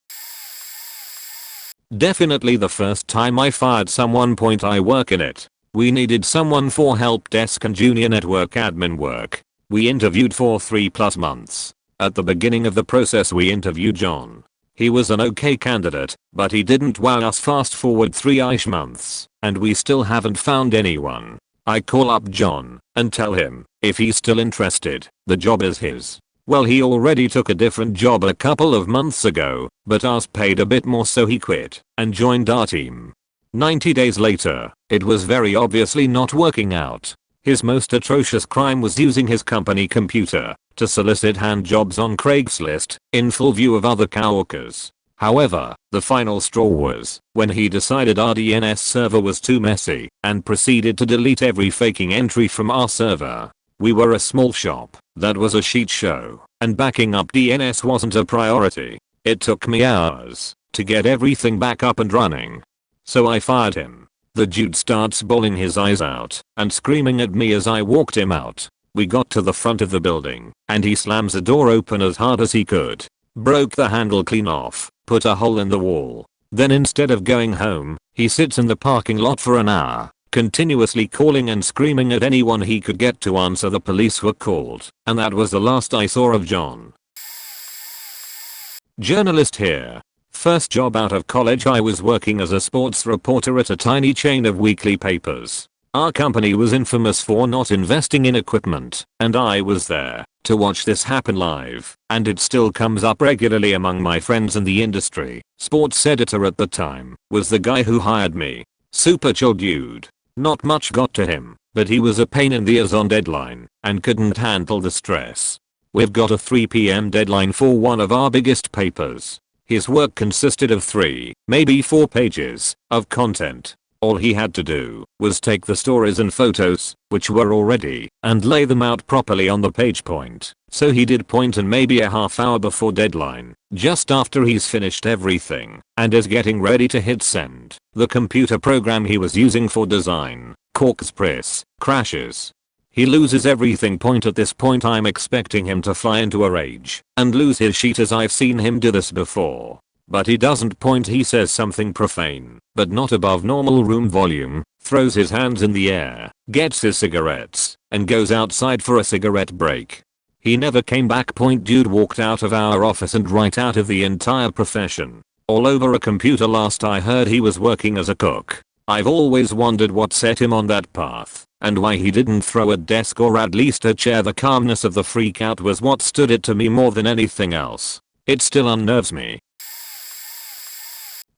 Definitely the first time I fired someone. I work in it. We needed someone for help desk and junior network admin work. We interviewed for 3+ months. At the beginning of the process we interviewed John. He was an okay candidate, but he didn't wow us. Fast forward 3-ish months, and we still haven't found anyone. I call up John and tell him if he's still interested, the job is his. Well, he already took a different job a couple of months ago, but ours paid a bit more, so he quit and joined our team. 90 days later, it was very obviously not working out. His most atrocious crime was using his company computer to solicit hand jobs on Craigslist in full view of other coworkers. However, the final straw was when he decided our DNS server was too messy and proceeded to delete every faking entry from our server. We were a small shop that was a shit show, and backing up DNS wasn't a priority. It took me hours to get everything back up and running. So I fired him. The dude starts bawling his eyes out and screaming at me as I walked him out. We got to the front of the building, and he slams the door open as hard as he could. Broke the handle clean off, put a hole in the wall. Then instead of going home, he sits in the parking lot for an hour, continuously calling and screaming at anyone he could get to answer. The police were called, and that was the last I saw of John. Journalist here. First job out of college, I was working as a sports reporter at a tiny chain of weekly papers. Our company was infamous for not investing in equipment, and I was there to watch this happen live, and it still comes up regularly among my friends in the industry. Sports editor at the time was the guy who hired me. Super chill dude. Not much got to him, but he was a pain in the ass on deadline and couldn't handle the stress. We've got a 3 PM deadline for one of our biggest papers. His work consisted of 3, maybe 4 pages of content. All he had to do was take the stories and photos, which were all ready, and lay them out properly on the page point. So he did point, and maybe a half hour before deadline, just after he's finished everything and is getting ready to hit send, the computer program he was using for design, corks press, crashes. He loses everything. At this point I'm expecting him to fly into a rage and lose his shit, as I've seen him do this before. But he doesn't. He says something profane, but not above normal room volume, throws his hands in the air, gets his cigarettes, and goes outside for a cigarette break. He never came back. Dude walked out of our office and right out of the entire profession. All over a computer. Last I heard he was working as a cook. I've always wondered what set him on that path, and why he didn't throw a desk or at least a chair. The calmness of the freak out was what stood it to me more than anything else. It still unnerves me.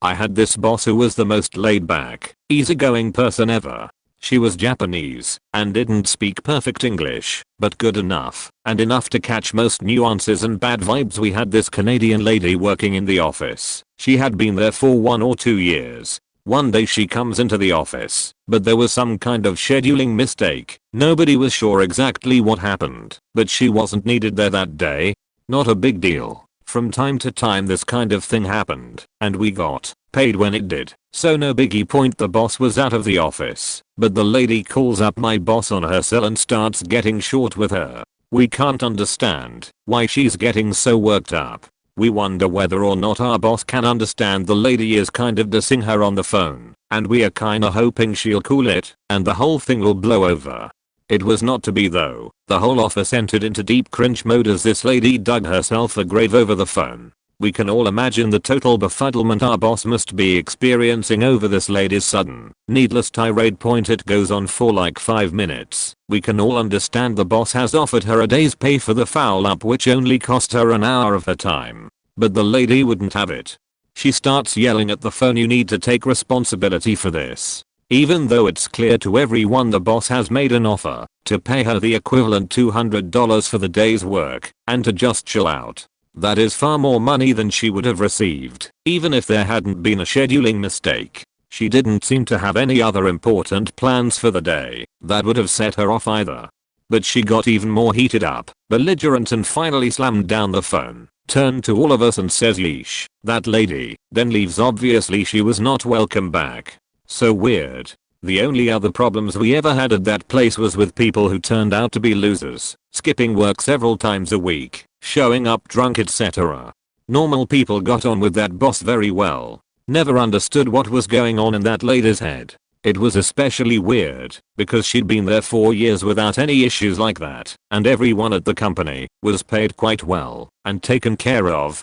I had this boss who was the most laid back, easygoing person ever. She was Japanese and didn't speak perfect English, but good enough, and enough to catch most nuances and bad vibes. We had this Canadian lady working in the office. She had been there for 1 or 2 years. One day she comes into the office, but there was some kind of scheduling mistake. Nobody was sure exactly what happened, but she wasn't needed there that day. Not a big deal. From time to time this kind of thing happened, and we got paid when it did, so no biggie. The boss was out of the office, but the lady calls up my boss on her cell and starts getting short with her. We can't understand why she's getting so worked up. We wonder whether or not our boss can understand the lady is kind of dissing her on the phone, and we are kinda hoping she'll cool it, and the whole thing will blow over. It was not to be though. The whole office entered into deep cringe mode as this lady dug herself a grave over the phone. We can all imagine the total befuddlement our boss must be experiencing over this lady's sudden, needless tirade. It goes on for like 5 minutes. We can all understand the boss has offered her a day's pay for the foul up, which only cost her an hour of her time. But the lady wouldn't have it. She starts yelling at the phone, "You need to take responsibility for this. even though it's clear to everyone the boss has made an offer to pay her the equivalent $200 for the day's work and to just chill out. That is far more money than she would have received, even if there hadn't been a scheduling mistake. She didn't seem to have any other important plans for the day that would have set her off either. But she got even more heated up, belligerent, and finally slammed down the phone, turned to all of us and says yeesh, that lady, then leaves. Obviously she was not welcome back. So weird. The only other problems we ever had at that place was with people who turned out to be losers, skipping work several times a week, showing up drunk, etc. Normal people got on with that boss very well. Never understood what was going on in that lady's head. It was especially weird because she'd been there 4 years without any issues like that, and everyone at the company was paid quite well and taken care of.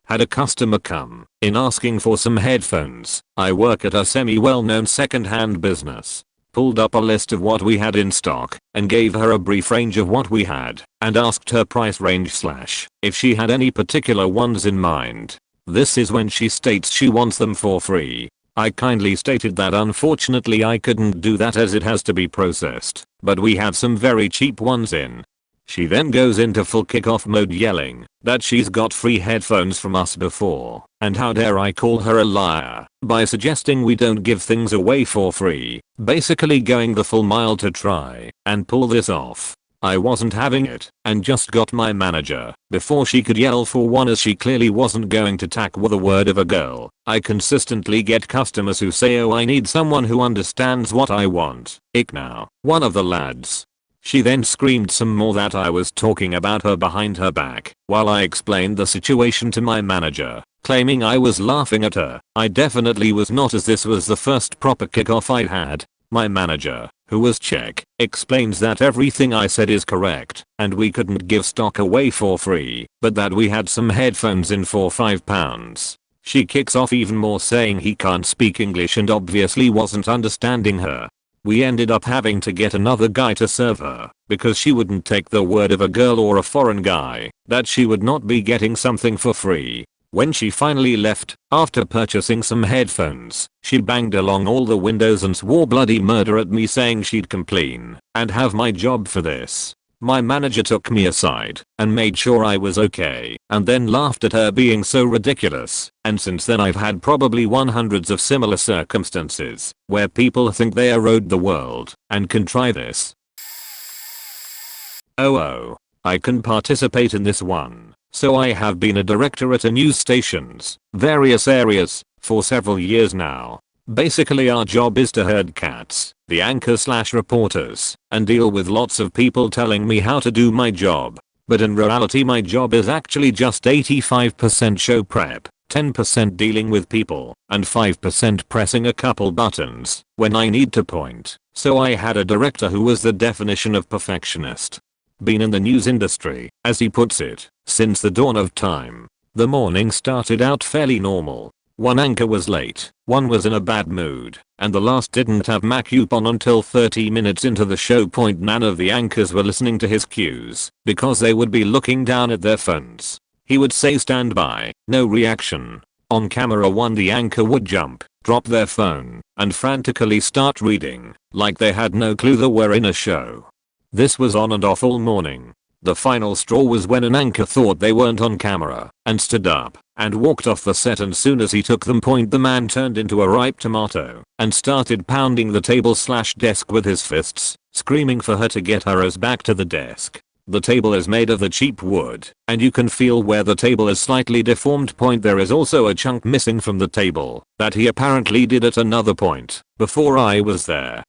Had a customer come in asking for some headphones. I work at a semi-well-known second-hand business. Pulled up a list of what we had in stock and gave her a brief range of what we had and asked her price range / if she had any particular ones in mind. This is when she states she wants them for free. I kindly stated that unfortunately I couldn't do that as it has to be processed, but we have some very cheap ones in. She then goes into full kickoff mode, yelling that she's got free headphones from us before, and how dare I call her a liar by suggesting we don't give things away for free, basically going the full mile to try and pull this off. I wasn't having it and just got my manager before she could yell for one, as she clearly wasn't going to tackle the word of a girl. I consistently get customers who say, oh, I need someone who understands what I want. Ick now, one of the lads. She then screamed some more that I was talking about her behind her back while I explained the situation to my manager, claiming I was laughing at her. I definitely was not, as this was the first proper kickoff I'd had. My manager, who was Czech, explains that everything I said is correct and we couldn't give stock away for free, but that we had some headphones in for £5. She kicks off even more, saying he can't speak English and obviously wasn't understanding her. We ended up having to get another guy to serve her because she wouldn't take the word of a girl or a foreign guy that she would not be getting something for free. When she finally left, after purchasing some headphones, she banged along all the windows and swore bloody murder at me, saying she'd complain and have my job for this. My manager took me aside and made sure I was okay, and then laughed at her being so ridiculous, and since then I've had probably hundreds of similar circumstances where people think they are owed the world and can try this. Oh, I can participate in this one. So I have been a director at a news station's various areas for several years now. Basically our job is to herd cats, the anchor/reporters, and deal with lots of people telling me how to do my job. But in reality my job is actually just 85% show prep, 10% dealing with people, and 5% pressing a couple buttons when I need to point. So I had a director who was the definition of perfectionist. Been in the news industry, as he puts it, since the dawn of time. The morning started out fairly normal. One anchor was late, one was in a bad mood, and the last didn't have makeup on until 30 minutes into the show. None of the anchors were listening to his cues because they would be looking down at their phones. He would say stand by, no reaction. On camera one, the anchor would jump, drop their phone, and frantically start reading, like they had no clue they were in a show. This was on and off all morning. The final straw was when an anchor thought they weren't on camera and stood up and walked off the set, and soon as he took them, the man turned into a ripe tomato and started pounding the table/desk with his fists, screaming for her to get her ass back to the desk. The table is made of the cheap wood, and you can feel where the table is slightly deformed. There is also a chunk missing from the table that he apparently did at another point before I was there.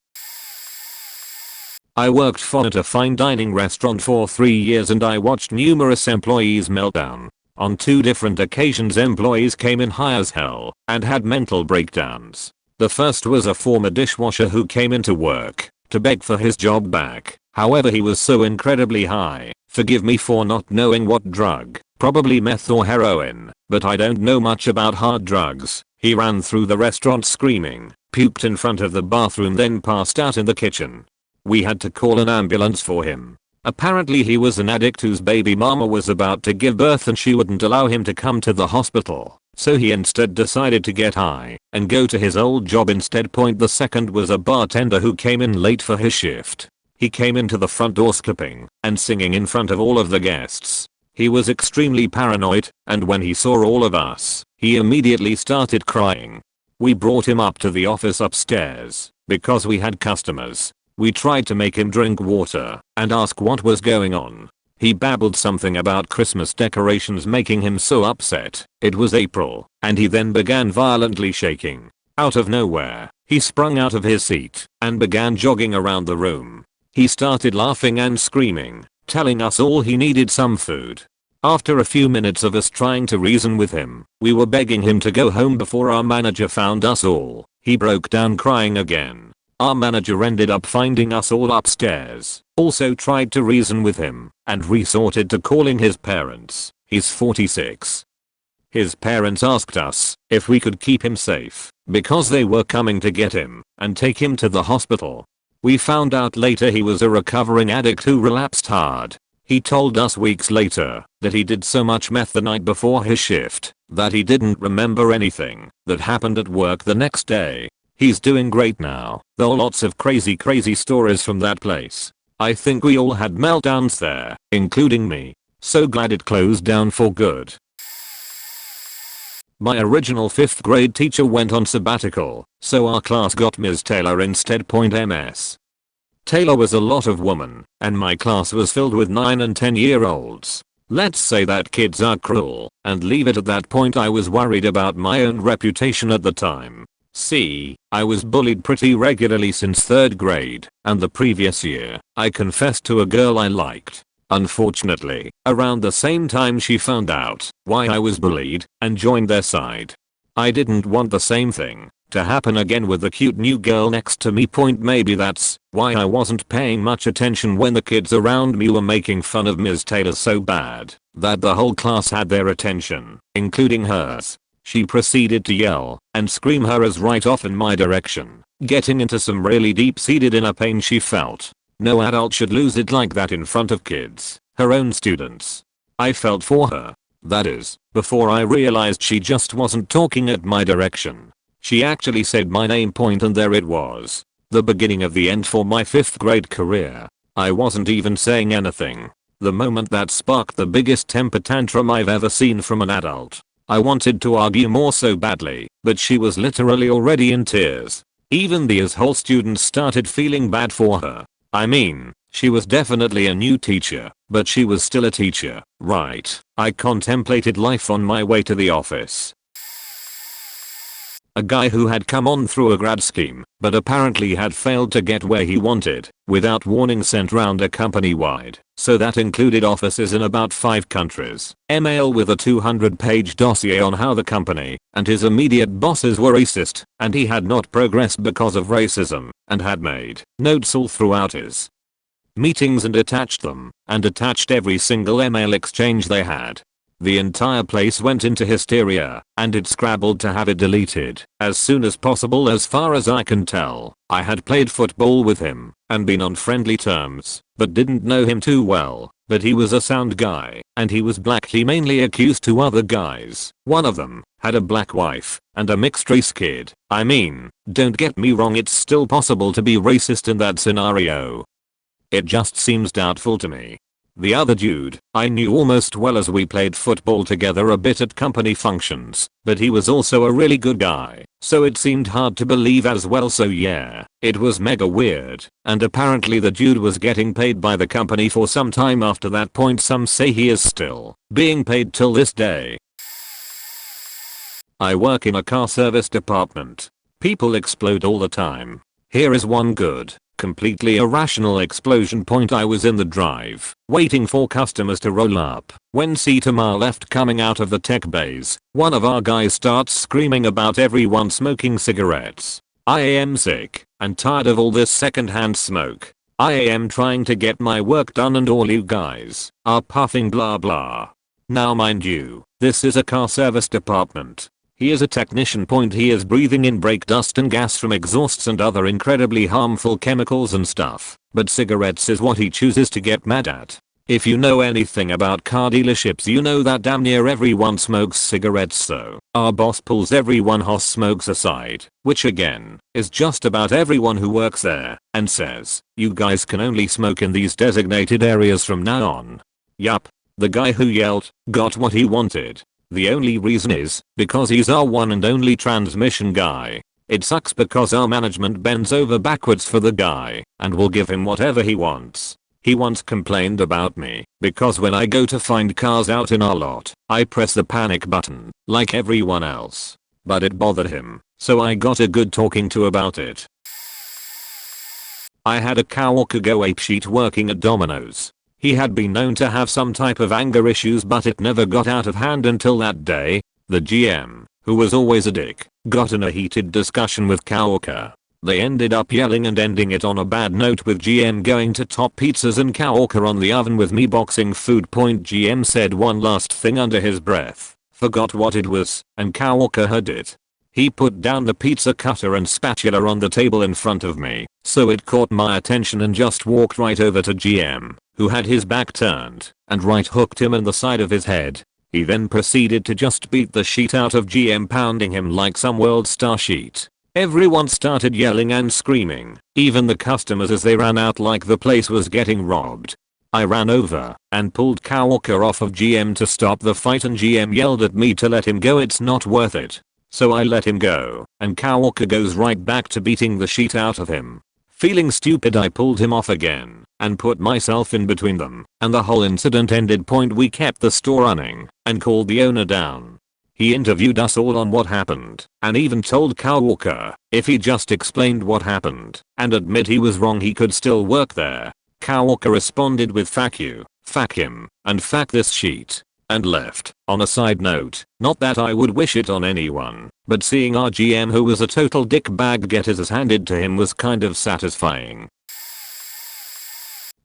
I worked at a fine dining restaurant for 3 years and I watched numerous employees meltdown. On 2 different occasions employees came in high as hell and had mental breakdowns. The first was a former dishwasher who came into work to beg for his job back. However, he was so incredibly high, forgive me for not knowing what drug, probably meth or heroin, but I don't know much about hard drugs. He ran through the restaurant screaming, puked in front of the bathroom, then passed out in the kitchen. We had to call an ambulance for him. Apparently he was an addict whose baby mama was about to give birth and she wouldn't allow him to come to the hospital, So he instead decided to get high and go to his old job instead. The second was a bartender who came in late for his shift. He came into the front door skipping and singing in front of all of the guests. He was extremely paranoid, and when he saw all of us, he immediately started crying. We brought him up to the office upstairs because we had customers. We tried to make him drink water and ask what was going on. He babbled something about Christmas decorations making him so upset. It was April, and he then began violently shaking. Out of nowhere, he sprung out of his seat and began jogging around the room. He started laughing and screaming, telling us all he needed some food. After a few minutes of us trying to reason with him, we were begging him to go home before our manager found us all. He broke down crying again. Our manager ended up finding us all upstairs, also tried to reason with him, and resorted to calling his parents. He's 46. His parents asked us if we could keep him safe because they were coming to get him and take him to the hospital. We found out later he was a recovering addict who relapsed hard. He told us weeks later that he did so much meth the night before his shift that he didn't remember anything that happened at work the next day. He's doing great now, though lots of crazy stories from that place. I think we all had meltdowns there, including me. So glad it closed down for good. My original 5th grade teacher went on sabbatical, so our class got Ms. Taylor instead. Ms. Taylor was a lot of woman, and my class was filled with 9 and 10-year-olds. Let's say that kids are cruel, and leave it at that. I was worried about my own reputation at the time. See, I was bullied pretty regularly since 3rd grade, and the previous year, I confessed to a girl I liked. Unfortunately, around the same time she found out why I was bullied and joined their side. I didn't want the same thing to happen again with the cute new girl next to me. Maybe that's why I wasn't paying much attention when the kids around me were making fun of Ms. Taylor so bad that the whole class had their attention, including hers. She proceeded to yell and scream hers right off in my direction, getting into some really deep-seated inner pain she felt. No adult should lose it like that in front of kids, her own students. I felt for her. That is, before I realized she just wasn't talking at my direction. She actually said my name, and there it was. The beginning of the end for my 5th grade career. I wasn't even saying anything. The moment that sparked the biggest temper tantrum I've ever seen from an adult. I wanted to argue more so badly, but she was literally already in tears. Even the whole students started feeling bad for her. I mean, she was definitely a new teacher, but she was still a teacher, right? I contemplated life on my way to the office. A guy who had come on through a grad scheme, but apparently had failed to get where he wanted, without warning sent round a company-wide, so that included offices in about 5 countries, email with a 200-page dossier on how the company and his immediate bosses were racist, and he had not progressed because of racism, and had made notes all throughout his meetings and attached them, and attached every single email exchange they had. The entire place went into hysteria, and it scrabbled to have it deleted as soon as possible. As far as I can tell, I had played football with him and been on friendly terms, but didn't know him too well. But he was a sound guy, and he was black. He mainly accused 2 other guys. One of them had a black wife and a mixed race kid. I mean, don't get me wrong, it's still possible to be racist in that scenario. It just seems doubtful to me. The other dude I knew almost well, as we played football together a bit at company functions, but he was also a really good guy, so it seemed hard to believe as well. So yeah, it was mega weird, and apparently the dude was getting paid by the company for some time after that point. Some say he is still being paid till this day. I work in a car service department. People explode all the time. Here is one good, completely irrational explosion. I was in the drive, waiting for customers to roll up, when to my left, coming out of the tech bays, one of our guys starts screaming about everyone smoking cigarettes. I am sick and tired of all this secondhand smoke. I am trying to get my work done and all you guys are puffing blah blah. Now mind you, this is a car service department. He is a technician. He is breathing in brake dust and gas from exhausts and other incredibly harmful chemicals and stuff, but cigarettes is what he chooses to get mad at. If you know anything about car dealerships, you know that damn near everyone smokes cigarettes, so our boss pulls everyone Hoss smokes aside, which again is just about everyone who works there, and says, "You guys can only smoke in these designated areas from now on." Yup. The guy who yelled got what he wanted. The only reason is because he's our one and only transmission guy. It sucks because our management bends over backwards for the guy and will give him whatever he wants. He once complained about me because when I go to find cars out in our lot, I press the panic button like everyone else. But it bothered him, so I got a good talking to about it. I had a coworker go apeshit working at Domino's. He had been known to have some type of anger issues, but it never got out of hand until that day. The GM, who was always a dick, got in a heated discussion with coworker. They ended up yelling and ending it on a bad note, with GM going to top pizzas and coworker on the oven with me boxing food. GM said one last thing under his breath, forgot what it was, and coworker heard it. He put down the pizza cutter and spatula on the table in front of me, so it caught my attention, and just walked right over to GM, who had his back turned, and right hooked him in the side of his head. He then proceeded to just beat the shit out of GM, pounding him like some world star sheet. Everyone started yelling and screaming, even the customers, as they ran out like the place was getting robbed. I ran over and pulled coworker off of GM to stop the fight, and GM yelled at me to let him go, "It's not worth it." So I let him go, and coworker goes right back to beating the shit out of him. Feeling stupid, I pulled him off again and put myself in between them, and the whole incident ended. We kept the store running and called the owner down. He interviewed us all on what happened and even told coworker if he just explained what happened and admit he was wrong, he could still work there. Coworker responded with "Fuck you, fuck him, and fuck this sheet," and left. On a side note, not that I would wish it on anyone, but seeing our GM, who was a total dickbag, get his ass handed to him was kind of satisfying.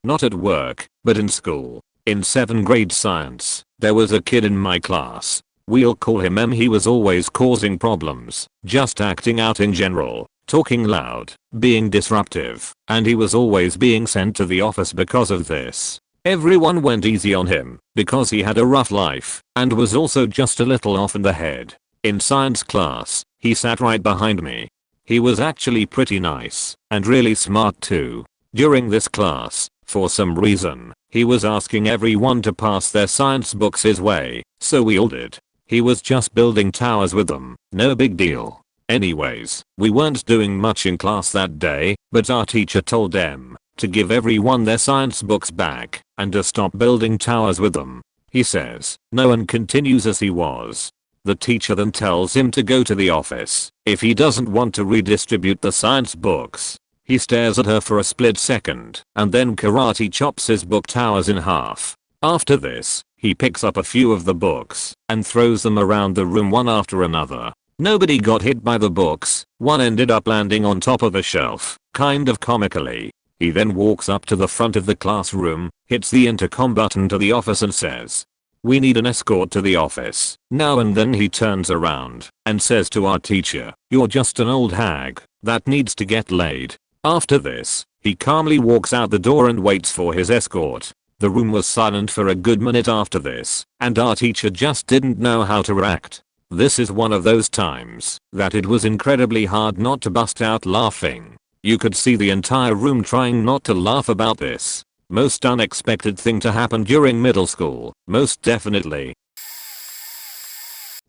Not at work, but in school. In 7th grade science, there was a kid in my class. We'll call him M. He was always causing problems, just acting out in general, talking loud, being disruptive, and he was always being sent to the office because of this. Everyone went easy on him because he had a rough life and was also just a little off in the head. In science class, he sat right behind me. He was actually pretty nice and really smart too. During this class, for some reason, he was asking everyone to pass their science books his way, so we all did. He was just building towers with them, no big deal. Anyways, we weren't doing much in class that day, but our teacher told them to give everyone their science books back and to stop building towers with them. He says no and continues as he was. The teacher then tells him to go to the office if he doesn't want to redistribute the science books. He stares at her for a split second and then karate chops his book towers in half. After this, he picks up a few of the books and throws them around the room one after another. Nobody got hit by the books, one ended up landing on top of a shelf, kind of comically. He then walks up to the front of the classroom, hits the intercom button to the office and says, "We need an escort to the office now," and then he turns around and says to our teacher, "You're just an old hag that needs to get laid." After this, he calmly walks out the door and waits for his escort. The room was silent for a good minute after this, and our teacher just didn't know how to react. This is one of those times that it was incredibly hard not to bust out laughing. You could see the entire room trying not to laugh about this. Most unexpected thing to happen during middle school, most definitely.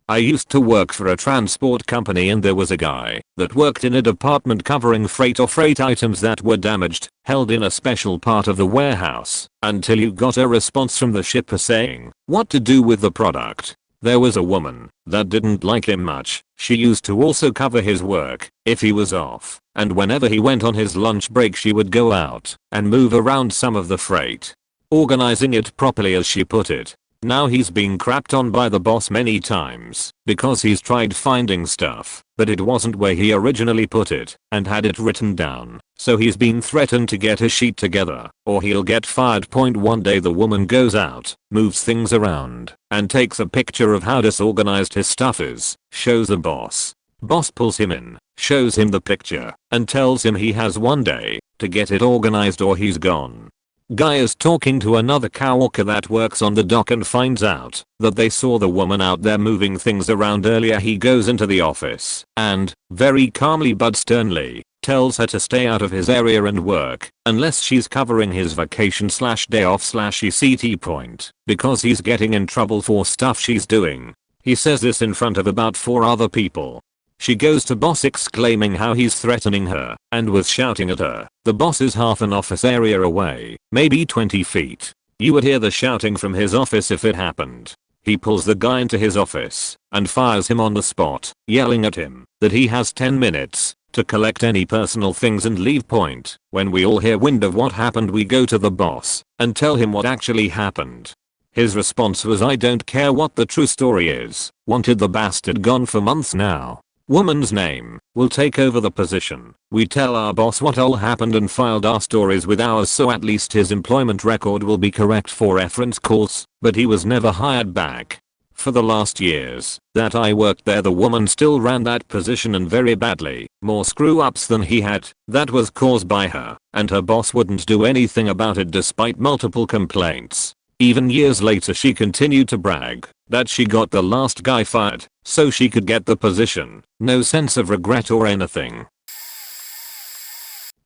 I used to work for a transport company, and there was a guy that worked in a department covering freight or freight items that were damaged, held in a special part of the warehouse, until you got a response from the shipper saying what to do with the product. There was a woman that didn't like him much. She used to also cover his work if he was off, and whenever he went on his lunch break she would go out and move around some of the freight, organizing it properly, as she put it. Now he's been crapped on by the boss many times because he's tried finding stuff, but it wasn't where he originally put it and had it written down. So he's been threatened to get his sheet together or he'll get fired. One day the woman goes out, moves things around, and takes a picture of how disorganized his stuff is, shows the boss. Boss pulls him in, shows him the picture, and tells him he has one day to get it organized or he's gone. Guy is talking to another coworker that works on the dock and finds out that they saw the woman out there moving things around earlier. He goes into the office and, very calmly but sternly, tells her to stay out of his area and work unless she's covering his vacation/day off/ECT point because he's getting in trouble for stuff she's doing. He says this in front of about 4 other people. She goes to boss exclaiming how he's threatening her and was shouting at her. The boss is half an office area away, maybe 20 feet. You would hear the shouting from his office if it happened. He pulls the guy into his office and fires him on the spot, yelling at him that he has 10 minutes to collect any personal things and leave. Point. When we all hear wind of what happened, we go to the boss and tell him what actually happened. His response was, "I don't care what the true story is. Wanted the bastard gone for months now. Woman's name will take over the position." We tell our boss what all happened and filed our stories with ours so at least his employment record will be correct for reference calls, but he was never hired back. For the last years that I worked there, the woman still ran that position and very badly. More screw ups than he had. That was caused by her, and her boss wouldn't do anything about it despite multiple complaints. Even years later she continued to brag that she got the last guy fired so she could get the position. No sense of regret or anything.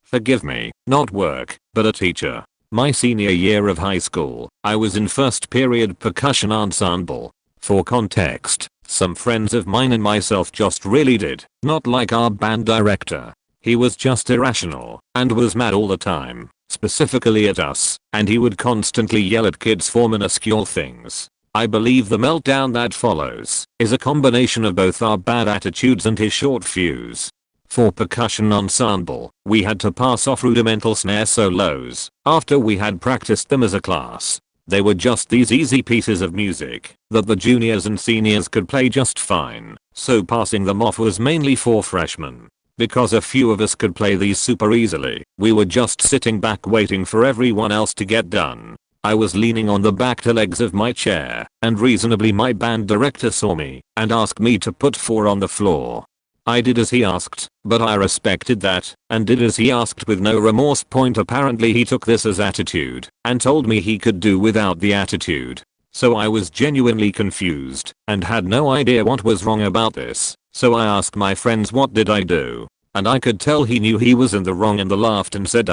Forgive me, not work, but a teacher. My senior year of high school, I was in first period percussion ensemble. For context, some friends of mine and myself just really did not like our band director. He was just irrational and was mad all the time, specifically at us, and he would constantly yell at kids for minuscule things. I believe the meltdown that follows is a combination of both our bad attitudes and his short fuse. For percussion ensemble, we had to pass off rudimental snare solos after we had practiced them as a class. They were just these easy pieces of music that the juniors and seniors could play just fine, so passing them off was mainly for freshmen. Because a few of us could play these super easily, we were just sitting back waiting for everyone else to get done. I was leaning on the back legs of my chair, and reasonably my band director saw me and asked me to put 4 on the floor. I did as he asked, but I respected that and did as he asked with no remorse. Apparently he took this as attitude and told me he could do without the attitude. So I was genuinely confused and had no idea what was wrong about this. So I asked my friends what did I do, and I could tell he knew he was in the wrong and they laughed and said,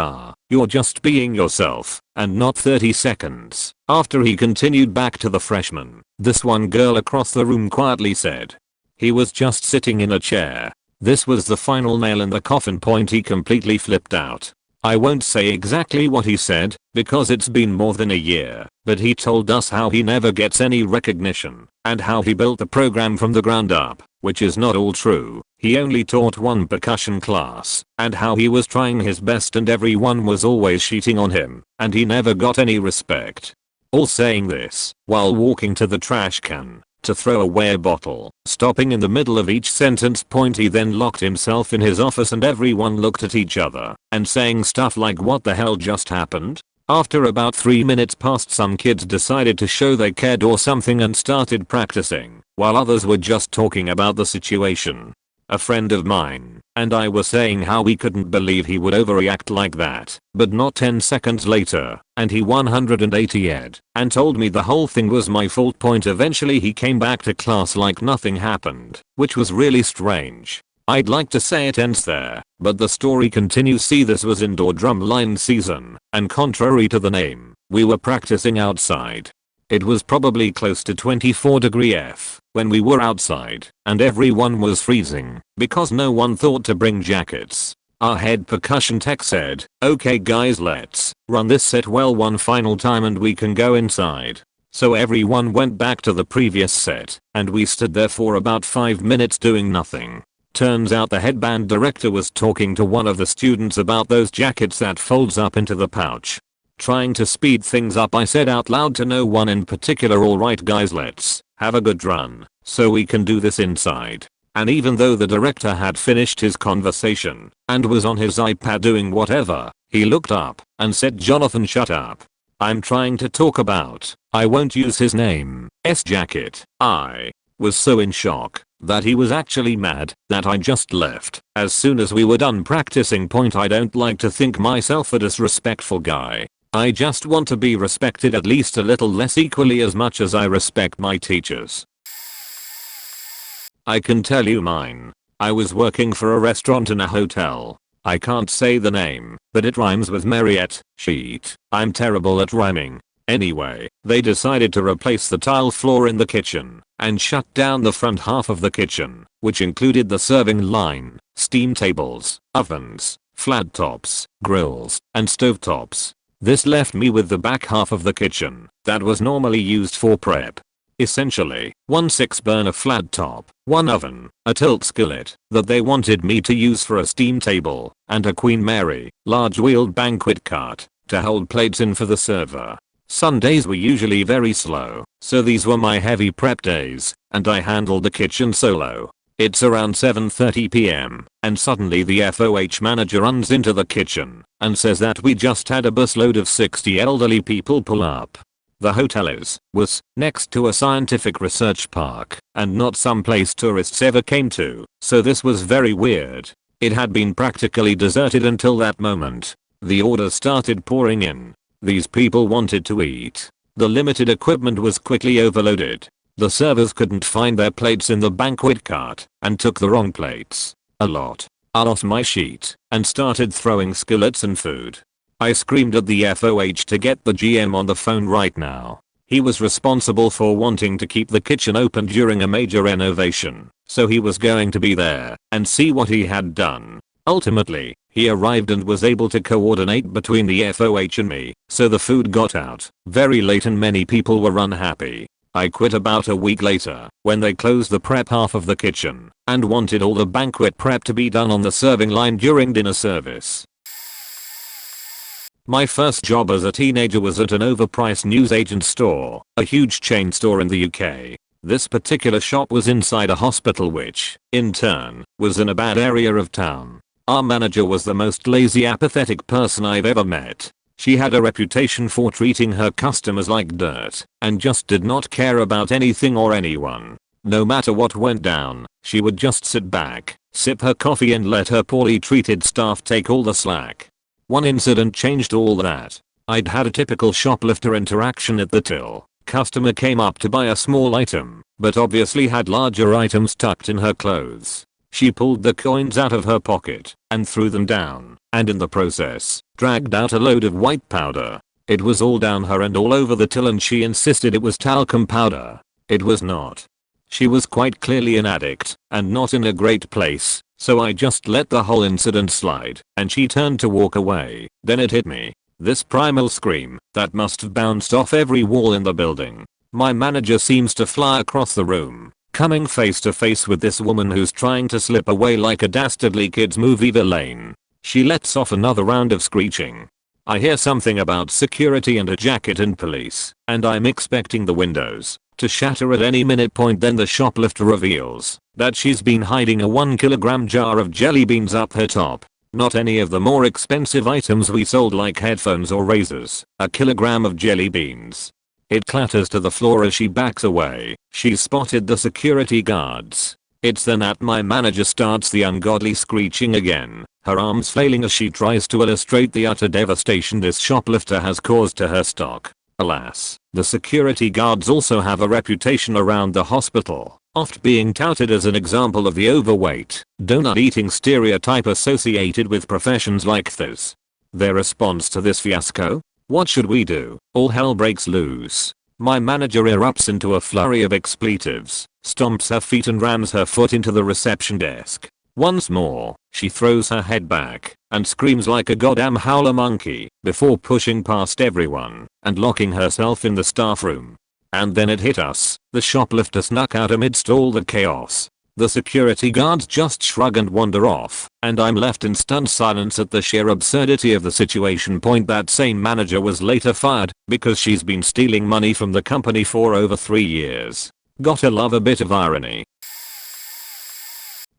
"You're just being yourself," and not 30 seconds after he continued back to the freshmen. This one girl across the room quietly said, "He was just sitting in a chair." This was the final nail in the coffin. He completely flipped out. I won't say exactly what he said because it's been more than a year, but he told us how he never gets any recognition and how he built the program from the ground up, which is not all true. He only taught 1 percussion class, and how he was trying his best and everyone was always cheating on him and he never got any respect. All saying this while walking to the trash can to throw away a bottle, stopping in the middle of each sentence. He then locked himself in his office and everyone looked at each other and saying stuff like, "What the hell just happened?" After about 3 minutes passed, some kids decided to show they cared or something and started practicing, while others were just talking about the situation. A friend of mine and I were saying how we couldn't believe he would overreact like that, but not 10 seconds later, and he 180'd and told me the whole thing was my fault. Eventually he came back to class like nothing happened, which was really strange. I'd like to say it ends there, but the story continues. See, this was indoor drumline season, and contrary to the name, we were practicing outside. It was probably close to 24°F when we were outside, and everyone was freezing because no one thought to bring jackets. Our head percussion tech said, "Okay guys, let's run this set well one final time and we can go inside." So everyone went back to the previous set, and we stood there for about 5 minutes doing nothing. Turns out the headband director was talking to one of the students about those jackets that folds up into the pouch. Trying to speed things up, I said out loud to no one in particular, "Alright guys, let's have a good run so we can do this inside." And even though the director had finished his conversation and was on his iPad doing whatever, he looked up and said, "Jonathan, shut up. I'm trying to talk about, I won't use his name, S jacket." I was so in shock that he was actually mad that I just left as soon as we were done practicing. I don't like to think myself a disrespectful guy, I just want to be respected at least a little less equally as much as I respect my teachers. I can tell you mine. I was working for a restaurant in a hotel. I can't say the name, but it rhymes with Marriott, sheet. I'm terrible at rhyming. Anyway, they decided to replace the tile floor in the kitchen and shut down the front half of the kitchen, which included the serving line, steam tables, ovens, flat tops, grills, and stove tops. This left me with the back half of the kitchen that was normally used for prep. Essentially, one 6-burner flat top, one oven, a tilt skillet that they wanted me to use for a steam table, and a Queen Mary, large-wheeled banquet cart to hold plates in for the server. Sundays were usually very slow, so these were my heavy prep days, and I handled the kitchen solo. It's around 7:30 p.m. and suddenly the FOH manager runs into the kitchen and says that we just had a busload of 60 elderly people pull up. The hotel was next to a scientific research park and not some place tourists ever came to, so this was very weird. It had been practically deserted until that moment. The orders started pouring in. These people wanted to eat. The limited equipment was quickly overloaded. The servers couldn't find their plates in the banquet cart and took the wrong plates. A lot. I lost my sheet and started throwing skillets and food. I screamed at the FOH to get the GM on the phone right now. He was responsible for wanting to keep the kitchen open during a major renovation, so he was going to be there and see what he had done. Ultimately, he arrived and was able to coordinate between the FOH and me, so the food got out very late and many people were unhappy. I quit about a week later when they closed the prep half of the kitchen and wanted all the banquet prep to be done on the serving line during dinner service. My first job as a teenager was at an overpriced newsagent store, a huge chain store in the UK. This particular shop was inside a hospital which, in turn, was in a bad area of town. Our manager was the most lazy, apathetic person I've ever met. She had a reputation for treating her customers like dirt and just did not care about anything or anyone. No matter what went down, she would just sit back, sip her coffee and let her poorly treated staff take all the slack. One incident changed all that. I'd had a typical shoplifter interaction at the till. Customer came up to buy a small item, but obviously had larger items tucked in her clothes. She pulled the coins out of her pocket and threw them down, and in the process, dragged out a load of white powder. It was all down her and all over the till and she insisted it was talcum powder. It was not. She was quite clearly an addict and not in a great place, so I just let the whole incident slide and she turned to walk away. Then it hit me. This primal scream that must have bounced off every wall in the building. My manager seems to fly across the room, coming face to face with this woman who's trying to slip away like a dastardly kids movie villain. She lets off another round of screeching. I hear something about security and a jacket and police, and I'm expecting the windows to shatter at any minute. Then the shoplifter reveals that she's been hiding a 1 kilogram jar of jelly beans up her top. Not any of the more expensive items we sold like headphones or razors. A kilogram of jelly beans. It clatters to the floor as she backs away. She's spotted the security guards. It's then that my manager starts the ungodly screeching again, her arms flailing as she tries to illustrate the utter devastation this shoplifter has caused to her stock. Alas, the security guards also have a reputation around the hospital, oft being touted as an example of the overweight, donut-eating stereotype associated with professions like this. Their response to this fiasco? What should we do? All hell breaks loose. My manager erupts into a flurry of expletives, stomps her feet and rams her foot into the reception desk. Once more, she throws her head back and screams like a goddamn howler monkey before pushing past everyone and locking herself in the staff room. And then it hit us. The shoplifter snuck out amidst all the chaos. The security guards just shrug and wander off, and I'm left in stunned silence at the sheer absurdity of the situation. That same manager was later fired because she's been stealing money from the company for over 3 years. Gotta love a bit of irony.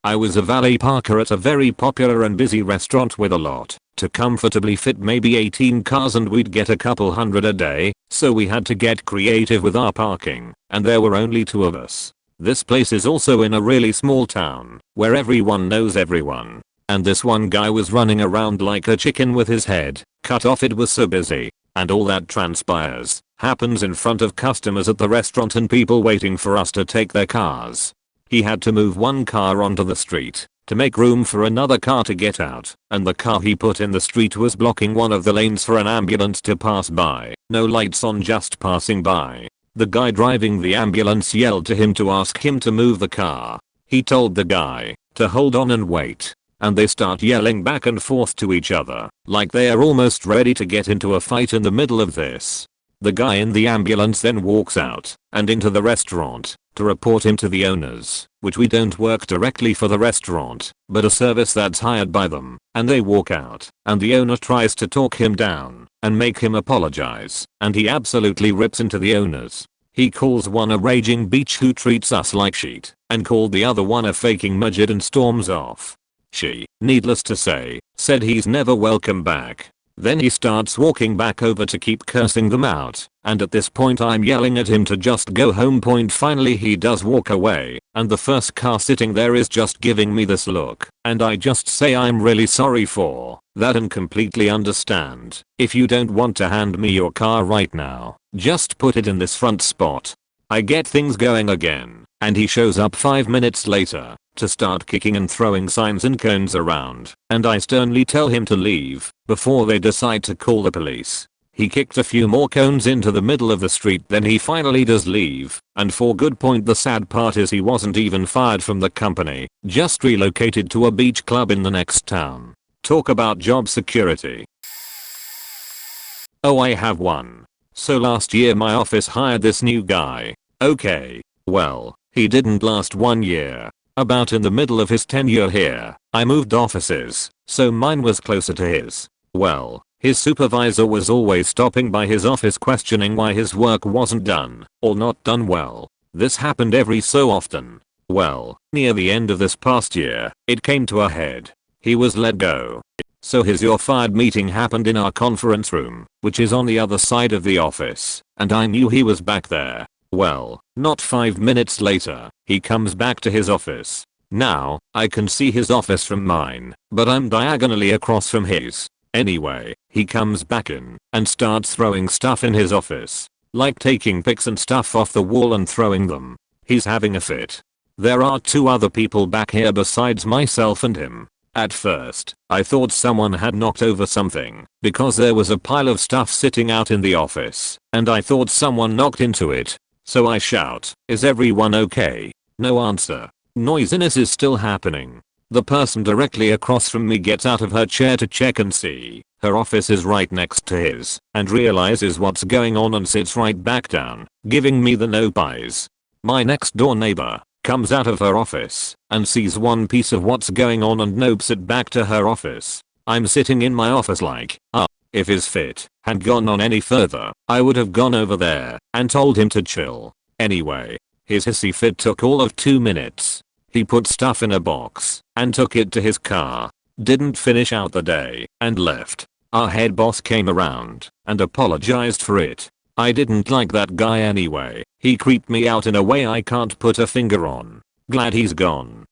I was a valet parker at a very popular and busy restaurant with a lot to comfortably fit maybe 18 cars, and we'd get a couple hundred a day, so we had to get creative with our parking, and there were only 2 of us. This place is also in a really small town where everyone knows everyone, and this one guy was running around like a chicken with his head cut off. It was so busy. and all that transpires happens in front of customers at the restaurant and people waiting for us to take their cars. He had to move one car onto the street to make room for another car to get out, and the car he put in the street was blocking one of the lanes for an ambulance to pass by. No lights on, just passing by. The guy driving the ambulance yelled to him to ask him to move the car. He told the guy to hold on and wait, and they start yelling back and forth to each other like they are almost ready to get into a fight in the middle of this. The guy in the ambulance then walks out and into the restaurant to report him to the owners, which we don't work directly for the restaurant, but a service that's hired by them, and they walk out, and the owner tries to talk him down and make him apologize, and he absolutely rips into the owners. He calls one a raging bitch who treats us like shit, and called the other one a faking midget and storms off. She, needless to say, said he's never welcome back. Then he starts walking back over to keep cursing them out, and at this point I'm yelling at him to just go home. Finally he does walk away, and the first car sitting there is just giving me this look, and I just say I'm really sorry for that and completely understand. If you don't want to hand me your car right now, just put it in this front spot. I get things going again, and he shows up 5 minutes later to start kicking and throwing signs and cones around, and I sternly tell him to leave before they decide to call the police. He kicked a few more cones into the middle of the street, then he finally does leave, and for good point. The sad part is he wasn't even fired from the company, just relocated to a beach club in the next town. Talk about job security. Oh, I have one. So last year my office hired this new guy. Okay, well, he didn't last 1 year. About in the middle of his tenure here, I moved offices, so mine was closer to his. Well, his supervisor was always stopping by his office questioning why his work wasn't done, or not done well. This happened every so often. Well, near the end of this past year, it came to a head. He was let go. So his "you're fired" meeting happened in our conference room, which is on the other side of the office, and I knew he was back there. Well, not 5 minutes later, he comes back to his office. Now, I can see his office from mine, but I'm diagonally across from his. Anyway, he comes back in and starts throwing stuff in his office, like taking pics and stuff off the wall and throwing them. He's having a fit. There are 2 other people back here besides myself and him. At first, I thought someone had knocked over something, because there was a pile of stuff sitting out in the office, and I thought someone knocked into it. So I shout, "Is everyone okay?" No answer. Noisiness is still happening. The person directly across from me gets out of her chair to check and see her office is right next to his, and realizes what's going on and sits right back down, giving me the no pies. My next door neighbor comes out of her office and sees one piece of what's going on and nopes it back to her office. I'm sitting in my office like, if his fit had gone on any further, I would have gone over there and told him to chill. Anyway, his hissy fit took all of 2 minutes. He put stuff in a box and took it to his car. Didn't finish out the day and left. Our head boss came around and apologized for it. I didn't like that guy anyway. He creeped me out in a way I can't put a finger on. Glad he's gone.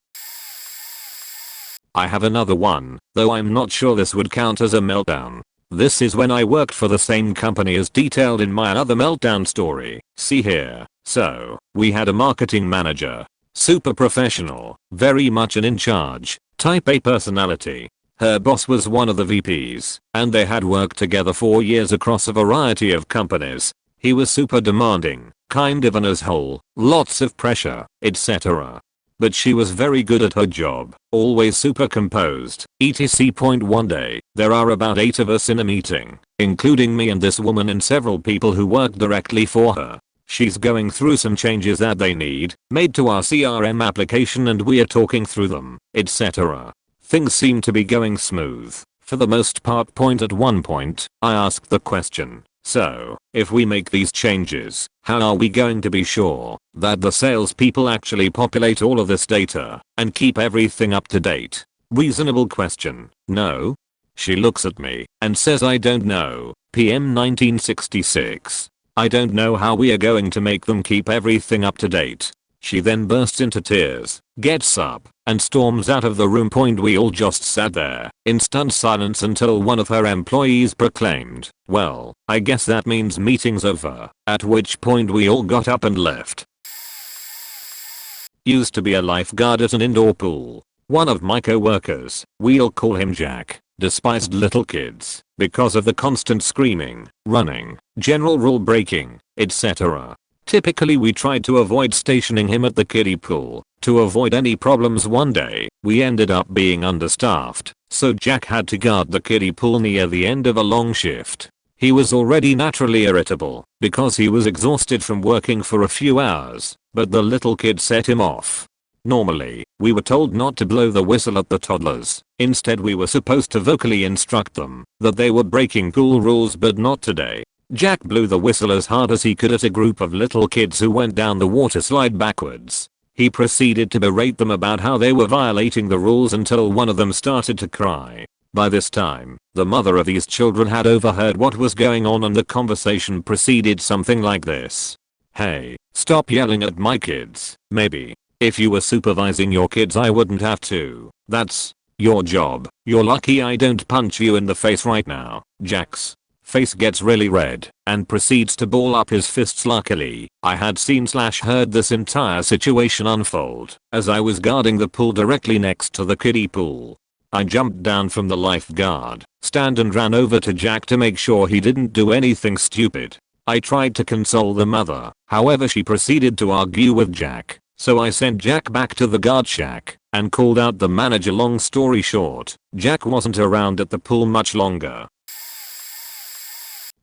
I have another one, though I'm not sure this would count as a meltdown. This is when I worked for the same company as detailed in my other meltdown story. See here. So, we had a marketing manager. Super professional, very much an in charge, type A personality. Her boss was one of the VPs, and they had worked together for years across a variety of companies. He was super demanding, kind of an asshole, lots of pressure, etc. But she was very good at her job, always super composed, etc. One day, there are about 8 of us in a meeting, including me and this woman and several people who work directly for her. She's going through some changes that they need made to our CRM application, and we are talking through them, etc. Things seem to be going smooth, for the most part. At one point, I asked the question, so, if we make these changes, how are we going to be sure that the salespeople actually populate all of this data and keep everything up to date? Reasonable question, no? She looks at me and says, I don't know, PM 1966. I don't know how we are going to make them keep everything up to date. She then bursts into tears, gets up, and storms out of the room. We all just sat there in stunned silence until one of her employees proclaimed, "Well, I guess that means meeting's over," at which point we all got up and left. Used to be a lifeguard at an indoor pool. One of my co-workers, we'll call him Jack, despised little kids because of the constant screaming, running, general rule breaking, etc. Typically we tried to avoid stationing him at the kiddie pool to avoid any problems. One day, we ended up being understaffed, so Jack had to guard the kiddie pool near the end of a long shift. He was already naturally irritable because he was exhausted from working for a few hours, but the little kid set him off. Normally, we were told not to blow the whistle at the toddlers. Instead we were supposed to vocally instruct them that they were breaking pool rules, but not today. Jack blew the whistle as hard as he could at a group of little kids who went down the water slide backwards. He proceeded to berate them about how they were violating the rules until one of them started to cry. By this time, the mother of these children had overheard what was going on, and the conversation proceeded something like this. "Hey, stop yelling at my kids. Maybe if you were supervising your kids I wouldn't have to. That's your job. You're lucky I don't punch you in the face right now." Jack's face gets really red and proceeds to ball up his fists. Luckily, I had seen/heard this entire situation unfold as I was guarding the pool directly next to the kiddie pool. I jumped down from the lifeguard stand and ran over to Jack to make sure he didn't do anything stupid. I tried to console the mother, however she proceeded to argue with Jack, so I sent Jack back to the guard shack and called out the manager. Long story short, Jack wasn't around at the pool much longer.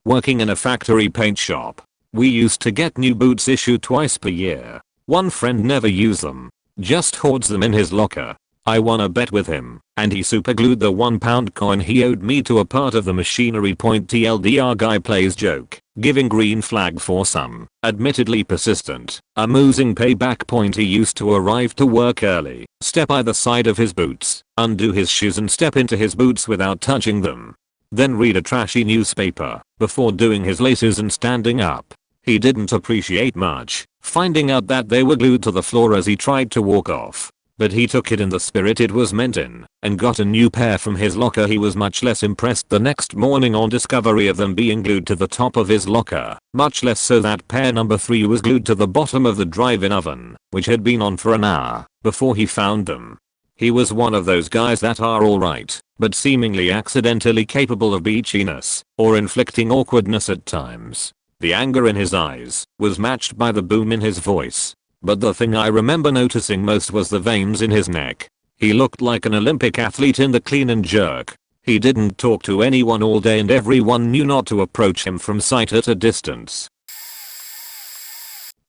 Working in a factory paint shop, we used to get new boots issued twice per year. One friend never used them, just hoards them in his locker. I won a bet with him, and he superglued the £1 coin he owed me to a part of the machinery. TLDR guy plays joke, giving green flag for some, admittedly persistent, amusing payback. He used to arrive to work early, step either side of his boots, undo his shoes and step into his boots without touching them. Then read a trashy newspaper before doing his laces and standing up. He didn't appreciate much finding out that they were glued to the floor as he tried to walk off, but he took it in the spirit it was meant in and got a new pair from his locker. He was much less impressed the next morning on discovery of them being glued to the top of his locker, much less so that pair number 3 was glued to the bottom of the drive-in oven, which had been on for an hour before he found them. He was one of those guys that are alright, but seemingly accidentally capable of beachiness or inflicting awkwardness at times. The anger in his eyes was matched by the boom in his voice. But the thing I remember noticing most was the veins in his neck. He looked like an Olympic athlete in the clean and jerk. He didn't talk to anyone all day and everyone knew not to approach him from sight at a distance.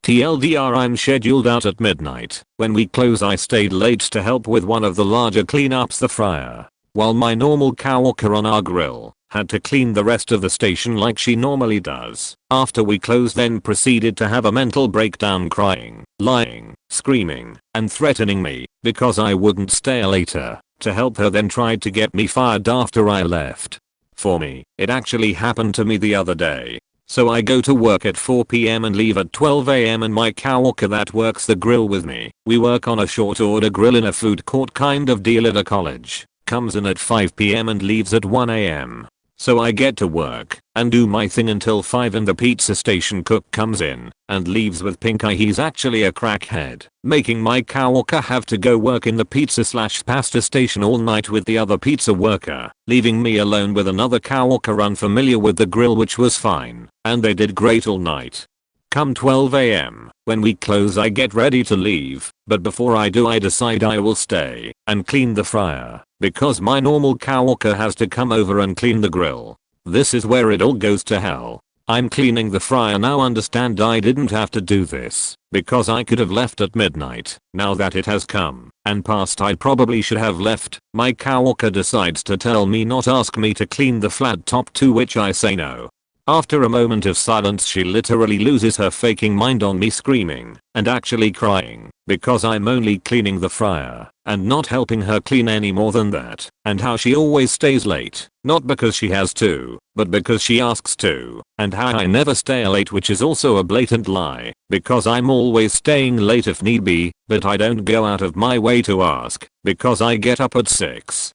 TLDR, I'm scheduled out at midnight. When we close I stayed late to help with one of the larger cleanups, the fryer, while my normal coworker on our grill had to clean the rest of the station like she normally does. After we closed then proceeded to have a mental breakdown, crying, lying, screaming, and threatening me because I wouldn't stay later to help her, then tried to get me fired after I left. For me, it actually happened to me the other day. So I go to work at 4 PM and leave at 12 AM, and my coworker that works the grill with me, we work on a short order grill in a food court kind of deal at a college, comes in at 5 PM and leaves at 1 AM. So I get to work and do my thing until 5 and the pizza station cook comes in and leaves with pink eye. He's actually a crackhead, making my coworker have to go work in the pizza/pasta station all night with the other pizza worker, leaving me alone with another coworker unfamiliar with the grill, which was fine, and they did great all night. Come 12 AM, when we close I get ready to leave, but before I do I decide I will stay and clean the fryer, because my normal coworker has to come over and clean the grill. This is where it all goes to hell. I'm cleaning the fryer now. Understand I didn't have to do this, because I could have left at midnight. Now that it has come and passed I probably should have left. My coworker decides to tell me not ask me to clean the flat top, to which I say no. After a moment of silence she literally loses her faking mind on me screaming and actually crying because I'm only cleaning the fryer and not helping her clean any more than that, and how she always stays late, not because she has to, but because she asks to, and how I never stay late, which is also a blatant lie because I'm always staying late if need be, but I don't go out of my way to ask because I get up at 6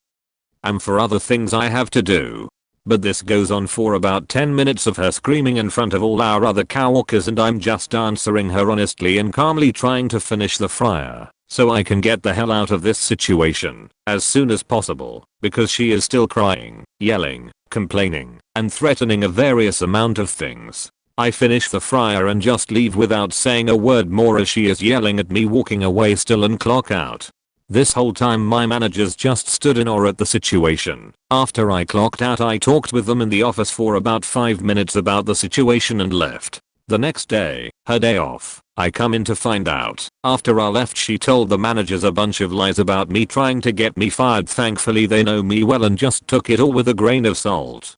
and for other things I have to do. But this goes on for about 10 minutes of her screaming in front of all our other coworkers, and I'm just answering her honestly and calmly, trying to finish the fryer so I can get the hell out of this situation as soon as possible, because she is still crying, yelling, complaining, and threatening a various amount of things. I finish the fryer and just leave without saying a word more as she is yelling at me, walking away still, and clock out. This whole time my managers just stood in awe at the situation. After I clocked out I talked with them in the office for about 5 minutes about the situation and left. The next day, her day off, I come in to find out. After I left she told the managers a bunch of lies about me trying to get me fired. Thankfully they know me well and just took it all with a grain of salt.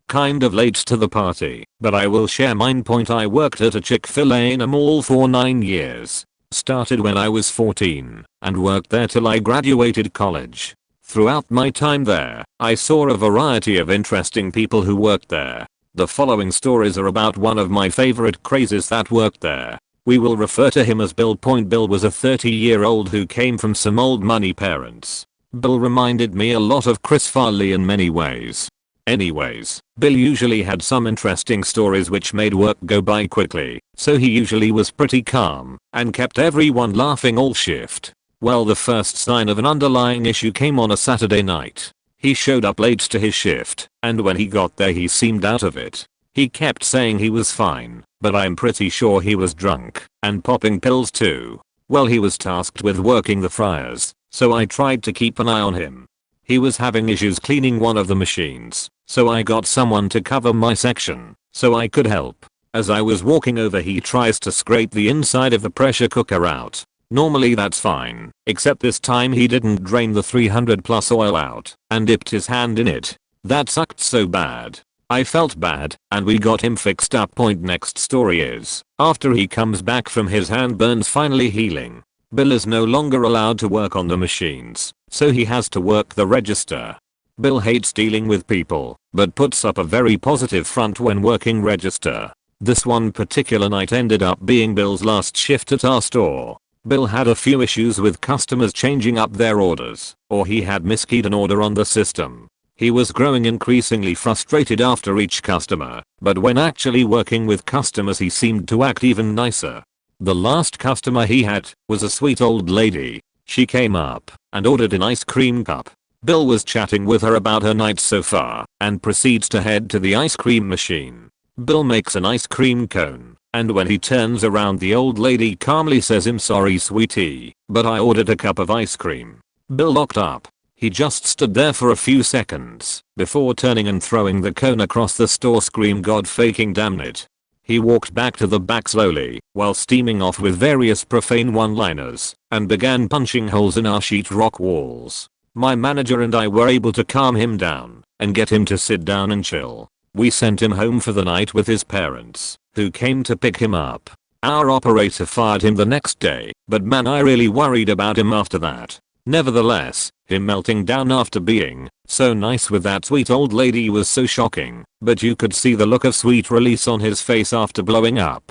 Kind of late to the party, but I will share mine. Point: I worked at a Chick-fil-A in a mall for 9 years. Started when I was 14 and worked there till I graduated college. Throughout my time there, I saw a variety of interesting people who worked there. The following stories are about one of my favorite crazes that worked there. We will refer to him as Bill. Bill was a 30-year-old who came from some old money parents. Bill reminded me a lot of Chris Farley in many ways. Anyways, Bill usually had some interesting stories which made work go by quickly, so he usually was pretty calm and kept everyone laughing all shift. Well, the first sign of an underlying issue came on a Saturday night. He showed up late to his shift, and when he got there he seemed out of it. He kept saying he was fine, but I'm pretty sure he was drunk and popping pills too. Well, he was tasked with working the fryers, so I tried to keep an eye on him. He was having issues cleaning one of the machines, so I got someone to cover my section so I could help. As I was walking over he tries to scrape the inside of the pressure cooker out. Normally that's fine, except this time he didn't drain the 300 plus oil out and dipped his hand in it. That sucked so bad. I felt bad and we got him fixed up. Next story is, after he comes back from his hand burns finally healing, Bill is no longer allowed to work on the machines, so he has to work the register. Bill hates dealing with people, but puts up a very positive front when working register. This one particular night ended up being Bill's last shift at our store. Bill had a few issues with customers changing up their orders, or he had miskeyed an order on the system. He was growing increasingly frustrated after each customer, but when actually working with customers he seemed to act even nicer. The last customer he had was a sweet old lady. She came up and ordered an ice cream cup. Bill was chatting with her about her night so far and proceeds to head to the ice cream machine. Bill makes an ice cream cone, and when he turns around the old lady calmly says, "I'm sorry sweetie, but I ordered a cup of ice cream." Bill locked up. He just stood there for a few seconds before turning and throwing the cone across the store. Scream God faking damn it. He walked back to the back slowly while steaming off with various profane one-liners and began punching holes in our sheetrock walls. My manager and I were able to calm him down and get him to sit down and chill. We sent him home for the night with his parents, who came to pick him up. Our operator fired him the next day, but man, I really worried about him after that. Nevertheless, him melting down after being so nice with that sweet old lady was so shocking, but you could see the look of sweet release on his face after blowing up.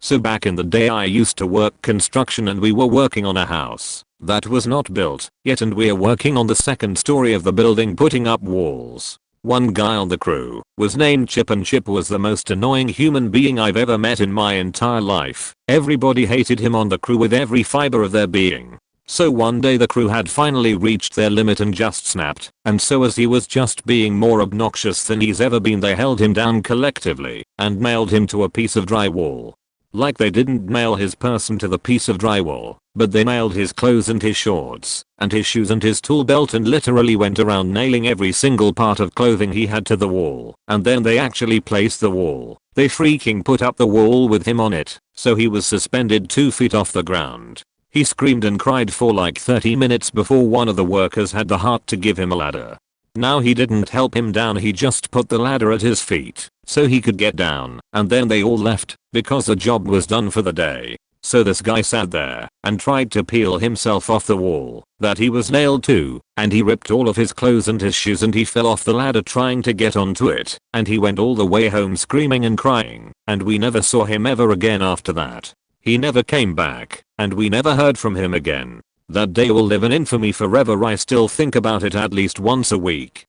So back in the day I used to work construction and we were working on a house that was not built yet, and we are working on the second story of the building putting up walls. One guy on the crew was named Chip, and Chip was the most annoying human being I've ever met in my entire life. Everybody hated him on the crew with every fiber of their being. So one day the crew had finally reached their limit and just snapped, and so as he was just being more obnoxious than he's ever been, they held him down collectively and nailed him to a piece of drywall. Like they didn't nail his person to the piece of drywall, but they nailed his clothes and his shorts and his shoes and his tool belt and literally went around nailing every single part of clothing he had to the wall. And then they actually placed the wall. They freaking put up the wall with him on it, so he was suspended 2 feet off the ground. He screamed and cried for like 30 minutes before one of the workers had the heart to give him a ladder. Now he didn't help him down, he just put the ladder at his feet so he could get down, and then they all left because the job was done for the day. So this guy sat there and tried to peel himself off the wall that he was nailed to, and he ripped all of his clothes and his shoes and he fell off the ladder trying to get onto it, and he went all the way home screaming and crying, and we never saw him ever again after that. He never came back, and we never heard from him again. That day will live in infamy forever. I still think about it at least once a week.